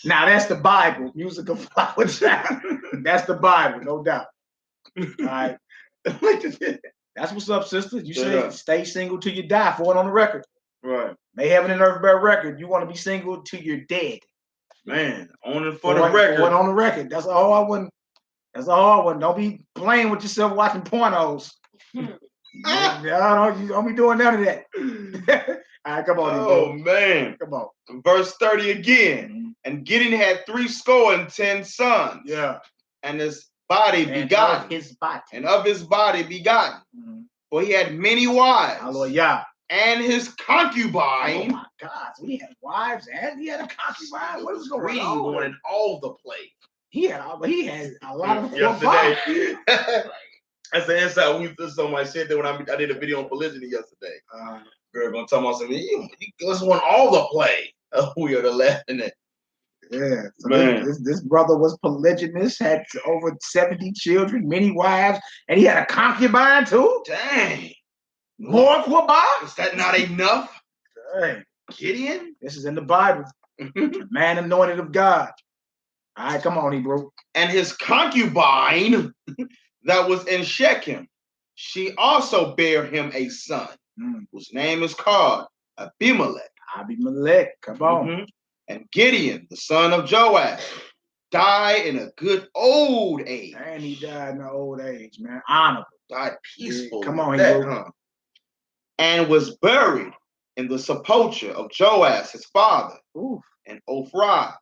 [SPEAKER 1] Now that's the Bible. Music of flower child. That's the Bible, no doubt. All right. That's what's up, sister. You say stay single till you die. For it on the record.
[SPEAKER 2] Right.
[SPEAKER 1] May heaven and earth bear record. You want to be single till you're dead.
[SPEAKER 2] Man, on it for the record.
[SPEAKER 1] For it on the record. That's a hard one. That's a hard one. Don't be playing with yourself watching pornos. You don't be doing none of that. All right, come on.
[SPEAKER 2] Oh, man.
[SPEAKER 1] Come on.
[SPEAKER 2] Verse 30 again. And Gideon had 70 sons.
[SPEAKER 1] Yeah.
[SPEAKER 2] And his body begotten. And of his body begotten. For he had many wives.
[SPEAKER 1] Hallelujah.
[SPEAKER 2] And his concubine.
[SPEAKER 1] Oh my God. So he had wives and he had a concubine. What is going on?
[SPEAKER 2] Going all the place.
[SPEAKER 1] He had a lot of
[SPEAKER 2] yesterday. That's the inside. Somebody said that when I did a video on polygyny yesterday. Girl gonna tell me something. You just want all the play. We are the laughing at.
[SPEAKER 1] Yeah, so this brother was polygynous, had over 70 children, many wives, and he had a concubine too.
[SPEAKER 2] Dang,
[SPEAKER 1] more Quabah?
[SPEAKER 2] Is that not enough?
[SPEAKER 1] Dang,
[SPEAKER 2] Gideon.
[SPEAKER 1] This is in the Bible. Man anointed of God. All right, come on, Hebrew.
[SPEAKER 2] And his concubine that was in Shechem, she also bare him a son, whose name is called Abimelech.
[SPEAKER 1] Abimelech, come on.
[SPEAKER 2] And Gideon, the son of Joash, died in a good old age.
[SPEAKER 1] And he died in an old age, man. Honorable.
[SPEAKER 2] Died peaceful.
[SPEAKER 1] Yeah, come on, Hebrew.
[SPEAKER 2] And was buried in the sepulchre of Joash, his father, and Ophrah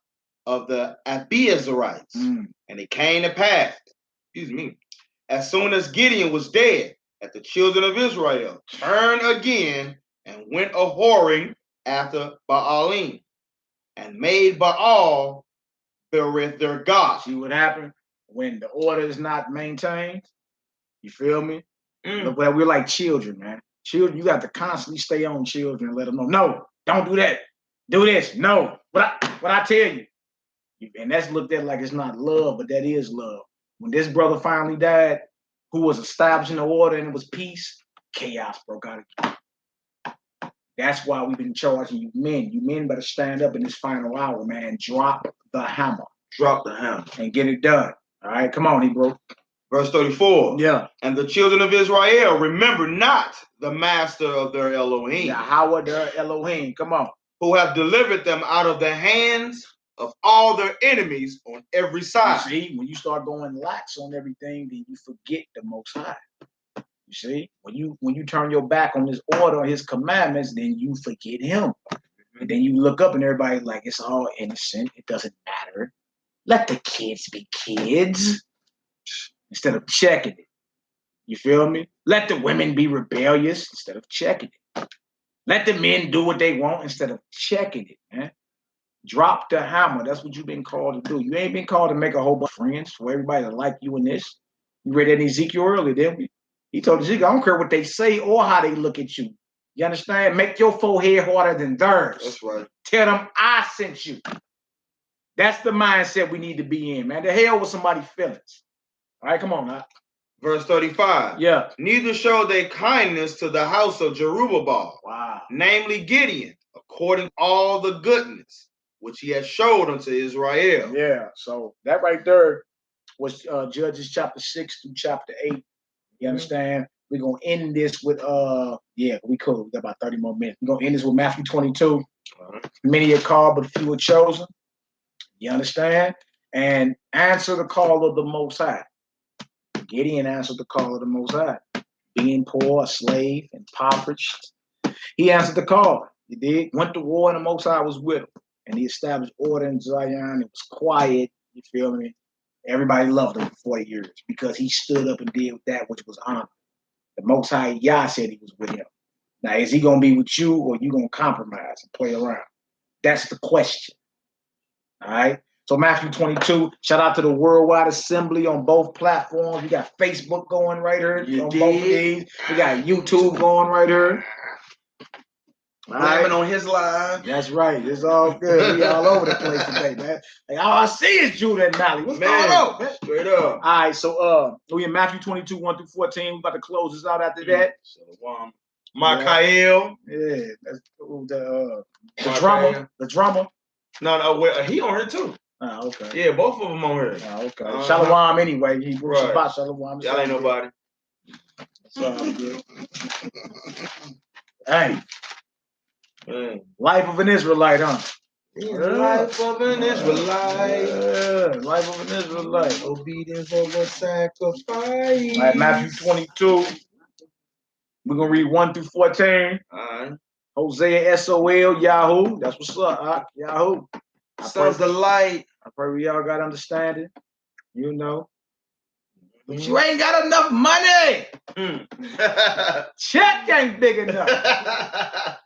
[SPEAKER 2] of the Abiezrites. And it came to pass, as soon as Gideon was dead, that the children of Israel turned again and went a whoring after Baalim, and made Baal their god.
[SPEAKER 1] See what happened when the order is not maintained? You feel me? Look, we're like children, man. Children, you got to constantly stay on children and let them know, no, don't do that. Do this. No. What I tell you. And that's looked at like it's not love, but that is love. When this brother finally died, who was establishing the order and it was peace, chaos broke out again. That's why we've been charging you men. You men better stand up in this final hour, man. Drop the hammer.
[SPEAKER 2] Drop the hammer.
[SPEAKER 1] And get it done. All right, come on, Hebrew.
[SPEAKER 2] Verse 34.
[SPEAKER 1] Yeah.
[SPEAKER 2] And the children of Israel remember not the master of their Elohim.
[SPEAKER 1] Yahweh their Elohim. Come on.
[SPEAKER 2] Who have delivered them out of the hands of all their enemies on every side.
[SPEAKER 1] You see, when you start going lax on everything, then you forget the Most High. You see, when you turn your back on his order, his commandments, then you forget him. And then you look up and everybody's like, it's all innocent. It doesn't matter. Let the kids be kids. Instead of checking it. You feel me? Let the women be rebellious instead of checking it. Let the men do what they want instead of checking it, man. Drop the hammer. That's what you've been called to do. You ain't been called to make a whole bunch of friends for everybody to like you in this. You read that in Ezekiel earlier, didn't we? He told Ezekiel, I don't care what they say or how they look at you. You understand? Make your forehead harder than theirs.
[SPEAKER 2] That's right.
[SPEAKER 1] Tell them I sent you. That's the mindset we need to be in, man. The hell with somebody's feelings. All right, come on now.
[SPEAKER 2] Verse 35.
[SPEAKER 1] Yeah.
[SPEAKER 2] Neither showed they kindness to the house of Jerubbaal.
[SPEAKER 1] Wow.
[SPEAKER 2] Namely Gideon, according all the goodness which he had showed unto Israel.
[SPEAKER 1] Yeah. So that right there was Judges chapter 6 through chapter 8. You understand? We're gonna end this with we could. We got about 30 more minutes. We're gonna end this with Matthew 22. Many are called, but few are chosen. You understand? And answer the call of the Most High. Gideon answered the call of the Most High. Being poor, a slave, impoverished. He answered the call. He did. Went to war and the Most High was with him. And he established order in Zion. It was quiet. You feel me? Everybody loved him for 40 years because he stood up and did that which was honored. The Most High Yah said he was with him. Now, is he going to be with you or you going to compromise and play around? That's the question. All right? So Matthew 22, shout out to the Worldwide Assembly on both platforms. We got Facebook going right here on both of these. We got YouTube going right here.
[SPEAKER 2] Blabbing on his live.
[SPEAKER 1] That's right. It's all good. We all over the place today, man. Like, all I see is Judah and Nolly. What's going on, man?
[SPEAKER 2] Straight up.
[SPEAKER 1] All right, so we in Matthew 22, 1 through 14. We about to close this out after that.
[SPEAKER 2] Michael.
[SPEAKER 1] Yeah, that's the drummer. The drummer.
[SPEAKER 2] No, he on here too.
[SPEAKER 1] Oh, okay.
[SPEAKER 2] Yeah, both of them on here.
[SPEAKER 1] Oh, okay. Shalom anyway. He was about Shalom.
[SPEAKER 2] Y'all ain't nobody.
[SPEAKER 1] That's all good. Hey. Life of an Israelite, huh?
[SPEAKER 2] Life of an Israelite.
[SPEAKER 1] Life of an Israelite.
[SPEAKER 2] Obedience over sacrifice.
[SPEAKER 1] All right, Matthew 22. We're going to read 1 through 14.
[SPEAKER 2] All right.
[SPEAKER 1] Hosea, SOL, Yahoo. That's what's up, Yahoo.
[SPEAKER 2] Sons of light.
[SPEAKER 1] I pray we all got understanding. You know. But you ain't got enough money. Check ain't big enough.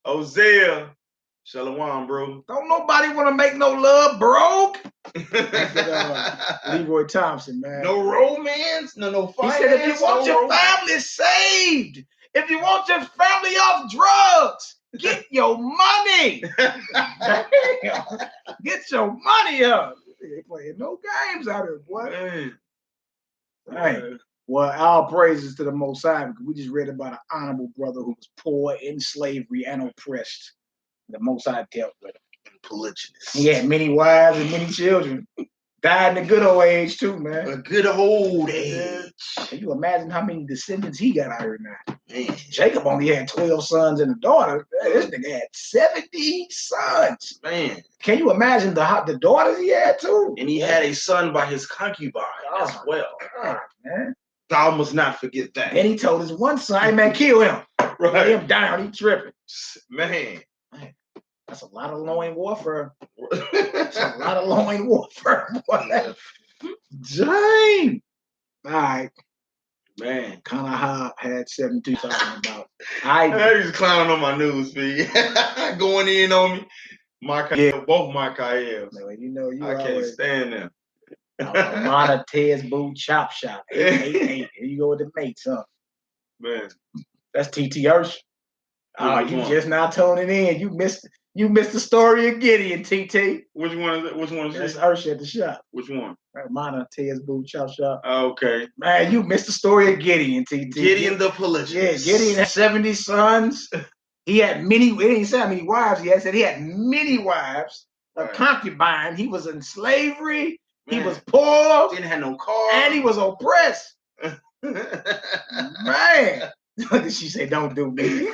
[SPEAKER 2] Hosea. Shalom, bro.
[SPEAKER 1] Don't nobody want to make no love broke. Leroy Thompson, man.
[SPEAKER 2] No romance, no finance.
[SPEAKER 1] He said if you want your family saved, if you want your family off drugs, get your money. Get your money up. They playing no games out here, boy. Hey. Well, all praises to the Most High, because we just read about an honorable brother who was poor, in slavery, and oppressed. The Most High dealt with him.
[SPEAKER 2] polygynous.
[SPEAKER 1] He had many wives and many children. Died in a good old age too, man.
[SPEAKER 2] A good old age.
[SPEAKER 1] Can you imagine how many descendants he got out here now?
[SPEAKER 2] Man.
[SPEAKER 1] Jacob only had 12 sons and a daughter. This nigga had 70 sons.
[SPEAKER 2] Man.
[SPEAKER 1] Can you imagine the daughters he had too?
[SPEAKER 2] And he had a son by his concubine as well.
[SPEAKER 1] God, man.
[SPEAKER 2] Thou must not forget that.
[SPEAKER 1] And he told his one son, hey man, kill him.
[SPEAKER 2] Right.
[SPEAKER 1] Lay him down, he tripping.
[SPEAKER 2] Man.
[SPEAKER 1] That's a lot of loin warfare. That's a lot of loin warfare, boy. Dang. All right.
[SPEAKER 2] Man.
[SPEAKER 1] Kind of how I had 72 talking about.
[SPEAKER 2] He's clowning on my news feed. Going in on me. Both my Kyle.
[SPEAKER 1] You know,
[SPEAKER 2] I can't stand them.
[SPEAKER 1] Montez Boo Chop Shop. 888. Here you go with the mates, huh?
[SPEAKER 2] Man.
[SPEAKER 1] That's TT Ursh. Oh, you just now tuning in. You missed the story of Gideon, TT.
[SPEAKER 2] Which one is it? Which one is it?
[SPEAKER 1] That's Ursh at the shop.
[SPEAKER 2] Which one?
[SPEAKER 1] Montez Boo Chop Shop.
[SPEAKER 2] Okay.
[SPEAKER 1] Man, you missed the story of Gideon, TT.
[SPEAKER 2] Gideon the polygynous.
[SPEAKER 1] Yeah, Gideon had 70 sons. He had many, he didn't say how many wives he had. Said he had many wives. A concubine. He was in slavery. Man. He was poor.
[SPEAKER 2] Didn't have no car.
[SPEAKER 1] And he was oppressed. Man. She said, don't do me.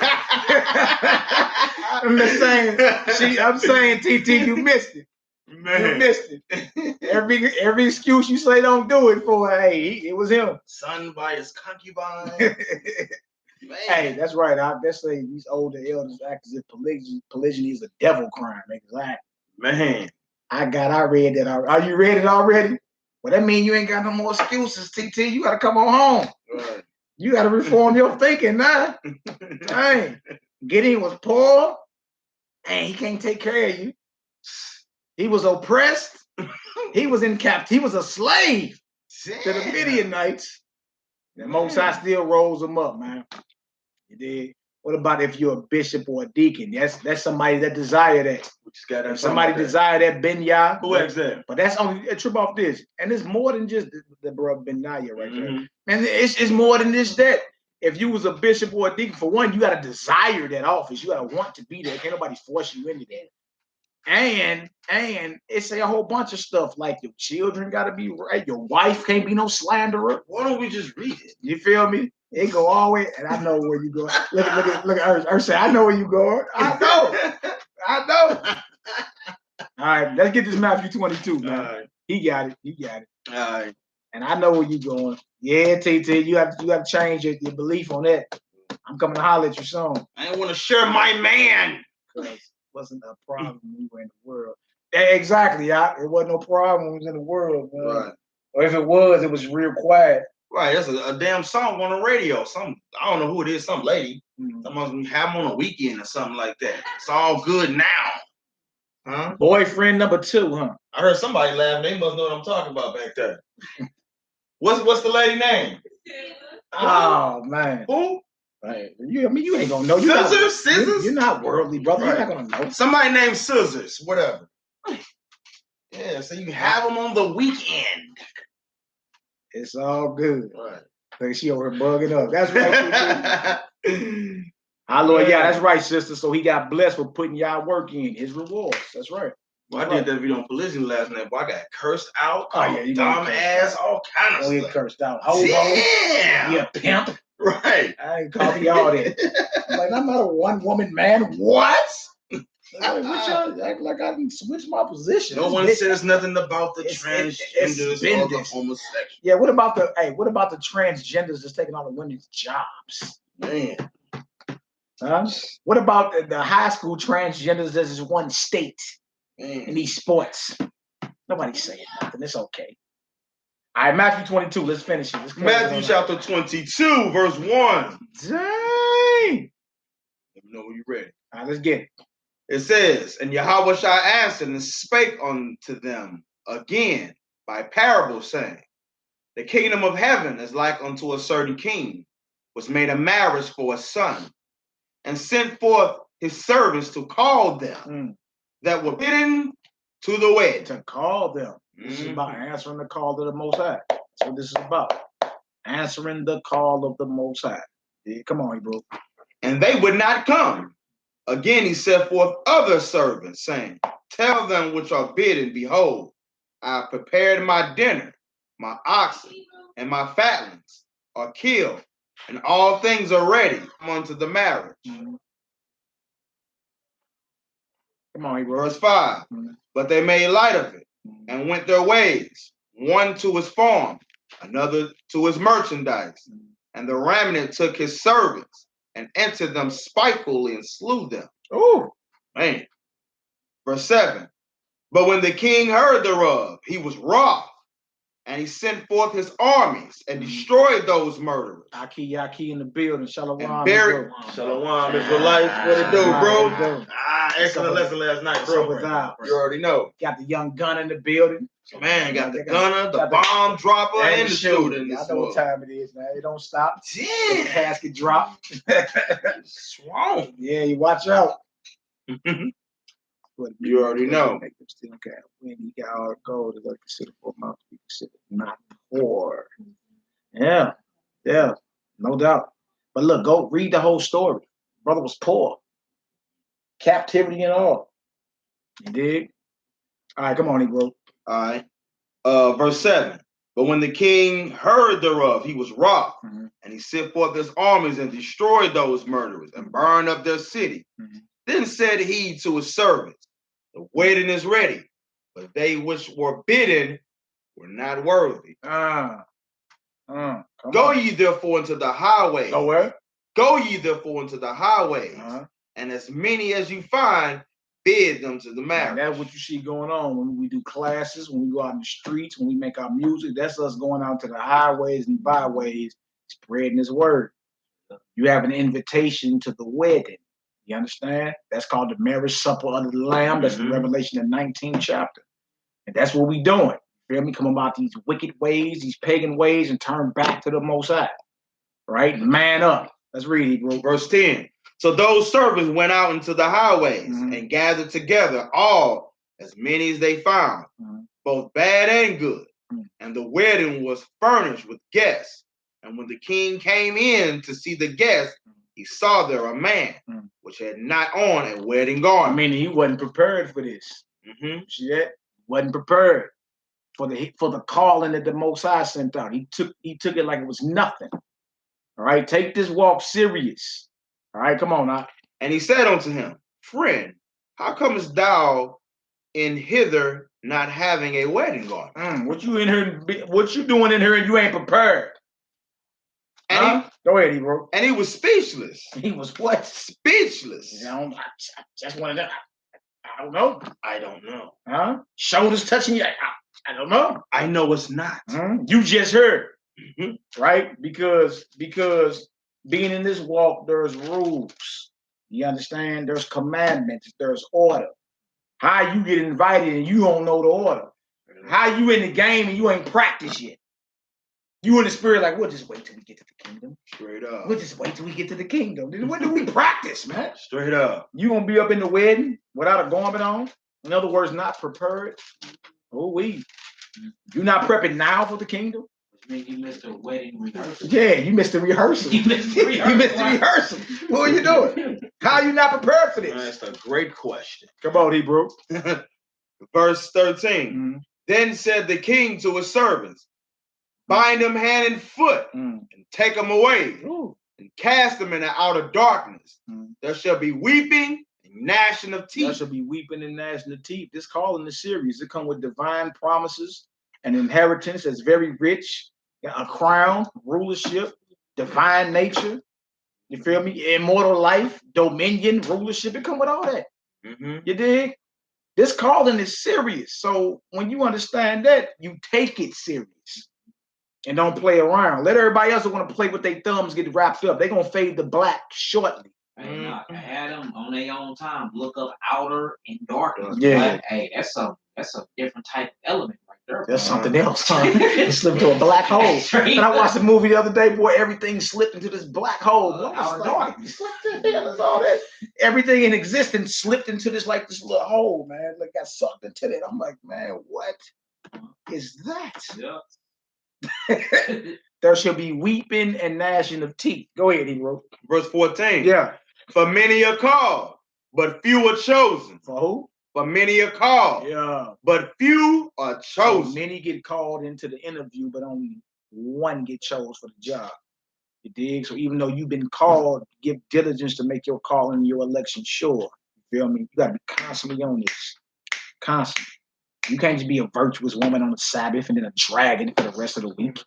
[SPEAKER 1] I'm saying, TT, you missed it. Man. You missed it. Every excuse you say don't do it for, hey, it was him.
[SPEAKER 2] Son by his concubine.
[SPEAKER 1] Man. Hey, that's right. Let's say these older elders act as if polygyny is a devil crime. Exactly.
[SPEAKER 2] Man.
[SPEAKER 1] I read that already. Are you read it already? Well, that means you ain't got no more excuses, TT. You got to come on home. Right. You got to reform your thinking now. Dang. Gideon was poor, and he can't take care of you. He was oppressed. He was in captivity. He was a slave to the Midianites. The Most High still rolls him up, man. You did. What about if you're a bishop or a deacon? That's somebody that desire that. If somebody desire that Ben-Yah.
[SPEAKER 2] Who is that?
[SPEAKER 1] But that's only a trip off this. And it's more than just the bro Ben-Yah right there. And it's more than this that. If you was a bishop or a deacon, for one, you got to desire that office. You got to want to be there. Can't nobody force you into that. And it's a whole bunch of stuff like your children got to be right. Your wife can't be no slanderer.
[SPEAKER 2] Why don't we just read it?
[SPEAKER 1] You feel me? It go all the way, and I know where you go. Look at Ursh say, I know where you going. I know. All right, let's get this Matthew 22, man. Right. He got it.
[SPEAKER 2] All right.
[SPEAKER 1] And I know where you going. Yeah, TT, you have to change your belief on that. I'm coming to holler at you soon.
[SPEAKER 2] I didn't want to share my man.
[SPEAKER 1] Because it wasn't a problem when we were in the world. Yeah, exactly, it wasn't no problem when we was in the world, man. Right. Or if it was real quiet.
[SPEAKER 2] Right, that's a damn song on the radio. I don't know who it is, some lady. Someone have them on a weekend or something like that. It's all good now. Huh?
[SPEAKER 1] Boyfriend number 2, huh?
[SPEAKER 2] I heard somebody laughing. They must know what I'm talking about back there. What's the lady name?
[SPEAKER 1] Oh man.
[SPEAKER 2] Who?
[SPEAKER 1] Right. You ain't gonna know.
[SPEAKER 2] Scissors?
[SPEAKER 1] You're not worldly, brother. Right. You're not gonna know.
[SPEAKER 2] Somebody named Scissors, whatever. Yeah, so you have them on the weekend.
[SPEAKER 1] It's all good.
[SPEAKER 2] Right.
[SPEAKER 1] Like she over here bugging up. That's right. Our Lord, that's right, sister. So he got blessed for putting y'all work in his rewards. That's right.
[SPEAKER 2] Well, I did that video on polygyny last night, but I got cursed out, dumb ass, all kind of stuff.
[SPEAKER 1] Get cursed out. Damn. Yeah, pimp.
[SPEAKER 2] Right.
[SPEAKER 1] I ain't calling y'all that. I'm not a one-woman man. What? Act like I can switch my position.
[SPEAKER 2] No one says nothing about the transgenders or the homosexuals.
[SPEAKER 1] Yeah, what about the transgenders that's taking all the women's jobs?
[SPEAKER 2] Man.
[SPEAKER 1] Huh? What about the high school transgenders that's in one state in these sports? Nobody's saying nothing. It's okay. All right, Matthew 22. Let's finish it.
[SPEAKER 2] Matthew chapter 22, verse 1.
[SPEAKER 1] Dang.
[SPEAKER 2] Let me know when you're ready.
[SPEAKER 1] All right, let's get it.
[SPEAKER 2] It says, and YHWH answered and spake unto them again by parable, saying, the kingdom of heaven is like unto a certain king, which made a marriage for a son, and sent forth his servants to call them that were bidden to the wedding.
[SPEAKER 1] To call them. This is about answering the call of the Most High. That's what this is about. Answering the call of the Most High. Yeah, come on, bro.
[SPEAKER 2] And they would not come. Again, he set forth other servants, saying, tell them which are bidden, behold, I have prepared my dinner, my oxen and my fatlings are killed, and all things are ready unto the marriage.
[SPEAKER 1] Come on,
[SPEAKER 2] Verse 5. But they made light of it and went their ways, one to his farm, another to his merchandise. And the remnant took his servants and entered them spitefully and slew them.
[SPEAKER 1] Oh,
[SPEAKER 2] man. Verse 7. But when the king heard thereof, he was wroth, and he sent forth his armies and destroyed those murderers.
[SPEAKER 1] Yaki in the building. Shalom.
[SPEAKER 2] And buried. Shalom, Israelites. What it do, bro? Excellent lesson last night, bro. You already know.
[SPEAKER 1] Got the young gun in the building.
[SPEAKER 2] Man, got the gunner, the bomb dropper, and the student.
[SPEAKER 1] I know what time it is, man. It don't stop. Damn. The casket drop.
[SPEAKER 2] Swamp.
[SPEAKER 1] Yeah, you watch out.
[SPEAKER 2] You already know.
[SPEAKER 1] When he got all the gold, is considered for a month to be considered not poor. Yeah, no doubt. But look, go read the whole story. Brother was poor, captivity and all. You dig? All right, come on, Negro.
[SPEAKER 2] All right. Verse 7. But when the king heard thereof, he was wroth, and he sent forth his armies and destroyed those murderers and burned up their city. Then said he to his servants, the wedding is ready, but they which were bidden were not worthy. Go ye therefore into the highways.
[SPEAKER 1] Go where?
[SPEAKER 2] Go ye therefore into the highways, and as many as you find, bid them to the marriage.
[SPEAKER 1] That's what you see going on when we do classes, when we go out in the streets, when we make our music. That's us going out to the highways and byways, spreading his word. You have an invitation to the wedding. You understand? That's called the marriage supper of the Lamb. That's the Revelation, the 19th chapter. And that's what we doing. You feel me? Come about these wicked ways, these pagan ways, and turn back to the Most High. Right? Man up. Let's read it, bro.
[SPEAKER 2] Verse 10. So those servants went out into the highways and gathered together all, as many as they found, both bad and good. And the wedding was furnished with guests. And when the king came in to see the guests, he saw there a man which had not on a wedding garment.
[SPEAKER 1] I mean, he wasn't prepared for this. See that? Wasn't prepared for the calling that the Most High sent out. He took it like it was nothing. All right, take this walk serious. All right, come on now.
[SPEAKER 2] And he said unto him, friend, how comest thou in hither not having a wedding garment?
[SPEAKER 1] What you in here? What you doing in here and you ain't prepared?
[SPEAKER 2] And
[SPEAKER 1] go ahead, bro.
[SPEAKER 2] And he was speechless.
[SPEAKER 1] He was what?
[SPEAKER 2] Speechless.
[SPEAKER 1] I just want to know. I don't know.
[SPEAKER 2] I don't know.
[SPEAKER 1] Shoulders touching you. I don't know.
[SPEAKER 2] I know it's not.
[SPEAKER 1] You just heard. Right? Because being in this walk, there's rules. You understand? There's commandments. There's order. How you get invited and you don't know the order. How you in the game and you ain't practiced yet. You in the spirit like, we'll just wait till we get to the kingdom.
[SPEAKER 2] Straight up.
[SPEAKER 1] We'll just wait till we get to the kingdom. When do we practice, man?
[SPEAKER 2] Straight up.
[SPEAKER 1] You gonna be up in the wedding without a garment on? In other words, not prepared? You're not prepping now for the kingdom?
[SPEAKER 3] You missed the wedding rehearsal.
[SPEAKER 1] Yeah, you missed the rehearsal. You missed the rehearsal. What are you doing? How are you not prepared for this?
[SPEAKER 2] That's a great question.
[SPEAKER 1] Come on, Hebrew.
[SPEAKER 2] Verse 13. Then said the king to his servants, bind him hand and foot, and take him away, and cast them in the outer darkness. There shall be weeping and gnashing of teeth.
[SPEAKER 1] There shall be weeping and gnashing of teeth. This calling the series, it come with divine promises, an inheritance that's very rich, a crown, rulership, divine nature. You feel me? Immortal life, dominion, rulership. It come with all that. You dig? This calling is serious. So when you understand that, you take it serious. And don't play around. Let everybody else who want to play with their thumbs get wrapped up. They're going to fade to black shortly.
[SPEAKER 3] Had them on their own time. Look up outer and darkness.
[SPEAKER 1] Yeah.
[SPEAKER 3] But, hey, that's a different type of element right there.
[SPEAKER 1] That's something else. It slipped into a black hole. And I watched the movie the other day, boy, everything slipped into this black hole. Outer darkness. What the hell is all that? Everything in existence slipped into this little hole, man. Like got sucked into it. I'm like, man, what is that?
[SPEAKER 3] Yeah.
[SPEAKER 1] There shall be weeping and gnashing of teeth. Go ahead, he wrote.
[SPEAKER 2] Verse 14.
[SPEAKER 1] Yeah.
[SPEAKER 2] For many are called, but few are chosen.
[SPEAKER 1] For who?
[SPEAKER 2] For many are called.
[SPEAKER 1] Yeah.
[SPEAKER 2] But few are chosen.
[SPEAKER 1] So many get called into the interview, but only one get chose for the job. You dig? So even though you've been called, give diligence to make your call and your election sure. You feel me? You gotta be constantly on this. Constantly. You can't just be a virtuous woman on the Sabbath and then a dragon for the rest of the week.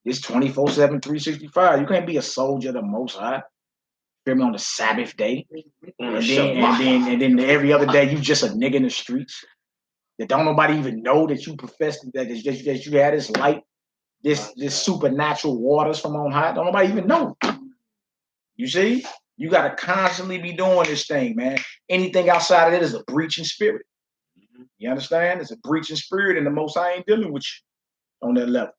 [SPEAKER 1] It's 24/7, 365. You can't be a soldier of the Most High. Feel me? On the Sabbath day, and then every other day you just a nigga in the streets. That don't nobody even know that you professed that you had this light, this supernatural waters from on high. Don't nobody even know. You see, you got to constantly be doing this thing, man. Anything outside of it is a breaching spirit. You understand? It's a breaching spirit, and the Most High ain't dealing with you on that level.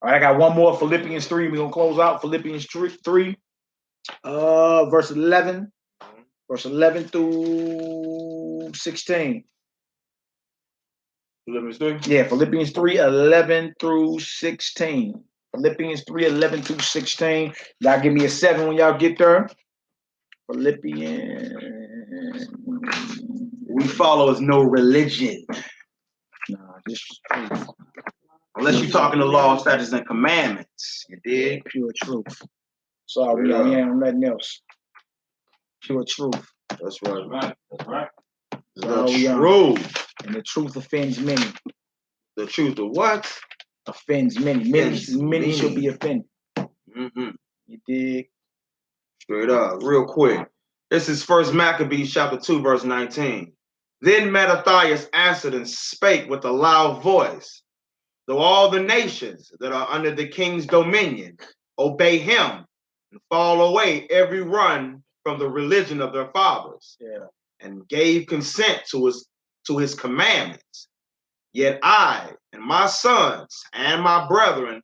[SPEAKER 1] All right, I got one more. Philippians 3. We're gonna close out Philippians 3, verse 11. Verse 11 through 16.
[SPEAKER 2] Philippians 3?
[SPEAKER 1] Yeah, Philippians 3, 11 through 16. Philippians 3, 11 through 16. Y'all give me a 7 when y'all get there. Philippians.
[SPEAKER 2] We follow is no religion.
[SPEAKER 1] Nah, just truth.
[SPEAKER 2] Unless you're talking the law, statutes, and commandments. You dig?
[SPEAKER 1] Pure truth. Sorry, we ain't on nothing else. Pure truth.
[SPEAKER 2] That's right.
[SPEAKER 3] That's right.
[SPEAKER 2] The truth.
[SPEAKER 1] And the truth offends many.
[SPEAKER 2] The truth of what?
[SPEAKER 1] Offends many. Many shall be offended.
[SPEAKER 2] Mm-hmm.
[SPEAKER 1] You dig?
[SPEAKER 2] Straight up. Real quick. This is 1 Maccabees chapter 2, verse 19. Then Mattathias answered and spake with a loud voice, though all the nations that are under the king's dominion obey him and fall away every one from the religion of their fathers, and gave consent to his commandments. Yet I and my sons and my brethren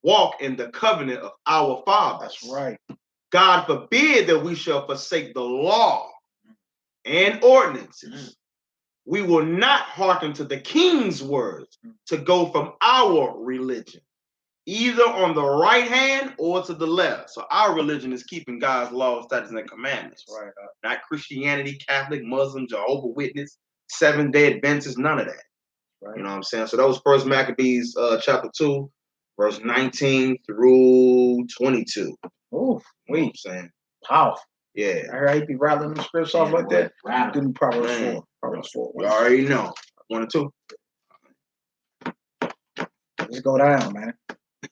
[SPEAKER 2] walk in the covenant of our fathers.
[SPEAKER 1] That's right.
[SPEAKER 2] God forbid that we shall forsake the law and ordinances. We will not hearken to the king's words to go from our religion, either on the right hand or to the left. So our religion is keeping God's laws, statutes, and commandments.
[SPEAKER 1] Right.
[SPEAKER 2] Not Christianity, Catholic, Muslim, Jehovah's Witness, Seventh-day Adventists, none of that. Right. You know what I'm saying? So that was 1 Maccabees chapter 2, verse 19 through 22.
[SPEAKER 1] Oh,
[SPEAKER 2] you know what I'm saying?
[SPEAKER 1] Powerful.
[SPEAKER 2] Yeah.
[SPEAKER 1] I heard he be rattling the scripts off like that. Give me Proverbs 4. Proverbs 4.
[SPEAKER 2] You already know. 1 and 2.
[SPEAKER 1] Let's go down, man.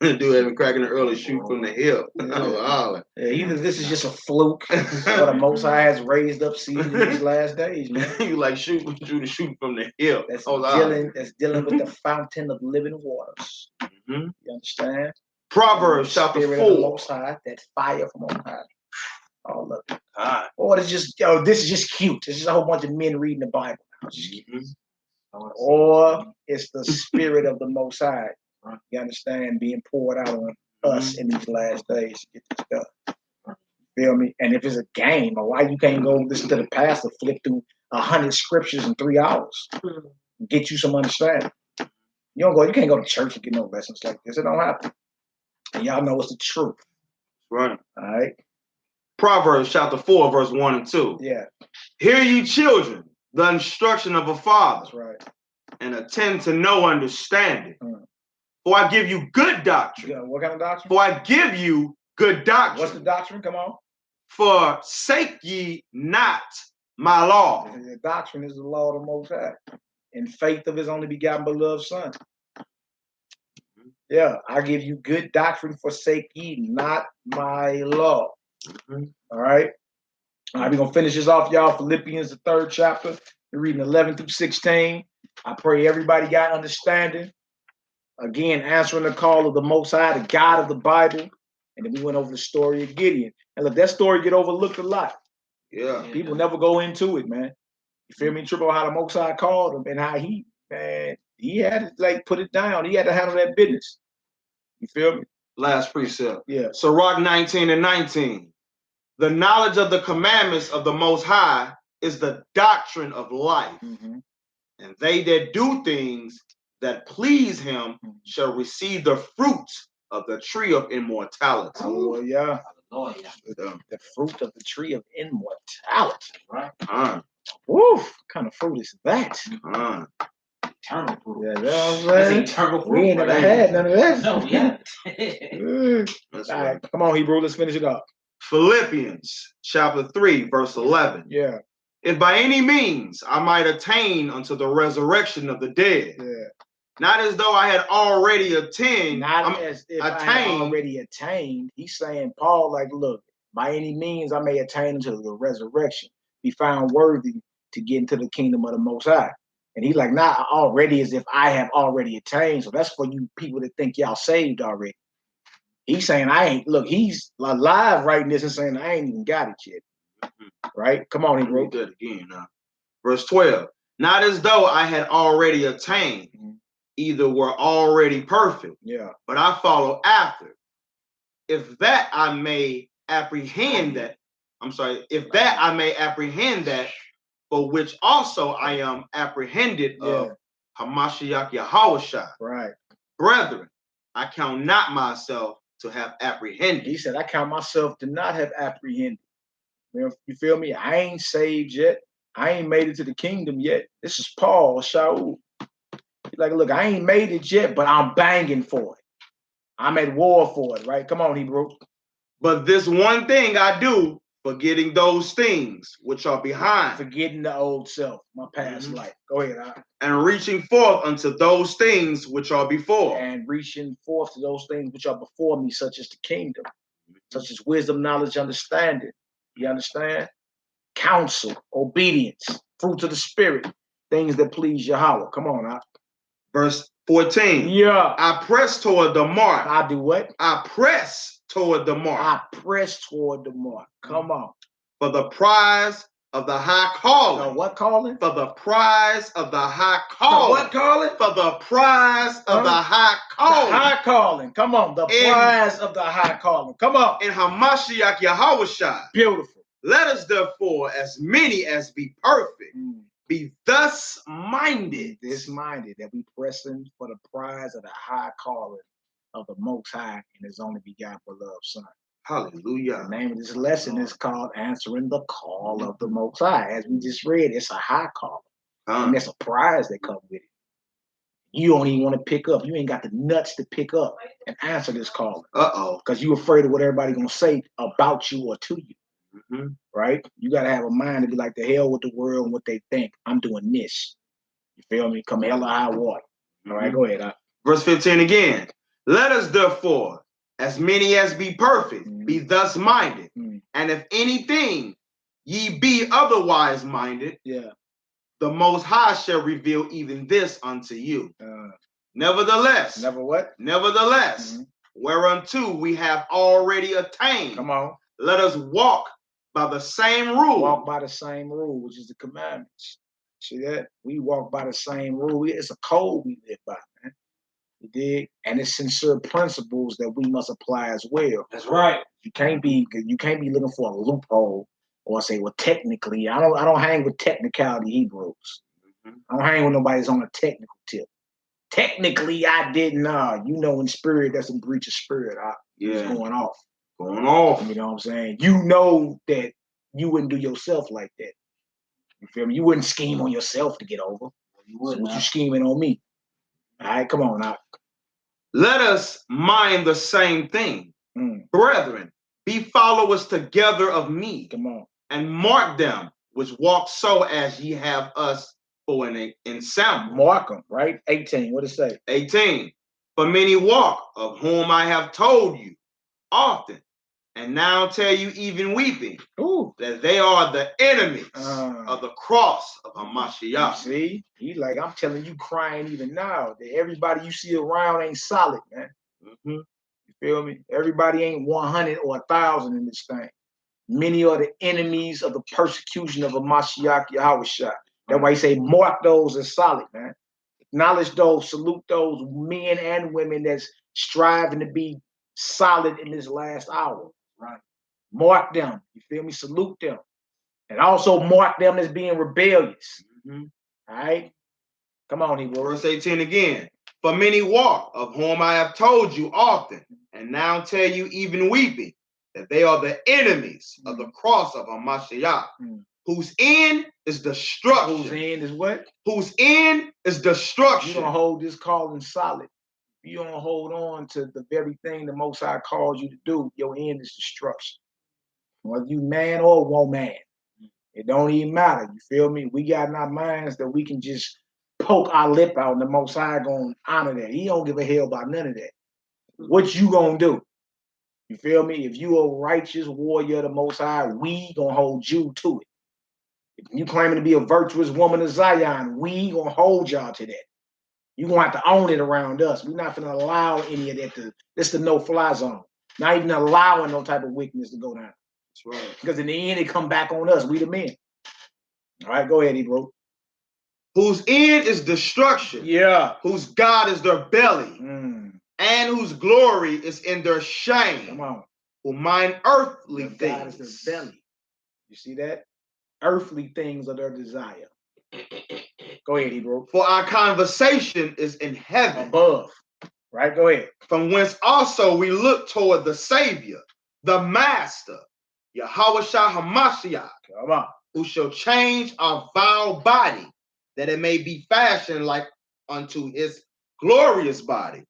[SPEAKER 2] Dude having cracking the early shoot from the hip.
[SPEAKER 1] Either this is just a fluke, or the Most High has raised up seed in these last days, man.
[SPEAKER 2] You like shoot from the hip.
[SPEAKER 1] That's dealing with the fountain of living waters. You understand?
[SPEAKER 2] Proverbs chapter 4.
[SPEAKER 1] Spirit of the Most High, that fire from on high. All of it. Or it's just, this is just cute. This is a whole bunch of men reading the Bible. Or it's the Spirit of the Most High. You understand? Being poured out on us in these last days to get this done. Feel me? And if it's a game, or why you can't go listen to the pastor flip through 100 scriptures in 3 hours, get you some understanding. You can't go to church and get no lessons like this. It don't happen. And y'all know it's the truth.
[SPEAKER 2] Right.
[SPEAKER 1] All right.
[SPEAKER 2] Proverbs chapter 4, verse 1 and 2.
[SPEAKER 1] Yeah.
[SPEAKER 2] Hear ye children, the instruction of a father.
[SPEAKER 1] That's right.
[SPEAKER 2] And attend to no understanding. For I give you good doctrine.
[SPEAKER 1] What kind of doctrine?
[SPEAKER 2] For I give you good doctrine.
[SPEAKER 1] What's the doctrine? Come on.
[SPEAKER 2] Forsake ye not my law.
[SPEAKER 1] The doctrine is the law of the Most High, in faith of his only begotten beloved Son. Yeah, I give you good doctrine, forsake ye not my law. All right. All right, we're going to finish this off, y'all. Philippians, the 3rd chapter. We're reading 11 through 16. I pray everybody got understanding. Again, answering the call of the Most High, the God of the Bible. And then we went over the story of Gideon. And look, that story get overlooked a lot.
[SPEAKER 2] Yeah.
[SPEAKER 1] People never go into it, man. You feel me? Triple how the Most High called him and how he had to put it down. He had to handle that business. You feel me?
[SPEAKER 2] Last precept.
[SPEAKER 1] Yeah.
[SPEAKER 2] Sirach 19 and 19. The knowledge of the commandments of the Most High is the doctrine of life. And they that do things that please him shall receive the fruits of the tree of immortality.
[SPEAKER 1] Hallelujah.
[SPEAKER 3] Oh yeah.
[SPEAKER 1] The fruit of the tree of immortality.
[SPEAKER 3] Right.
[SPEAKER 1] Woo! What kind of fruit is that?
[SPEAKER 3] Eternal fruit.
[SPEAKER 1] Yeah,
[SPEAKER 3] That's
[SPEAKER 1] that's
[SPEAKER 3] eternal fruit.
[SPEAKER 1] we ain't never had none of that.
[SPEAKER 3] No, we haven't.
[SPEAKER 2] That's
[SPEAKER 1] All
[SPEAKER 2] right.
[SPEAKER 1] right, come on, Hebrew. Let's finish it up.
[SPEAKER 2] Philippians chapter 3, verse 11.
[SPEAKER 1] Yeah.
[SPEAKER 2] If by any means I might attain unto the resurrection of the dead, not as though I had already attained.
[SPEAKER 1] Not as if I had already attained. He's saying, Paul, like, look, by any means I may attain unto the resurrection, be found worthy to get into the kingdom of the Most High. And he's like, not already as if I have already attained. So that's for you people that think y'all saved already. He's saying, I ain't, look, he's alive writing this and saying, I ain't even got it yet. Right? Come on, he wrote
[SPEAKER 2] that again now. Verse 12. Not as though I had already attained, either were already perfect, but I follow after. If that I may apprehend that, if that I may apprehend that, for which also I am apprehended of Hamashiach Yahushua.
[SPEAKER 1] Right.
[SPEAKER 2] Brethren, I count not myself to have apprehended.
[SPEAKER 1] He said, I count myself to not have apprehended. You feel me? I ain't saved yet. I ain't made it to the kingdom yet. This is Paul, Shaul. He's like, look, I ain't made it yet, but I'm banging for it. I'm at war for it, right? Come on, Hebrew.
[SPEAKER 2] But this one thing I do, forgetting those things which are behind.
[SPEAKER 1] Forgetting the old self, my past life. Go ahead.
[SPEAKER 2] And reaching forth unto those things which are before.
[SPEAKER 1] And reaching forth to those things which are before me, such as the kingdom, such as wisdom, knowledge, understanding. You understand? Counsel, obedience, fruits of the spirit, things that please Yahweh. Come on,
[SPEAKER 2] Verse 14.
[SPEAKER 1] Yeah.
[SPEAKER 2] I press toward the mark.
[SPEAKER 1] I do what?
[SPEAKER 2] I press toward the mark.
[SPEAKER 1] I press toward the mark. Come on.
[SPEAKER 2] For the prize of the high calling.
[SPEAKER 1] The what calling?
[SPEAKER 2] For the prize of the high calling.
[SPEAKER 1] The what calling?
[SPEAKER 2] For the prize of the high calling.
[SPEAKER 1] The high calling. Come on. The prize of the high calling. Come on.
[SPEAKER 2] In Hamashiach Yahushua.
[SPEAKER 1] Beautiful.
[SPEAKER 2] Let us therefore, as many as be perfect, be thus minded.
[SPEAKER 1] This minded, that we pressing for the prize of the high calling of the Most High and His only begotten beloved Son.
[SPEAKER 2] Hallelujah.
[SPEAKER 1] The name of this lesson is called Answering the Call of the Most High. As we just read, it's a high call. And there's a prize that comes with it. You don't even want to pick up. You ain't got the nuts to pick up and answer this call. Because you're afraid of what everybody's going to say about you or to you. Right? You got to have a mind to be like, the hell with the world and what they think. I'm doing this. You feel me? Come hell or high water. All right, go ahead.
[SPEAKER 2] Verse 15 again. Let us therefore, as many as be perfect, be thus minded. And if anything ye be otherwise minded, the Most High shall reveal even this unto you. Nevertheless, nevertheless, whereunto we have already attained.
[SPEAKER 1] Come on.
[SPEAKER 2] Let us walk by the same rule.
[SPEAKER 1] Walk by the same rule, which is the commandments. See that? We walk by the same rule. It's a code we live by, man. You dig? And it's sincere principles that we must apply as well.
[SPEAKER 3] That's right.
[SPEAKER 1] You can't be looking for a loophole or say, well, technically, I don't hang with technicality Hebrews. I don't hang with nobody that's on a technical tip. Technically, I didn't. You know, in spirit, that's a breach of spirit. It's going off.
[SPEAKER 2] Going off.
[SPEAKER 1] You know what I'm saying? You know that you wouldn't do yourself like that. You feel me? You wouldn't scheme on yourself to get over. You wouldn't. So you scheming on me? All right, come on now.
[SPEAKER 2] Let us mind the same thing. Brethren, be followers together of me.
[SPEAKER 1] Come on.
[SPEAKER 2] And mark them which walk so as ye have us for an ensample.
[SPEAKER 1] Mark them, right? 18. What does it say?
[SPEAKER 2] 18. For many walk, of whom I have told you often, and now tell you even weeping, that they are the enemies of the cross of Hamashiach.
[SPEAKER 1] See? He like, I'm telling you, crying even now, that everybody you see around ain't solid, man. You feel me? Everybody ain't 100 or 1,000 in this thing. Many are the enemies of the persecution of Hamashiach Yahushua. That's why he say, mark those as solid, man. Acknowledge those, salute those men and women that's striving to be solid in this last hour. Right. Mark them. You feel me? Salute them. And also mark them as being rebellious. All right? Come on, Hebrew.
[SPEAKER 2] Verse 18 again. For many walk, of whom I have told you often, and now tell you even weeping, that they are the enemies of the cross of Hamashiach, whose end is destruction.
[SPEAKER 1] Whose end is what?
[SPEAKER 2] Whose end is destruction.
[SPEAKER 1] You don't hold this calling solid. You don't hold on to the very thing the Most High called you to do. Your end is destruction. Whether you man or woman, it don't even matter. You feel me? We got in our minds that we can just poke our lip out and the Most High gonna honor that. He don't give a hell about none of that. What you gonna do? You feel me? If you a righteous warrior of the Most High, we gonna hold you to it. If you claiming to be a virtuous woman of Zion, we gonna hold y'all to that. You gonna have to own it around us. We're not gonna allow any of that it's the no-fly zone. Not even allowing no type of weakness to go down.
[SPEAKER 2] That's right.
[SPEAKER 1] Because in the end, it come back on us. We the men. All right, go ahead, Ebro.
[SPEAKER 2] Whose end is destruction.
[SPEAKER 1] Yeah.
[SPEAKER 2] Whose God is their belly. And whose glory is in their shame.
[SPEAKER 1] Come on.
[SPEAKER 2] Who mind earthly things.
[SPEAKER 1] God is their belly. You see that? Earthly things are their desire. Go ahead, Ebro.
[SPEAKER 2] For our conversation is in heaven.
[SPEAKER 1] Above. Right, go ahead.
[SPEAKER 2] From whence also we look toward the Savior, the Master, YHWH HaMashiach.
[SPEAKER 1] Come on.
[SPEAKER 2] Who shall change our vile body, that it may be fashioned like unto his glorious body,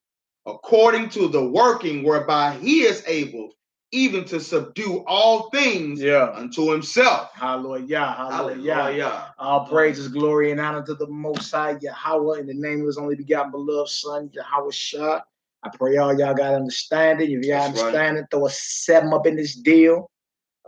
[SPEAKER 2] according to the working whereby he is able even to subdue all things unto himself.
[SPEAKER 1] Hallelujah. Hallelujah. All praises, glory, and honor to the Most High Yahweh in the name of his only begotten beloved Son, YHWH. I pray all y'all got understanding. If y'all understand it, throw a 7 up in this deal.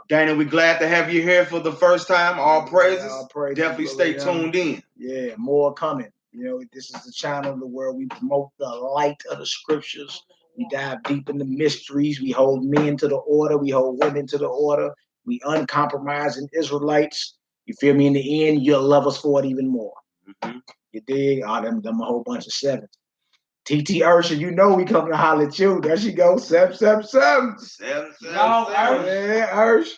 [SPEAKER 2] Dana, we're glad to have you here for the first time. All praises.
[SPEAKER 1] All praises.
[SPEAKER 2] Definitely stay tuned in.
[SPEAKER 1] Yeah, more coming. You know, this is the channel where we promote the light of the scriptures. We dive deep in the mysteries. We hold men to the order. We hold women to the order. We uncompromising Israelites. You feel me? In the end, you'll love us for it even more. You dig? Oh, them a whole bunch of 7s. TT Ursha, you know we coming to holler at you. There she goes. 7. Yeah, Ursh.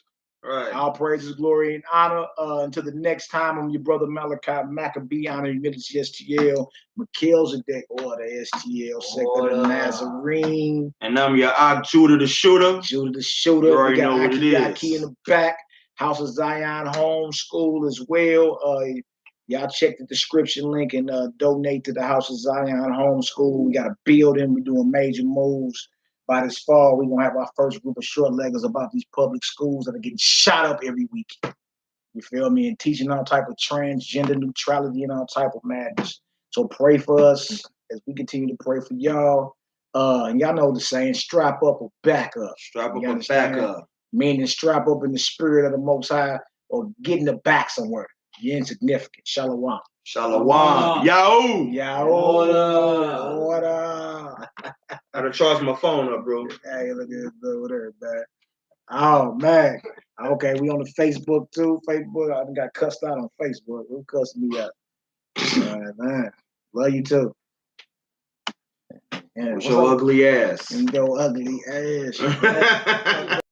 [SPEAKER 2] Right.
[SPEAKER 1] All praises, glory, and honor. Until the next time, I'm your brother Malachi Maccabee, honor humility STL, Melchizedek order STL, second of Nazarene.
[SPEAKER 2] And I'm your Judah the Shooter.
[SPEAKER 1] Judah the Shooter.
[SPEAKER 2] You already know what it is.
[SPEAKER 1] Aki in the back. House of Zion Homeschool as well. Y'all check the description link and donate to the House of Zion Homeschool. We got a building. We're doing major moves. By this fall, we're going to have our first group of short leggers about these public schools that are getting shot up every week. You feel me? And teaching all type of transgender neutrality and all type of madness. So pray for us as we continue to pray for y'all. And y'all know the saying, strap up or back up.
[SPEAKER 2] Strap up or back up.
[SPEAKER 1] Meaning strap up in the spirit of the Most High or get in the back somewhere. You're insignificant. Shalom.
[SPEAKER 2] Shalom. Yahoo.
[SPEAKER 1] Yahoo. Order.
[SPEAKER 2] I gotta charge my phone up, bro.
[SPEAKER 1] Hey, look at this over there, man. Oh, man. Okay, we on the Facebook, too. Facebook, I got cussed out on Facebook. Who cussed me out? All right, man. Love you, too.
[SPEAKER 2] Yeah, what's your ugly ass?
[SPEAKER 1] And your ugly ass.